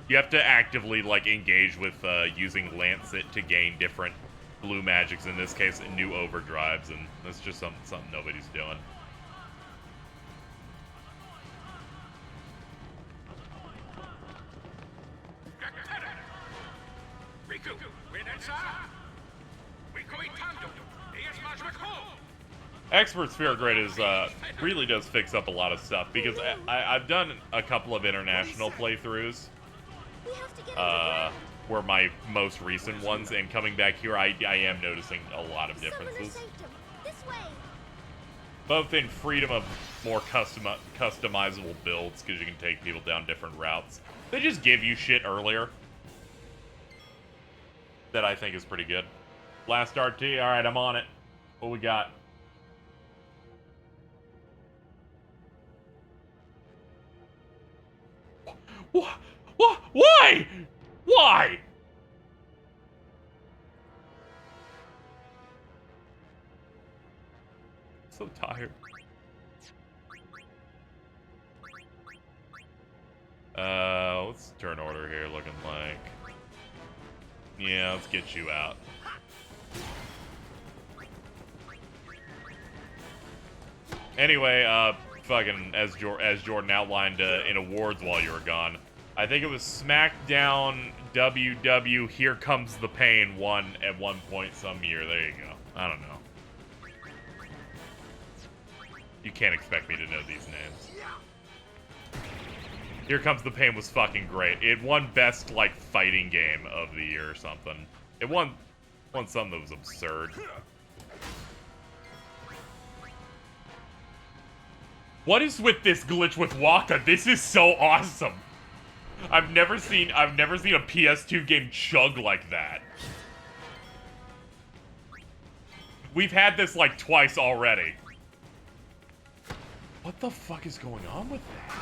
S2: You have to actively, like, engage with using Lancet to gain different blue magics, in this case, new overdrives, and that's just something nobody's doing. Expert Spirit Grade is, really does fix up a lot of stuff, because I've done a couple of international playthroughs, were my most recent ones, and coming back here, I am noticing a lot of differences. Both in freedom of more customizable builds, because you can take people down different routes. They just give you shit earlier that I think is pretty good. Last RT, alright, I'm on it. What we got? Why? Why? So tired. What's turn order here looking like? Yeah, let's get you out. Anyway, fucking as Jordan outlined in awards while you were gone, I think it was SmackDown WW Here Comes the Pain won at one point some year. There you go. I don't know. You can't expect me to know these names. Here Comes the Pain was fucking great. It won best, like, fighting game of the year or something. It won something that was absurd. What is with this glitch with Waka? This is so awesome. I've never seen a PS2 game chug like that. We've had this like twice already. What the fuck is going on with that?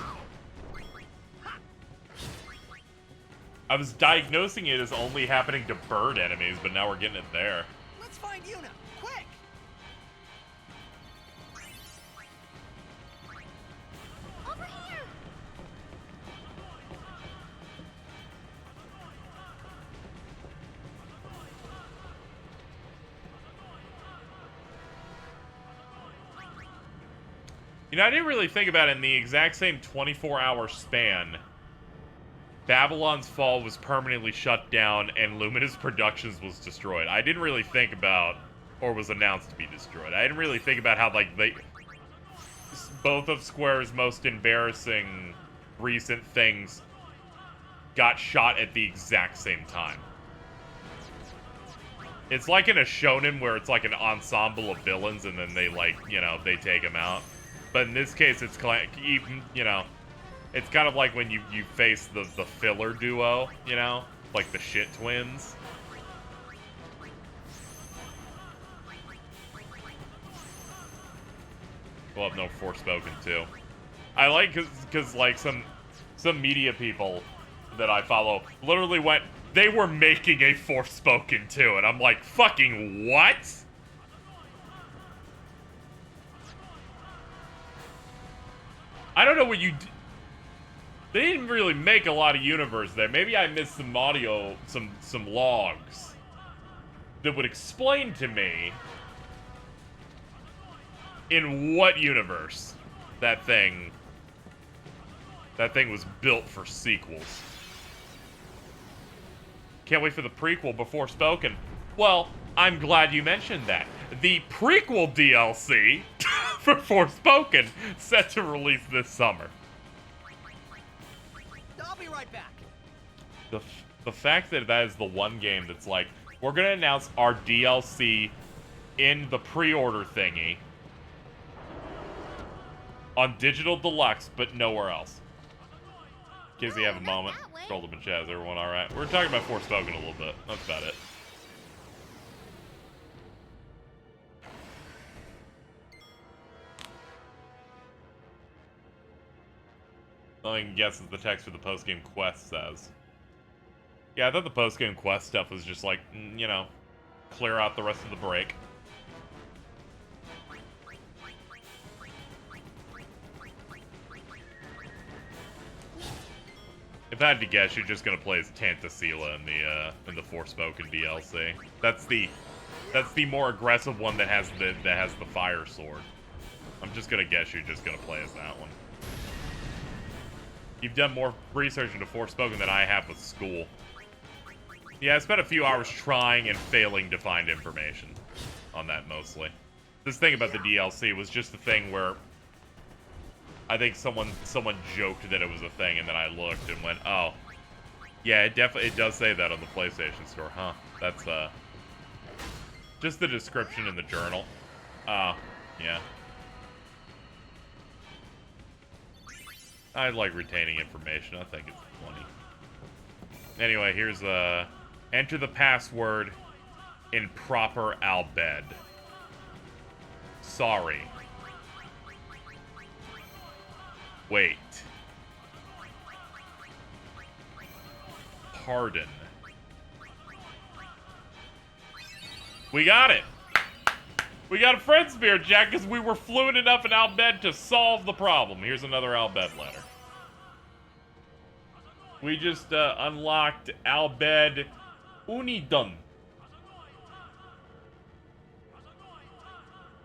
S2: I was diagnosing it as only happening to bird enemies, but now we're getting it there.
S19: Let's find Yuna, quick!
S5: Over here!
S2: You know, I didn't really think about it in the exact same 24-hour span. Babylon's Fall was permanently shut down and Luminous Productions was destroyed. I didn't really think about, or was announced to be destroyed. I didn't really think about how, like, both of Square's most embarrassing recent things got shot at the exact same time. It's like in a shonen where it's like an ensemble of villains and then they, like, you know, they take them out. But in this case, it's, you know, it's kind of like when you face the filler duo, you know? Like the shit twins. We'll have no Forspoken too. I like, cause like some media people that I follow literally went, they were making a Forspoken too, and I'm like, fucking what? I don't know what you... They didn't really make a lot of universe there. Maybe I missed some audio, some logs that would explain to me in what universe that thing was built for sequels. Can't wait for the prequel before Spoken. Well, I'm glad you mentioned that. The prequel DLC for Forspoken set to release this summer.
S19: I'll be right back.
S2: The fact that that is the one game that's like, we're gonna announce our DLC in the pre-order thingy on Digital Deluxe, but nowhere else. Kizzy, have a moment. Scroll up in chat. Is everyone all right? We're talking about Forspoken a little bit. That's about it. All I can guess is the text for the post-game quest says. Yeah, I thought the post-game quest stuff was just like, you know, clear out the rest of the break. If I had to guess, you're just gonna play as Tantasila in the Forspoken DLC. That's the more aggressive one that has the fire sword. I'm just gonna guess you're just gonna play as that one. You've done more research into Forspoken than I have with school. Yeah, I spent a few hours trying and failing to find information on that mostly. This thing about the DLC was just the thing where I think someone joked that it was a thing, and then I looked and went, oh, yeah, it does say that on the PlayStation Store, huh? That's just the description in the journal. Oh, yeah. I like retaining information. I think it's funny. Anyway, here's enter the password in proper albed. Sorry. Pardon. We got it. We got a friend spirit, Jack, because we were fluent enough in Al Bhed to solve the problem. Here's another Al Bhed letter. We just unlocked Al Bhed Unidun.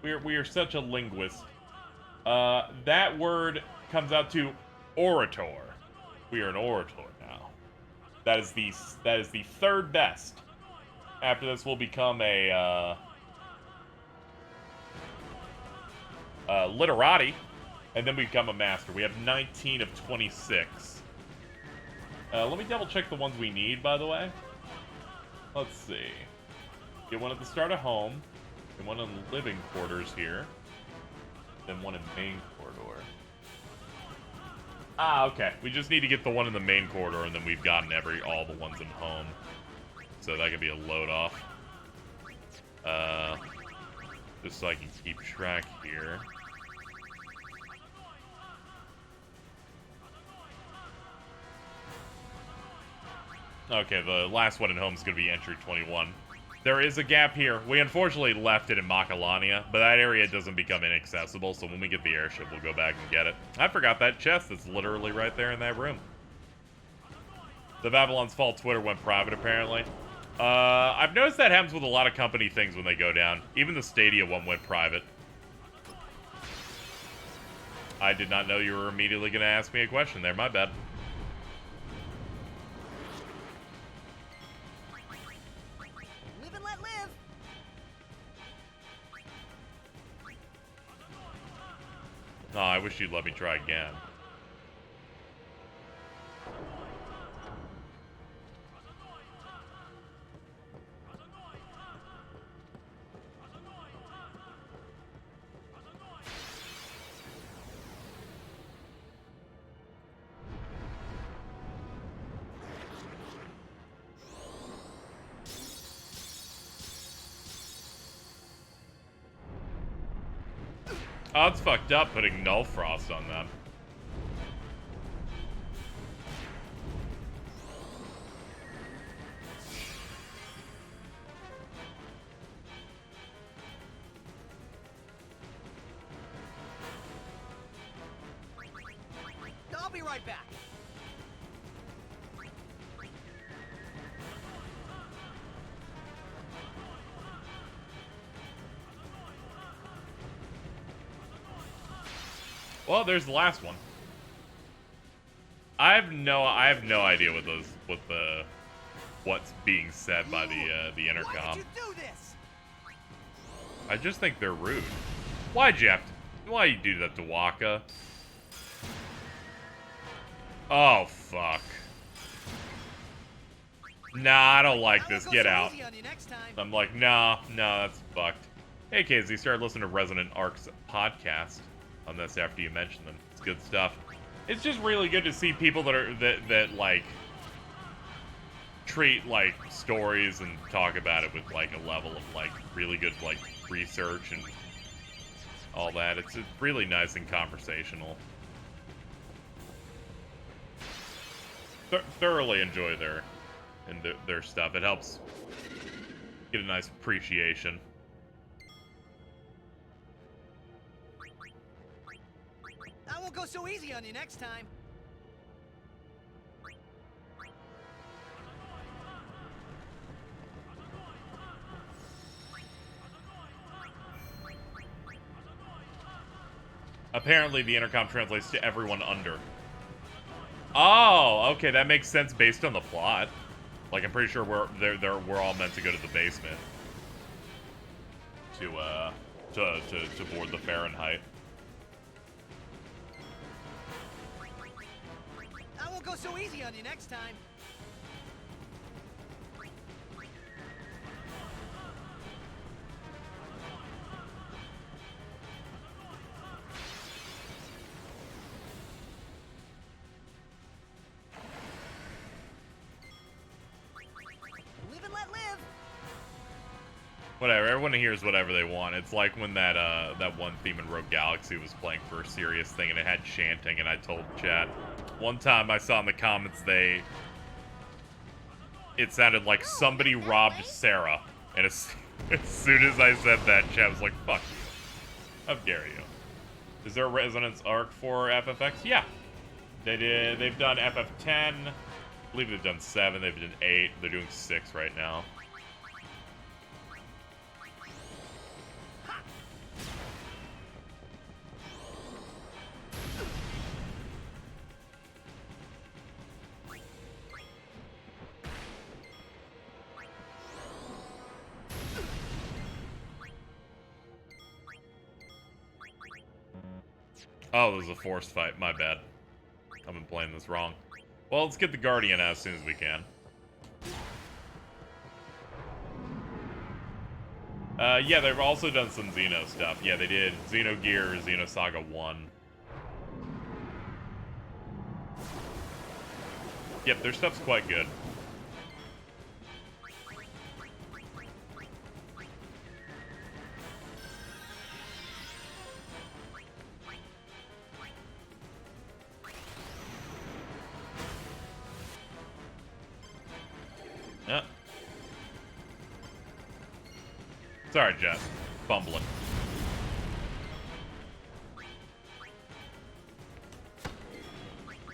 S2: We are such a linguist. That word comes out to orator. We are an orator now. That is the third best. After this, we'll become a literati, and then we become a master. We have 19 of 26. Let me double check the ones we need, by the way. Let's see. Get one at the start of home. Get one in living quarters here. Then one in main corridor. Ah, okay. We just need to get the one in the main corridor, and then we've gotten all the ones in home. So that could be a load off. Just so I can keep track here. Okay, the last one in home is going to be entry 21. There is a gap here. We unfortunately left it in Makalania, but that area doesn't become inaccessible, so when we get the airship, we'll go back and get it. I forgot that chest that's literally right there in that room. The Babylon's Fall Twitter went private, apparently. I've noticed that happens with a lot of company things when they go down. Even the Stadia one went private. I did not know you were immediately going to ask me a question there. My bad.
S19: Live and let live.
S2: Oh, I wish you'd let me try again. Oh, it's fucked up putting Null Frost on them.
S19: I'll be right back.
S2: Well, there's the last one. I have no idea what's being said by the intercom.
S19: Why did you do this?
S2: I just think they're rude. Why you do that to Waka? Oh fuck. Nah, I don't like this. Get out. I'm like, nah, that's fucked. Hey KZ, started listening to Resonant Arc's podcast on this after you mentioned them. It's good stuff. It's just really good to see people that like treat like stories and talk about it with like a level of like really good like research and all that. It's really nice and conversational. Thoroughly enjoy their stuff. It helps get a nice appreciation.
S19: I won't go so easy on you next time.
S2: Apparently, the intercom translates to everyone under. Oh, okay, that makes sense based on the plot. Like, I'm pretty sure we're all meant to go to the basement to board the Fahrenheit.
S19: I won't go so easy on you next time. Live and let live.
S2: Whatever, everyone hears whatever they want. It's like when that one theme in Rogue Galaxy was playing for a serious thing and it had chanting, and I told chat one time I saw in the comments it sounded like somebody robbed Sarah. And as soon as I said that, chat was like, fuck you. How dare you? Is there a resonance arc for FFX? Yeah. They've done FF10. I believe they've done 7. They've done 8. They're doing 6 right now. Oh, there was a forced fight. My bad. I've been playing this wrong. Well, let's get the Guardian out as soon as we can. Yeah, they've also done some Xeno stuff. Yeah, they did Xenogear, Xenosaga 1. Yep, their stuff's quite good. Yeah. Sorry, Jeff. Fumbling.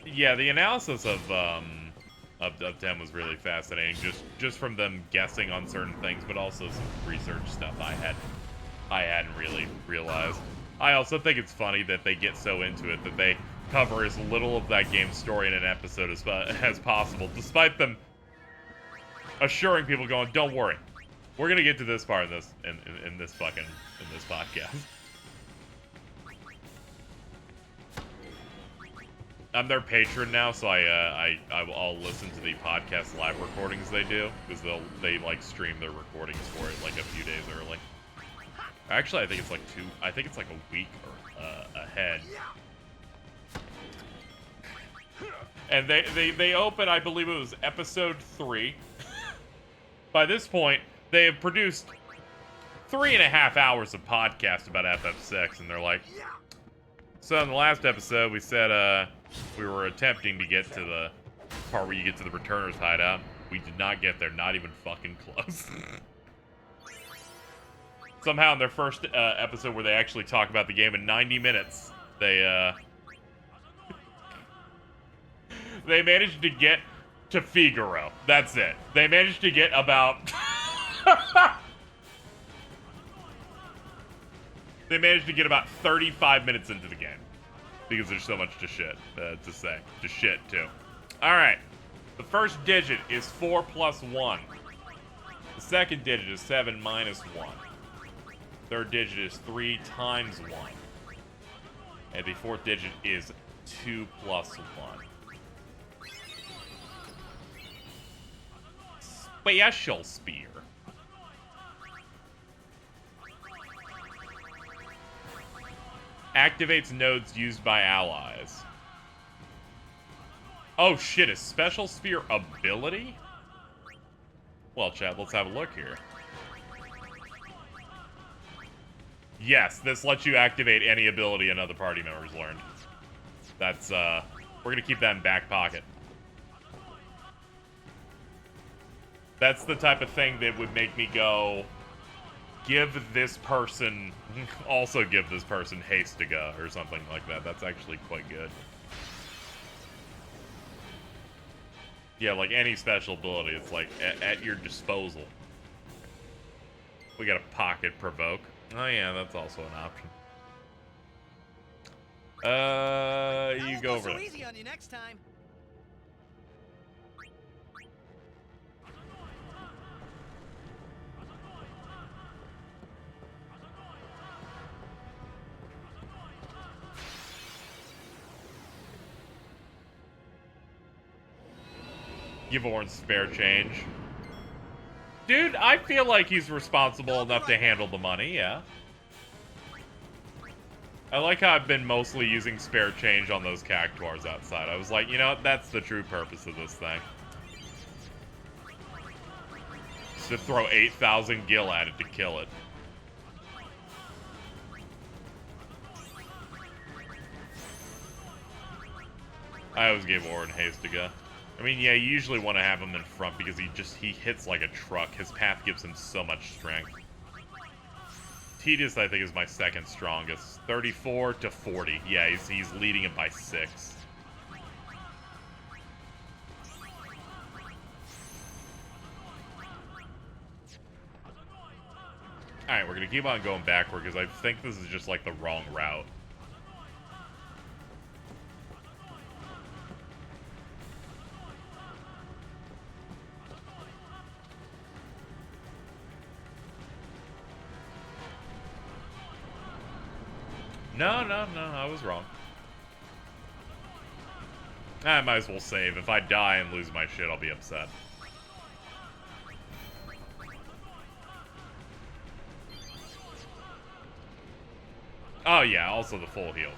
S2: Yeah, the analysis of 10 was really fascinating. Just from them guessing on certain things, but also some research stuff I hadn't really realized. I also think it's funny that they get so into it that they cover as little of that game's story in an episode as possible, despite them assuring people, going, "Don't worry, we're gonna get to this part in this podcast." I'm their patron now, so I'll listen to the podcast live recordings they do, because they like stream their recordings for it like a few days early. Actually, I think it's like a week or ahead. And they open, I believe it was episode 3. By this point, they have produced 3.5 hours of podcast about FF6, and they're like, so in the last episode, we said we were attempting to get to the part where you get to the Returner's hideout. We did not get there, not even fucking close. Somehow in their first episode where they actually talk about the game in 90 minutes, they managed to get to Figaro. That's it. They managed to get about... They managed to get about 35 minutes into the game. Because there's so much to say. To shit, too. Alright. The first digit is 4 plus 1. The second digit is 7 minus 1. Third digit is 3 times 1. And the fourth digit is 2 plus 1. Special Spear. Activates nodes used by allies. Oh shit, a Special Spear ability? Well, chat, let's have a look here. Yes, this lets you activate any ability another party members learned. That's, we're gonna keep that in back pocket. That's the type of thing that would make me go, give this person haste to go, or something like that. That's actually quite good. Yeah, like any special ability, it's like at your disposal. We got a pocket provoke. Oh yeah, that's also an option. You go over there.
S19: Easy on you next time.
S2: Give Orin spare change. Dude, I feel like he's responsible enough to handle the money, yeah. I like how I've been mostly using spare change on those cactuars outside. I was like, you know what, that's the true purpose of this thing. Just to throw 8,000 gil at it to kill it. I always gave Orin haste to go. I mean, yeah, you usually want to have him in front because he hits like a truck. His path gives him so much strength. Tidus, I think, is my second strongest. 34 to 40. Yeah, he's leading him by 6. Alright, we're gonna keep on going backward because I think this is just like the wrong route. No, I was wrong. I might as well save. If I die and lose my shit, I'll be upset. Oh yeah, also the full heal.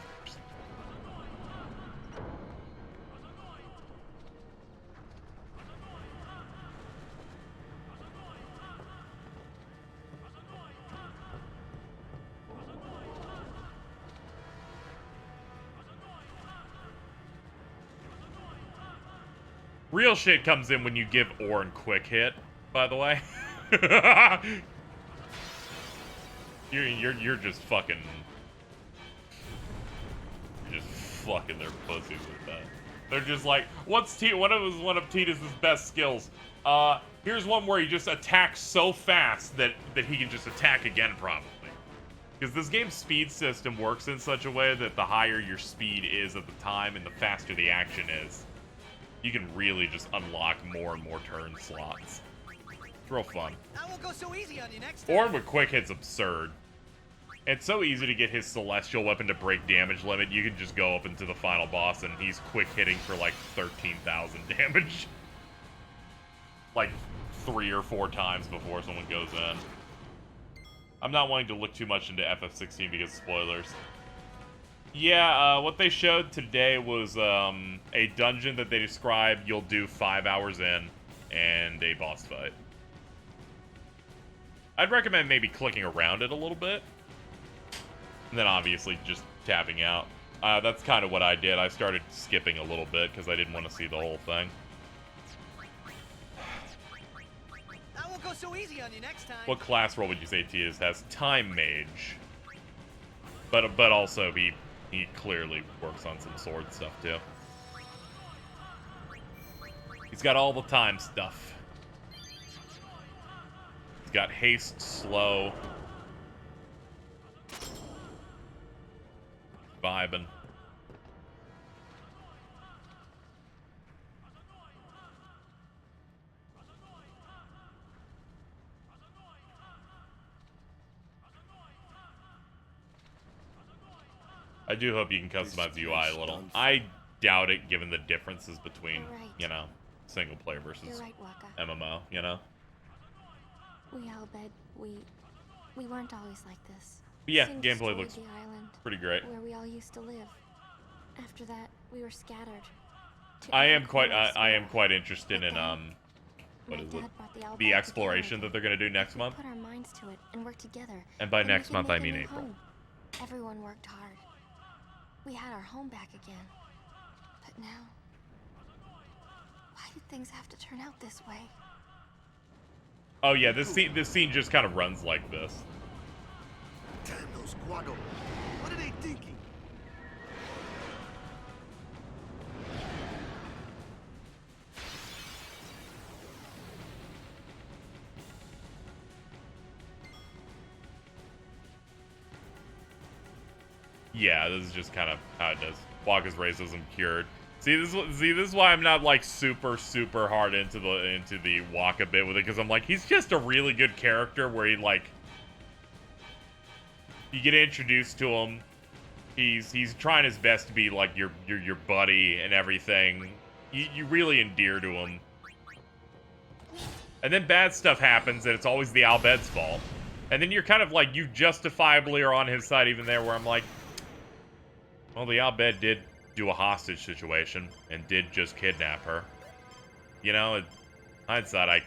S2: Real shit comes in when you give Ornn quick hit, by the way. you're just fucking... You're just fucking their pussies with that. They're just like, one of Tidus' best skills. Here's one where he just attacks so fast that he can just attack again, probably. Because this game's speed system works in such a way that the higher your speed is at the time and the faster the action is, you can really just unlock more and more turn slots. It's real fun.
S19: I won't go so easy on you next time.
S2: Ornn with quick hit's absurd. It's so easy to get his celestial weapon to break damage limit. You can just go up into the final boss and he's quick hitting for like 13,000 damage. Like 3 or 4 times before someone goes in. I'm not wanting to look too much into FF16 because of spoilers. Yeah, what they showed today was a dungeon that they described you'll do 5 hours in, and a boss fight. I'd recommend maybe clicking around it a little bit, and then obviously just tapping out. That's kind of what I did. I started skipping a little bit because I didn't want to see the whole thing.
S19: I won't go so easy on you next time.
S2: What class role would you say Tidus has? Time Mage. But also he clearly works on some sword stuff, too. He's got all the time stuff. He's got haste, slow. Vibin'. I do hope you can customize the UI a little. I doubt it, given the differences between, you know, single player versus MMO, you know?
S5: We all bet we weren't always like this.
S2: But yeah,
S5: Sin
S2: gameplay
S5: destroyed
S2: looks
S5: the island
S2: pretty great.
S5: where we all used to live. After that, we were scattered.
S2: I am quite interested in what is it? The exploration that they're gonna do next month.
S5: Put our minds to it and work together.
S2: And by next month, I mean
S5: make a new
S2: April.
S5: home. Everyone worked hard. We had our home back again. But now, why did things have to turn out this way?
S2: Oh yeah, this scene just kind of runs like this.
S4: Damn those Quaggo. What are they thinking?
S2: Yeah, this is just kind of how it does. Waka's racism cured. See, this is why I'm not like super hard into the Waka bit with it, because I'm like, he's just a really good character where he like, you get introduced to him. He's trying his best to be like your buddy and everything. You really endear to him. And then bad stuff happens, and it's always the Albed's fault. And then you're kind of like, you justifiably are on his side even there, where I'm like, well, the Albed did do a hostage situation and did just kidnap her. You know, in hindsight,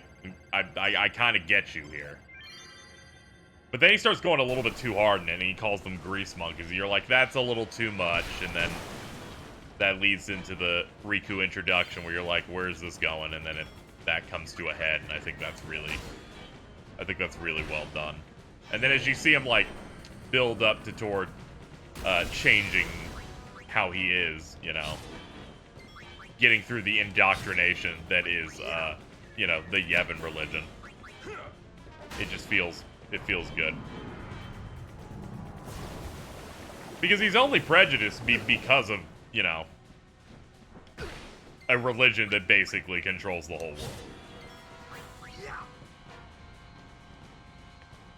S2: I kind of get you here. But then he starts going a little bit too hard, and he calls them grease monkeys. You're like, that's a little too much, and then that leads into the Riku introduction where you're like, where's this going? And then that comes to a head, and I think that's really well done. And then as you see him like build up toward changing how he is, you know, getting through the indoctrination that is, you know, the Yevon religion. It just feels good. Because he's only prejudiced because of, you know, a religion that basically controls the whole world.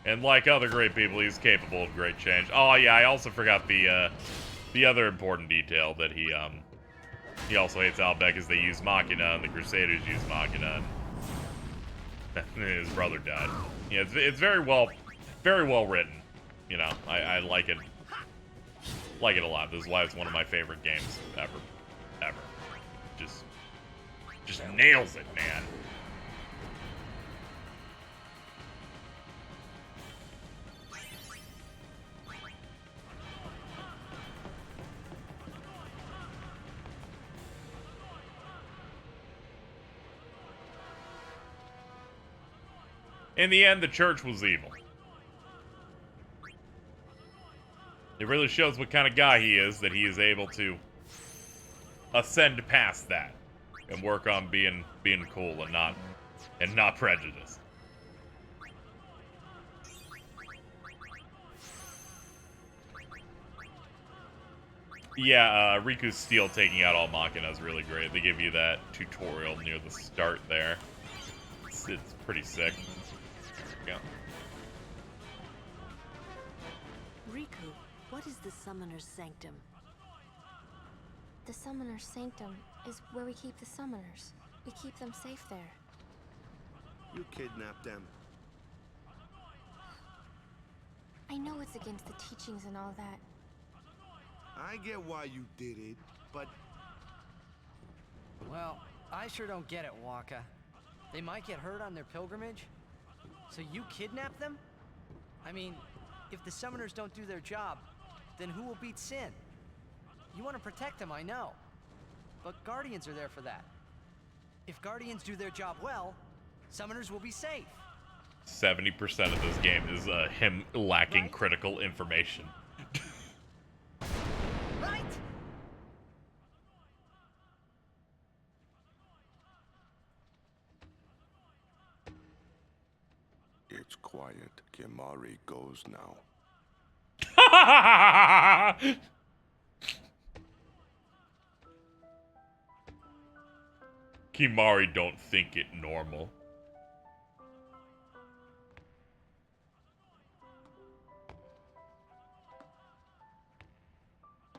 S2: And like other great people, he's capable of great change. Oh yeah, I also forgot the other important detail that he also hates Albeck because they use Machina and the Crusaders use Machina. And his brother died. Yeah, it's very well written. You know, I like it. Like it a lot. This is why it's one of my favorite games ever. Just nails it, man. In the end, the church was evil. It really shows what kind of guy he is, that he is able to ascend past that and work on being cool and not prejudiced. Yeah, Riku's Steel taking out all Machina is really great. They give you that tutorial near the start there. It's pretty sick. There we go.
S8: Riku, what is the Summoner's Sanctum?
S5: The Summoner's Sanctum is where we keep the Summoners. We keep them safe there.
S4: You kidnapped them.
S5: I know it's against the teachings and all that.
S4: I get why you did it, but...
S19: Well, I sure don't get it, Waka. They might get hurt on their pilgrimage. So you kidnap them? I mean, if the Summoners don't do their job, then who will beat Sin? You want to protect them, I know. But Guardians are there for that. If Guardians do their job well, Summoners will be safe.
S2: 70% of this game is him lacking critical information.
S19: Right?
S16: It's quiet. Kimahri goes now.
S2: Kimahri don't think it normal.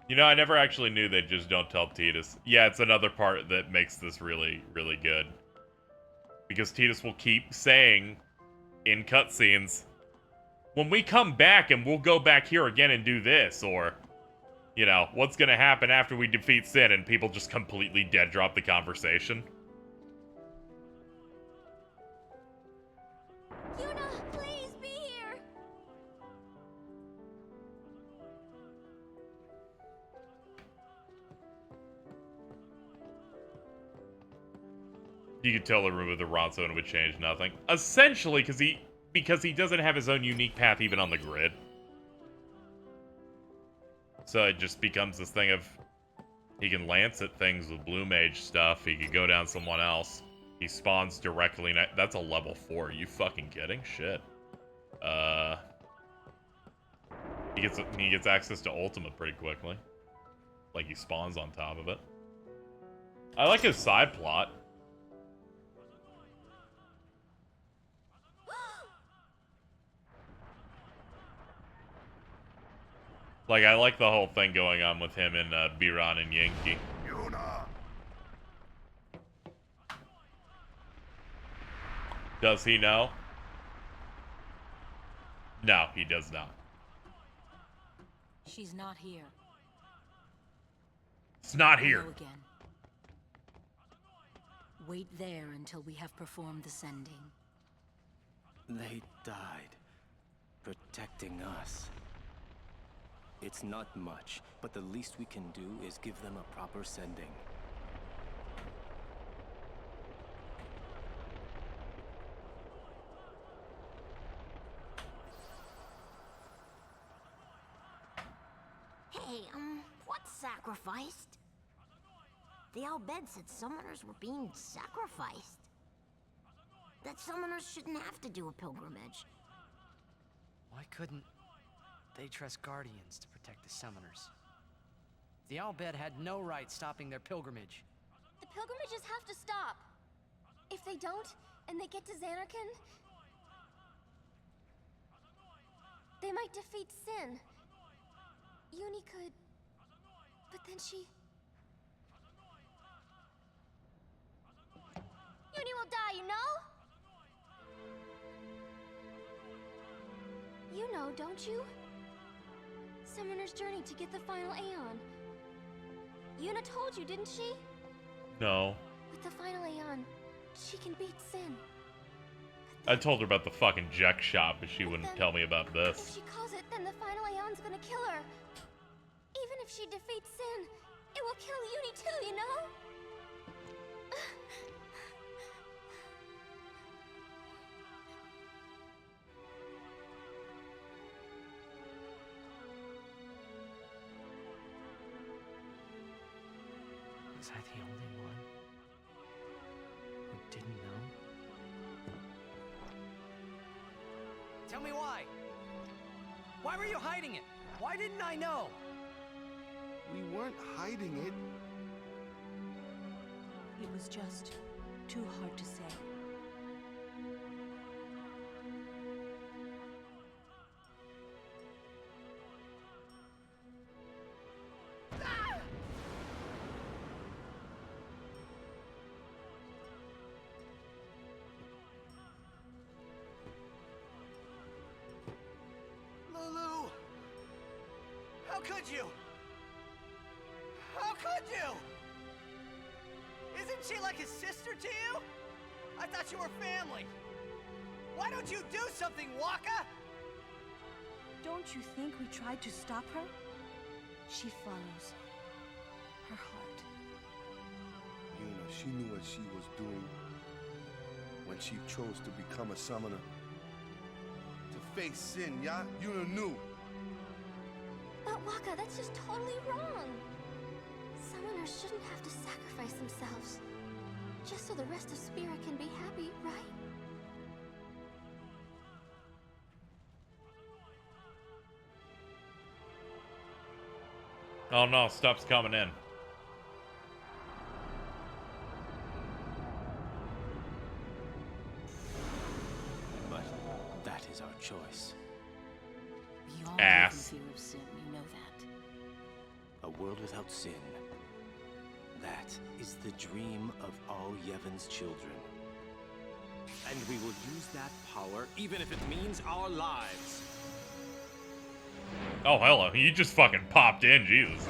S2: You know, I never actually knew they just don't tell Tidus. Yeah, it's another part that makes this really, really good. Because Tidus will keep saying in cutscenes, when we come back and we'll go back here again and do this, or, you know, what's gonna happen after we defeat Sin, and people just completely dead drop the conversation.
S5: Yuna, please be here!
S2: You could totally remove the Ronso and it would change nothing. Essentially, because he doesn't have his own unique path even on the grid. So it just becomes this thing of, he can lance at things with Blue Mage stuff, he could go down someone else. He spawns directly, that's a level 4, are you fucking kidding? Shit. He gets access to Ultimate pretty quickly. Like he spawns on top of it. I like his side plot. Like, I like the whole thing going on with him and Biran and Yankee.
S4: Yuna!
S2: Does he know? No, he does not.
S14: She's not here.
S2: It's not here.
S14: Go again. Wait there until we have performed the sending.
S20: They died, protecting us. It's not much, but the least we can do is give them a proper sending.
S21: Hey, what's sacrificed? The Al-Bed said summoners were being sacrificed. That summoners shouldn't have to do a pilgrimage.
S19: Why couldn't they trust guardians to protect the summoners? The Al-Bed had no right stopping their pilgrimage.
S5: The pilgrimages have to stop. If they don't, and they get to Xanarkand, they might defeat Sin. Uni could... But then she... Uni will die, you know? You know, don't you? Summoner's journey to get the final Aeon. Yuna told you, didn't she?
S2: No.
S5: With the final Aeon, she can beat Sin.
S2: I told her about the fucking Jack shop, but she wouldn't tell me about
S5: If
S2: this.
S5: she calls it, then the final Aeon's gonna kill her. Even if she defeats Sin, it will kill Uni too, you know?
S19: Was I the only one who didn't know? Tell me why. Why were you hiding it? Why didn't I know?
S4: We weren't hiding it.
S8: It was just too hard to say.
S19: Lulu! How could you? How could you? Isn't she like a sister to you? I thought you were family. Why don't you do something, Waka?
S8: Don't you think we tried to stop her? She follows her heart.
S4: Yuna, she knew what she was doing when she chose to become a summoner. To face Sin, yeah? Yuna knew.
S5: But Waka, that's just totally wrong. Summoners shouldn't have to sacrifice themselves. Just so the rest of Spirit can be happy, right?
S2: Oh no, stuff's coming in.
S20: But that is our choice.
S14: We all
S2: Ass.
S14: live in fear of sin, you know that.
S20: A world without sin. That is the dream of all Yevon's children. And we will use that power, even if it means our lives.
S2: Oh, hello. You just fucking popped in, Jesus.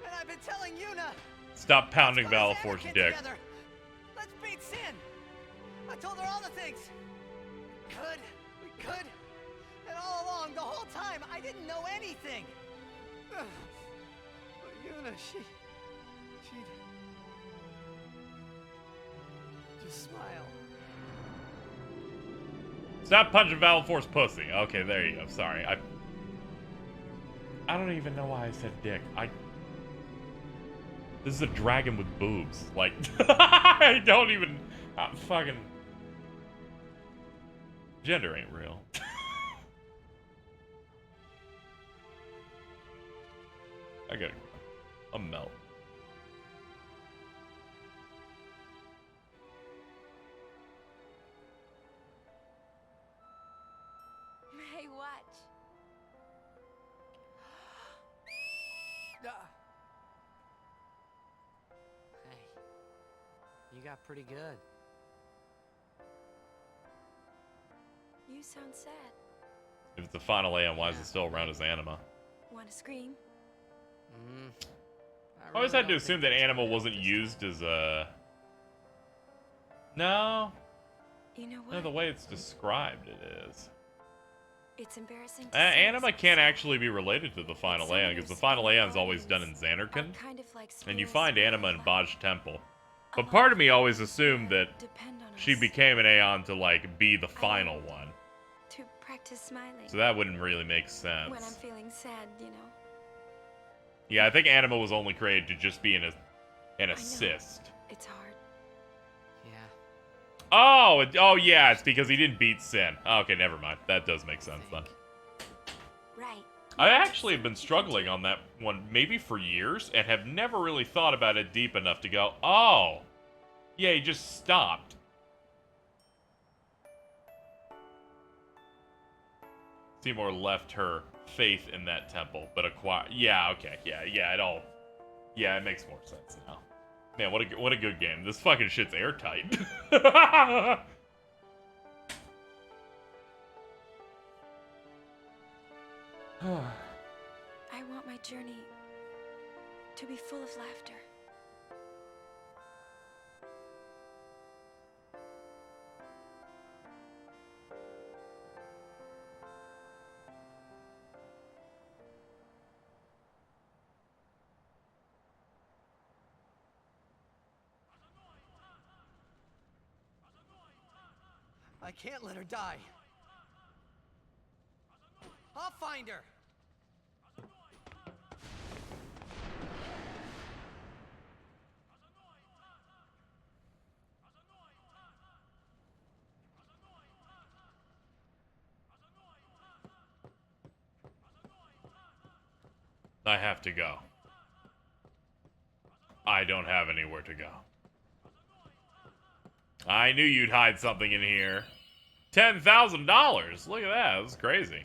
S19: And I've been telling Yuna.
S2: Stop pounding
S19: Let's go to
S2: Valifor's
S19: Xanarkand
S2: dick.
S19: together. Let's beat Sin. I told her all the things. We could. And all along, the whole time, I didn't know anything. But Yuna, she'd just smile.
S2: Stop punching Valifor's pussy. Okay, there you go. Sorry. I don't even know why I said dick. This is a dragon with boobs. Like, I don't even... fucking... Gender ain't real. I gotta... A melt.
S12: Hey, watch.
S19: You got pretty good.
S12: You sound sad.
S2: If it's a final Aeon, why is it still around as Anima?
S12: Want to scream?
S2: I always had to assume that Anima wasn't used as a... No.
S12: You know what?
S2: No, the way it's described it is.
S12: It's embarrassing to say
S2: Anima can't actually be related to the final Aeon, because the final Aeon's always done in Zanarkand.
S12: kind of like
S2: And you find Anima in Baj Temple. But part of me always assumed that she became an Aeon to, like, be the final one.
S12: to practice smiling.
S2: So that wouldn't really make sense.
S12: When I'm feeling sad, you know.
S2: Yeah, I think Anima was only created to just be an assist.
S12: It's hard.
S2: Oh, yeah, it's because he didn't beat Sin. Okay, never mind. That does make sense then.
S12: Right.
S2: I actually have been struggling on that one maybe for years and have never really thought about it deep enough to go, oh, yeah, he just stopped. Seymour left her faith in that temple, but acquired. Yeah, okay, yeah, it all. Yeah, it makes more sense now. Man, what a good game. This fucking shit's airtight.
S12: I want my journey to be full of laughter.
S19: I can't let her die. I'll find her.
S2: I have to go. I don't have anywhere to go. I knew you'd hide something in here. $10,000. Look at that. That's crazy.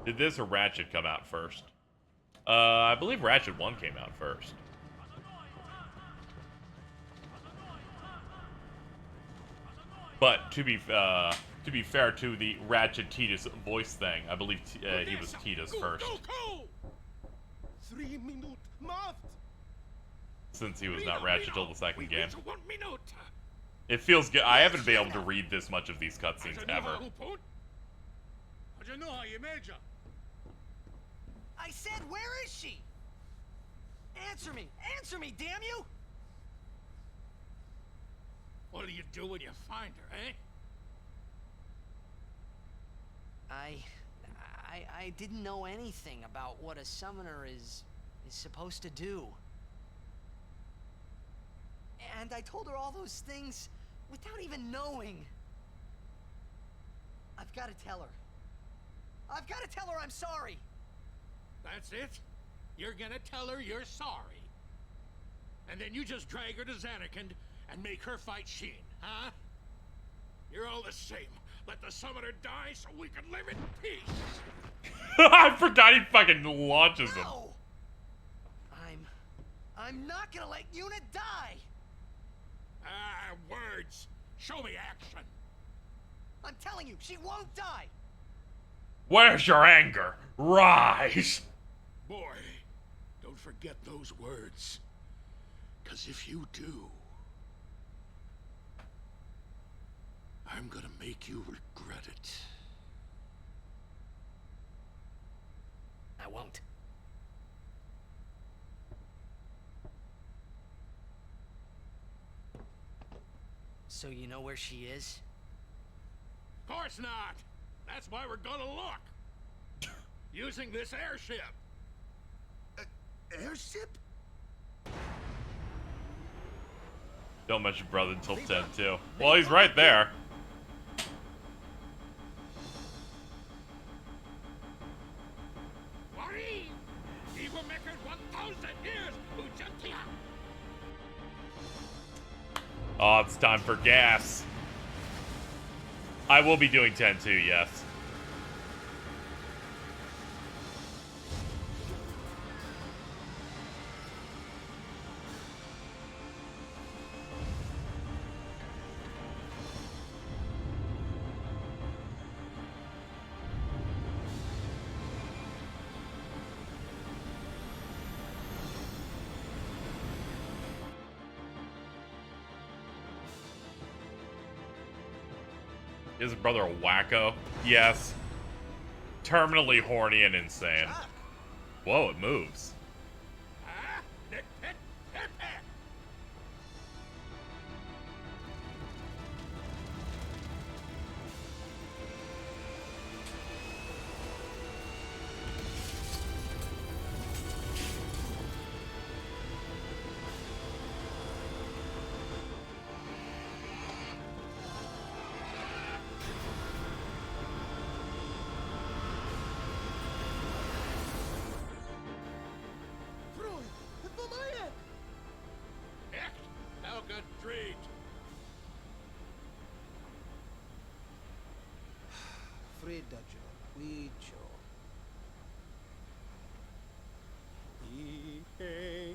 S2: Did this or Ratchet come out first? I believe Ratchet 1 came out first. But to be fair to the Ratchet Tidus voice thing, I believe he was Tidus first.
S4: 3 minute math.
S2: Since he was not Ratchet till the second game. It feels good. I haven't been able to read this much of these cutscenes ever.
S19: I said, where is she? Answer me! Answer me, damn you!
S17: What do you do when you find her, eh?
S19: I didn't know anything about what a summoner is supposed to do. And I told her all those things without even knowing. I've got to tell her. I've got to tell her I'm sorry.
S17: That's it? You're gonna tell her you're sorry. And then you just drag her to Zanarkand and make her fight Sheen, huh? You're all the same. Let the summoner die so we can live in peace.
S2: I forgot he fucking launches him.
S19: No! I'm not gonna let Yuna die!
S17: Ah, words. Show me action.
S19: I'm telling you, she won't die!
S2: Where's your anger? Rise!
S17: Boy, don't forget those words. 'Cause if you do, I'm gonna make you regret it.
S19: I won't. So you know where she is?
S17: Of course not. That's why we're gonna look. Using this airship.
S4: Airship?
S2: Don't mention brother until 10 too. Well, he's right there. Oh, it's time for gas. I will be doing 10 too, yes. Is his brother a wacko? Yes. Terminally horny and insane. Whoa, it moves.
S17: Helga Dreed.
S4: Fredajo, Wicho. E-A-U-E.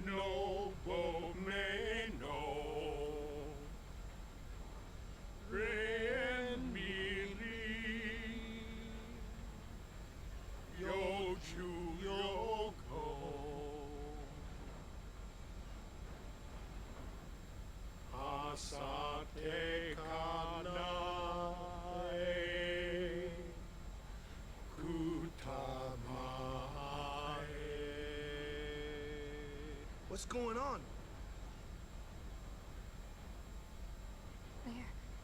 S4: No Bomeno. Ren Mili. Yochu Yoko. Asate Kanae. Kutamae. What's going on?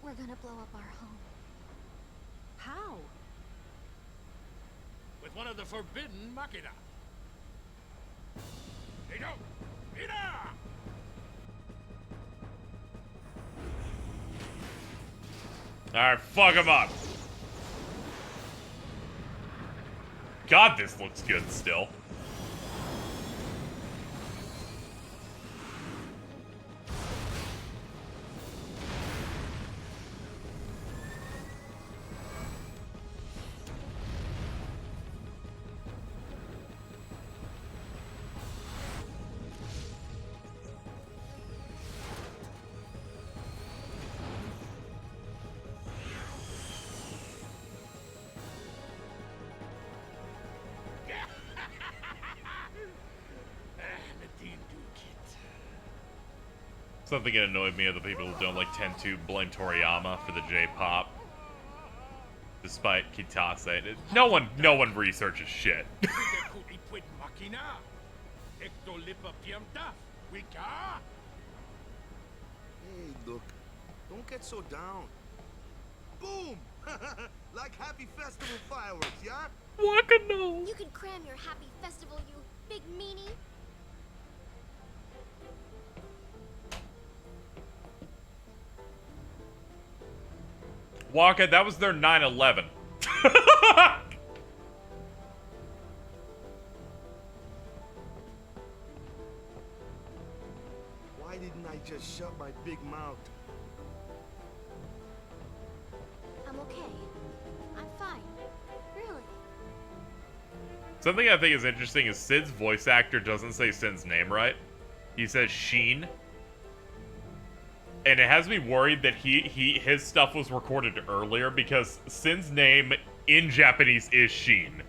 S5: We're gonna blow up our home.
S8: How?
S17: With one of the forbidden machina. Hey, no! Mira!
S2: Alright, fuck him up. God, this looks good still. Something that annoyed me are the people who don't like tend to blame Toriyama for the J-pop. Despite Kitase. No one researches shit.
S4: Hey, look, don't get so down. Boom! Like happy festival fireworks, yeah?
S2: Wakano!
S5: You can cram your happy festival, you big meanie.
S2: Waka, that was their 9/11.
S4: Why didn't I just shut my big mouth?
S5: I'm okay. I'm fine. Really.
S2: Something I think is interesting is Sid's voice actor doesn't say Sin's name right. He says Sheen. And it has me worried that his stuff was recorded earlier because Sin's name in Japanese is Sheen.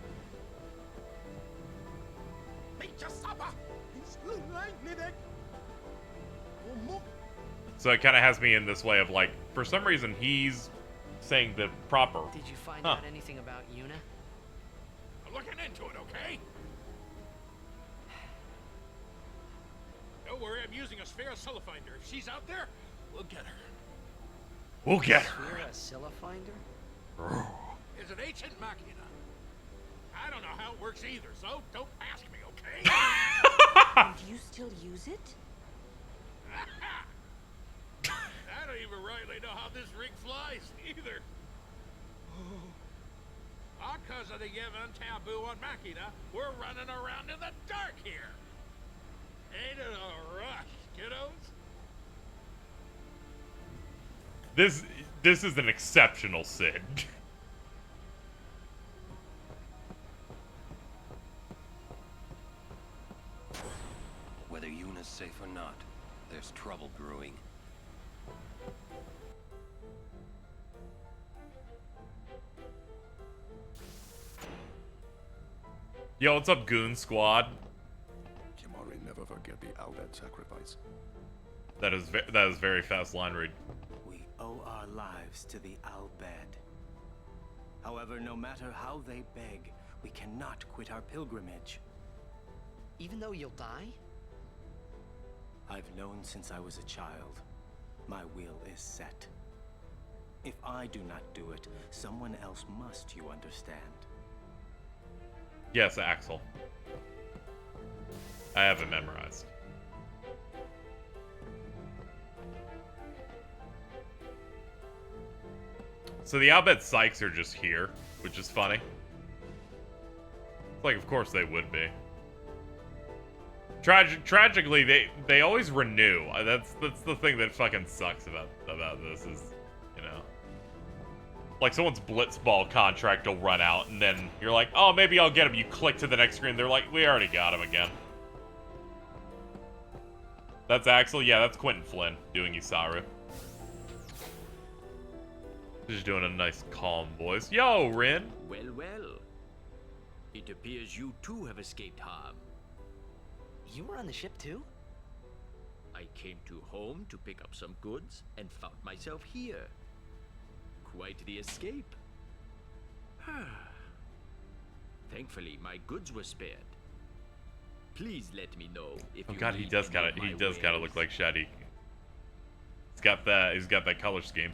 S2: So it kind of has me in this way of like, for some reason he's saying the proper.
S19: Did you find out anything about Yuna?
S17: I'm looking into it, okay? Don't worry, I'm using a sphere Cellofinder. If she's out there, we'll get her.
S2: We'll get her.
S19: Sphere Cellofinder?
S17: It's an ancient machina. I don't know how it works either, so don't ask me, okay?
S8: And you still use it?
S17: I don't even rightly know how this rig flies, either. All because of the Yevon taboo on Machina, we're running around in the dark here. Ain't it a rush, kiddos?
S2: This is an exceptional Sid.
S6: Whether Yuna's safe or not, there's trouble brewing.
S2: Yo, what's up, Goon Squad?
S16: Kimari never forget the Albert sacrifice.
S2: That is very fast line read.
S20: We owe our lives to the Al Bhed. However, no matter how they beg, we cannot quit our pilgrimage.
S19: Even though you'll die?
S20: I've known since I was a child. My will is set. If I do not do it, someone else must, you understand.
S2: Yes, Axel. I have it memorized. So the Al Bhed Sykes are just here, which is funny. It's like, of course they would be. Tragically, they always renew. That's the thing that fucking sucks about this is, you know, like someone's Blitzball contract will run out, and then you're like, oh, maybe I'll get him. You click to the next screen, they're like, we already got him again. That's Axel. Yeah, that's Quentin Flynn doing Isaru. Just doing a nice calm voice. Yo, Rin.
S13: Well, well. It appears you too have escaped harm.
S19: You were on the ship too?
S13: I came to home to pick up some goods and found myself here. Quite the escape. Thankfully, my goods were spared. Please let me know if you
S2: God, he does kind of look like Shadi. He's got that color scheme.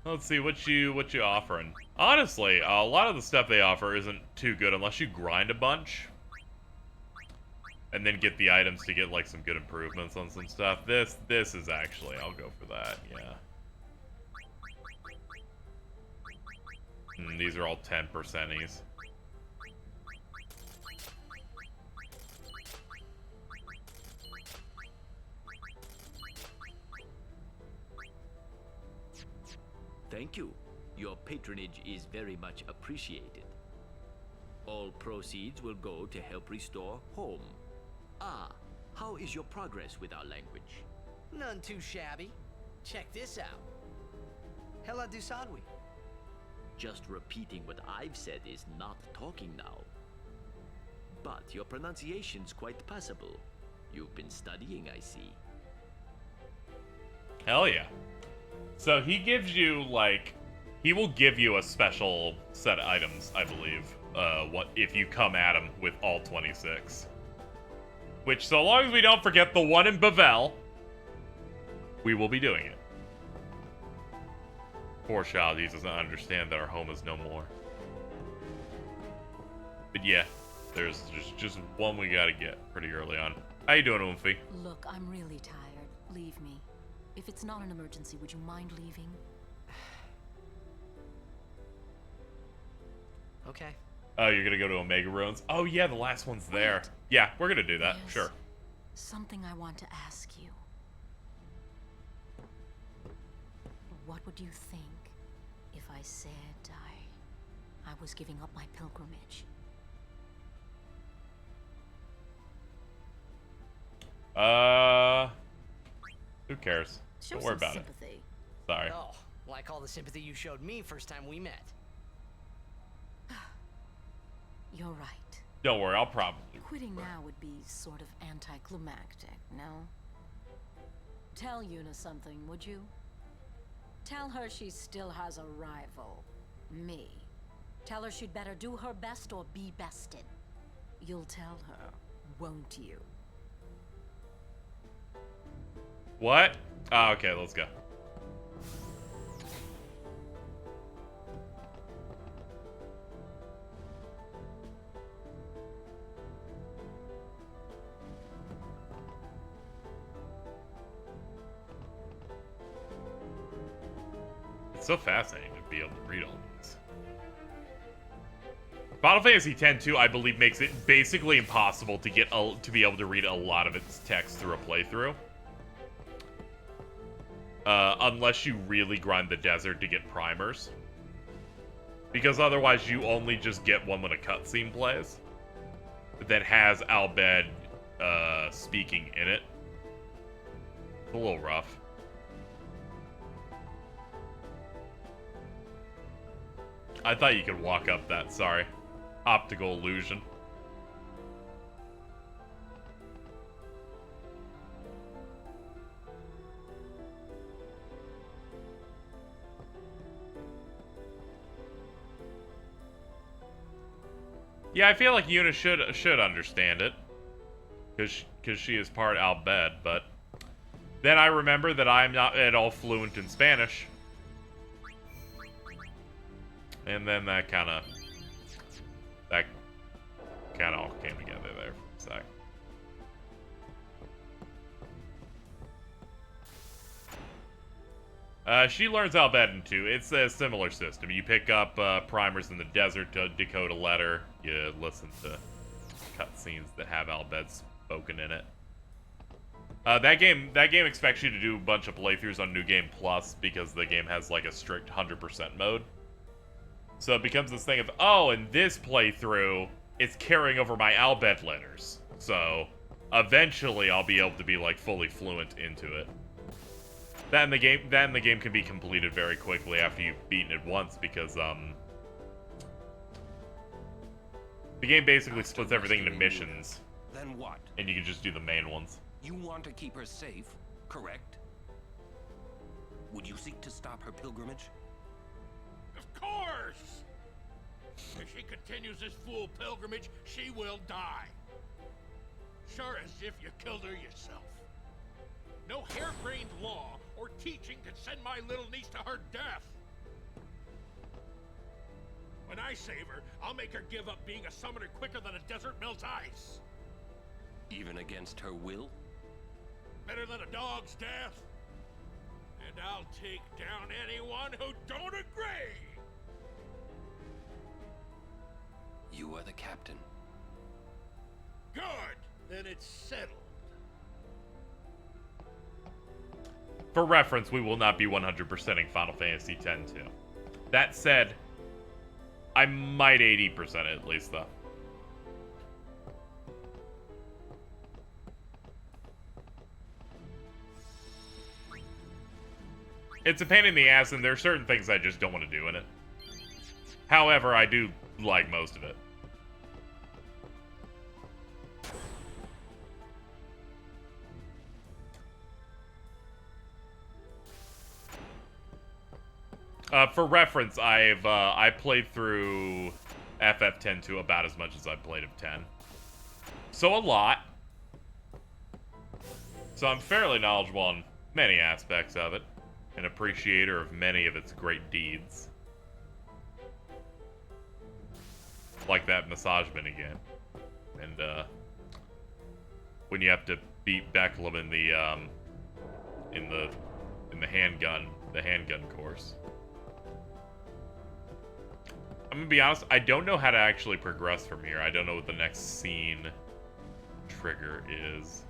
S2: Let's see what you offering. Honestly, a lot of the stuff they offer isn't too good unless you grind a bunch and then get the items to get like some good improvements on some stuff. This is actually, I'll go for that. Yeah. These are all 10%ies.
S13: Thank you. Your patronage is very much appreciated. All proceeds will go to help restore home. Ah, how is your progress with our language?
S19: None too shabby. Check this out. Hela Dusadwi.
S13: Just repeating what I've said is not talking now. But your pronunciation's quite passable. You've been studying, I see.
S2: Hell yeah. So he gives you, like, he will give you a special set of items, I believe, what if you come at him with all 26. Which, so long as we don't forget the one in Bavel, we will be doing it. Poor child, he doesn't understand that our home is no more. But yeah, there's just one we gotta get pretty early on. How you doing, Oomphy?
S22: Look, I'm really tired. Leave me. If it's not an emergency, would you mind leaving?
S19: Okay.
S2: Oh, you're gonna go to Omega Ruins? Oh yeah, the last one's there. Yeah, we're gonna do that,
S22: Yes.
S2: sure.
S22: Something I want to ask you. What would you think if I said I was giving up my pilgrimage?
S2: Who cares?
S22: Show
S2: Don't worry
S22: some
S2: about
S22: sympathy.
S2: it. Sorry.
S19: Oh, like all the sympathy you showed me first time we met.
S22: You're right.
S2: Don't worry, I'll probably.
S22: Quitting now would be sort of anticlimactic, no? Tell Yuna something, would you? Tell her she still has a rival. Me. Tell her she'd better do her best or be bested. You'll tell her, won't you?
S2: What? Oh, okay, let's go. It's so fascinating to be able to read all these. Final Fantasy X-2, I believe, makes it basically impossible to get to be able to read a lot of its text through a playthrough. Unless you really grind the desert to get primers. Because otherwise you only just get one when a cutscene plays. That has Al Bhed speaking in it. It's a little rough. I thought you could walk up that, sorry. Optical illusion. Yeah, I feel like Yuna should understand it. Because she is part Al Bhed, but... Then I remember that I'm not at all fluent in Spanish. And then that kind of all came together there for a sec. She learns Al Bhed too. It's a similar system. You pick up primers in the desert to decode a letter. You listen to cutscenes that have Al Bhed spoken in it. That game expects you to do a bunch of playthroughs on New Game Plus because the game has like a strict 100% mode. So it becomes this thing of, oh, in this playthrough, it's carrying over my Al Bhed letters. So eventually I'll be able to be like fully fluent into it. That in the game can be completed very quickly after you've beaten it once because the game basically splits everything into missions.
S6: Then what?
S2: And you can just do the main ones.
S6: You want to keep her safe, correct? Would you seek to stop her pilgrimage?
S10: Of course! If she continues this fool pilgrimage, she will die. Sure as if you killed her yourself. No harebrained law or teaching can send my little niece to her death. When I save her, I'll make her give up being a summoner quicker than a desert melts ice.
S6: Even against her will?
S10: Better than a dog's death. And I'll take down anyone who don't agree.
S6: You are the captain.
S10: Good. Then it's settled.
S2: For reference, we will not be 100%ing Final Fantasy X-2. That said, I might 80% it at least, though. It's a pain in the ass, and there are certain things I just don't want to do in it. However, I do like most of it. For reference, I played through FF10 about as much as I played of 10. So a lot. So I'm fairly knowledgeable on many aspects of it. An appreciator of many of its great deeds. Like that massage minigame. And when you have to beat Becklem in the handgun course. I'm gonna be honest, I don't know how to actually progress from here. I don't know what the next scene trigger is.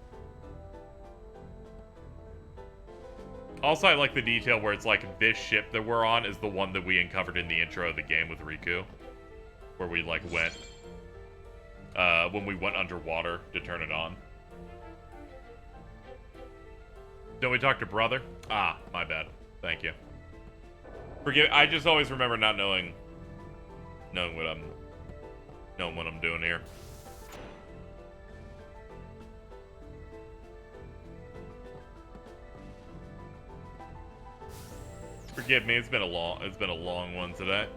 S2: Also, I like the detail where it's like this ship that we're on is the one that we uncovered in the intro of the game with Riku. Where we like went, when we went underwater to turn it on. Don't we talk to brother? Ah, my bad. Thank you. I just always remember not knowing what I'm doing here. Forgive me, it's been a long one today.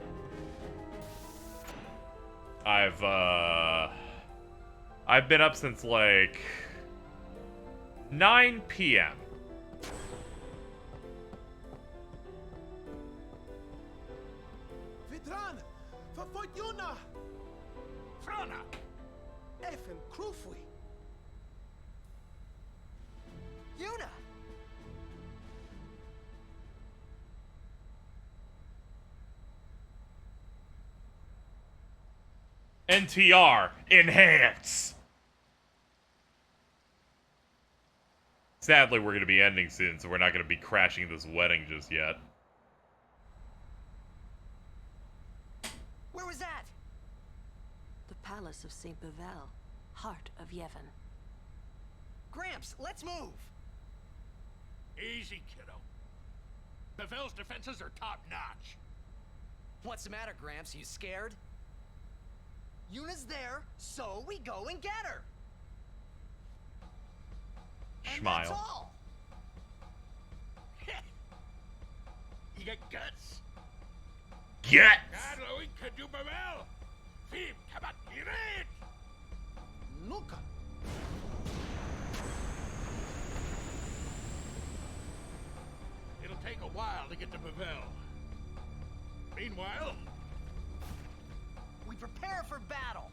S2: I've been up since like 9 p.m.
S4: Vitran, verfolgt Yuna!
S10: Frana!
S4: Effen, Krufui!
S19: Yuna!
S2: NTR, enhance! Sadly, we're going to be ending soon, so we're not going to be crashing this wedding just yet.
S19: Where was that?
S8: The Palace of St. Bevel, heart of Yevon.
S19: Gramps, let's move!
S10: Easy, kiddo. Bevel's defenses are top-notch.
S19: What's the matter, Gramps? You scared? Yuna's there, so we go and get her!
S2: Schmile.
S19: That's all!
S10: You got guts?
S2: Get!
S10: God, Louis, could you Bevel? Phebe, come on, get to get to Pavel. Meanwhile,
S19: we prepare for battle.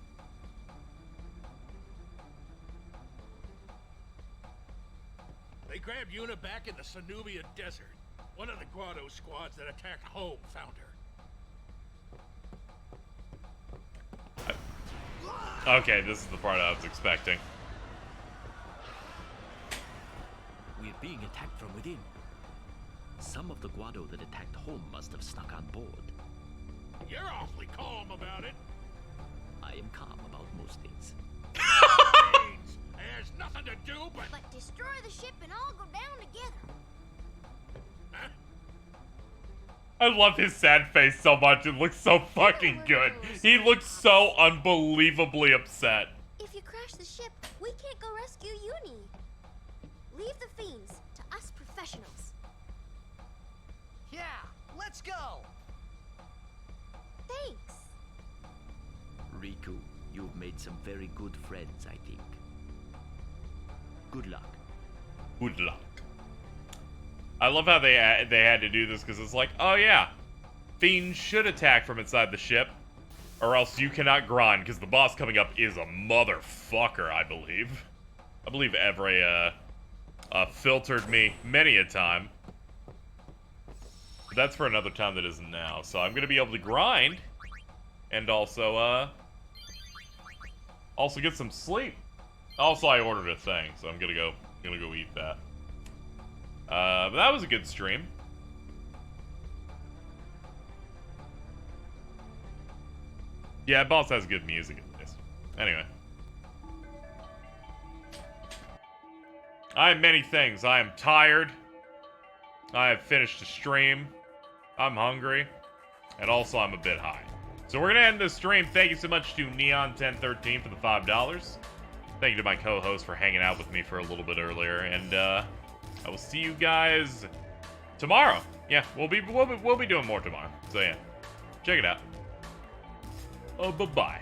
S10: they grabbed Yuna back in the Sanubia Desert. One of the Grotto squads that attacked home found her.
S2: Okay, this is the part I was expecting.
S13: We're being attacked from within. Some of the Guado that attacked home must have snuck on board.
S10: You're awfully calm about it.
S13: I am calm about most things.
S10: There's nothing to do but
S21: destroy the ship and all go down together.
S10: Huh?
S2: I love his sad face so much. It looks so fucking good. He looks so unbelievably upset.
S21: If you crash the ship, we can't go rescue Uni. Leave the fiends to us professionals.
S19: Yeah, let's go.
S21: Thanks.
S13: Riku, you've made some very good friends, I think. Good luck.
S2: Good luck. I love how they had to do this, because it's like, oh yeah, fiends should attack from inside the ship, or else you cannot grind, because the boss coming up is a motherfucker, I believe. I believe Evray filtered me many a time. But that's for another time that isn't now, so I'm going to be able to grind, and also get some sleep. Also, I ordered a thing, so I'm gonna go eat that. But that was a good stream. Yeah, boss has good music at least. Anyway. I am many things. I am tired. I have finished a stream. I'm hungry. And also, I'm a bit high. So we're gonna end this stream. Thank you so much to Neon1013 for the $5. Thank you to my co-host for hanging out with me for a little bit earlier, and I will see you guys tomorrow. Yeah, we'll be doing more tomorrow. So yeah, check it out. Oh, bye-bye.